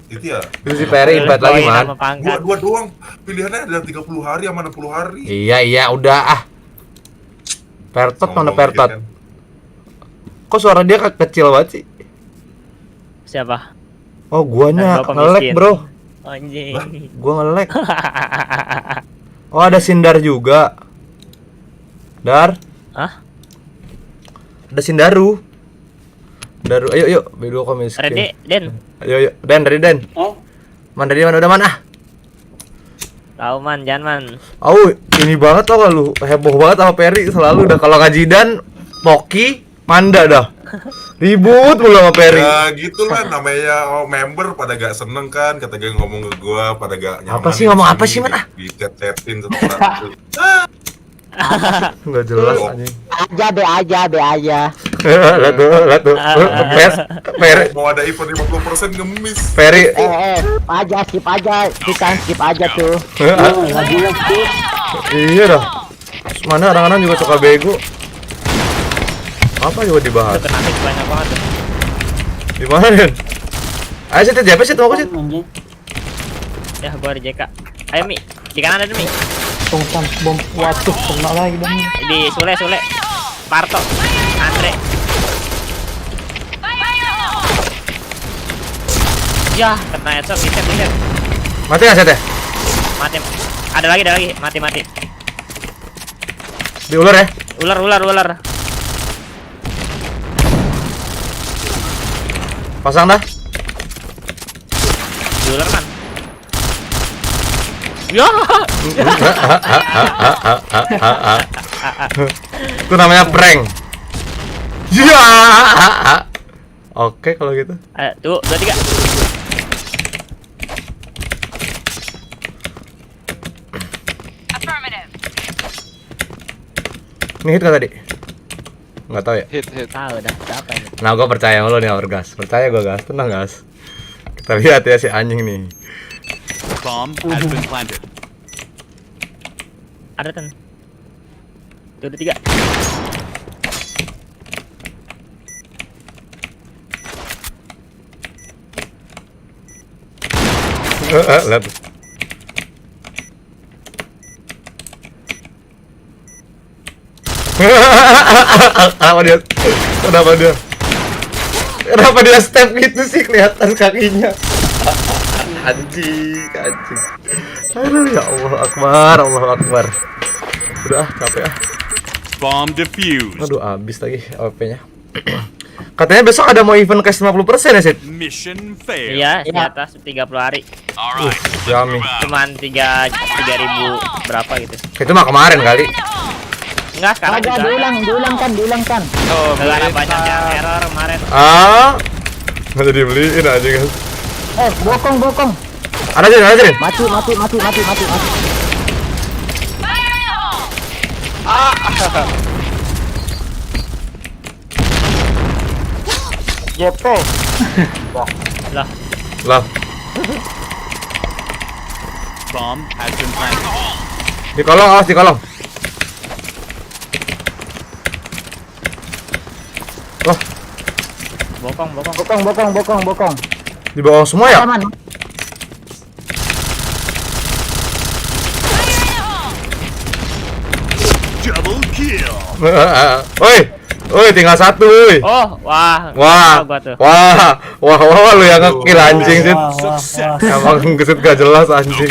itu ya? Itu si Perry invite lagi man. Dua doang. Pilihannya ada 30 hari sama 60 hari. Iya udah ah. Pertot mana Pertot? Kok suara dia kecil banget sih? Siapa? Oh guanya nge-lag bro. Anjing. Gua nge-lag. Oh ada Sindar juga. Dar? Hah? Ada Sindaru. Ayo B2 miskin. Ready, Den. Ayo ready Den. Man ready man udah man ah. Tahu man, jangan man. Ini banget tau gak lu, heboh banget sama Perry selalu dah kalau ngajidan Poki, Manda dah. Ribut mulu sama Perry. Ya gitulah namanya member pada gak seneng kan, kata dia ngomong ke gua pada gak nyaman. Ngomong apa sih man ah? Di chat-chatin setelah itu. Enggak jelas anjing. Be aja. Lihat tuh. Perry mau ada event 50% ngemis. Perry. Skip aja. Kita skip aja tuh. Iya dah. Mana orang-orang juga suka bego. Apa juga dibahas? Kenapa banyak banget tuh. Di mana Den? Ayo sih JP sih tuh aku sih. Ya gua di JK. Ayo Mi, di kanan ada Mi. Tungsan bom waduh kena lagi dong. Di Sule. Parto. Andre. Ya, kena headshot bisa. Mati enggak set ya? Mati. Ada lagi. Mati. Di ular ya? Ular. Pasang dah. Di ular man. Ya. Itu namanya prank. Ya. Oke kalau gitu. Tuh, 2, 3. Affirmative. Ini hit nggak tadi? Nggak tahu ya. Hit. Tahu dah, siapa ini? Nah, gue percaya sama lo nih, Orgas. Percaya gue, Gas. Tenang, Gas. Kita lihat ya si anjing nih. Bomb has been planted. Ada Tan. Itu ada 3. Lihat. Kenapa dia step gitu sih, kelihatan kakinya. Anjing. Aduh, ya Allah Akbar. Udah capek ah. Bomb defused. Aduh, habis lagi OP-nya. Katanya besok ada mau event cash 50% ya, Sid? Mission failed. Iya, di atas 30 hari. Alright. Jami. Cuman 3.000 berapa gitu. Itu mah kemarin kali. Enggak, sekarang Agak juga. diulangkan. Oh, karena banyak yang error kemarin. Nggak jadi beliin aja kan. Bokong. Ada Jin. Mati. JP. Lah. Bomb has been planted. Di kolong, awas di kolong. Wah, Bokong. di bawah semua ya? Aman. Double kill. Woi, tinggal 1, woi. Oh, wah. Wah, Gua tuh. wah, lu yang ngekill anjing, Sid. Success. Emang gesit gak jelas anjing.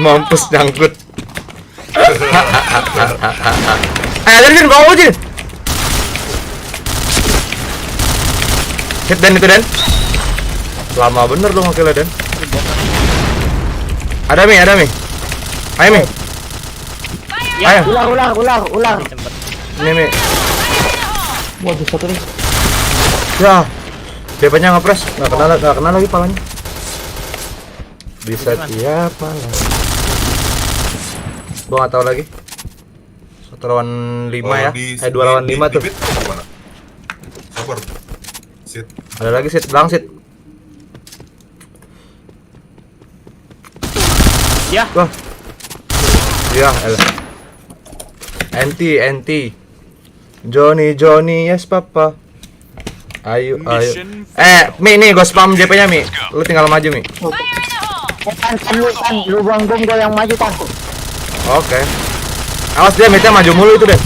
Mampus nyangkut. Ada Jin, bawa Jin. Hit Dan itu Dan. Lama bener lu ngekillnya Dan. Ada Mi. Ayo Mi. Ayo. Ular. Ini Mi. Waduh, satu nih. Ya. DP-nya ngepres, nggak kena lagi palanya. Bisa siapa lah. Gua nggak tahu lagi. 1 lawan 5 ya. 2 lawan 5 tuh. Gimana? Sabar. Sit. Ada lagi Sit, belang Sit. Ya. Wah. Ya, elah. Anti. Johnny, yes papa. Ayo. Mi nih, gue spam JP-nya Mi. Lu tinggal maju Mi. Tan, lu buang gue yang maju Tan. Oke. Awas dia mitnya maju mulu itu deh.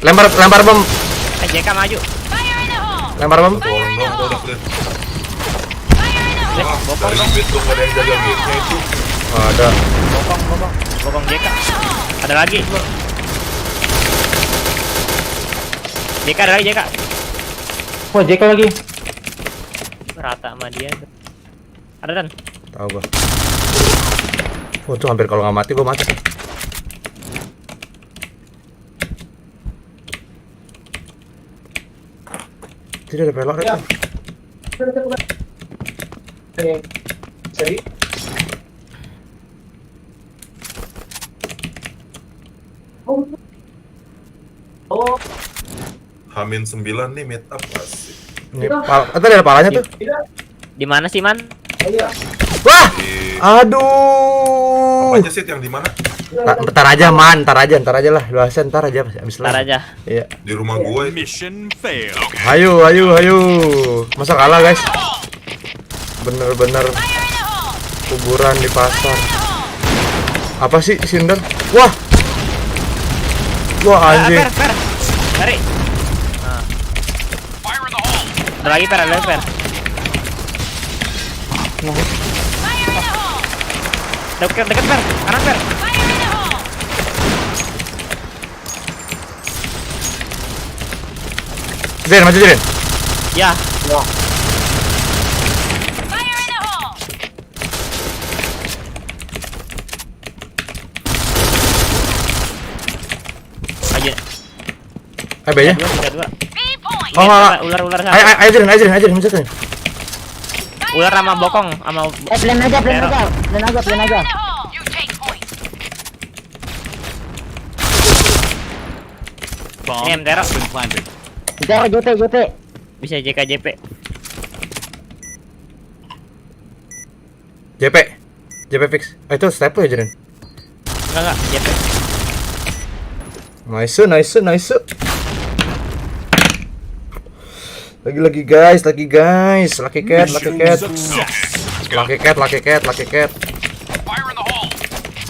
Lempar bom. JK maju. Lempar bom. Tolong dong, gua udah clear. Bokong. Dari mid tuh ada yang jaga midnya itu. Ada. Bokong JK. Ada lagi. JK ada lagi JK. Wah, JK lagi. Rata sama dia. Ada Dan. Tahu gua. Oh, tuh hampir kalau nggak mati gua mati. Tidak ada pelor ya. Hamin 9 nih meet up asik. Ini tadi ada palanya tuh. Di mana sih, Man? Wah! Di Aduh. apanya sih yang di mana? Ntar aja lah. Luasan ntar aja habis Ntar aja. Iya. Di rumah gue. Mission failed. Ayo. Masa kalah, guys? Bener-bener kuburan di pasar. Apa sih Cinder? Wah anjing. Per. Lari. Nah. Ada lagi Per. Dekat Per. Kanan Per. Jen, maju Jen. Ya. Maju. B-nya. 32. Oh, enggak. Ular Ayo, ayo, Jirin, misalkan. Ular sama bokong sama Plan aja. You take point. Bomb Ini MTR. has been planted. JT. Bisa JKJP. JP fix. Itu step ya, Jirin. Enggak, JP. Nice. Lagi guys. Lucky cat.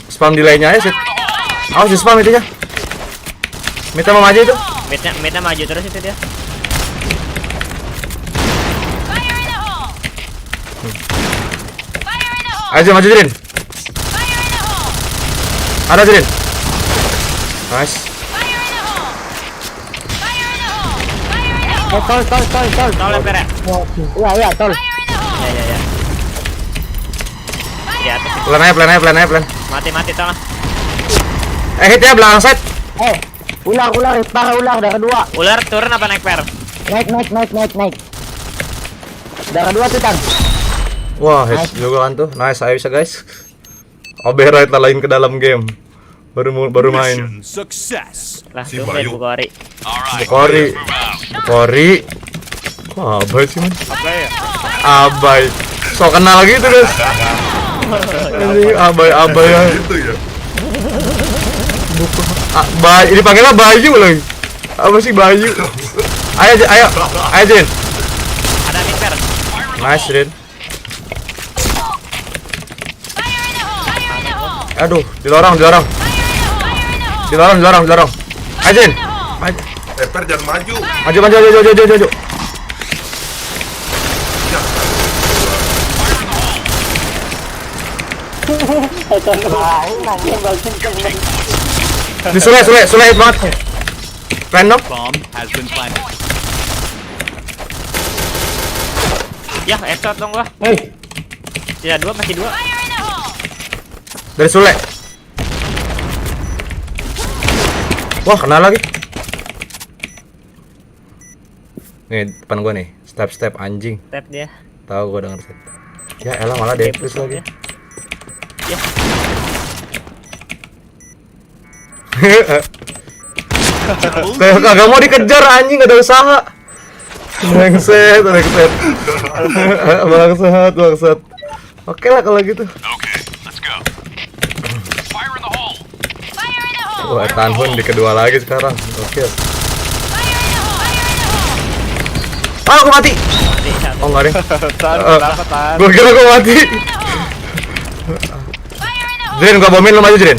Spam delaynya aja sih. Awas di spam itu ya. Mita mau maju itu. Meta maju terus itu dia. Fire in the hole. Fire in the hole. Ayo maju Jirin. Fire in the hole. Ada Jirin. Nice. Fire in the hole. Fire in the hole. Fire in the hole. Tol. Tol leper ya. Iya, tol. Fire in the hole. Ya. Di atas. Plan aja. Mati tol. Hit ya belakang side. Ular, para ular dari kedua. Ular turun apa naik per? Naik. Dari kedua tuh, Tan. Wah, hit juga kan tuh. Nice, ayo bisa guys. Override lain ke dalam game. Baru main. Mission success. Lah, Si tuh Bayu. Bukori. Bukori. Kok abai sih man? Apa ya? Abai. So kenal gitu guys. Ini abai ya. Gitu ya. Ini panggilnya Bayu lagi. Apa sih Bayu? Ayo Jin. Ada naik per. Nice Jin. Aduh, di lorong. Di lorong. Ayo Jin. Per jangan maju. Maju. Di Sule banget. Random. Bomb has been planted. Ya, headshot dong gua. Ya, masih dua. Dari Sule. Wah, kena lagi. Nih, depan gua nih. Step anjing. Tap dia. Tahu gua denger step. Ya elah malah defuse lagi. Ya. Kagak mau dikejar anjing, gak ada usaha. Bangsat. Bangsat. Oke lah kalau gitu. Okay, let's go. Fire in the hole. Wah, Tanhun di kedua lagi sekarang. Oke. Ah, aku mati. Oh, enggak deh. Gua kira gua mati. Jirin, gua bomin lu maju, Jirin.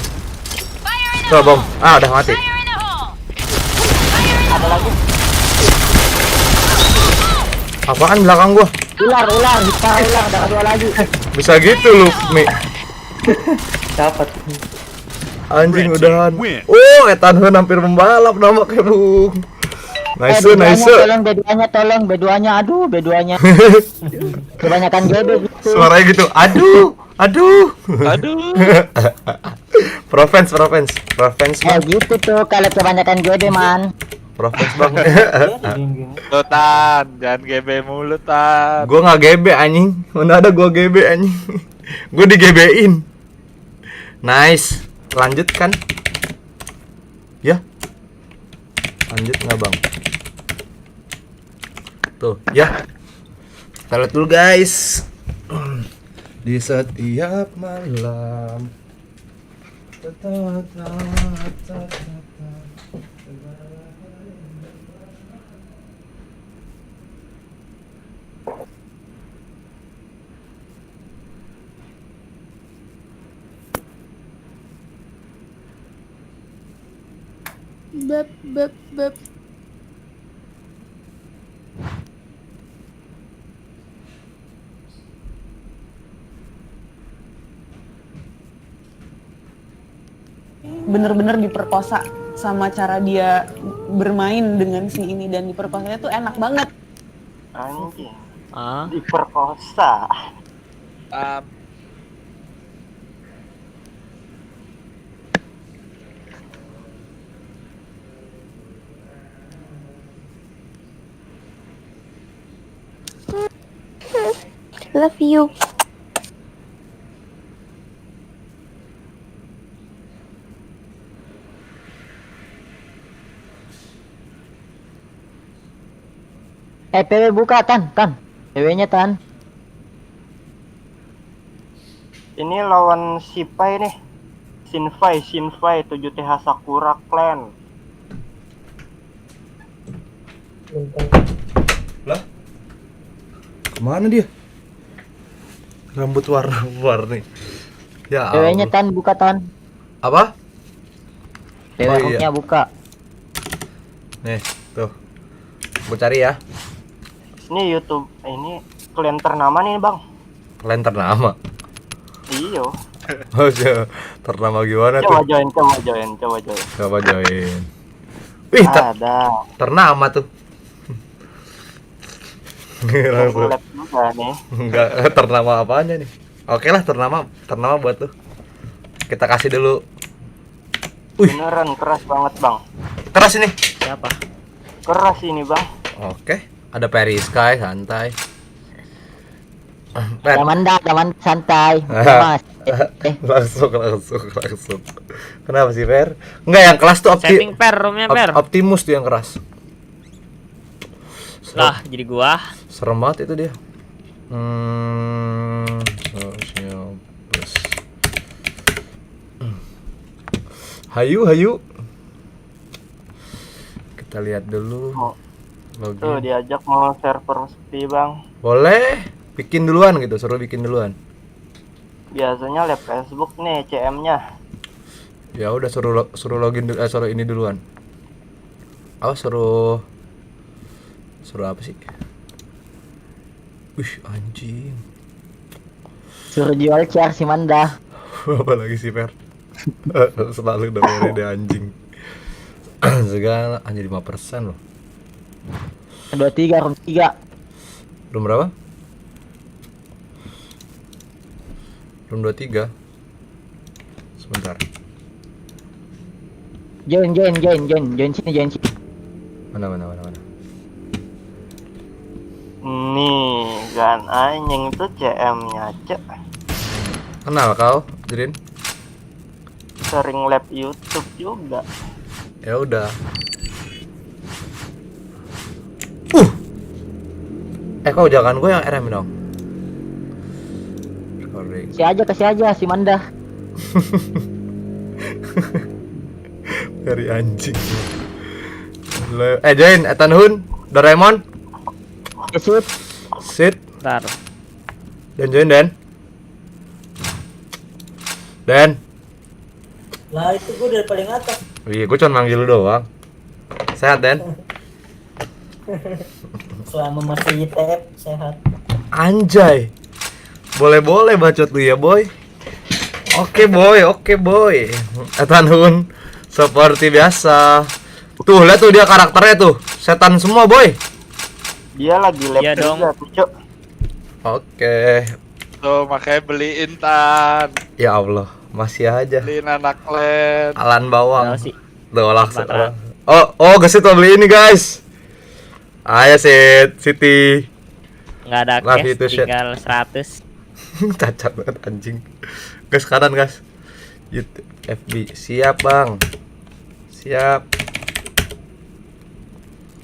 Tuh, bom. Ah, udah mati. Ada lagi. Apaan belakang gua? Ular, para ular, ada dua lagi. Bisa gitu lu, Mi. Dapat. Anjing udahan. Oh, Tanhun hampir membalap nama Kebung. Nice. Tolong B2-nya, aduh B2-nya. Kebanyakan GB gitu. Suaranya gitu. Aduh. Provence. Gitu tuh kalau kebanyakan GB, man. Provence bang. Lo Tan, jangan GB mulu Tan. Gua nggak GB anjing. Mana ada gua GB anjing. Gua di GB-in. Nice. Lanjut kan? Ya. Lanjut nggak bang? Tuh, ya. Kita lihat dulu guys. Di setiap malam. Beb. Bener-bener diperkosa sama cara dia bermain dengan si ini, dan diperkosanya tuh enak banget. Anjing. Diperkosa. Love you. PW buka Tan. PW-nya Tan. Ini lawan Sipai nih. Shinfai 7TH Sakura Clan. Lah? Kemana dia? Rambut warna-warni. Ya PW-nya Allah. Tan buka Tan. Apa? PW Oh, hooknya iya. buka. Nih, tuh. Gue cari ya. Ini YouTube, ini klan ternama nih bang. Kalian ternama. Iyo. Oh, ternama gimana Coba tuh? join. Coba join. Wih, Ada. ternama tuh. Langsung. Lab juga nih. Enggak, ternama apanya nih? Oke lah, ternama buat tuh. Kita kasih dulu. Beneran keras banget bang. Keras ini. Siapa? Keras ini bang. Oke, ada Perisky santai. Teman santai. Mas. Langsung. Kenapa sih, Per? Enggak, yang keras tuh Setting Per, roomnya Per. Optimus tuh yang keras. Lah, jadi gua. Serem banget itu dia. Social plus. Hayu. Kita lihat dulu. Tuh Login. diajak mau server sepi bang. Boleh bikin duluan gitu, suruh bikin duluan. Biasanya lab Facebook nih CM-nya. Ya udah suruh login dulu, suruh ini duluan. Suruh apa sih? Wih, anjing. Suruh jual CR si Manda. Apa lagi sih, Per? Selalu dengerin dia anjing. Segala anjir 5% loh. 23 room 3. Room berapa? Room 23. Sebentar. Join sini. Mana. Nih kan anjing tuh CM-nya cek. Kenal kau, Jirin? Sering lab YouTube juga. Ya udah. Kau jangan gue yang RM dong. Recording. Kasih aja si Manda. Dari anjing. Join Ethan Hun, Doraemon. Sit. Bentar. Dan join Dan. Lah itu gue dari paling atas. Iya, gue cuma manggil lu doang. Sehat Dan? Selama masih YTF sehat. Anjay. Boleh bacot lu ya, boy. Oke boy. Ethan Hun seperti biasa. Tuh, lihat tuh dia karakternya tuh. Setan semua, boy. Dia lagi lab Iya dong. juga tuh cok. Oke. Tuh makanya beliin Tan. Ya Allah, masih aja. Beliin anak klan. Alan bawang. Berapa sih? Tuh langsung. 400. Oh, gesit mau beli ini, guys. Ayo, Siti. Nggak ada Love you cash, too, shit. tinggal 100. Cacat banget anjing. Gas kanan, guys. YouTube FB. Siap, Bang. Siap.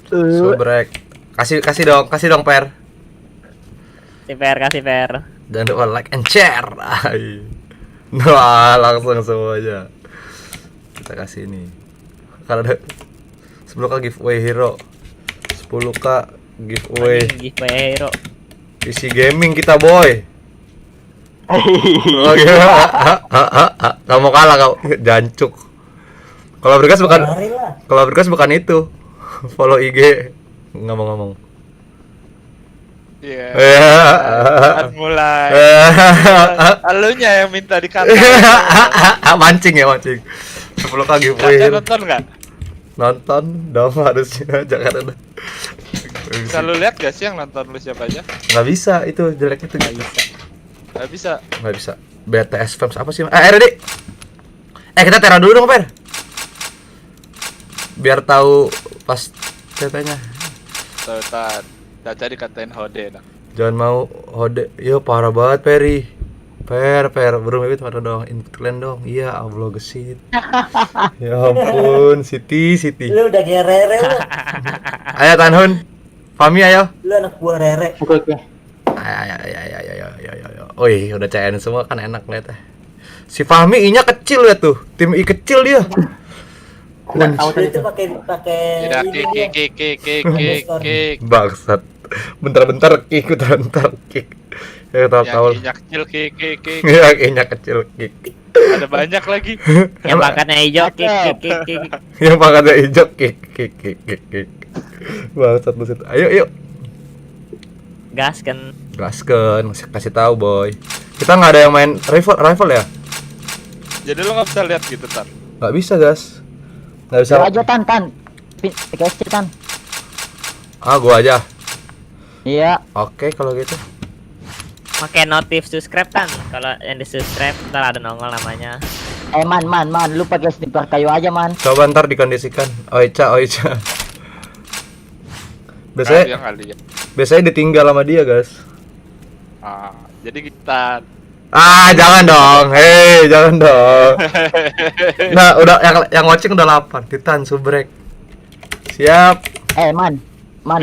Subrek. Kasih dong, Per. Kasih Per. Jangan lupa like and share. Nah, langsung semuanya. Kita kasih ini. Kalau ada 10k giveaway hero, 10k giveaway Giveaway hero. PC gaming kita, boy. Oh iya. Kamu kalah kau, jancuk. Kalau berkas bukan itu. Follow IG. Ngomong-ngomong. Iya. Yeah. Mulai. Alunya yang minta di kantor. Mancing. 10k giveaway. Kakak nonton nggak? Nonton dong harusnya, jangan ada. Bisa lu lihat gak sih yang nonton lu siapa aja? Nggak bisa, itu jelek itu. Nggak bisa. BTS Fans apa sih? Ready? Kita tera dulu dong, Per. Biar tahu pas ceritanya. Tuh, Tan. Caca dikatain Hode nah. Jangan mau hode. Yo parah banget Peri. Per, bro Mebit mana dong? Input kalian dong. Iya, Allah gesit. Ya ampun, Siti. Lu udah kayak Rere lu. Ayo Tanhun. Fami ayo. Lu anak buah Rere. Oke. Ayo. Wih, udah CN semua kan enak lihat. Si Fahmi I-nya kecil ya tuh. Tim I kecil dia. Itu pakai Kick. Bangsat. Bentar kick. Ya tahu. Yang kecil kick. Ya I-nya kecil kick. Ada banyak lagi. Yang pangkatnya hijau kick. Yang pangkatnya hijau kick. Bangsat buset. Ayo. Gaskan. Kasih tahu boy. Kita nggak ada yang main rifle ya? Jadi lo nggak bisa lihat gitu Tan? Nggak bisa gas. Nggak bisa. Gua aja tan. PKSC tan. Gua aja. Iya. Oke kalau gitu. Pakai notif subscribe kan. Kalau yang di subscribe ntar ada nongol namanya. Man, lu pakai sniper kayu aja man. Coba ntar dikondisikan. Oicha. Biasanya ditinggal sama dia guys. Jadi kita. Jangan dong. Jangan dong. Nah, udah yang watching udah 8. Titan subrek. Siap. Man.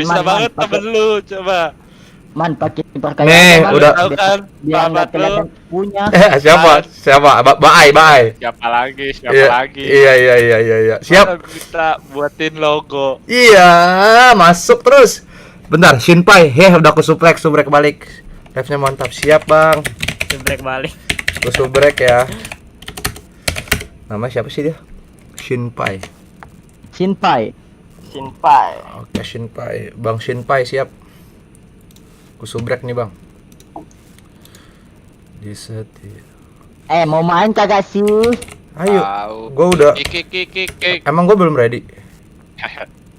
Bisa banget temen lu, coba. Man, pakai sniper kayu. Nih, aja, udah. Biar nggak kelihatan punya. Siapa? Bye. Siapa lagi? Iya. Siap. Kita buatin logo. Iya, masuk terus. Bentar, Shinpai. Udah aku subrek balik. Live-nya mantap. Siap, Bang. Subrek balik. Aku subrek ya. Nama siapa sih dia? Shinpai. Oke, Shinpai. Bang Shinpai siap. Aku subrek nih, Bang. Disetir. Mau main kagak sih? Ayo. Gua udah. Kick. Emang gua belum ready.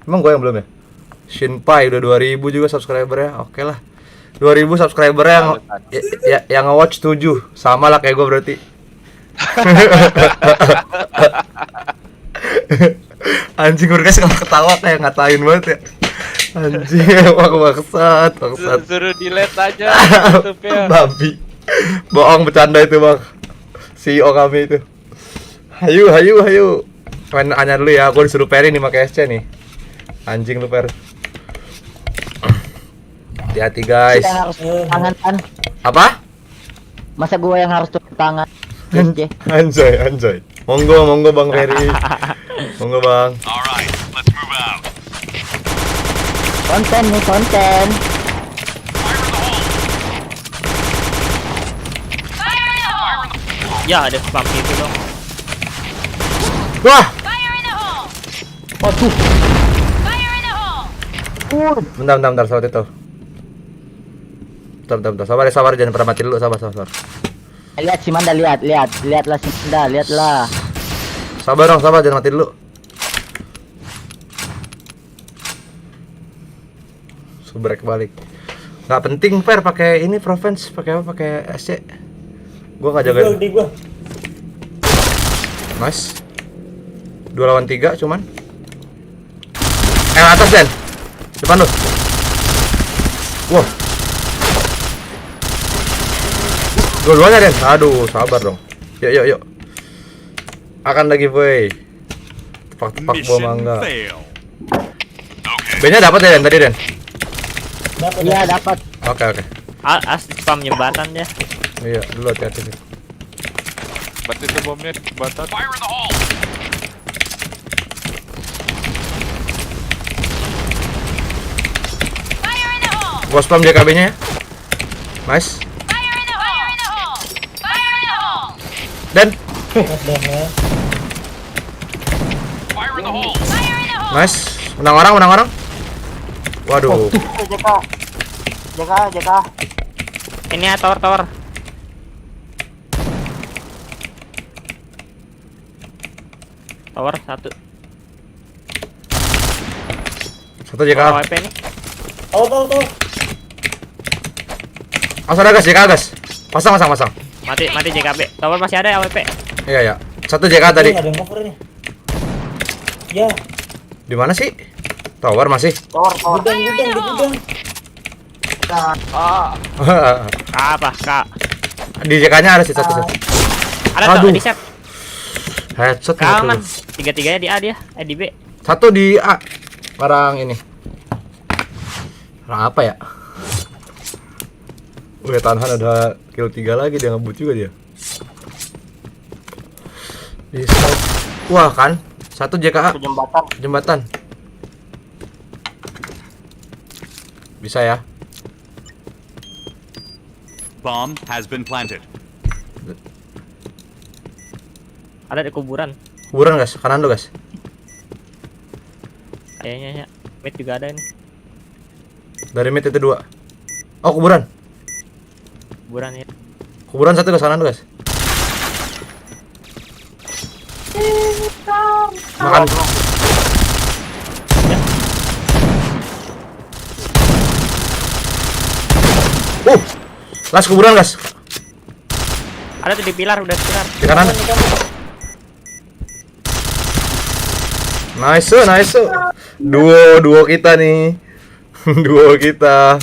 Emang gua yang belum ya? Shinpai udah 2000 juga subscribernya. Oke lah. 2000 subscriber yang nge-watch 7. Sama lah kayak gue berarti. Anjing gue guys kalau ketawa kayak ngatain banget ya. Anjing maksat. Suruh delete aja YouTube-nya. Babi. Bohong bercanda itu, Bang. CEO kami itu. Hayu. Main anyar dulu ya. Gue disuruh Peri nih pakai SC nih. Anjing lu Per. Hati-hati guys. Tangan kan? Apa? Masa gua yang harus turun tangan? Anjay. Monggo Bang Ferry. Monggo Bang. Alright, let's move out. Konten. Ya ada spam gitu dong. Wah. Waduh. Bentar sahabat itu. Bentar. Sabar jangan pernah mati dulu, sabar. Lihat si Manda, lihatlah si Manda, lihatlah. Sabar jangan mati dulu. Subrek balik. Nggak penting Per pakai ini Provence, pakai apa? Pakai SC. Gua nggak jaga. Gua. Nice. 2 lawan 3 cuman. Atas Den. Depan lu. Wah. Dua-duanya Den. Aduh, sabar dong. Yuk. Akan lagi boy. Tepak buah mangga. B-nya dapat ya Den tadi Den? Iya dapat. Oke. Spam jembatan ya. Iya, dulu hati-hati. Berarti itu bomnya jembatan. Fire in the hole. Gua spam JKB-nya ya. Nice. Dan nice. Menang orang. Waduh. JK. Ini ya tower. Tower 1. Satu JK. AWP nih. Tahu. Ada gas. Pasang. Mati JKB. Tower masih ada AWP. Iya. Satu JK tadi. Ada yang cover nih. Ya. Di mana sih? Tower masih. Tower. Gudang. Apa, Kak? Di JK-nya ada sih satu. Ada tuh di set. Headshot Kak, satu. man. Tiga-tiganya di A dia, di B. Satu di A. Orang ini. Orang apa ya? Tanhan ada kill 3 lagi, dia ngebut juga dia. Di side. Wah kan, satu JKA. Jembatan. Bisa ya? Bomb has been planted. Ada di kuburan. Kuburan guys, kanan lu guys. Kayaknya ya. Mid juga ada ini. Dari mid itu 2. Oh, kuburan. Kuburan ya. Kuburan satu ke kanan lu guys. Makan. Las kuburan guys. Ada tuh di pilar, udah di pilar. Di kanan. Nice. Duo kita nih. Duo kita.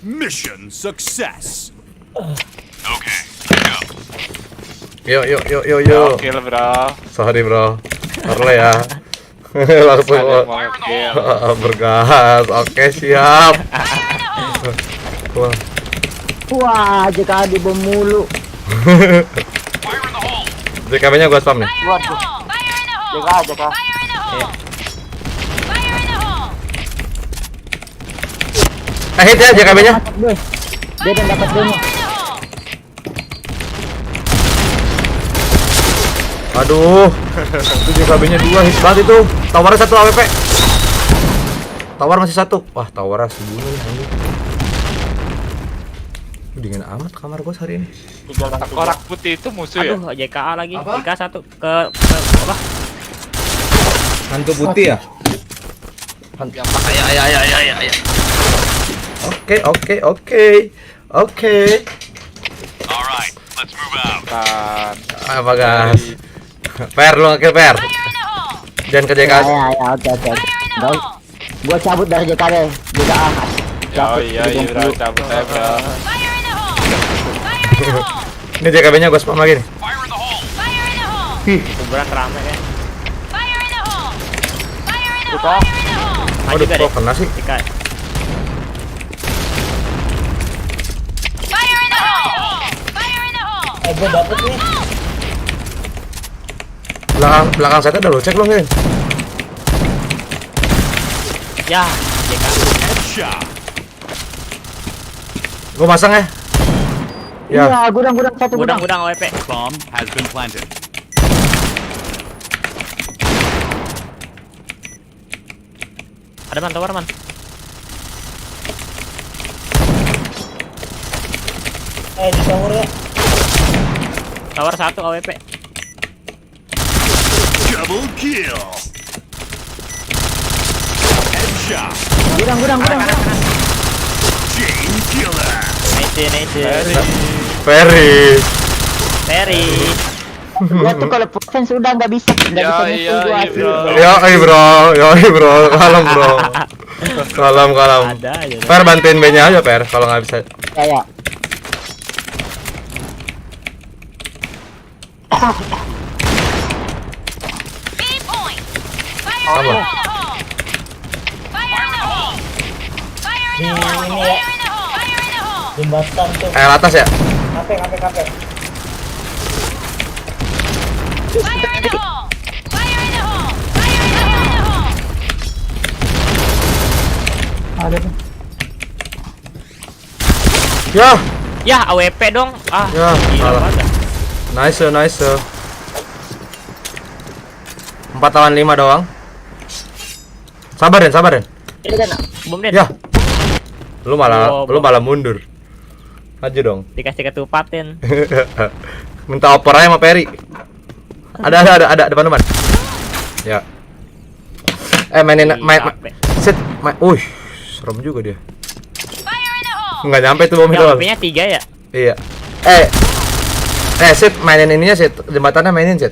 Mission success. Okay, Yo. Kill bro. Sorry bro. Sorry ya. Langsung bergas. Oke, siap. Wah, JK dibom mulu. JKB-nya gua spam nih. Waduh. JK. Hit ya JKB-nya. Dia kan dapat demo. Aduh. Itu JKB-nya 2 hit banget itu. Towernya 1 AWP. Tower masih 1. Wah, tower harus dibunuh nih anjing. Dingin amat kamar gua hari ini. Korak putih itu musuh ya? Aduh, JKA lagi. Apa? JK 1 ke apa? Hantu putih ya? Yang pakai ya. Oke. Alright, let's move out. Apa guys? Per lu nge-kill per. Jangan ke JK. Ya, oke. Gua cabut dari JK deh. JKA. Iya, bro, cabut aja bro. Ini JKB-nya gua spam lagi nih. Kuburan rame kan. Aduh, kok kena sih? Gue dapet nih. Belakang saya udah lo cek belum nih? Ya, JK. Headshot. Gua masang ya. Ya. Iya, gudang satu gudang. Gudang OP. Bomb has been planted. Ada man, tower man. Di tower ya. Tower 1 AWP. Double kill. Headshot. Gudang. Chain killer. Nice. Ferry. Dia tuh kalau defense udah nggak bisa musuh gua asli. Yoi bro. Kalem. Ada aja. Per bantuin B-nya aja per kalau nggak bisa. Ya. Apa? Ini ya. Jembatan tuh. Air atas ya? Kape. Ada tuh. Ya, AWP dong. Ya, Gila salah. banget. Nice. 4 lawan 5 doang. Sabar Den. Ini kan bom Den. Ya. Lu malah mundur. Maju dong. Dikasih ketupatin. Minta opor aja sama Peri. Ada depan. Ya. Main. Serem juga dia. Nggak nyampe tuh bom itu. HP-nya 3 ya? Iya. Sit mainin ininya Sit. Jembatannya mainin Sit.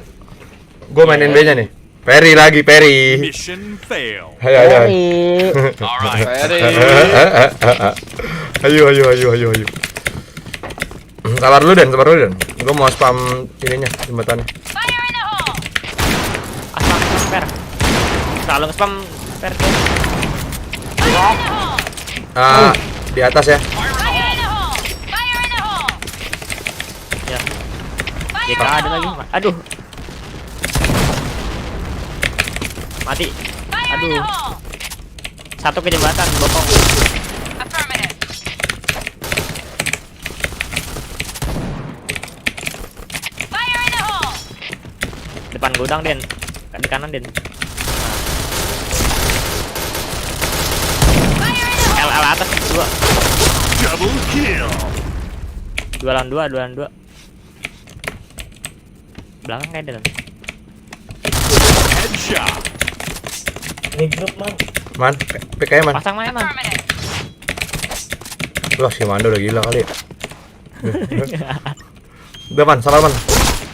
Gue mainin B-nya nih. Peri. Mission fail. Ayo. Alright. Ayo. Sabar dulu Den. Gua mau spam ininya, jembatannya. Per. Selalu spam per. Di atas ya. Ya. JK ada lagi. Aduh. Mati. Aduh. Satu ke jembatan, bokong. Depan gudang, Den. Di kanan, Den. LL atas 2. Double kill. 2 lawan 2. Belakang kayak Den. Headshot. Regroup man. PKM man. Pasang mana, Man? Wah, si Mando udah gila kali ya. Udah Man, salah Man.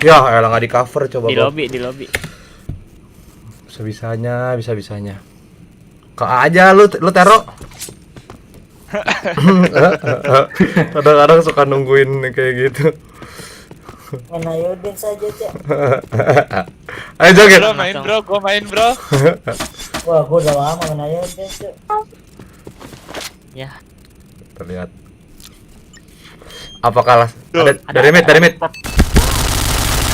Ya, elah nggak di cover coba. Di lobby. Bisa-bisanya. Kok aja lu Tero. Kadang-kadang suka nungguin kayak gitu. Mana Yodin saja, Cak. Ayo joget. Gua main bro. Wah, gua udah lama mana Yodin, Cak. Ya. Terlihat. Apa kalah? Dari mid.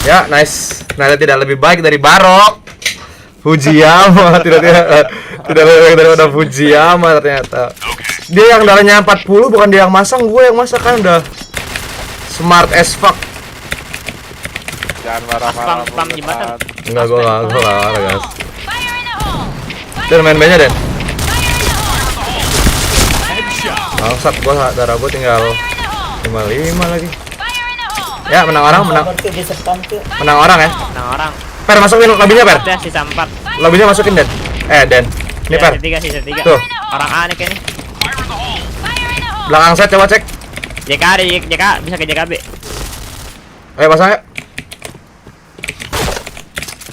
Ya, nice. Ternyata tidak lebih baik dari Barok. Fujiyama tidak lebih baik daripada Fujiyama ternyata. Dia yang darahnya 40 bukan dia yang masang, gue yang masang kan udah smart as fuck. Jangan marah-marah. Spam jembatan. Enggak, gue enggak marah, guys. Den main B-nya, Den. Bangsat, darah gue tinggal 55 lagi. Ya, menang orang. Menang orang ya. Menang orang. Per, masukin lobbynya, Per. Udah sisa 4. Lobbynya masukin, Den. Den. Ini, Per. Sisa 3. Tuh. Orang A nih kayaknya. Belakang set coba cek. JK bisa ke JKB. Ayo pasang ya.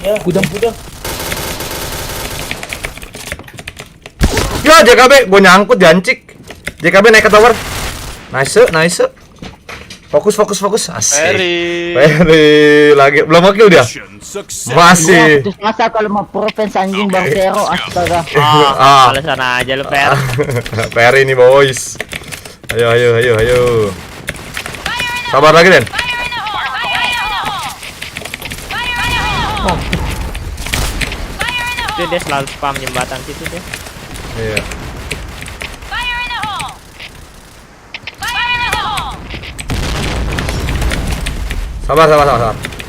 Ya, gudang. Ya, JKB, gue nyangkut jancik. JKB naik ke tower. Nice. Fokus. Asik. Ferry lagi belum kill dia. Masih. Terus masa kalau mau provinsi anjing Bang Zero, astaga. Kalau sana aja lu, Per. Ferry nih, boys. Ayo. Sabar lagi, Den. Itu dia selalu spam jembatan situ deh. Iya. Sabar.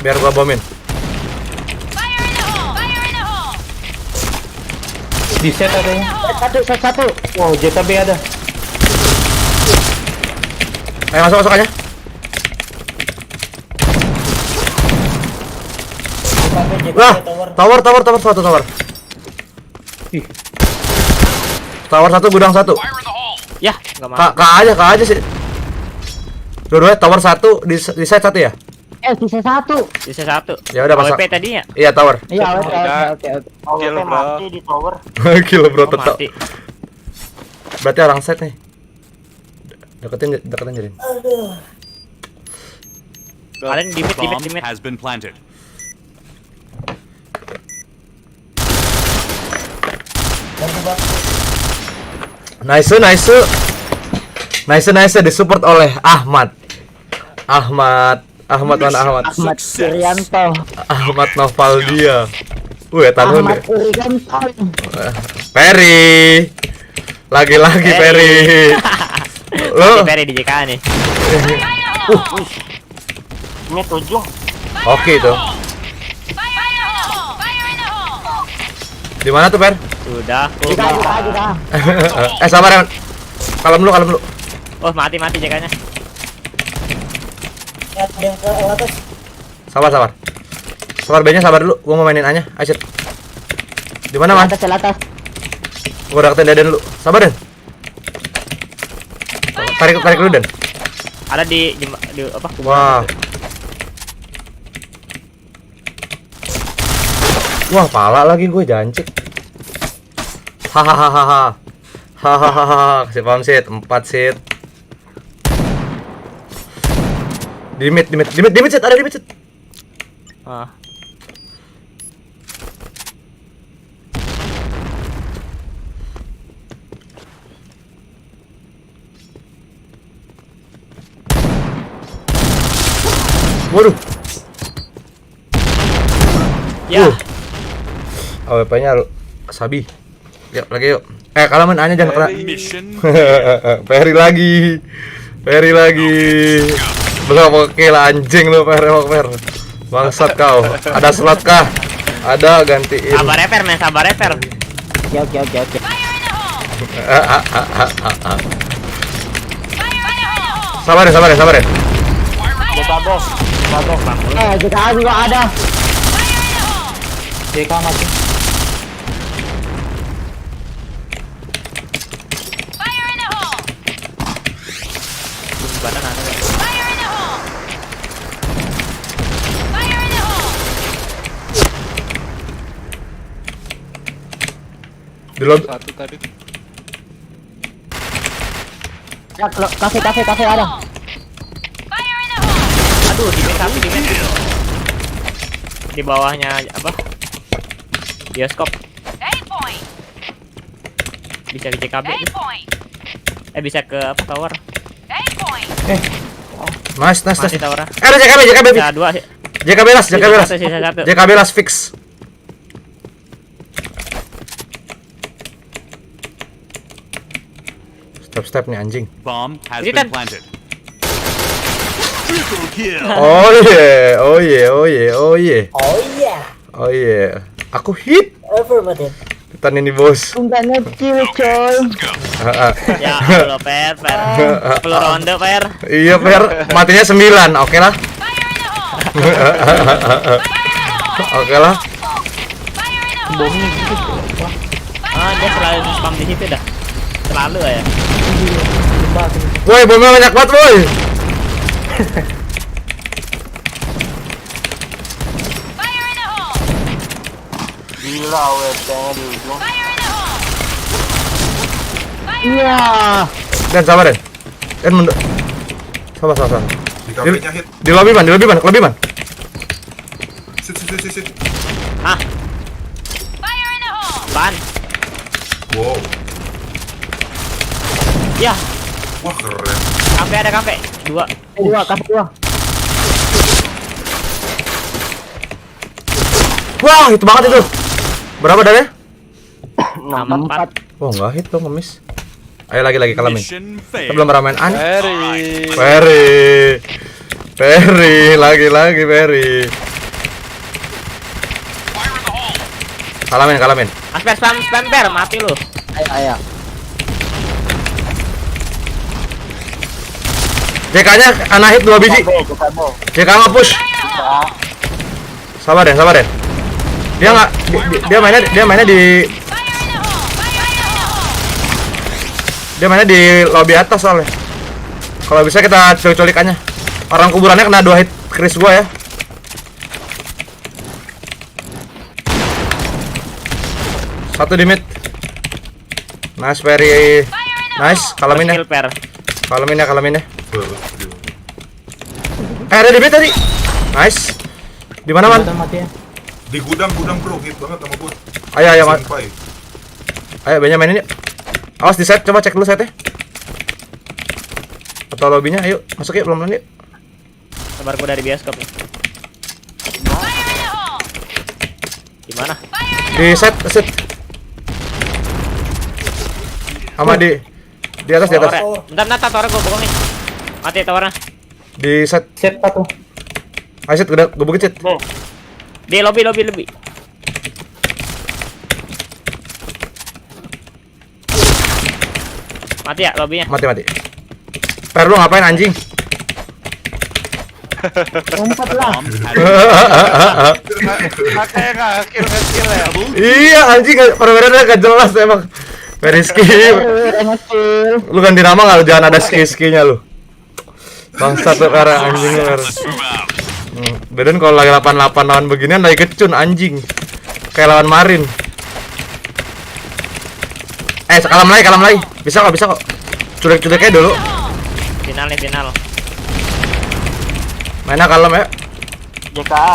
Biar gua bomin. Di set ada ya. Satu. Wow, JKB ada. Ayo masuk aja. Wah, tower. Tower 1, gudang 1. Ya, enggak mau. Kak aja sih. Dua-duanya tower 1 di set 1 ya? Sisa 1. Ya udah pasang. WP tadinya. Iya, tower. Iya, oke. Kill mati di tower. Kill bro tetap. Mati. Berarti orang set nih. Deketin Jirin. Kalian di mid. Has been planted. Nice disupport oleh Ahmad Irianto. Ahmad Novaldia. Tanun. Ahmad Irianto. Ferry. Lagi-lagi Ferry. Lo Ferry di JK nih. Ini 7. Oke itu. Di mana tuh, Per? Sudah. Sabar ya. Kalem dulu. Oh, mati JK-nya. Sabar B-nya, sabar dulu. Gua mau mainin A-nya. Asyik. Di mana, Man? Atas. Gua deketin Deden dulu. Sabar, Den. Tarik dulu, Den. Ada di apa? Wah, pala lagi gue jancik. Hahaha. Kasih paham sit, 4 sit. Di mid set, ada di mid set. Ah. Waduh. Ya. AWP-nya Sabi. Yuk, lagi yuk. Kalaman A-nya jangan kena. Mission Perry lagi. Belum oke lah anjing lu Per. Bangsat kau. Ada slot kah? Ada, gantiin. Sabar ya, Per, men, sabar ya, Per. Oke. Sabar ya. JK juga ada. JK mati. Di lobby. Satu tadi. Ya, kafe ada. Aduh, di main. Di bawahnya apa? Bioskop. Bisa ke JKB. Bisa ke apa, tower. Nice. Masih tower. Ada JKB. Bisa 2 sih. JKB last. Sisa satu. JKB last fix. Step nih anjing. bomb has Ini been kan- planted. Triple kill. Oh yeah. Aku hit. Affirmative. Kita ini bos. Puntanya kill coy. Ya Allah, Per. 10 ronde, Per. Iya Per, matinya 9. Oke lah. Dia selalu spam di situ dah. Selalu ya. Woi, bomnya banyak banget, woi. Gila AWP-nya di ujung. Iya. Dan sabar Den. Dan mundur. Sabar. Di kafenya hit. Di lobby man. Sit. Ah. Ban. Wow. Ya, Wah keren. ada kafe. 2. Kafe 2. Wah, itu banget itu. Berapa darahnya? 4. Wah, enggak hit dong, ngemis. Ayo lagi kalamin. Mission Kita failed. belum ramen an. Ferry. Ferry, lagi Ferry. Kalamin. Asper spam Per, mati lu. Ayo. JK-nya anak hit 2 biji. JK nggak push. Sabar Den. Dia mainnya di lobby atas soalnya. Kalau bisa kita culik-culikannya. Orang kuburannya kena 2 hit Chris gua ya. Satu di mid. Nice, Ferry. Nice, kalamin ya. Kalamin ya. Ada di mid tadi. Nice. Di mana, Man? Di gudang bro, hit banget sama gua. Ayo, Man. Senpai. Ayo, banyak mainin yuk. Awas di set, coba cek dulu setnya. Atau lobbynya, ayo masuk yuk, pelan-pelan yuk. Sabar gua dari bioskop nih. Gimana? Di set. Sama di atas. Bentar, tower gua bokongin. Mati towernya. Di set. Set satu. Ayo set, udah gue bukin set. Di lobby. Mati ya lobbynya. Mati. Per lu ngapain anjing? Umpat lah. Makanya nggak kill ya. Iya anjing, perbedaannya gak jelas emang. Very skill. Lu ganti nama nggak? Jangan ada skill-skillnya lu. Bangsat tuh karena anjing lu. Bedan kalau lagi 88 lawan beginian lagi kecun anjing. Kayak lawan Marin. Kalam lagi. Bisa kok. Culik-culiknya dulu. Final. Mainnya kalem ya. JKA.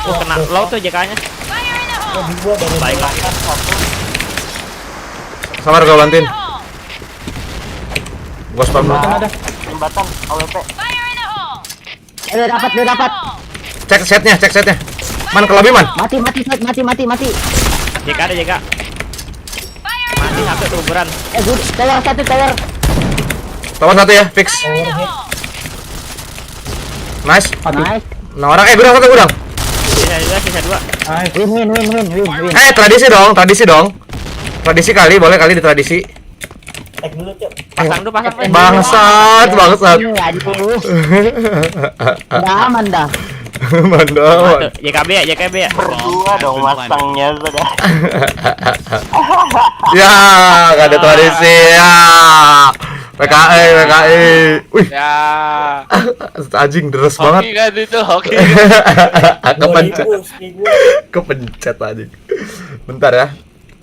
Oh, kena low tuh JK-nya. Baik lah. Sabar gua bantuin. Gua spam dulu. Jembatan AWP. Udah dapat. Cek setnya. Man ke lobby man. Mati. JK ada JK. Mati satu tuh ukuran. Tower 1 tower. Tower 1 ya, fix. Nice. Nah orang gudang 1 gudang. Sisa dua. Win. Tradisi dong. Tradisi kali, boleh kali di tradisi. Tek dulu, Cok. Pasang. Bangsat. Udah aman dah. Mandor. JKB ya. Berdua dong masangnya sudah. Ya, gak ada tradisi ya. PKI. Wih. Ya. Anjing deres Hoki banget. kan itu hoki. Kepencet anjing. Bentar ya.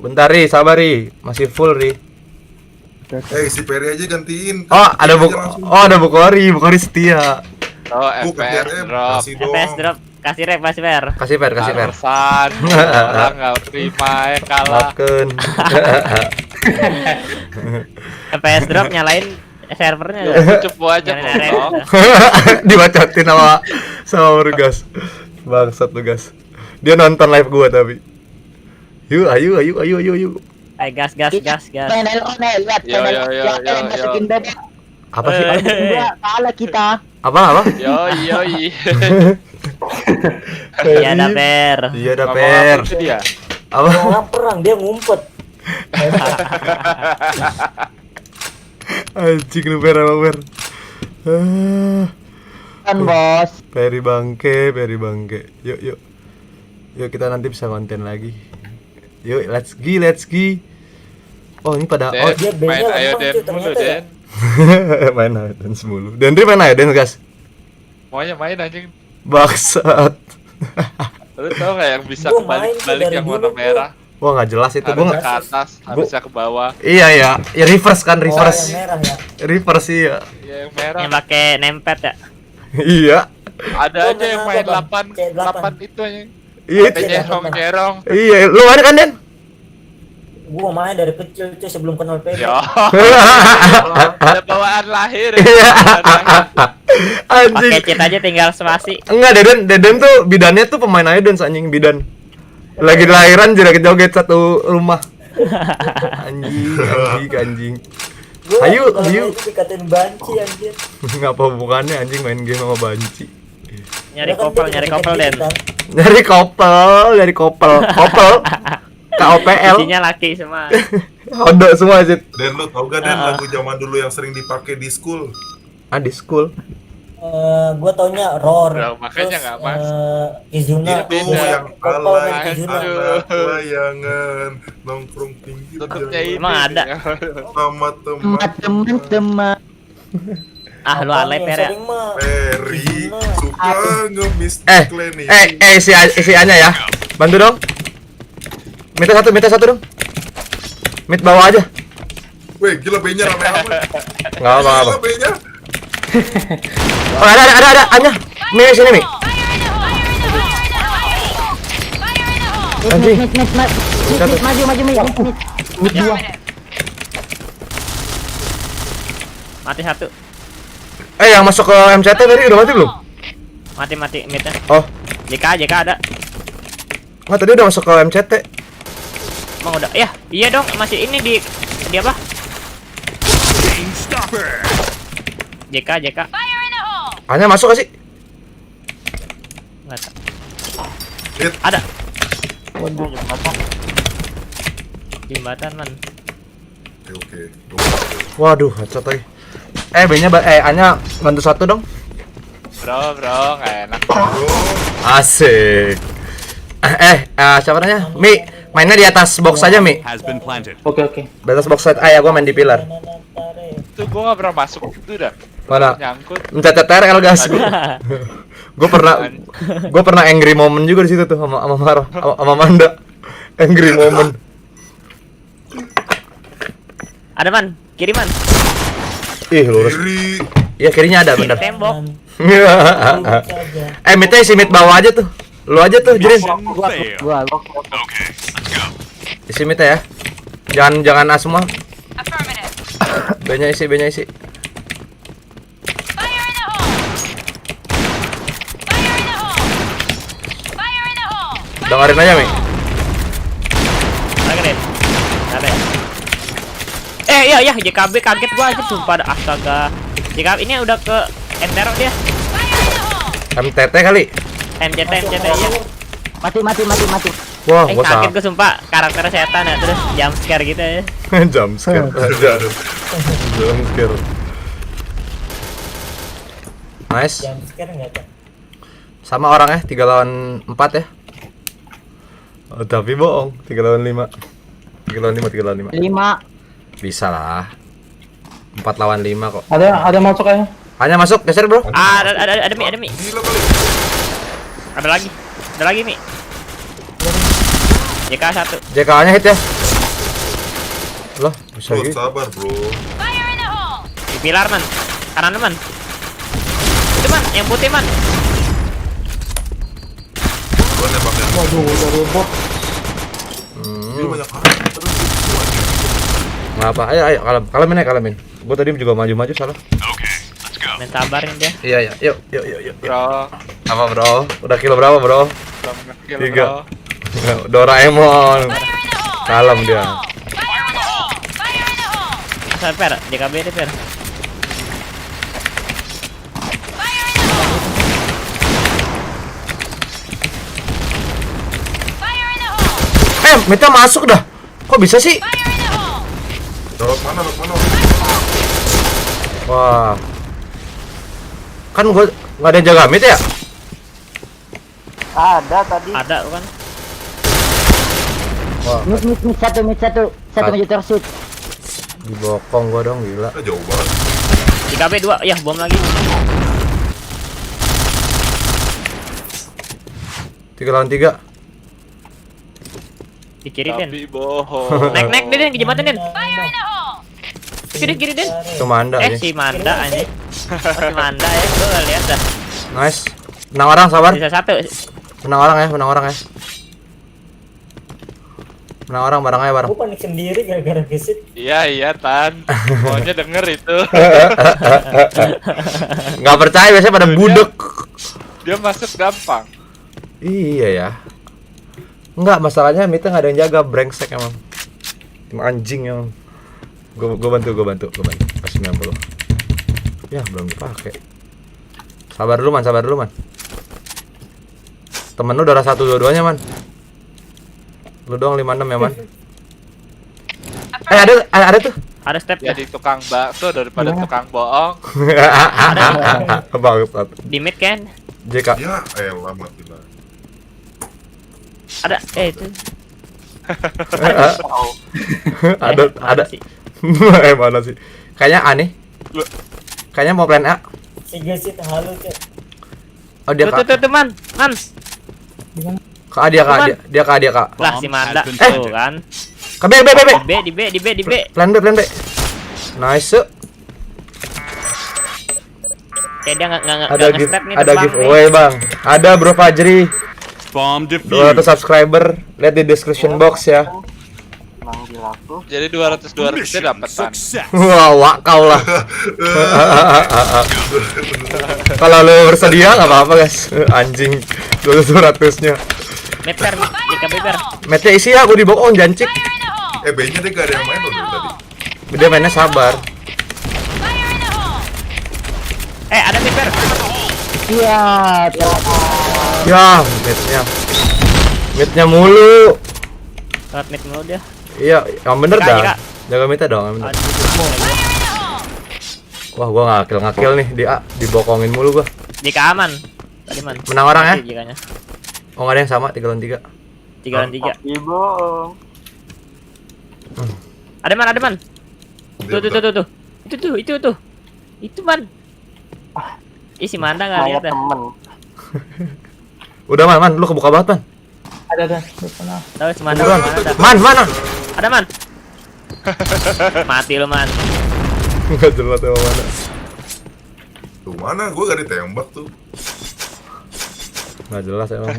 Bentar Ri, sabar Ri. Masih full Ri. Si Peri aja gantiin. Oh, ada buku Ori setia. Oh, FPS drop. FPS drop. Kasih rep. Kasih per. Alasan orang nggak terima kalah. Makan. FPS drop nyalain servernya. Cukup aja kok. Dibacotin sama Urgas. Bangsat lu gas. Dia nonton live gua tapi. Yuk, ayo. Ayo gas. Lihat Yo. masukin bebek. Apa sih? Kalah kita. Apa? Yo. Iya ada per. Dia. Apa? Orang perang dia ngumpet. Anjing lu per. Kan bos. Peri bangke. Yuk kita nanti bisa konten lagi. Yuk, let's go. Oh, ini pada Dia main beda ayo lempeng, Den cuy, mulu ternyata ya. Den. main Aiden mulu. Dendri main Aiden, guys. Maunya main anjing. Bangsat. Lu tau gak yang bisa Gua main tuh kebalik-balik dari yang dulu warna gua. merah? Wah, nggak jelas itu. Harusnya ke atas, harusnya ke bawah. Iya ya. Ya reverse kan, Oh, reverse. yang merah ya. Reverse iya. Ya, yang merah. Yang pakai nempet ya. Iya. Ada Gua aja yang main main apa, Bang? 8 Kayak 8 itu aja. Iya itu. Nyerong. Iya, lu ada kan, Den? Gua main dari kecil cuy sebelum kenal PB. Yo. Ada bawaan lahir. Iya. Anjing. Pakai cheat aja tinggal spasi. Enggak, Deden tuh bidannya tuh pemain Aiden anjing bidan. Lagi lahiran joget-joget satu rumah. Anjing. Ayo. Dikatain banci anjir. Ngapa hubungannya anjing main game sama banci? Nyari kopel Den. Nyari kopel. KOPL. Isinya laki semua. Hodok semua sih. Dan lu tau gak Den lagu zaman dulu yang sering dipakai di school? Di school. Gua taunya Roar. Bro, makanya nggak mas. Kizuna. Itu yang Kopel alay dan Kizuna. anak layangan nongkrong pinggir Tutupnya jalan ini. Emang ada. sama Teman-teman. Ah lu alay per ya. Sering mah. Peri suka ngemis Clenny. Isi A-nya ya. Bantu dong. Minta satu dong. Mid bawah aja. Weh, gila B-nya rame amat. Enggak apa-apa. Gila B-nya. Oh, ada Anya. Mi sini, Mi. Anjing. Maju. Mid 2. Mati satu. Yang masuk ke MCT tadi udah mati belum? Mati midnya. Oh, JK ada. nggak tadi udah masuk ke MCT. Emang udah. Iya dong, masih ini di apa? JK. Anya masuk gak sih? Enggak tahu. Hit. Ada. Waduh, Jembatan man. Oke. Waduh, headshot lagi. B-nya Anya bantu satu dong. Bro, nggak enak. Asik. Siapa namanya? Mi, mainnya di atas box aja, Mi. Oke. Di atas box side A ya, gua main di pilar. Itu gua nggak pernah masuk itu dah. Mana? Nyangkut. Mencatat TRL gas. Gue pernah angry moment juga di situ tuh sama Marah, sama Manda. Angry moment. Ada man, kiri man. Ih, lurus. Kiri. Iya, kirinya ada bener. Tembok. Mitnya isi mid bawah aja tuh. Lu aja tuh, Jirin. Gua. Isi mid ya. Jangan A semua. B-nya isi. Fire in the hole! Fire in the hole! Fire in the hole! Dengerin aja, Mi. Dengerin. Ada ya? Iya, JKB kaget gua aja sumpah, astaga. JKB ini udah ke Entero dia. MTT kali. MCT iya. Mati. Wah, gua kaget gua sumpah, karakter setan ya, terus jump scare gitu ya. Jump scare. Jump scare. Nice. Jam sekarang nggak ada. Sama orang ya, 3 lawan 4 ya. Oh, tapi bohong, 3 lawan 5. 3 lawan 5. 5. Bisa lah. 4 lawan 5 kok. Ada masuk aja. Hanya masuk, geser bro. Ada Mi. Ada lagi Mi. JK 1. JK-nya hit ya. Loh, bisa Bro, gitu. sabar bro. Di pilar man. Kanan man. Itu man, yang putih man. Gua nembaknya. Waduh, udah robot. Ini banyak banget. Terus Ngapa? Ayo, kalamin. Gua tadi juga maju salah. Main sabarin dia. Iya, yuk. Bro. Apa bro? Udah kilo berapa bro? 3. Doraemon. Kalem dia. Asal per, JKB deh per. Meta masuk dah. Kok bisa sih? Lewat mana? Wah. Kan gua nggak ada yang jaga mid ya? Ada tadi. Ada kan? Wah. Mid satu maju tersuit. Dibokong gua dong, gila. Jauh banget. JKB 2, ya bom lagi. 3 lawan 3. Di kiri Den. Tapi bohong. Naik Den ke jembatan Den. Kiri Den. Itu Manda aja. Si Manda aja. Si Manda ya, tuh lihat dah. Nice. Menang orang, sabar. Bisa 1. Menang orang ya. Menang orang bareng aja bareng. Gue panik sendiri gara-gara gesit. Iya Tan. Maunya denger itu. Nggak percaya biasanya pada budek. Dia masuk gampang. Iya ya. Enggak, masalahnya Mita nggak ada yang jaga, brengsek emang. Tim anjing emang. Gue bantu. Kasih 90. Ya, belum dipakai. Sabar dulu man. Temen lu darah 1 dua-duanya man. Lu doang 56 ya man. Ada tuh. Ada step Jadi tukang bakso daripada tukang bohong. Bangsat. di mid kan? JK. Ya, elah mati lah. Ada itu. ada sih. Mana sih? Kayaknya aneh. Kayaknya mau plan A. Si gesit halu cek. Oh dia Tuh teman. Kak dia kak. Lah si Manda tuh kan. Ke B. Di B. Plan B. Nice. Kayak dia nggak Ada nge-step nih. ada giveaway bang. Ada bro Fajri. Bomb 200 subscriber. Lihat di description box ya. Jadi 200 dia dapat Tan. Wah, kau lah. Kalau lu bersedia nggak apa-apa guys. Anjing 200-nya. Meter JKB ber. Mete isi ya, gue dibokong jancik. B-nya dia gak ada yang main loh dari tadi. Dia mainnya sabar. Ada meter. Iya. Ya, midnya mulu. Lewat mid mulu dia. Iya, yang bener Jika, dah. jika. Jaga midnya dong, yang bener. Wah, gua ngakil nih di A, dibokongin mulu gua. Jika aman. Tadi man. Menang orang ya? Jikanya. Oh, nggak ada yang sama 3 lawan 3. 3 lawan 3. Bohong. Ada man. Tuh. Itu man. Isi Manda nggak lihat dah. Udah man, lu kebuka banget man. Ada. Tahu si Manda. Man, mana? Ada man. Mati lu man. Enggak jelas emang mana. Tuh mana? Gue gak ditembak tuh. Enggak jelas emang.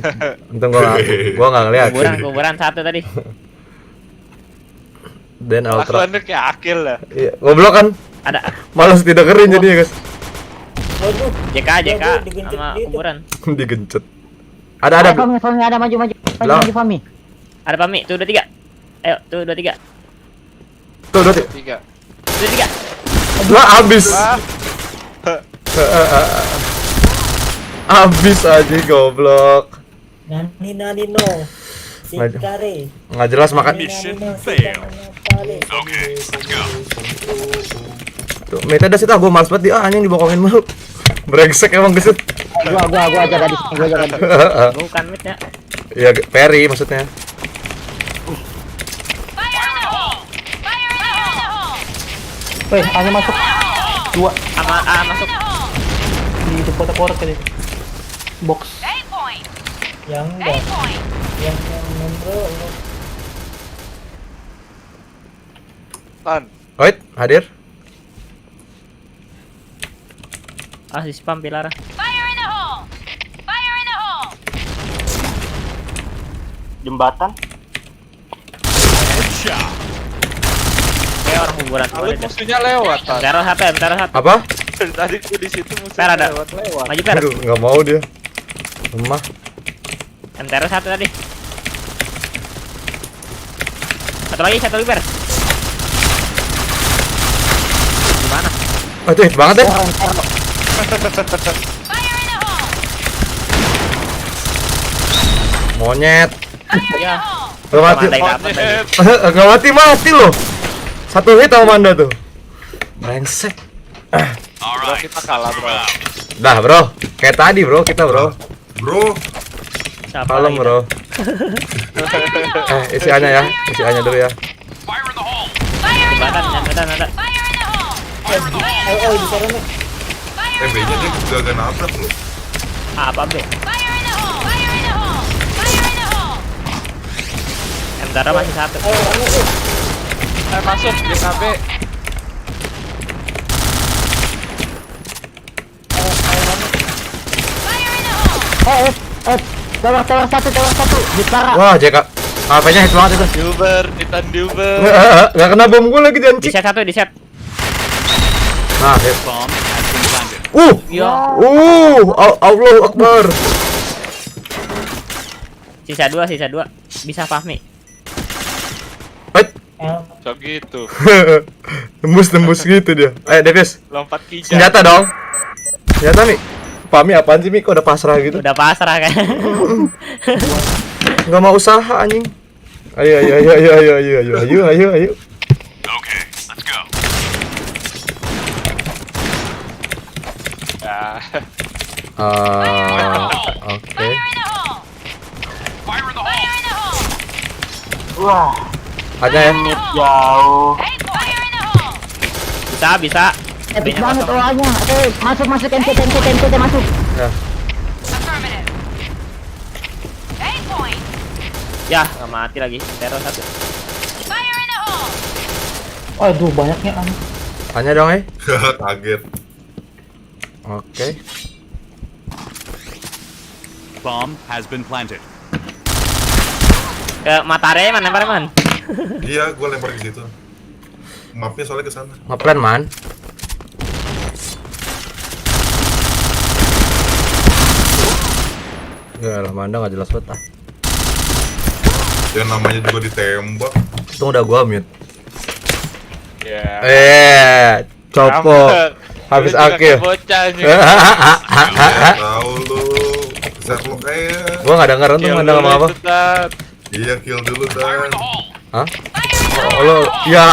Untung gua enggak ngeliat. Kuburan satu tadi. Dan ultra. Lakuannya kayak akil lah. Iya, goblok kan? Ada. Malas tidak keren jadinya, guys. Waduh. JK sama kuburan. Digencet. Ada. Fami ada maju. Maju Fami. Ada Pami, tuh 23. Ayo, tuh 23. Tuh 3. 23. Lah habis. Habis aja goblok. Nani no. Sikare. Nggak jelas makan. Mission failed. Okay, let's go. Tuh, meta dah sih gue males banget dia anjing dibokongin mulu. Brengsek emang guys. Gua aja tadi. Bukan mid ya. Iya, Perry maksudnya. Weh, hanya masuk 2 masuk. di kotak-kotak tadi. Box. Yang enggak. Yang bro. Tan. Wait, hadir. Si spam pilar. Jembatan. Kayak orang kuburan. Lalu musuhnya lewat. Tan. Teror satu. Apa? Tadi gua di situ Per musuhnya ada. lewat. Maju Per. Aduh, nggak mau dia. Lemah. Teror satu tadi. Satu lagi Per. Gimana? Oh, itu hit banget ya. Monyet. Ya. Gak mati. Gak mati loh. Satu hit sama Manda tuh. Brengsek. Bro, kita kalah, bro. Dah, bro. Kayak tadi, bro. Kita, bro. Bro. Kalem, bro. Isi A-nya ya. Isi A-nya dulu ya. Jembatan ada. Oh, di sana nih. B-nya dia gagal nabrak loh. Apa B? Tentara masih satu. Masuk JKB. Tower satu. Ditara. Wah, JK. HP-nya hit banget itu. Titan Dilber. Nggak kena bom gue lagi Di set satu, di set. Nah, hit. Bomb has been planted. Ya. Allahu Akbar. Sisa dua. Bisa Fahmi. So gitu. Tembus gitu dia. Ayo, Devis. Lompat kijang. Senjata dong. Senjata nih. Pami apaan sih, Mi? Kok udah pasrah gitu? Udah pasrah kan. Nggak mau usaha anjing. Ayo. Okay, let's go. Ya. Oke. Fire in the hole. Wah, Ada ya? jauh. Bisa. Epic banget OA-nya. Masuk NCT masuk. Ya. Ya, nggak mati lagi. Teror satu. Aduh, banyaknya Tanya dong, Kaget. Oke. Bomb has been planted. Ke Matare man, lempar man. Iya, gue lempar ke situ. Mapnya soalnya ke sana. Ngeplan, man. Ya lah, Manda nggak jelas banget. Ya namanya juga ditembak. Itu udah gua mute. Ya. Copo. Habis akhir. Tahu lu. Sherlock kayak. Gua nggak denger tuh Manda ngomong apa. Iya, kill dulu Dan. Hah? Oh, lo. Ya.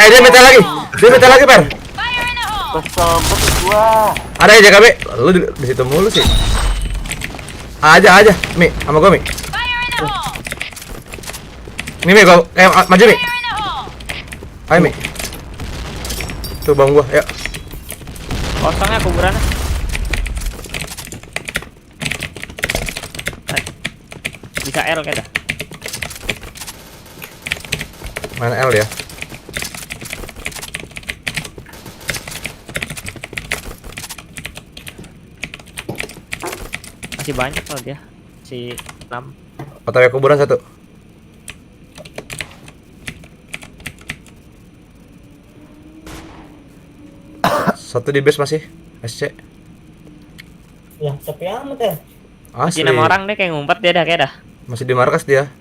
Dia minta lagi. Per. Kesel banget gua. Ada ya JKB. Lu di situ mulu sih. Aja, Mi, sama gua, Mi. Ini Mi, gua maju Mi. Ayo Mi. Tuh bang gua, ya. Kosongnya kuburannya. Bisa L kayaknya. Mana L ya? masih banyak loh dia. Si 6. OTW kuburan 1. Satu di base masih SC. Ya, sepi amat ya. Masih Asli. 6 orang deh kayak ngumpet dia dah kayak dah. Masih di markas dia.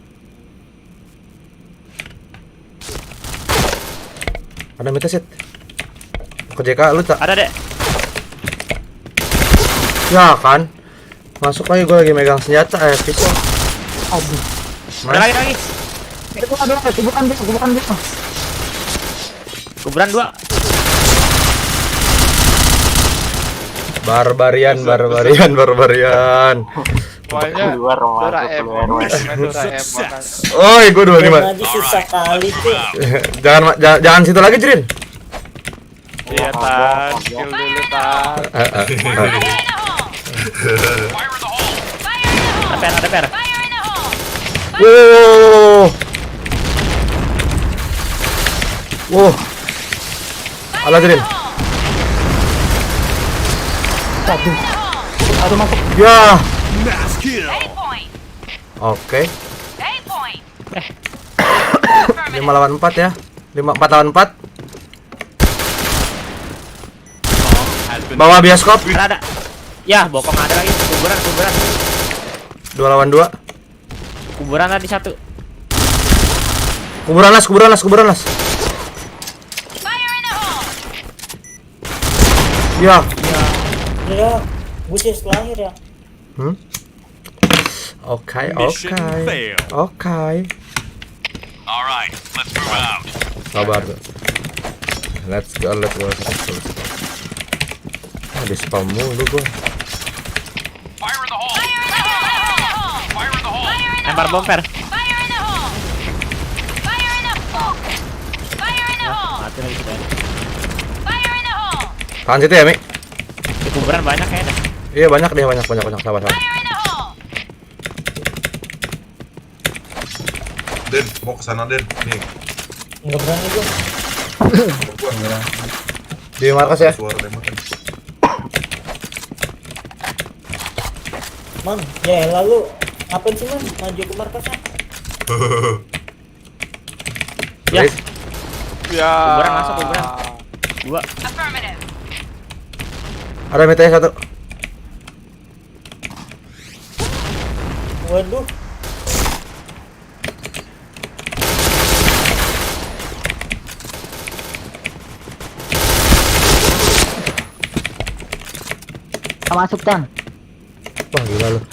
Ada meta set. Ke JK lu tak? Ada deh. Ya kan. Masuk lagi, gue lagi megang senjata pisau. Aduh. Ada lagi. Itu ada kuburan dia. Kuburan 2. Barbarian. Pokoknya Doraemon. Oi, gue 25. Aja susah kali tuh. Jangan situ lagi, Jrin. Iya, Tan. Kill dulu, Tan. Ada per. Wow. Alah, Jrin. Aduh masuk. Ya. Mass kill. Oke. 5 lawan 4 ya. 4 lawan 4. Bawa bioskop. Ada. Ya, bokong ada lagi. Kuburan. 2 lawan 2. Kuburan tadi 1. Kuburan las. Ya. Ya, busis lahir ya. Oke. Mission failed. Oke. Alright, let's move out. Sabar tuh. Let's go. Di spam mulu gua. Lempar bom per. Mati lagi kita. Tahan situ ya, Mi. Di kuburan banyak kayaknya. Iya, banyak. Sabar. Den, mau kesana Den. Nih. Enggak berani gua. Gua enggak. Di markas ya. Suara tembak. Man, ya lalu ngapain sih man? Maju ke markasnya. Ya. Ya. Kuburan masuk. 2. Ada metanya 1. Waduh. Masuk Tan. Wah, gila lu.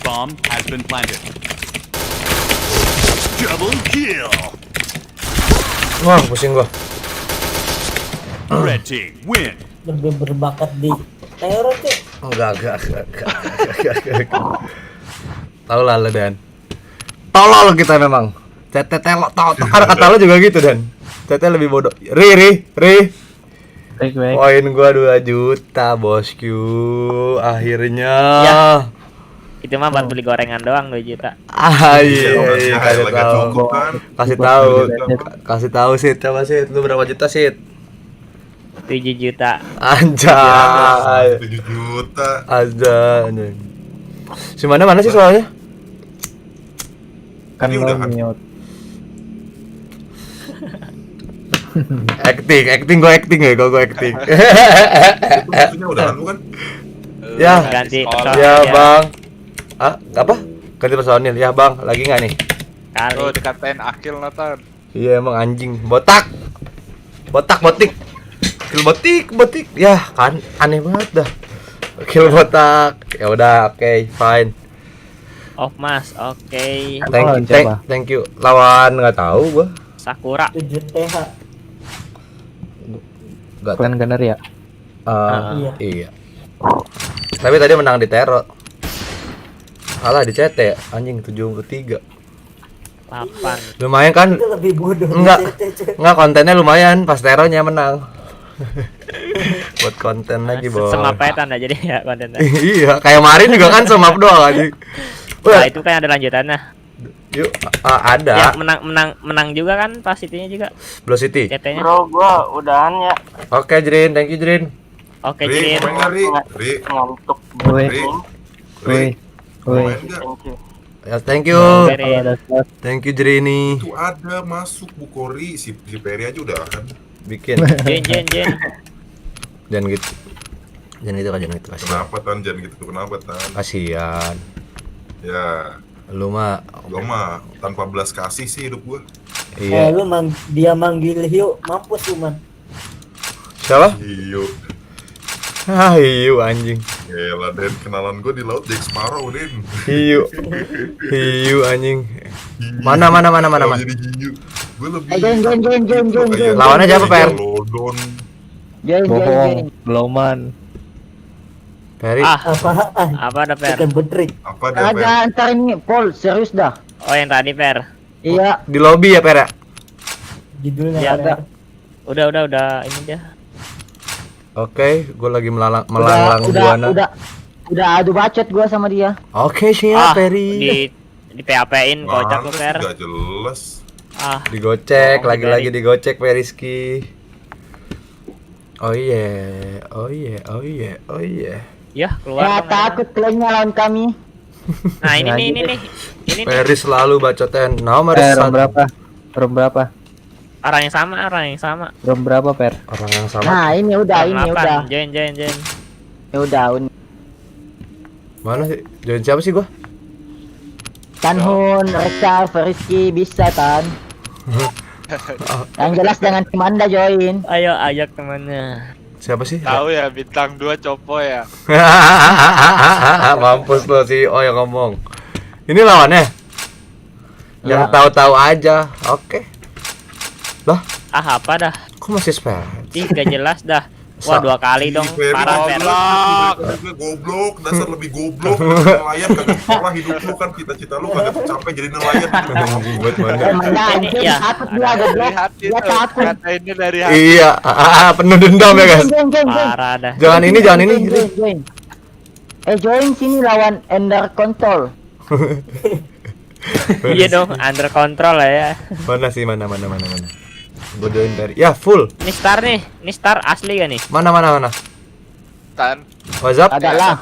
Bomb has been planted. Double kill. Wah, pusing gua. Red team win. Lebih berbakat di teror tuh. Enggak. Tahu lah lu, Dan. Tolol kita memang. Cete telok kata lu juga gitu, Dan. Cete lebih bodoh. Ri. Poin gua 2 juta, bosku. Akhirnya. Ya. Itu mah buat beli gorengan doang 2 juta. Iya, kasih tahu Sid, coba Sid, lu berapa juta Sid? 7 juta. Anjay. 7 juta. Anjay. Si mana sih soalnya? Kan udah kan. Acting gue acting. Itu maksudnya udahan lu kan? Ya. Ganti Ya, personil. Bang. Ah, apa? Ganti personil. Ya, Bang. Lagi nggak nih? Kali. Tuh dikatain akil Nathan. Iya, emang anjing. Botak. Botik. Kill botik. Ya, kan aneh banget dah. Kill botak. Ya udah, oke, fine. Off Mas, oke. Thank you. Lawan nggak tahu gua. Sakura. 7 TH. Klan Gunner ya? Iya. Tapi tadi menang di Tero. Kalah di CT ya, anjing 73. 8. Lumayan kan? Itu lebih bodoh. Enggak kontennya lumayan, pas Teronya menang. Buat konten lagi, Bos. Semapetan aja deh ya kontennya. Iya, kayak kemarin juga kan semap doang anjing. Nah, itu kan ada lanjutannya. Yuk, ada. Ya menang juga kan pas itunya juga. Blue City. CT-nya. Bro, gua udahan ya. Oke, Jrin, thank you, Jrin. Oke, Ri, Jrin. main nggak, Ri? Ri, Ngantuk. Woi. Ri, Woi. Woi. main nggak? Thank you. Ya, thank you. Thank you, Jrini. Itu ada masuk Bu Kori, si Peri aja udah kan. Bikin. Jen. Jangan gitu. Jangan gitu kan, jangan gitu. Kasihan. Kenapa Tan? Jangan gitu, kenapa Tan? Kasihan. Ya, Lu mah gua mah tanpa belas kasih sih hidup gua. iya. Lu dia manggil Hiu, mampus lu man. Siapa? Hiu. Hiu anjing. Gila, Den, kenalan gua di laut Jack Sparrow, Den. Hiu. Hiu anjing. Mana? Kalau jadi hiu, gua lebih. Join. Lawannya siapa, Per? Lodon. Bohong, Bloman. Peri. Apaan? Apa ada Per? Chicken Butrik. Apa dia, Per? Ada antar ini, Pol, serius dah. Oh, yang tadi Per. Iya. Di lobby ya, Per ya? Judulnya Ya, ada. Udah ini dia. Oke, gue lagi melanglang buana. Udah adu bacot gua sama dia. Oke, siap, Peri. Di PHP-in kocak lu Mana sih, Per. nggak jelas. Digocek, Bohong, lagi-lagi Peri. digocek, Periski. Oh iya. Ya, keluar. Ya dong, takut klaimnya lawan kami. Nah, ini nih. Ini nih. Peri selalu bacoten nomor Rom 1. berapa? Orang yang sama. Rom berapa, Per? Orang yang sama. Nah, ini udah. Join. Ini udah. Mana sih? Join siapa sih gua? Tanhun, Rekar, Feriski bisa Tan. Yang jelas jangan Kimanda join. Ayo ajak temannya. Siapa sih? Tahu ya bintang 2 Copo ya. Mampus lo si Oh yang ngomong. Ini lawannya. Yang Ya. tahu-tahu aja. Oke. Lah, Apa dah? kok masih spell? Ih, gak jelas dah. Wah, 2 kali dong. Peri Parah Per. goblok, dasar lebih goblok. Nelayan kagak sekolah hidup lu kan, cita-cita lu kagak tercapai jadi nelayan. Anjing buat mana? Manda anjing, Iya. takut dia goblok. Lihat Dia itu takut. kata ini dari hati. Iya, penuh dendam ya guys. Join. Parah dah. Jangan ini. Join. Join sini lawan Ender Control. Iya dong, under control lah ya. Mana sih mana? Gue join dari. Ya full. Ini star nih. Ini star asli gak nih? Mana? Tan, WhatsApp? Ada lah.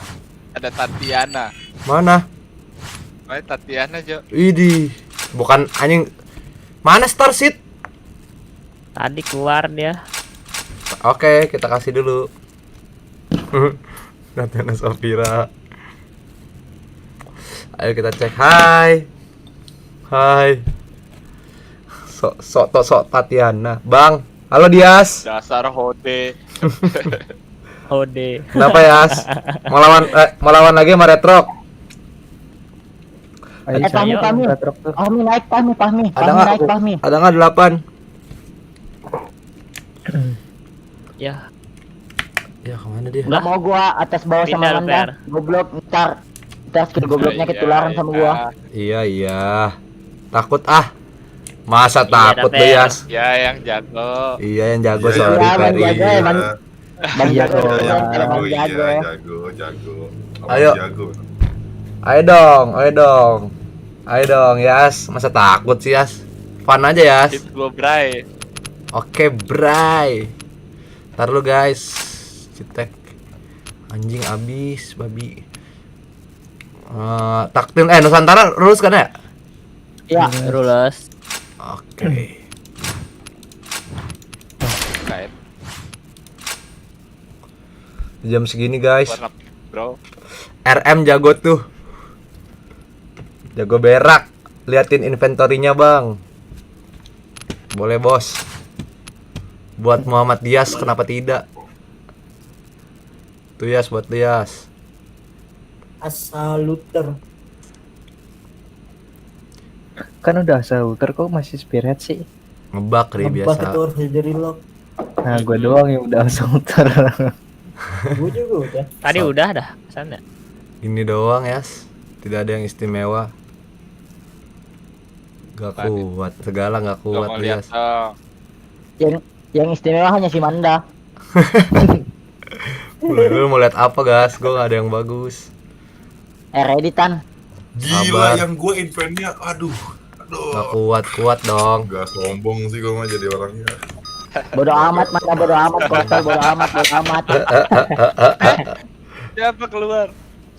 ada Tatiana. Mana? Tatiana Jo. Idi. Bukan anjing. Mana Star Seed? Tadi keluar dia. Oke, kita kasih dulu. Natana Safira. Ayo kita cek. Hai. Sok Tatiana. Bang. Halo Dias. Dasar hode. Hode. Kenapa Yas? Mau lawan lagi sama Retro. Pahmi. Pahmi naik Pahmi. Ada nggak? Pahmi. Ada nggak 8? Ya. Ya kemana dia? Nggak mau gua atas bawah sama Pindah lu, Manda. Per. Goblok ntar skill gobloknya ketularan sama gua. Iya. Takut ah. Masa Iya, takut ada lu Per. Yas? Ya yang jago. Iya yang jago Iya, sorry Bang Peri. jago ya, Bang. Bang jago. Jago. Ayo. Jago. Ayo dong Yas. Masa takut sih Yas? Fun aja Yas. Tip gua Bray. Oke Bray. Ntar lu guys. Cetek. Anjing abis babi. Taktil Nusantara lulus kan ya? Ya. Rules. Oke. Kain. Jam segini guys. Warna bro. RM jago tuh. Jago berak. Liatin inventorinya bang. Boleh bos. Buat Muhammad Dias kenapa tidak? Tuh Yas buat Dias. Asal looter. Kan udah sahuter kok masih spirit sih. Ngebak ri Ngebak biasa. itu harus jadi lock. Nah, gua doang yang udah sahuter. Gue juga udah. Tadi udah dah. Sana. Ini doang Yas. Tidak ada yang istimewa. Gak kuat. Segala gak kuat Gak mau lihat Dias. dong. Yang istimewa hanya si Manda. Lu mau lihat apa gas? Gue gak ada yang bagus. Editan. Gila Sabar. yang gue inventnya, aduh. Gak kuat dong. Gak sombong sih gue mah jadi orangnya. Bodo amat, Manda, bodo amat, kontol, bodo amat, bodo amat. Siapa keluar?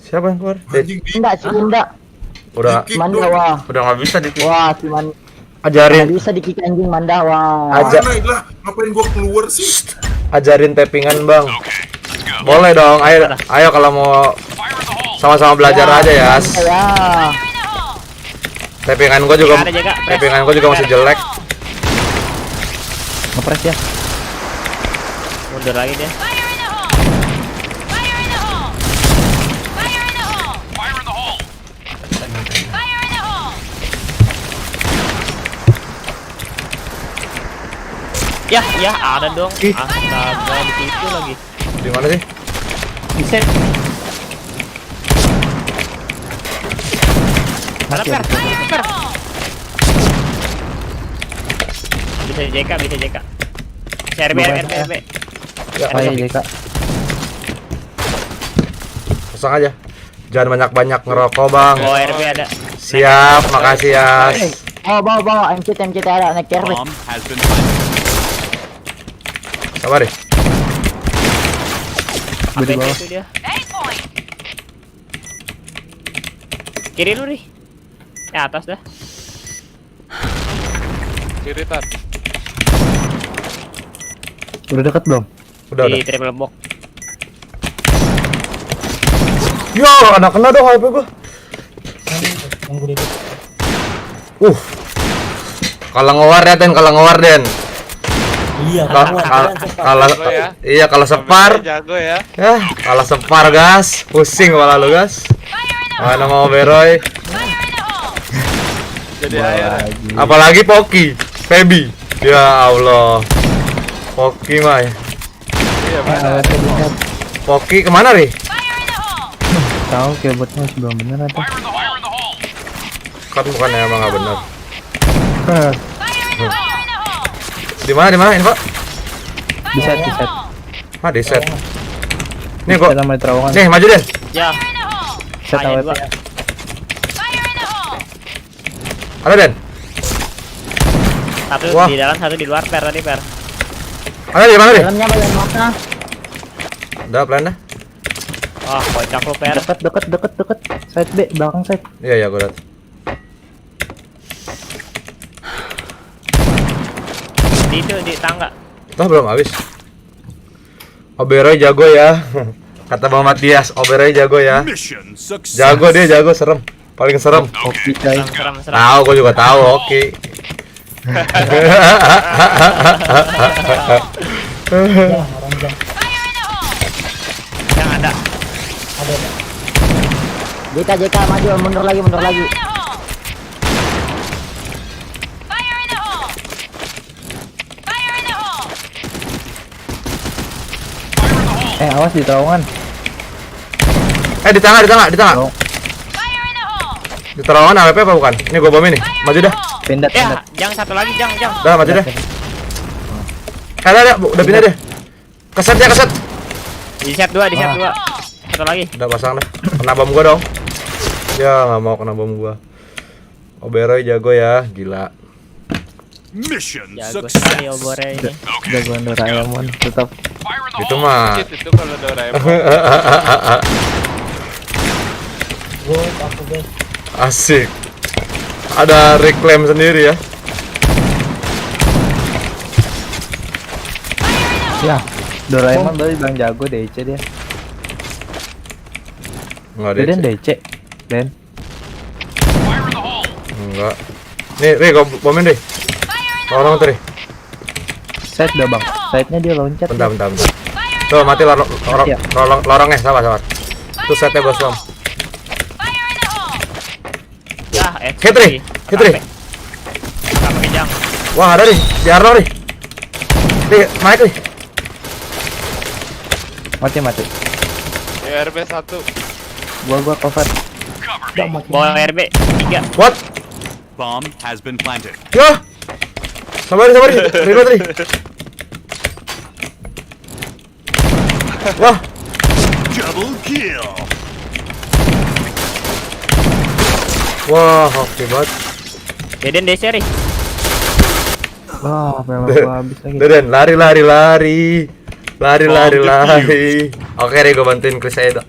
Siapa yang keluar? Enggak, si Manda. Udah Manda, wah. udah nggak bisa di Wah, si Manda. ajarin. Nggak bisa di-kick anjing, Manda, wah. Aja. Mana lah, ngapain gue keluar sih? Ajarin tappingan bang. Boleh dong, ayo kalau mau sama-sama belajar aja ya. Ya. Tappingan gua juga masih jelek. Ngepres ya. Mundur lagi dia. Ya, ada dong. Astaga, di situ lagi. Di mana sih? Bisa. Ada per. Bisa JK. RB. Ya, Ayo JK. kosong aja. Jangan banyak-banyak ngerokok bang. Oh, RB ada. Siap, makasih ya. Oh, bawa, MCT ada, naik RB. Bomb has been planted. Sabar deh. Apa itu dia? Kiri lu nih. Atas dah. Kiri tar. Udah dekat belum? Udah. Di triple box. Yo, anak kena dong HP gua. Kalau ngewar ya Den, Iya, kalau separ. Jago ya. Ya, kalau separ gas, pusing kepala lu gas. Mana mau Beroy. Jadi air. Apalagi Poki, Feby. Ya Allah. Poki mah ya. Iya mana? Poki kemana nih? Tahu keyboardnya masih belum bener atau? Kan bukannya emang nggak benar. Di mana info? Di set. Ah, di set. Nih gua. Sama terowongan. Nih, maju Den. Ya. Set Hanya AWP. dua. Ada Den. Satu Wah. di dalam, satu di luar. Per tadi per. Ada di mana nih? Dalamnya bagian mana? Udah plan dah. Wah, kocak lu per. Deket. Side B, belakang side. Iya, gua liat. Di itu di tangga. Toh belum habis. Oberoy jago ya. Kata Bang Matias, Oberoy jago ya. Mission success. Jago dia, jago serem. Paling serem. Kopi coy. Seram. Tahu, gua juga tahu. Oke. Yang ada. JK maju, mundur lagi. Awas di terowongan. Di tengah. Di terowongan AWP apa bukan? Ini gua bom ini. Maju dah. Pindah. Ya, jangan satu lagi, jangan. Dah, maju dah. Ada, udah pindah deh. Keset. Di set dua. Satu lagi. Udah pasang dah. Kena bom gua dong. Ya, nggak mau kena bom gua. Oberoy jago ya, gila. Mission Jago sekali success. Obore ini. Jagoan Doraemon tetap. Itu mah. Itu kalau Doraemon. Asik. Ada reclaim sendiri ya. Ya, Doraemon tadi bang jago DC dia. Enggak Dia deh. DC. Den. Enggak. Nih, gua bomin deh. Orang tuh nih. Side dah bang. Side-nya dia loncat. Bentar. Tuh, mati lorongnya, sabar. Tuh setnya bos bom. Ya, Hitri. Enggak pakai jang. Wah, ada nih, di Arno nih. Nih, naik nih. Mati. RB 1. Gua cover. Bawa RB 3. What? Bomb has been planted. Ya. Sabar. Reload nih. Wah, Double kill. Wah, oke banget. Deden deseri. Wah, memang gua habis lagi. Deden, lari. Oke deh, gue bantuin Chris aja, Dok.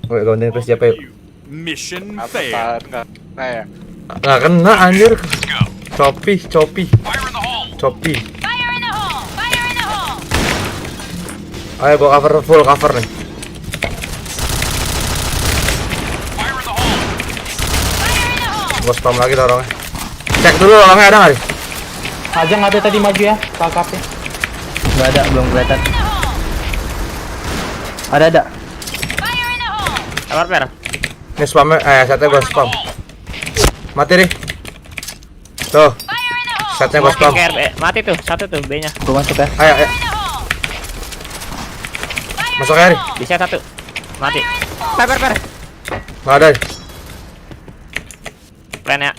Gue bantuin Chris siapa yuk? Mission Apa failed. enggak? Nah ya. Nggak kena anjir. Copi. Copi. Fire in the hole! Fire in the hole! Ayo gua full cover nih. Gua spam lagi dorongnya. Cek dulu orangnya ada nggak? Aja nggak ada tadi maju ya, kakapnya. Nggak ada, belum kelihatan. Ada. Sabar per. Ini spamnya, setnya gua spam. Mati nih. Tuh. Setnya gua spam. Mati tuh, satu tuh B-nya. Gua masuk ya. Ayo. Masuk aja nih. Bisa satu. Mati. Per. Nggak ada. Plan ya.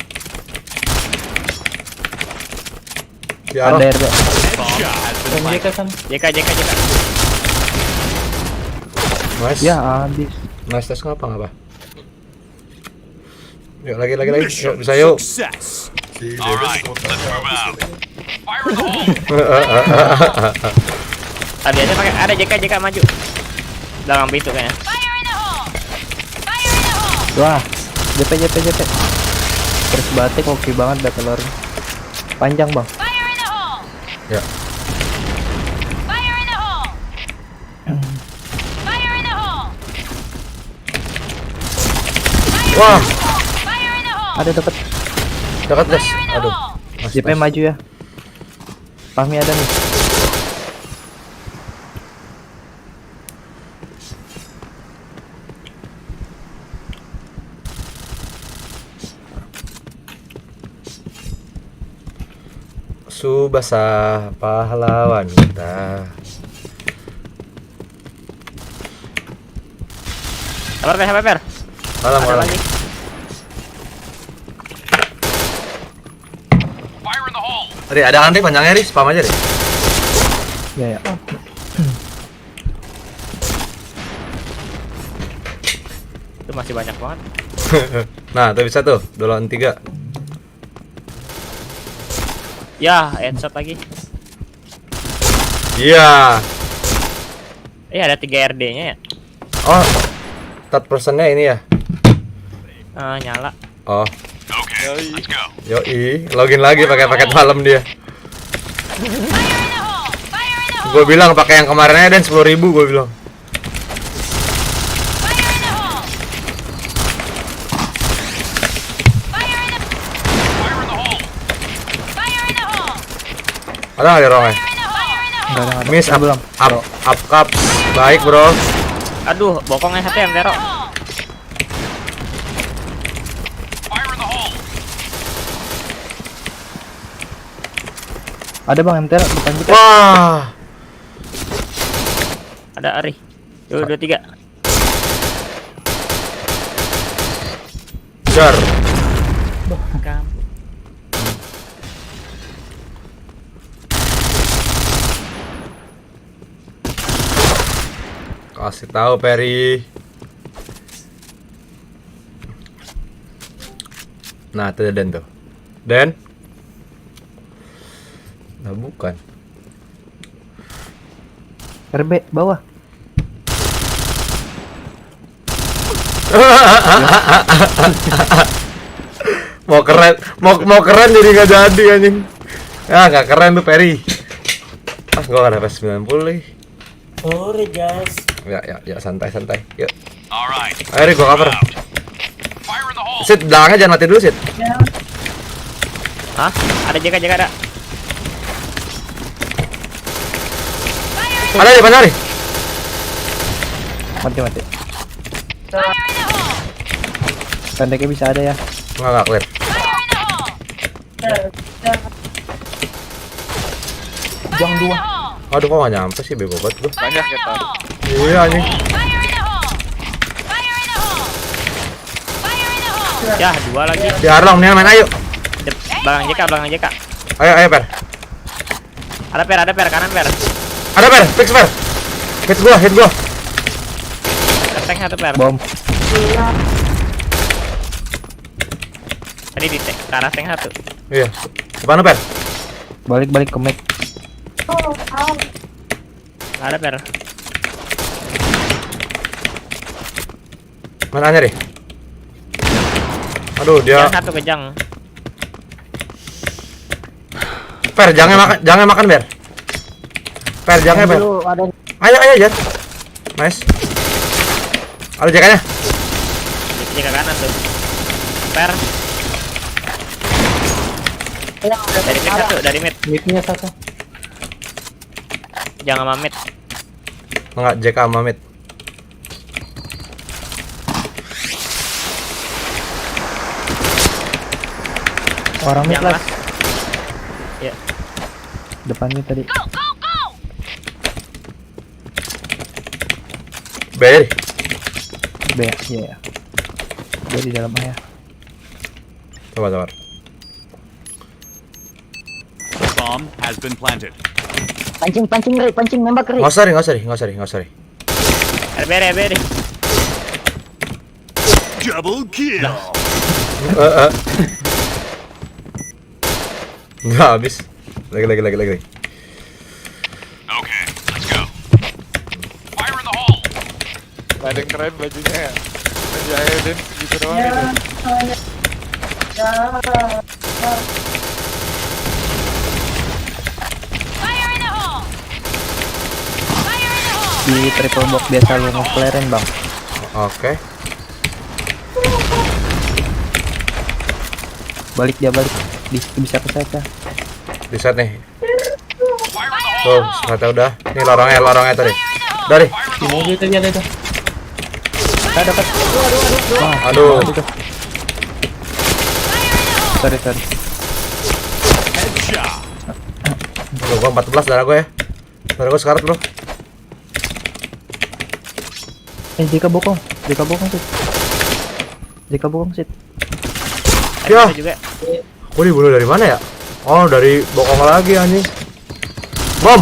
Di arah. Ada RB. JK. Nice. Ya habis. Nice tes ngapa? Yuk lagi. Yuk bisa yuk. Success. Si All Deden right, kota let's move out. Fire in the hole. Tadi aja pakai ada JK maju. Belakang pintu kayaknya. Wah, JP. Terus batik oke banget dah telur. Panjang, Bang. Ya. Wah, Ada deket. dekat guys. Aduh. JP maju ya. Fahmi ada nih. Subasa pahlawan kita. Sabar per. Malam. Lagi. Fire in the hole. Tadi ada kan panjangnya nih, spam aja deh. Ya. Itu masih banyak banget. Nah, tuh bisa tuh, dolaran 3. Ya, headshot lagi. Iya. Ada 3 RD-nya ya. Oh, third person-nya ini ya. Nyala. Oh, Okay, let's go. yoi, login lagi pakai paket malam dia. Gue bilang pakai yang kemarin aja dan 10.000 gue bilang. Ada nggak di rongnya? Enggak ada. Miss up, belum. up cups. Baik bro. Aduh, bokongnya HTM Tero. Ada Bang MTR depan kita. Wah. Ada Ari. 223. Jar. Kasih tahu Perry. Nah, itu Den tuh. Den. Nah, bukan. RB bawah. mau keren jadi nggak jadi anjing. Ah, nggak keren tuh Perry. Gua nggak dapat 90 nih. Sorry guys. Ya santai. Yuk. Alright. Ayo gua cover. Sit, belakangnya jangan mati dulu, Sit. Hah? Ada JK ada. Ada di mana nih? Mati. Pendeknya bisa ada ya. Nggak clear. Jang 2. Aduh, kok nggak nyampe sih, bego banget gua. Banyak ya Tar. Iya anjing. Ya, 2 lagi. Di Arlong nih main ayo. Belakang JK. Ayo Per. Ada per kanan per. Ada Per, fix Per. Hit gua. Tank satu per. Bom. Tadi di ke arah tank satu. Iya. Depan lu, Per. Balik ke mid. Nggak ada Per. Mana Anya deh? Aduh, dia Yang satu kejang. Per, jangan makan, Per. Per, jangan, Per. Ayo, Jan. Nice. Ada jakannya. Di ke kanan tuh. Per. Dari mid satu, dari mid. Midnya satu. Jangan sama mid. Enggak, JK sama mid. Orang mid Jangan lah. Ya. Depannya tadi. B. Iya. Dia di dalam ayah. Coba. Bomb has been planted. Pancing nembak Ri. Nggak usah ri. RB. Double kill. Nggak habis. Lagi. Okay, let's go. Fire in the hole. Gak ada yang keren bajunya ya. Jahilin gitu doang gitu. Fire in the hole. Fire in the hole. Di triple box biasa lu nge-flarein, Bang. Oke. Balik. Bisa ke saya. Di set nih. Tuh, setnya udah. Ini lorongnya tadi. Dari. Di mobil tadi ada itu. Dapat. Aduh. Sorry. Headshot. Tuh, gua 14 darah gua ya. Darah gua sekarat, Bro. Jika bokong sit. Ya. Juga. Gua dibunuh dari mana ya? Oh, dari bokong lagi anjing. Bom.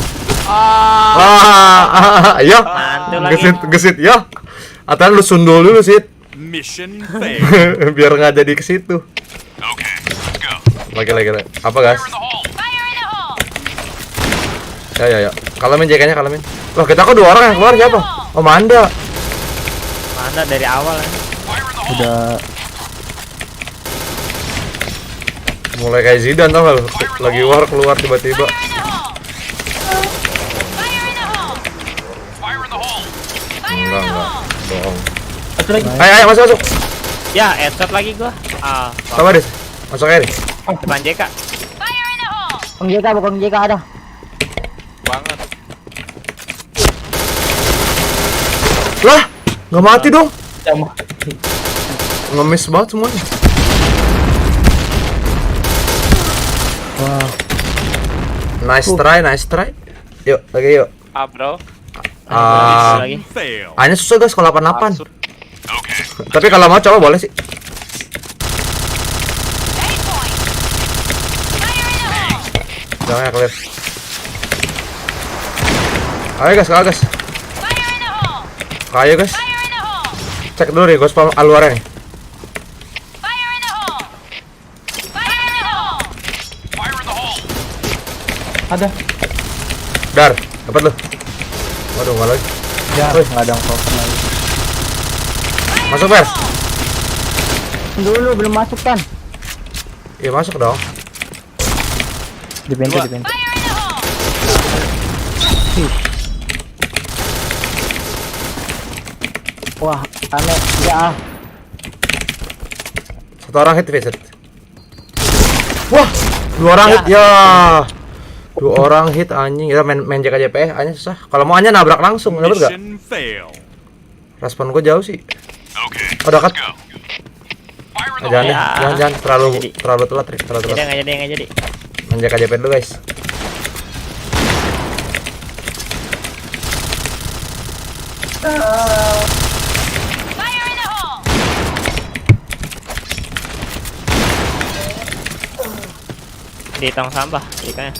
Iya. Mantul lagi. Gesit ya. Atau lu sundul dulu, Sit. Mission failed. Biar nggak jadi ke situ. Okay, let's go. Lagi. Apa, guys? Fire in the hole. Ya. Kalamin JK-nya, kalamin. Loh, kita kok 2 orang yang keluar siapa? Oh, Manda. Mana dari awal ya. Udah Mulai kayak Zidane tau gak lu? Lagi war keluar tiba-tiba. Enggak. Bohong. Ayo, masuk. Ya, headshot lagi gua. Coba deh. Masuk aja deh. Depan JK. Bokong JK ada. Banget. Lah, nggak mati dong. Nge-miss banget semuanya. Wah. Nice try. Yuk, lagi yuk. Bro. Lagi. Fail. Hanya susah guys kalau 88. Absurd. Okay. Tapi kalau mau coba boleh sih. Jangan ya, clear. Ayo guys. Ayo guys. Cek dulu nih, gue spam aluarnya nih. Ada. Dar, dapat lu. Waduh, enggak lagi. Ya, enggak ada kok lagi. Masuk, Pers. Dulu belum masuk kan? Iya, masuk dong. Di pintu. Wah, aneh. Ya. Satu orang hit visit. Wah, 2 orang hit ya. 2 orang hit anjing. Kita main JKJP anjing susah. Kalau mau anjing nabrak langsung, dapat enggak? Mission fail. Respon gue jauh sih. Okay. Oh, dekat. Go. Fire in the Jangan deh, hole. jangan terlalu telat, Rick. Terlalu telat. Nggak jadi. Main JKJP dulu, guys. Di tong sampah, ikannya.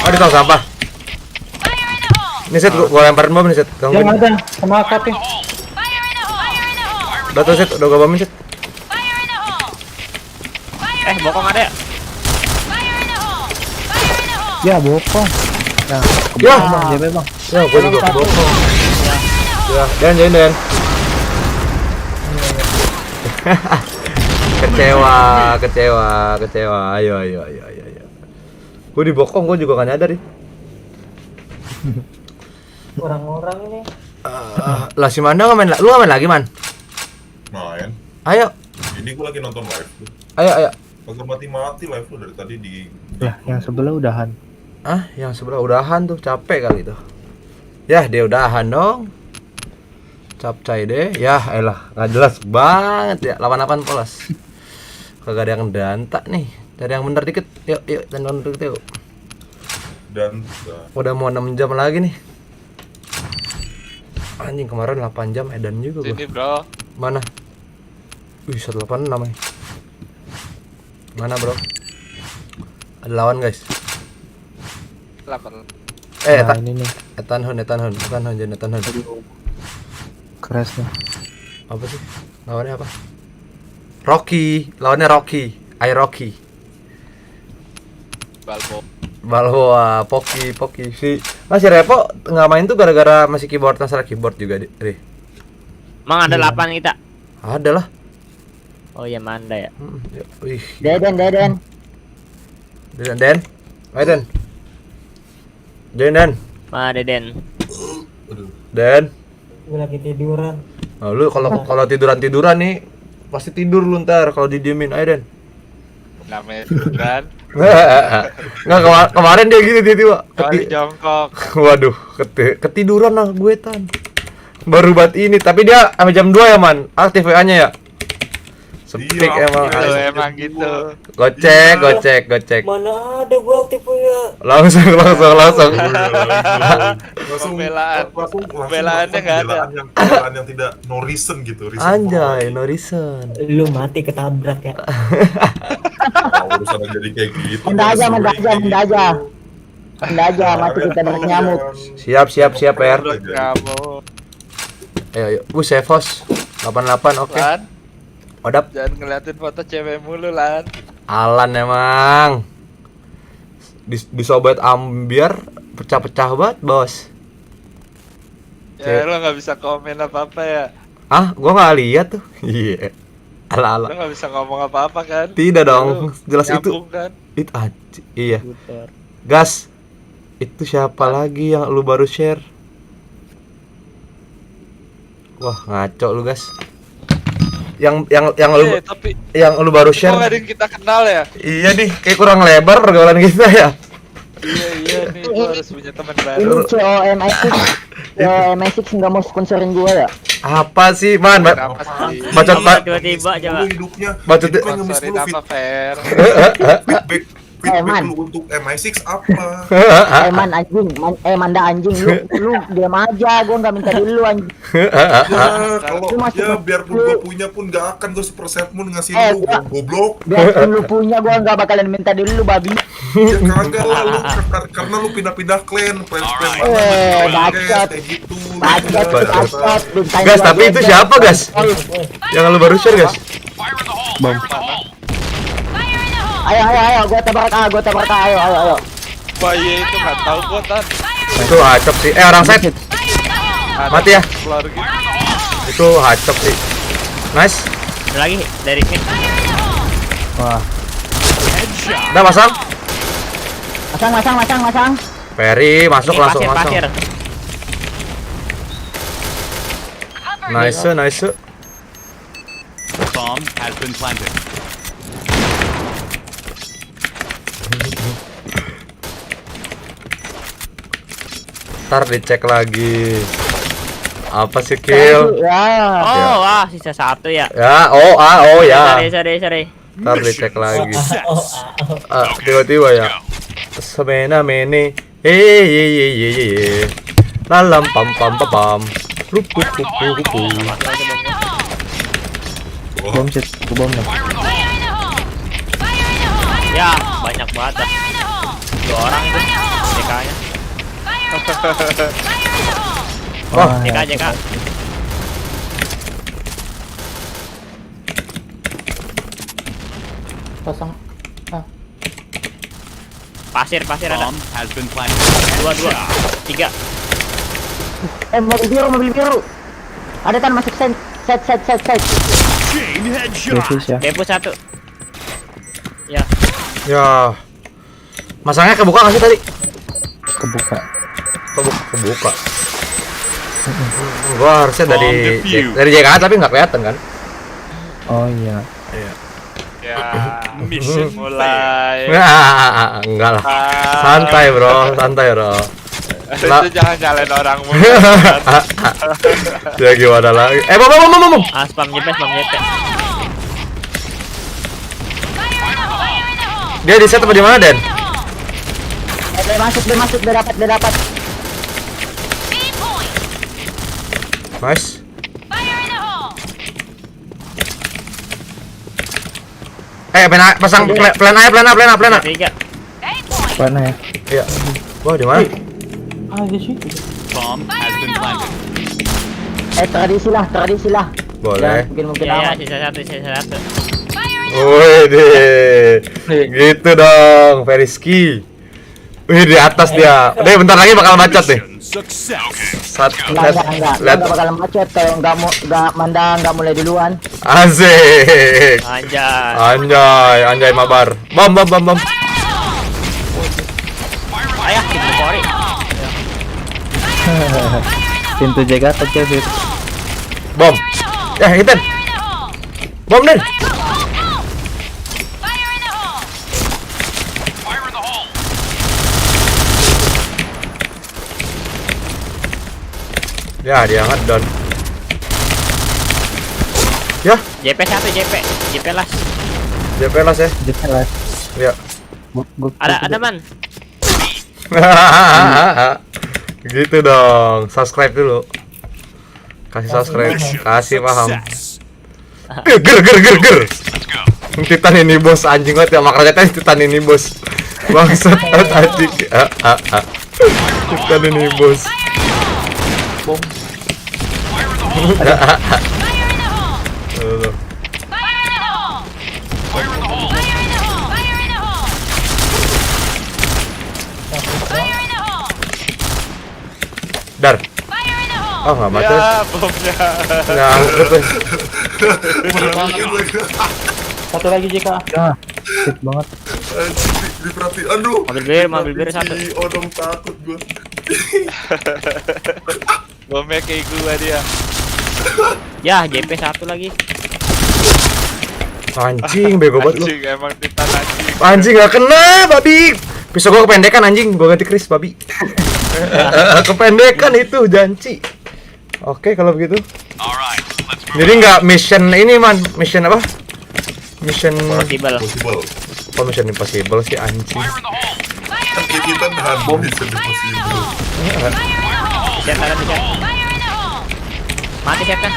Oh, di tong sampah. Ini set gua lemparin bom nih set. Yang ada sama akapnya. Udah tuh set, udah gua bomin set. bokong ada ya? Ya bokong. Nah, Ya. bang, JP bang. Ya, gua juga bokong. Ya, Den. Kecewa. Ayo. Gua dibokong, gua juga gak nyadar nih. Orang-orang ini. Lah si Manda nggak main, lu nggak main lagi man? Main. Ayo. Ini gua lagi nonton live tuh. Ayo. Kagak mati-mati live lu dari tadi di. Lah, yang sebelah udahan. Ah, yang sebelah udahan tuh, capek kali tuh. Ya, dia udahan dong. Capcay deh. Ya, elah, nggak jelas banget ya. 88 polos. Kagak ada yang danta nih. Cari yang bener dikit. Yuk, dan bener dikit yuk. Dan udah mau 6 jam lagi nih. Anjing, kemarin 8 jam edan juga gua. Sini bro. Mana? Wih, 186 nih. Mana bro? Ada lawan guys. 8. Nah, ini nih. Etan Hun. Keras nih. Apa sih? Lawannya apa? Rocky. Lawannya Rocky. Rocky. Balboa, Poki. Si masih Repo nggak main tuh gara-gara masih keyboard, masalah keyboard juga, Ri. Emang ada 8 kita? Ada lah. Oh iya, Manda ya. Wih. Deden. Den. Ayo Den. Mana Deden? Den. Gue lagi tiduran. Nah, lu kalau tiduran nih pasti tidur lu ntar kalau didiemin. Ayo Den. Namanya tiduran. Nggak, kemarin dia gitu tiba-tiba. Jongkok. Waduh, ketiduran lah gue Tan. Baru bat ini, tapi dia sampai jam 2 ya man. Aktif WA-nya ya. Sepik emang gitu. Gocek. Mana ada gua aktif ya? Langsung. Pembelaannya nggak ada. Pembelaan yang tidak no reason gitu. Anjay, no reason. Lu mati ketabrak ya. Urusan jadi kayak gitu. Menda aja, mati kita dapat nyamuk. Siap R. Kamu. Ayo. Sevos 88 oke. Odap. Jangan ngeliatin foto cewek mulu Lan. Alan emang. Disobat ambiar pecah-pecah banget, Bos. Ya lo nggak bisa komen apa-apa ya. Ah, gua nggak lihat tuh. Iya. Ala-ala. Lo nggak bisa ngomong apa-apa kan? Tidak dong. Jelas itu. Kan? Itu iya. Gas. Itu siapa lagi yang lu baru share? Wah, ngaco lu, Gas. Yang lu baru share. Kok ada yang kita kenal ya? Iya nih, kayak kurang lebar pergaulan kita ya. Iya nih, gua harus punya teman baru. Ini COMI6 nggak mau sponsorin gua ya? Apa sih, Man? Bacot tiba-tiba coba. Bacot Sponsorin apa, Fer? Feedback lu untuk MI6 apa? Man anjing, Manda anjing, lu diam aja, gua nggak minta dulu anjing. Ya, kalau ya biarpun gua punya pun nggak akan gua sepersetmun ngasih lu, goblok. Biarpun lu punya, gua nggak bakalan minta dulu, babi. Ya kagak lah lu, karena lu pindah-pindah clan mana bacot kayak gitu. Bacot. Gas, tapi itu siapa, Gas? Yang lu baru share, Gas? Bang. Ayo, gua tabrak, ayo. Bayi itu nggak tahu gua Tan. Itu hacok sih. Orang set. Mati ya. Keluar gitu. Itu hacok sih. Nice. Ada lagi dari mid. Wah. Udah pasang. Masang. Ferry masuk Ini langsung. pasir. Nice. Bomb has been planted. Ntar dicek lagi. Apa sih kill? Oh, wah, sisa 1 ya. Ya, ya. Sorry. Ntar dicek lagi. Tiba-tiba ya. Semena mene. Lalam pam. Rup. Bom set, bom nih. Ya, banyak banget dah. 2 orang itu JK-nya. JK. Pasang. Pasir ada. Bomb has been planted. 2, 3. Mobil biru. Ada Tan masuk set. Chain headshot. Depus 1. Ya. Ya. Masangnya kebuka nggak sih tadi? Kebuka. Gua harusnya dari JKA tapi nggak kelihatan kan? Oh iya. Ya, mission mulai. Enggak lah. Santai bro. Itu jangan nyalain orang mulu. Ya gimana lagi? Bom. Spam JP. Dia di set apa di mana, Den? Dia masuk, dia dapat. Nice. Pasang plan A. 3. Mana ya? Iya. Wah, di mana? Ada sih. Bomb has been planted. Tradisi lah. Boleh. Mungkin Ya, aman. sisa satu. Wih deh. Gitu dong, Veriski. Wih, di atas dia. Deh, bentar lagi bakal macet nih. Success. Enggak bakal macet kalau Manda nggak mulai duluan. Asik. Anjay. Mabar. Bom. Ayah, kita kori. Pintu jaga kecil sih. Bom. Hitin. Bom, Den. Ya, dia ngedon. Ya, JP 1, JP las. JP las ya. Ya. Ada man. Gitu dong. Subscribe dulu. Kasih subscribe, kasih paham. Ger. Titan ini bos, anjing banget ya, makanya Titan ini bos. Bangsat anjing. Titan ini bos. Bom. Dar. Oh, nggak mati. Ya, bomnya. Satu lagi JK. Ya, sip banget. Diperhatiin. Aduh. Mobil biru 1. Odong takut gua. Bomnya kayak gua dia. Ya, JP 1 lagi. Anjing, bego banget lu. Anjing, emang Titan anjing. Anjing gak kena, babi. Pisau gua kependekan anjing, gua ganti Chris, babi. Kependekan itu, janci. Oke, kalau begitu. Jadi nggak mission ini, man. Mission apa? Mission Impossible. Oh, Mission Impossible sih, anjing. Kan kita nahan Mission Impossible. Set. Mati set kan?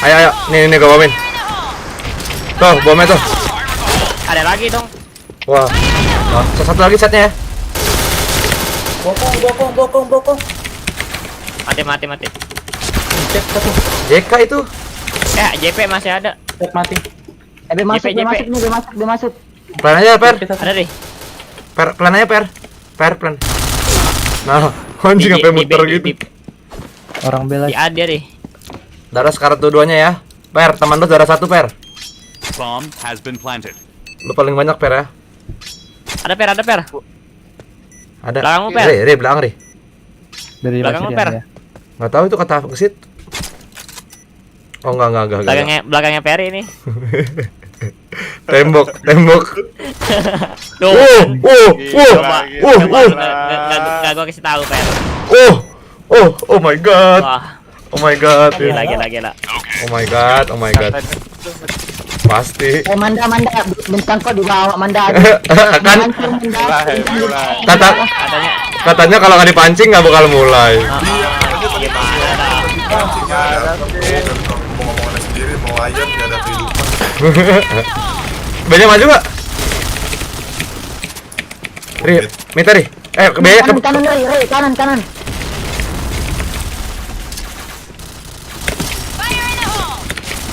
Ayo, nih gua bomin. Tuh, bomnya tuh. Ada lagi dong. Wah. Satu lagi setnya ya. Bokong. Mati. JK itu. JP masih ada. Mati. Dia masuk. Plan aja, Per. Ada deh. Plan aja, Per. Plan. Nah, anjing sampai muter gitu. Orang bela. Ada deh. Darah sekarang tuh duanya ya. Per, teman lu darah 1, Per. Bomb has been planted. Lu paling banyak, Per ya. Ada Per. Ada. Belakangmu, Per. Belakang, Ri. Dari belakangmu, Per. Nggak tahu itu kata gesit. Oh, enggak. Belakangnya Per ini. Tembok. Tuh. Enggak gua kasih tahu, Per. Oh my god. Wah. Oh my god. Gila. Oh my god. Pasti. Manda, bintang kok dibawa Manda. Kan katanya kalau nggak dipancing nggak bakal mulai. Mau ngomongan sendiri, mau ayam nggak ada kehidupan. Banyak maju nggak? Mita Ri. Banyak ke Kanan, kanan.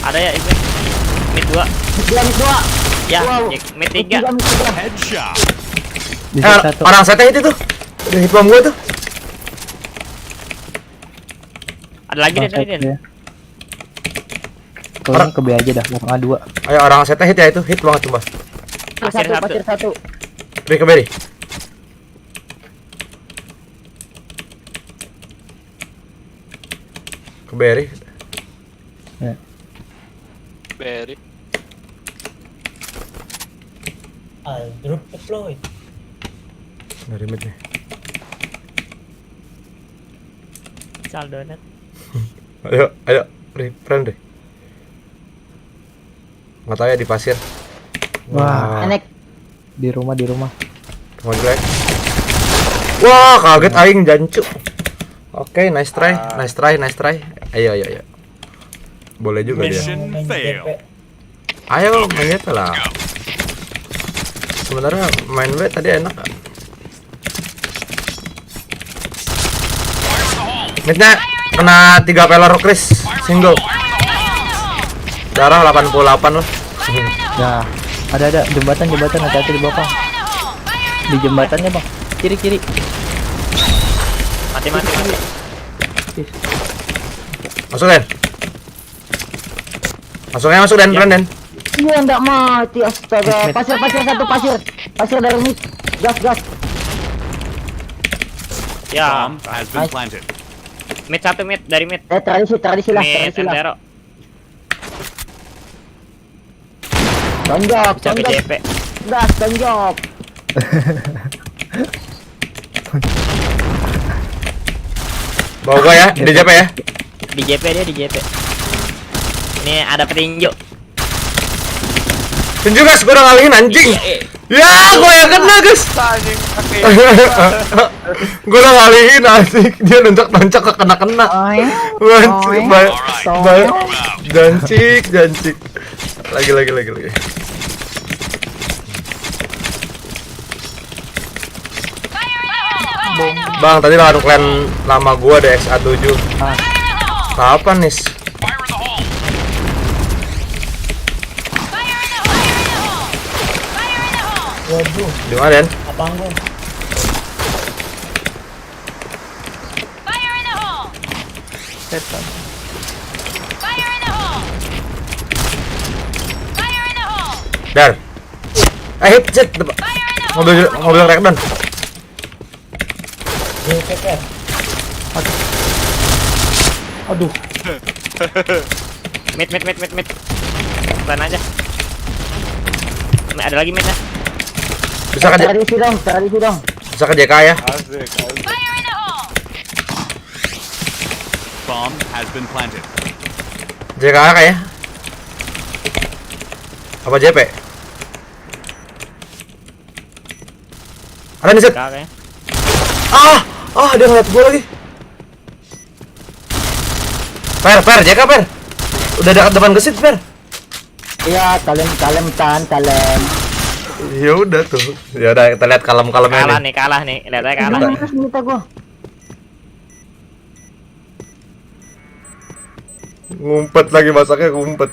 Ada ya itu. Mid 2. Mid 2. Ya, Wow. mid 3. Headshot. Orang setnya itu tuh. Udah hit bom gua tuh. Ada lagi deh tadi deh. Tolong ke B aja dah, langsung A2. Ayo orang setnya hit ya itu, hit banget tuh, Bos. Pasir satu. Beri ke beri. Ke beri. Ya. Beri. Drop deploy. Dari mid nih. Sal donat. Ayo, friend deh. Nggak tahu ya di pasir. Wah, Enek. di rumah. Rumah jelek. Wah, kaget aing jancu. Oke, nice try. Ayo. Boleh juga dia. Mission fail. Ayo main gitu lah. Sebenarnya main B tadi enak. Midnya kena 3 pelor Chris single. Darah 88 loh. Ya, ada jembatan hati-hati di bawah. Di jembatannya, Bang. Kiri. Mati. Masuk Den, Brandon. Iya enggak mati, astaga. Pasir satu, pasir dari mid. Gas. Ya, Bomb has been planted. mid satu dari mid. Tradisi lah. Zero. Tonjok. Bisa ke JP. Gas, tonjok. Bawa gua ya, di JP ya. Di JP. Ini ada petinju. Tunjuk guys, gua udah ngalihin anjing. Ya, gua yang kena guys. Gua udah ngalihin asik. Dia nonjok ke kena. Jancik. Lagi. Bang, tadi lawan clan lama gua ada XA7. Kapan nih? Waduh. Di mana, Den? Apaan gua? Setan. Dar. Hit. Mobil Rekdon. Aduh. Mid. Plan aja. Ada lagi midnya. Bisa ke Tradisi dong. Bisa ke JK ya. Asik. Bomb has been planted. JK kayak. Apa JP? Ada nih set. Kayaknya. Dia ngeliat gua lagi. Per, JK per. Udah dekat depan gesit per. Iya, kalem. Ya udah tuh. Ya udah kita lihat kalem-kalemnya nih. Kalah nih. Lihat aja kalah nih. Minta gua. Ngumpet lagi masaknya ngumpet.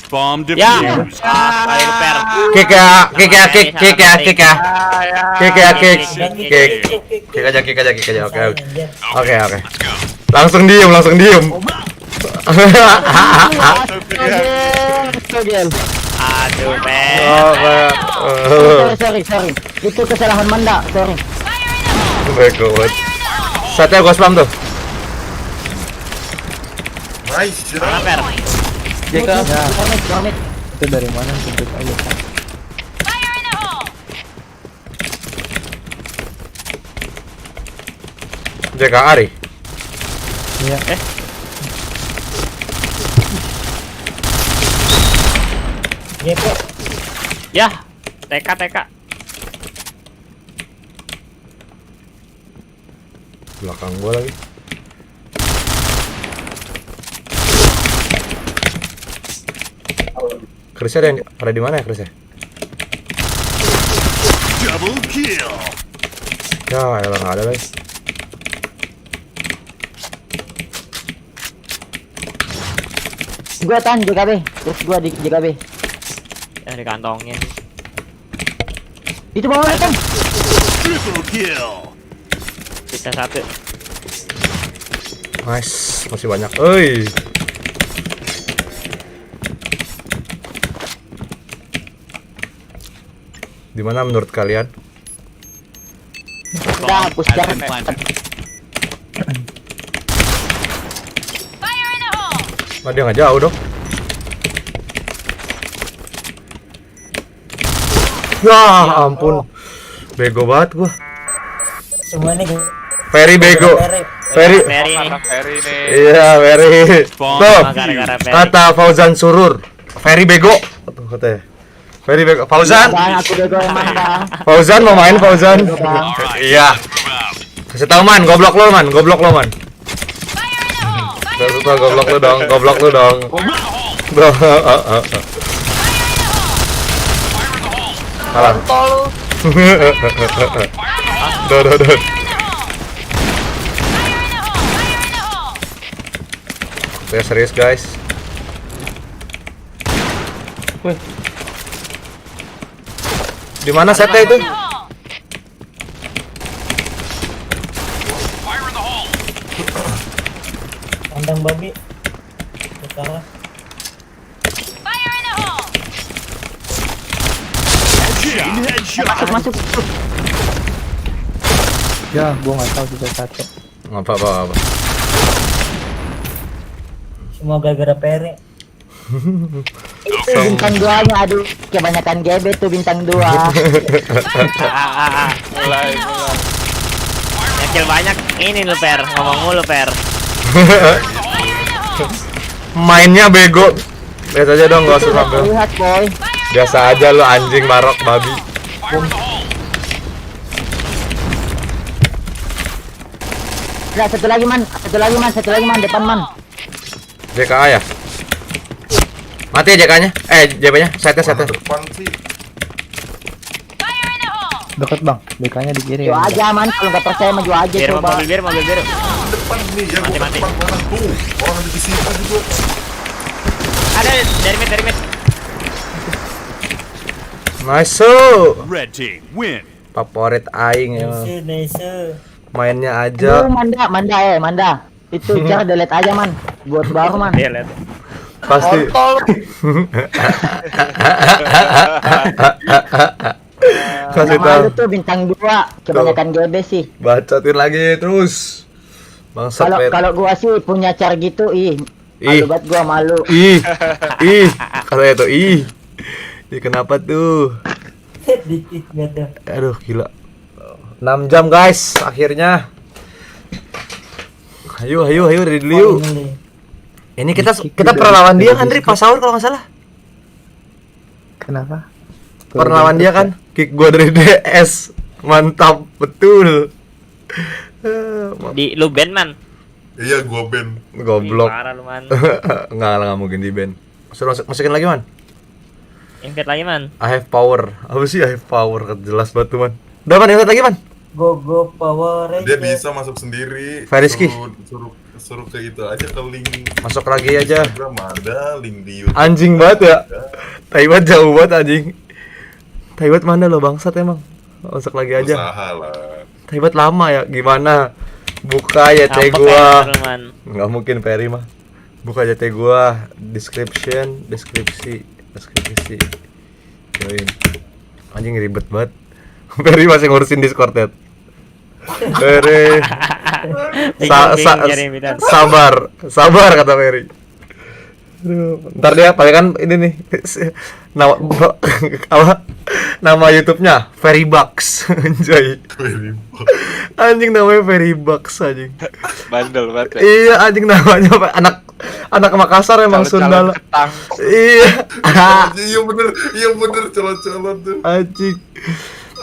Bomb Ya. defused. Per. Kick ya. Kick aja. Oke. Langsung diem. Aduh, Per. Sorry. Itu kesalahan Manda, sorry. Bego banget. Satnya gua spam tuh. Nice. Mana, Per? JK. Warnet. Itu dari mana? Tunjuk aja. JK Ari. Iya. Ya. TK. Belakang gua lagi. Krisnya ada di mana ya Krisnya? Double kill. Ya, elah nggak ada guys. Gua tahan JKB, terus gua di JKB. Ya dikantongin. Itu bawah kan. Triple kill. Kita satu. Nice, masih banyak. Oi. Di mana menurut kalian? Udah hapus jangan. Nah, dia nggak jauh dong. Ya ampun, bego banget gua. Semuanya Ferry bego. Ferry. Ferry nih. Iya, Ferry. Tuh, gara-gara Ferry. kata Fauzan Surur. Ferry bego. Tuh katanya. Ferry bego. Fauzan. Bang, aku bego yang mana? Fauzan mau main Fauzan? Iya. Kasih tahu man, goblok lo man. Goblok lu dong. Salah. Duh. Saya serius guys. Di mana setnya itu? kandang babi. Utara. Masuk. Ya, gua nggak tahu sudah satu. Nggak apa-apa. Semua gara-gara Peri. Itu bintang 2-nya, aduh, kebanyakan GB tuh bintang 2. Mulai. Nyakil banyak ini lu Per, ngomong mulu Per. Mainnya bego. Biasa aja dong, gak usah sambil. Lihat boy. Biasa aja lu anjing, barok, babi. Nah, satu lagi man, depan man. JKA ya? Mati ya JK-nya? JB-nya? Setnya. Depan sih. Deket bang, BK-nya di kiri. Jual aja man, kalau nggak percaya maju aja Biar coba. mobil biru. Depan nih ya, gua Mati. depan banget tuh. Orang ada di sini juga. Ada dari mid. Nice. Red team win. Favorit aing ya. Nice. Mainnya aja. Manda. Itu cara delete aja man, buat baru man. Delete. Pasti. Kasih tahu. Malu tuh bintang 2, kebanyakan GB sih. Bacotin lagi terus. Bangsat. Kalau gua sih punya cara gitu, malu banget gua malu. Katanya tuh kenapa tuh? Dikit gitu. Aduh gila. 6 jam guys akhirnya. Ayo dari dulu yuk. Ini kita pernah lawan dia kan, pas sahur kalau nggak salah. Kenapa? Pernah lawan dia kan? Kick gua dari DS. Mantap betul. Di lu band man. Iya, gua ban. Goblok. Parah lu man. Enggak mungkin di band. Masukin lagi man. Invite lagi man. I have power. Apa sih I have power? Jelas banget tuh man. Udah man, invite lagi man. Go Power Ranger. Dia bisa masuk sendiri. Fariski. Suruh ke itu aja, ke link. Masuk lagi aja. Instagram ada, link di YouTube. Anjing banget ya. Taiwan jauh banget anjing. Taiwan mana lo bangsat emang. Masuk lagi aja. Usaha lah. Taiwan lama ya. Gimana? Buka YT gua. Nggak mungkin Peri mah. Buka YT gua. Deskripsi. Join. Anjing ribet banget. Peri masih ngurusin Discord ya. Peri. Sabar kata Peri. Aduh, ntar dia paling kan ini nih nama YouTube-nya Ferrybucks. Anjing namanya Ferrybucks anjing. Bandel banget ya. Iya anjing namanya anak Makassar emang Sunda. Iya. Iya bener calon-calon tuh. Anjing.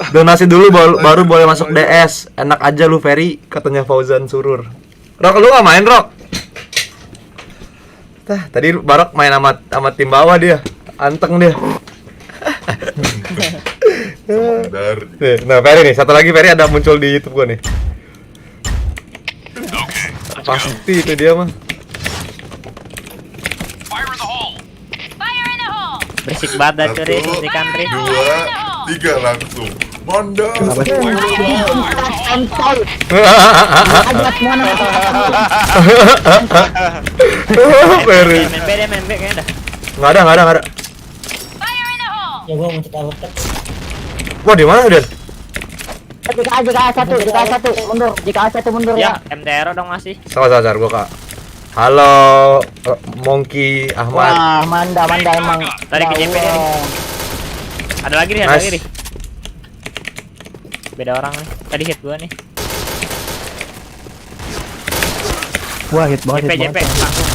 Donasi dulu baru boleh masuk DS. Enak aja lu Ferry, katanya Fauzan Surur. Rok lu nggak main Rok? Tadi Barok main sama tim bawah dia. Anteng dia. Nah Ferry nih, satu lagi Ferry ada muncul di YouTube gua nih. Pasti itu dia mah. Berisik banget dah curi di country. 1, 2, 3 langsung. Manda. Peri. Main B kayaknya dah. Nggak ada. Ya gua mau cek alert. Wah, di mana, Den? Jika A1 mundur Ya, MTR dong masih. Sabar, gua Kak. Halo, Monkey Ahmad. Wah, Manda emang. Tadi ke JP dia nih. Ada lagi nih. Beda orang nih. Tadi hit gua nih. Wah, hit banget. JP langsung.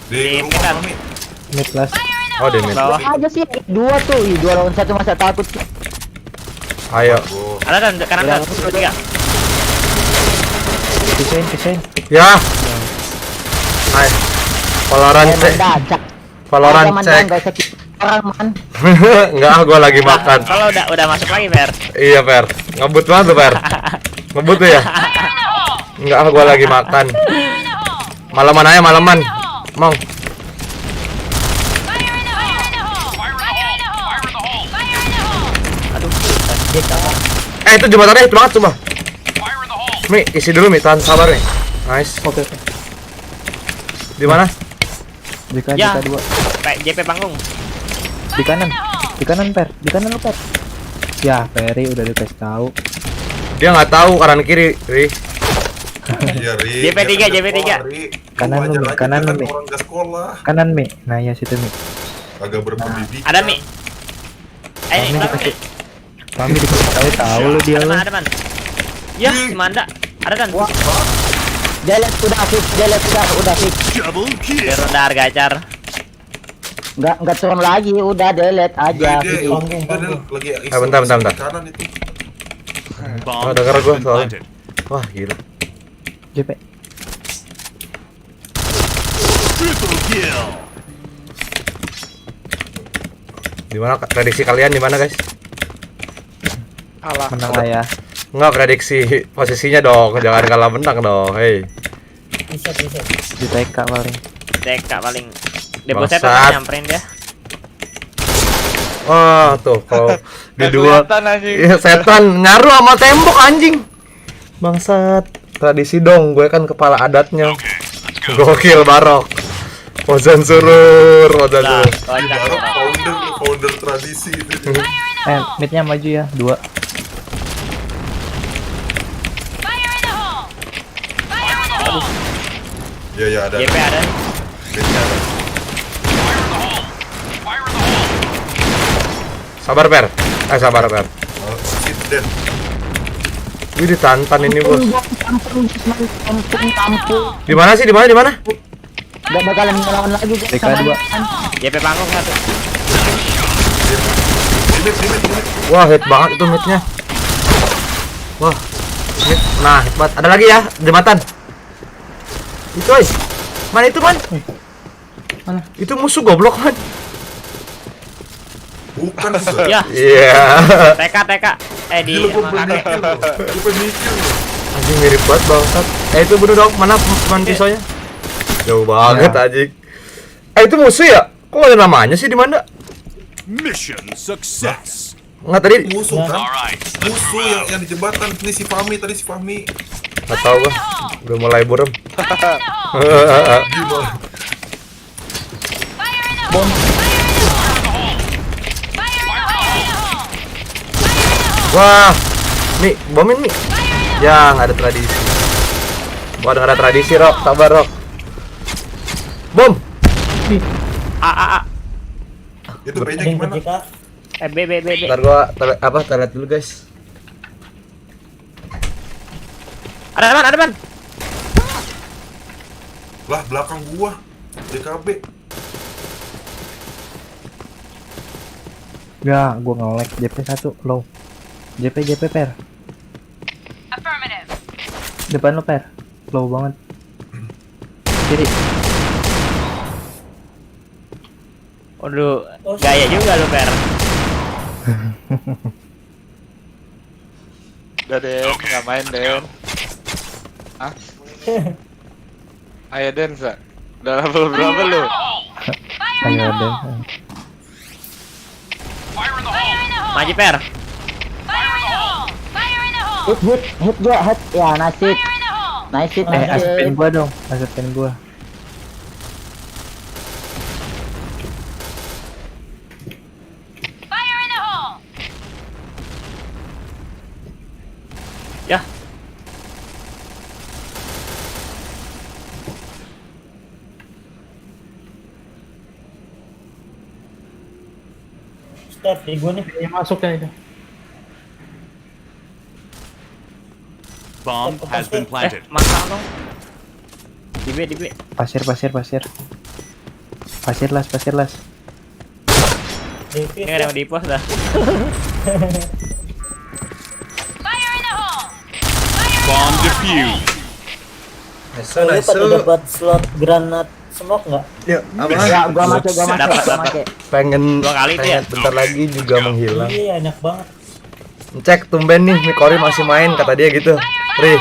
Di rumah kami. Mid kelas. Oh, di mid. Bawah. Aja sih, 2 tuh. 2 lawan 1 masa takut sih. Ayo. Ada kan kanan 3. Kisain. Ya. Hai. Valorant cek. Orang man. Enggak, gua lagi makan. Kalau udah masuk lagi, Fer. Iya, Per. Ngebut banget tuh, Per. Ngebut tuh ya? Enggak, gua lagi makan. Malaman. Mong. Itu jembatannya itu banget coba. Mi, isi dulu Mi, tahan sabar nih. Nice. Oke. Di mana? JK 2. JP panggung. Di kanan, Per. Di kanan lu, Per. Ya, Peri udah dikasih tahu. Dia nggak tahu kanan kiri, Ri. Iya, Ri. JP3. Kanan lu, Mi. Orang nggak sekolah. Kanan, Mi. Nah, ya situ, Mi. Agak berpendidikan. Ada Mi. Ini dikasih. Kami dikasih tahu lu dia lu. Ada man. Ya, si Manda. Ada kan? Delete udah fix. Double kill. Biar rendah gacor. Enggak turun lagi, udah delete aja. Bentar. Kanan itu. Oh, denger gua soalnya. Wah, gila. JP. Triple kill. Di mana prediksi kalian di mana, guys? Alah. Menang lah ya. Enggak, prediksi posisinya dong, jangan kalah menang dong. Hei. Bisa. Di TK paling. Depo Bangsat. setan nyamperin dia. Wah, tuh kalau di dua. Kelihatan, anjing. Iya, setan ngaruh sama tembok anjing. Bangsat. Tradisi dong, gue kan kepala adatnya. Gokil Barok. Ozan surur. Founder tradisi itu. Midnya maju ya, 2. Ya ada. JP ada. Sabar, Per. Wih, ditantan ini, Bos. Di mana sih? Di mana? Gak bakalan ngelawan lagi. TK 2. JP panggung 1. Wah, hit banget itu midnya. Wah, hit. Nah, hit banget. Ada lagi ya, jembatan. Itu, mana itu, Man? Mana? Itu musuh goblok, Man. Bukan. Ya. Iya. TK. Di kakek. Anjing mirip banget bangsat. Itu bunuh dong. Mana teman pisaunya? Jauh banget anjing. Itu musuh ya? Kok gak ada namanya sih di mana? Mission success. Enggak tadi Musuh kan? Musuh yang di jembatan. Ini si Fahmi. Gak tau gua. Udah mulai burem. Wah, nih bomin nih. Ya, nggak ada tradisi. Gua ada tradisi, Rok. Sabar, Rok. Bom. A. Itu B-nya gimana? B. Ntar gua toilet dulu, guys. Ada man. Lah, belakang gua. DKB. Ya, gua nge-lag. JP 1 low. JP Per. Affirmative. Depan lo, Per. Low banget. Kiri. Waduh, gaya juga lu, Per. Udah Den, nggak main Den. Hah? Ayo Den, Sa. Udah level berapa lu? Ayo, Den. Fire in the Maju per. Hit gua, hit. Ya, nice hit. Nice hit. Asapin gua dong, asapin gua. Ya. Start di gua nih. Yang masuk kan itu. Bomb has been planted. Masak dong. Di B. Pasir. Pasir las. Ini ada yang di pos dah. Bomb defused. Kalian pada dapat slot granat smoke nggak? Yuk, Ya, gua make. Dapat. Pengen, Dua kali itu ya? bentar lagi juga menghilang. Iya, enak banget. Cek tumben nih, Mikori masih main, kata dia gitu. Ri,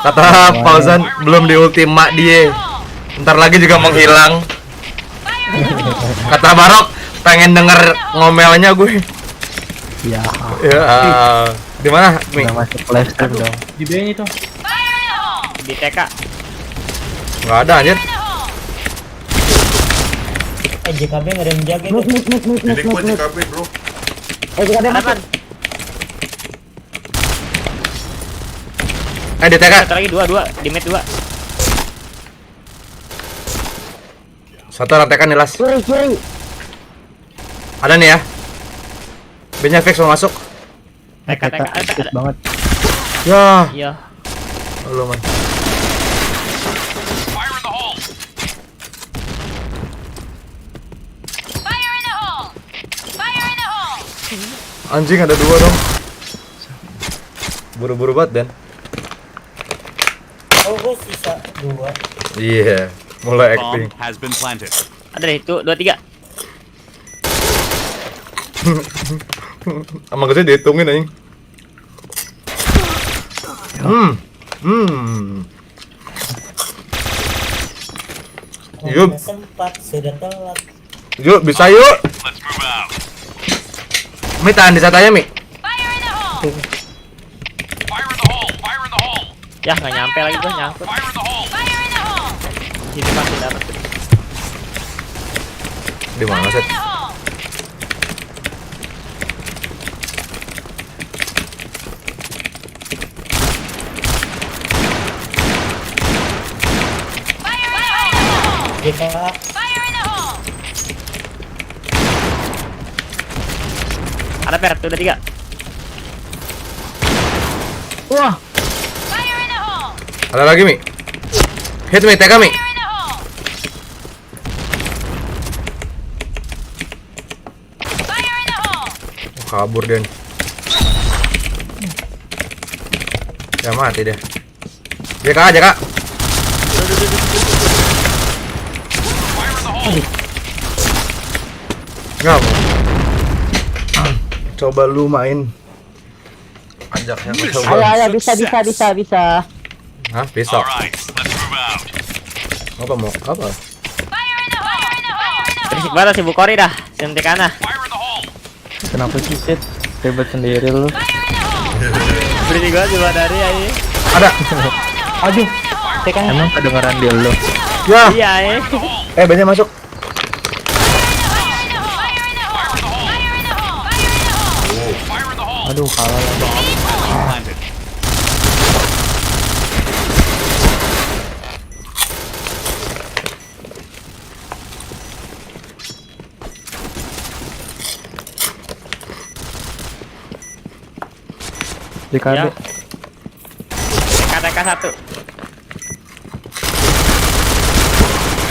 kata Fauzan belum di ultima dia. Ntar lagi juga menghilang. Kata Barok pengen denger ngomelnya gue. Ya. Ya, di mana, Mi? Udah masuk live stream dong. Di B itu. Di TK. Nggak ada anjir. JKB nggak ada yang jaga Mik. Ini gua JKB bro. JKB masuk. Di TK. Satu lagi dua di mid 2. Satu orang TK nih las. Kiri. Ada nih ya. B-nya fix mau masuk. TK ada. Banget. Ya, Iya. lu man. Anjing ada 2 dong. Buru-buru banget Dan. Oh, gua sisa 2. Iya, mulai acting. Bomb has been planted. Ada deh itu 2 3. Sama gue dihitungin anjing. Yuk, Sempat sudah telat. yuk bisa yuk. Let's move out. Mi tahan di satanya Mi. Fire in the hole. Ya nggak nyampe lagi gua nyangkut. Sini pasti dapat. Di mana set? JK. Ada per tuh udah 3. Wah. Ada lagi Mi. Hit Mi, TK Mi. Kabur Den. Ya mati deh. JK aja Kak. Nggak mau. Coba lu main. Ajaknya coba. Ayo bisa. Hah, bisa. Apa mau? Apa? Berisik banget si Bukori dah. Suntik ana. Kenapa sih Sid? Ribet sendiri lu. Berisik banget coba dari aja. Ada. Aduh. Emang kedengeran dia lu. Ya. Iya Banyak masuk. Aduh, kalah lagi. JKB. TK 1.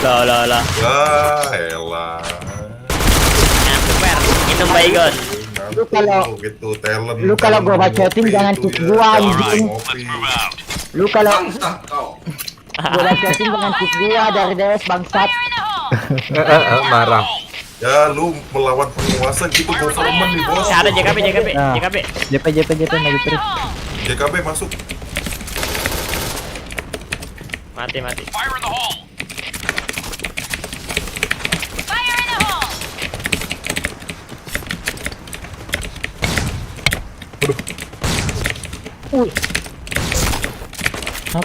Lah. Ya elah. Nyampe per. Minum baygon. Lu kalau gitu talent. Lu kalau gua bacotin jangan kick gua anjing. Lu kalau gua bacotin jangan kick gua dari DS bangsat. Marah. Ya lu melawan penguasa gitu government nih bos. Ada JKB. Nah. JP maju terus. JKB masuk. Mati. Apa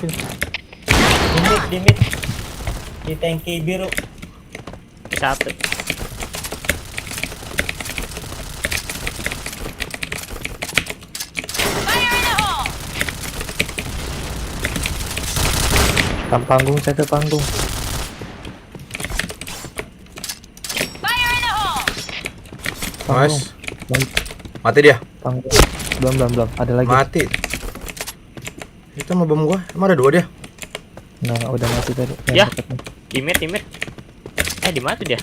itu? Di mid. Di tanki biru. Satu. Panggung, satu panggung. Mas. Mati dia. Panggung. Belum. Ada lagi. Mati. Itu mau bom gua. Emang ada 2 dia? Nah, udah mati tadi. Ya. Timit. Di mana tuh dia?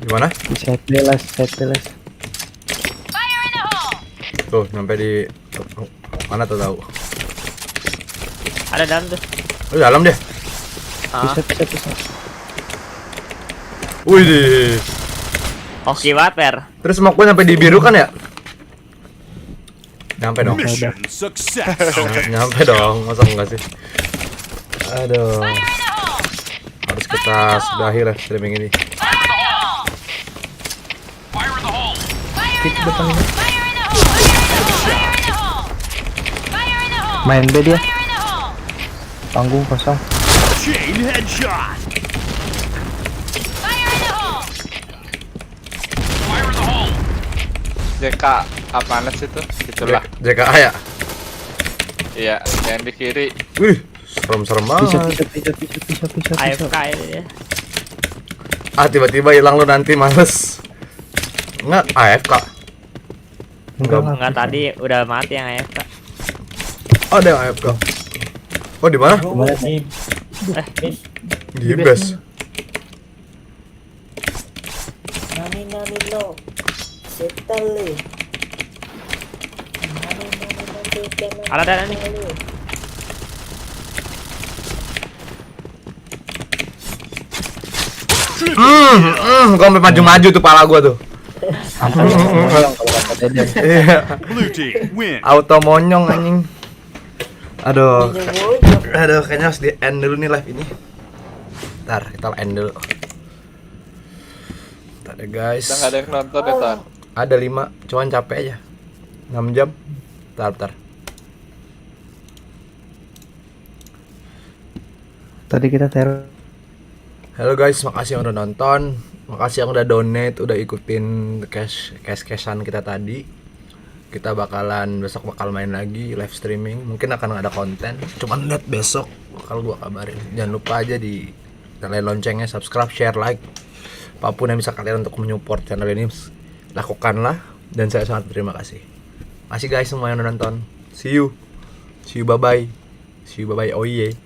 Gimana? Di side belas. Tuh, sampai di mana tuh tahu? Ada dalam tuh. Oh, di dalam dia. Bisa. Wih deh. Oke banget, Per. Terus smoke gua sampai di biru kan ya? Nyampe dong. Mission success. Nyampe dong, masa enggak sih? Aduh. Harus kita sudahi lah streaming ini. Kita depan ini. Main B dia. Panggung kosong. Chain headshot. JK apaan sih tuh? Itulah. JKA ya? Iya, yang di kiri. Wih, serem-serem banget. Bisa. AFK ya. Ah, tiba-tiba hilang lu nanti males. Enggak, AFK. Enggak tadi udah mati yang AFK. Oh, ada yang AFK. Oh, di mana? Di base. Nani lo. Settle. Ada nih. Gua sampai maju-maju tuh pala gua tuh. Blue team win. Auto monyong anjing. Aduh, kayaknya harus di end dulu nih live ini. Ntar kita end dulu. Ntar deh guys. Udah nggak ada yang nonton ya, Tan? Ada 5, cuman capek aja. 6 jam. Ntar. Tadi kita teror. Halo guys, makasih yang udah nonton. Makasih yang udah donate, udah ikutin cash-cashan kita tadi. Kita besok bakal main lagi live streaming. Mungkin akan ada konten. Cuman lihat besok bakal gua kabarin. Jangan lupa aja di nyalain loncengnya, subscribe, share, like. Apapun yang bisa kalian untuk menyupport channel ini, lakukanlah. Dan saya sangat berterima kasih. Makasih guys semua yang udah nonton. See you bye bye. Oh yeah.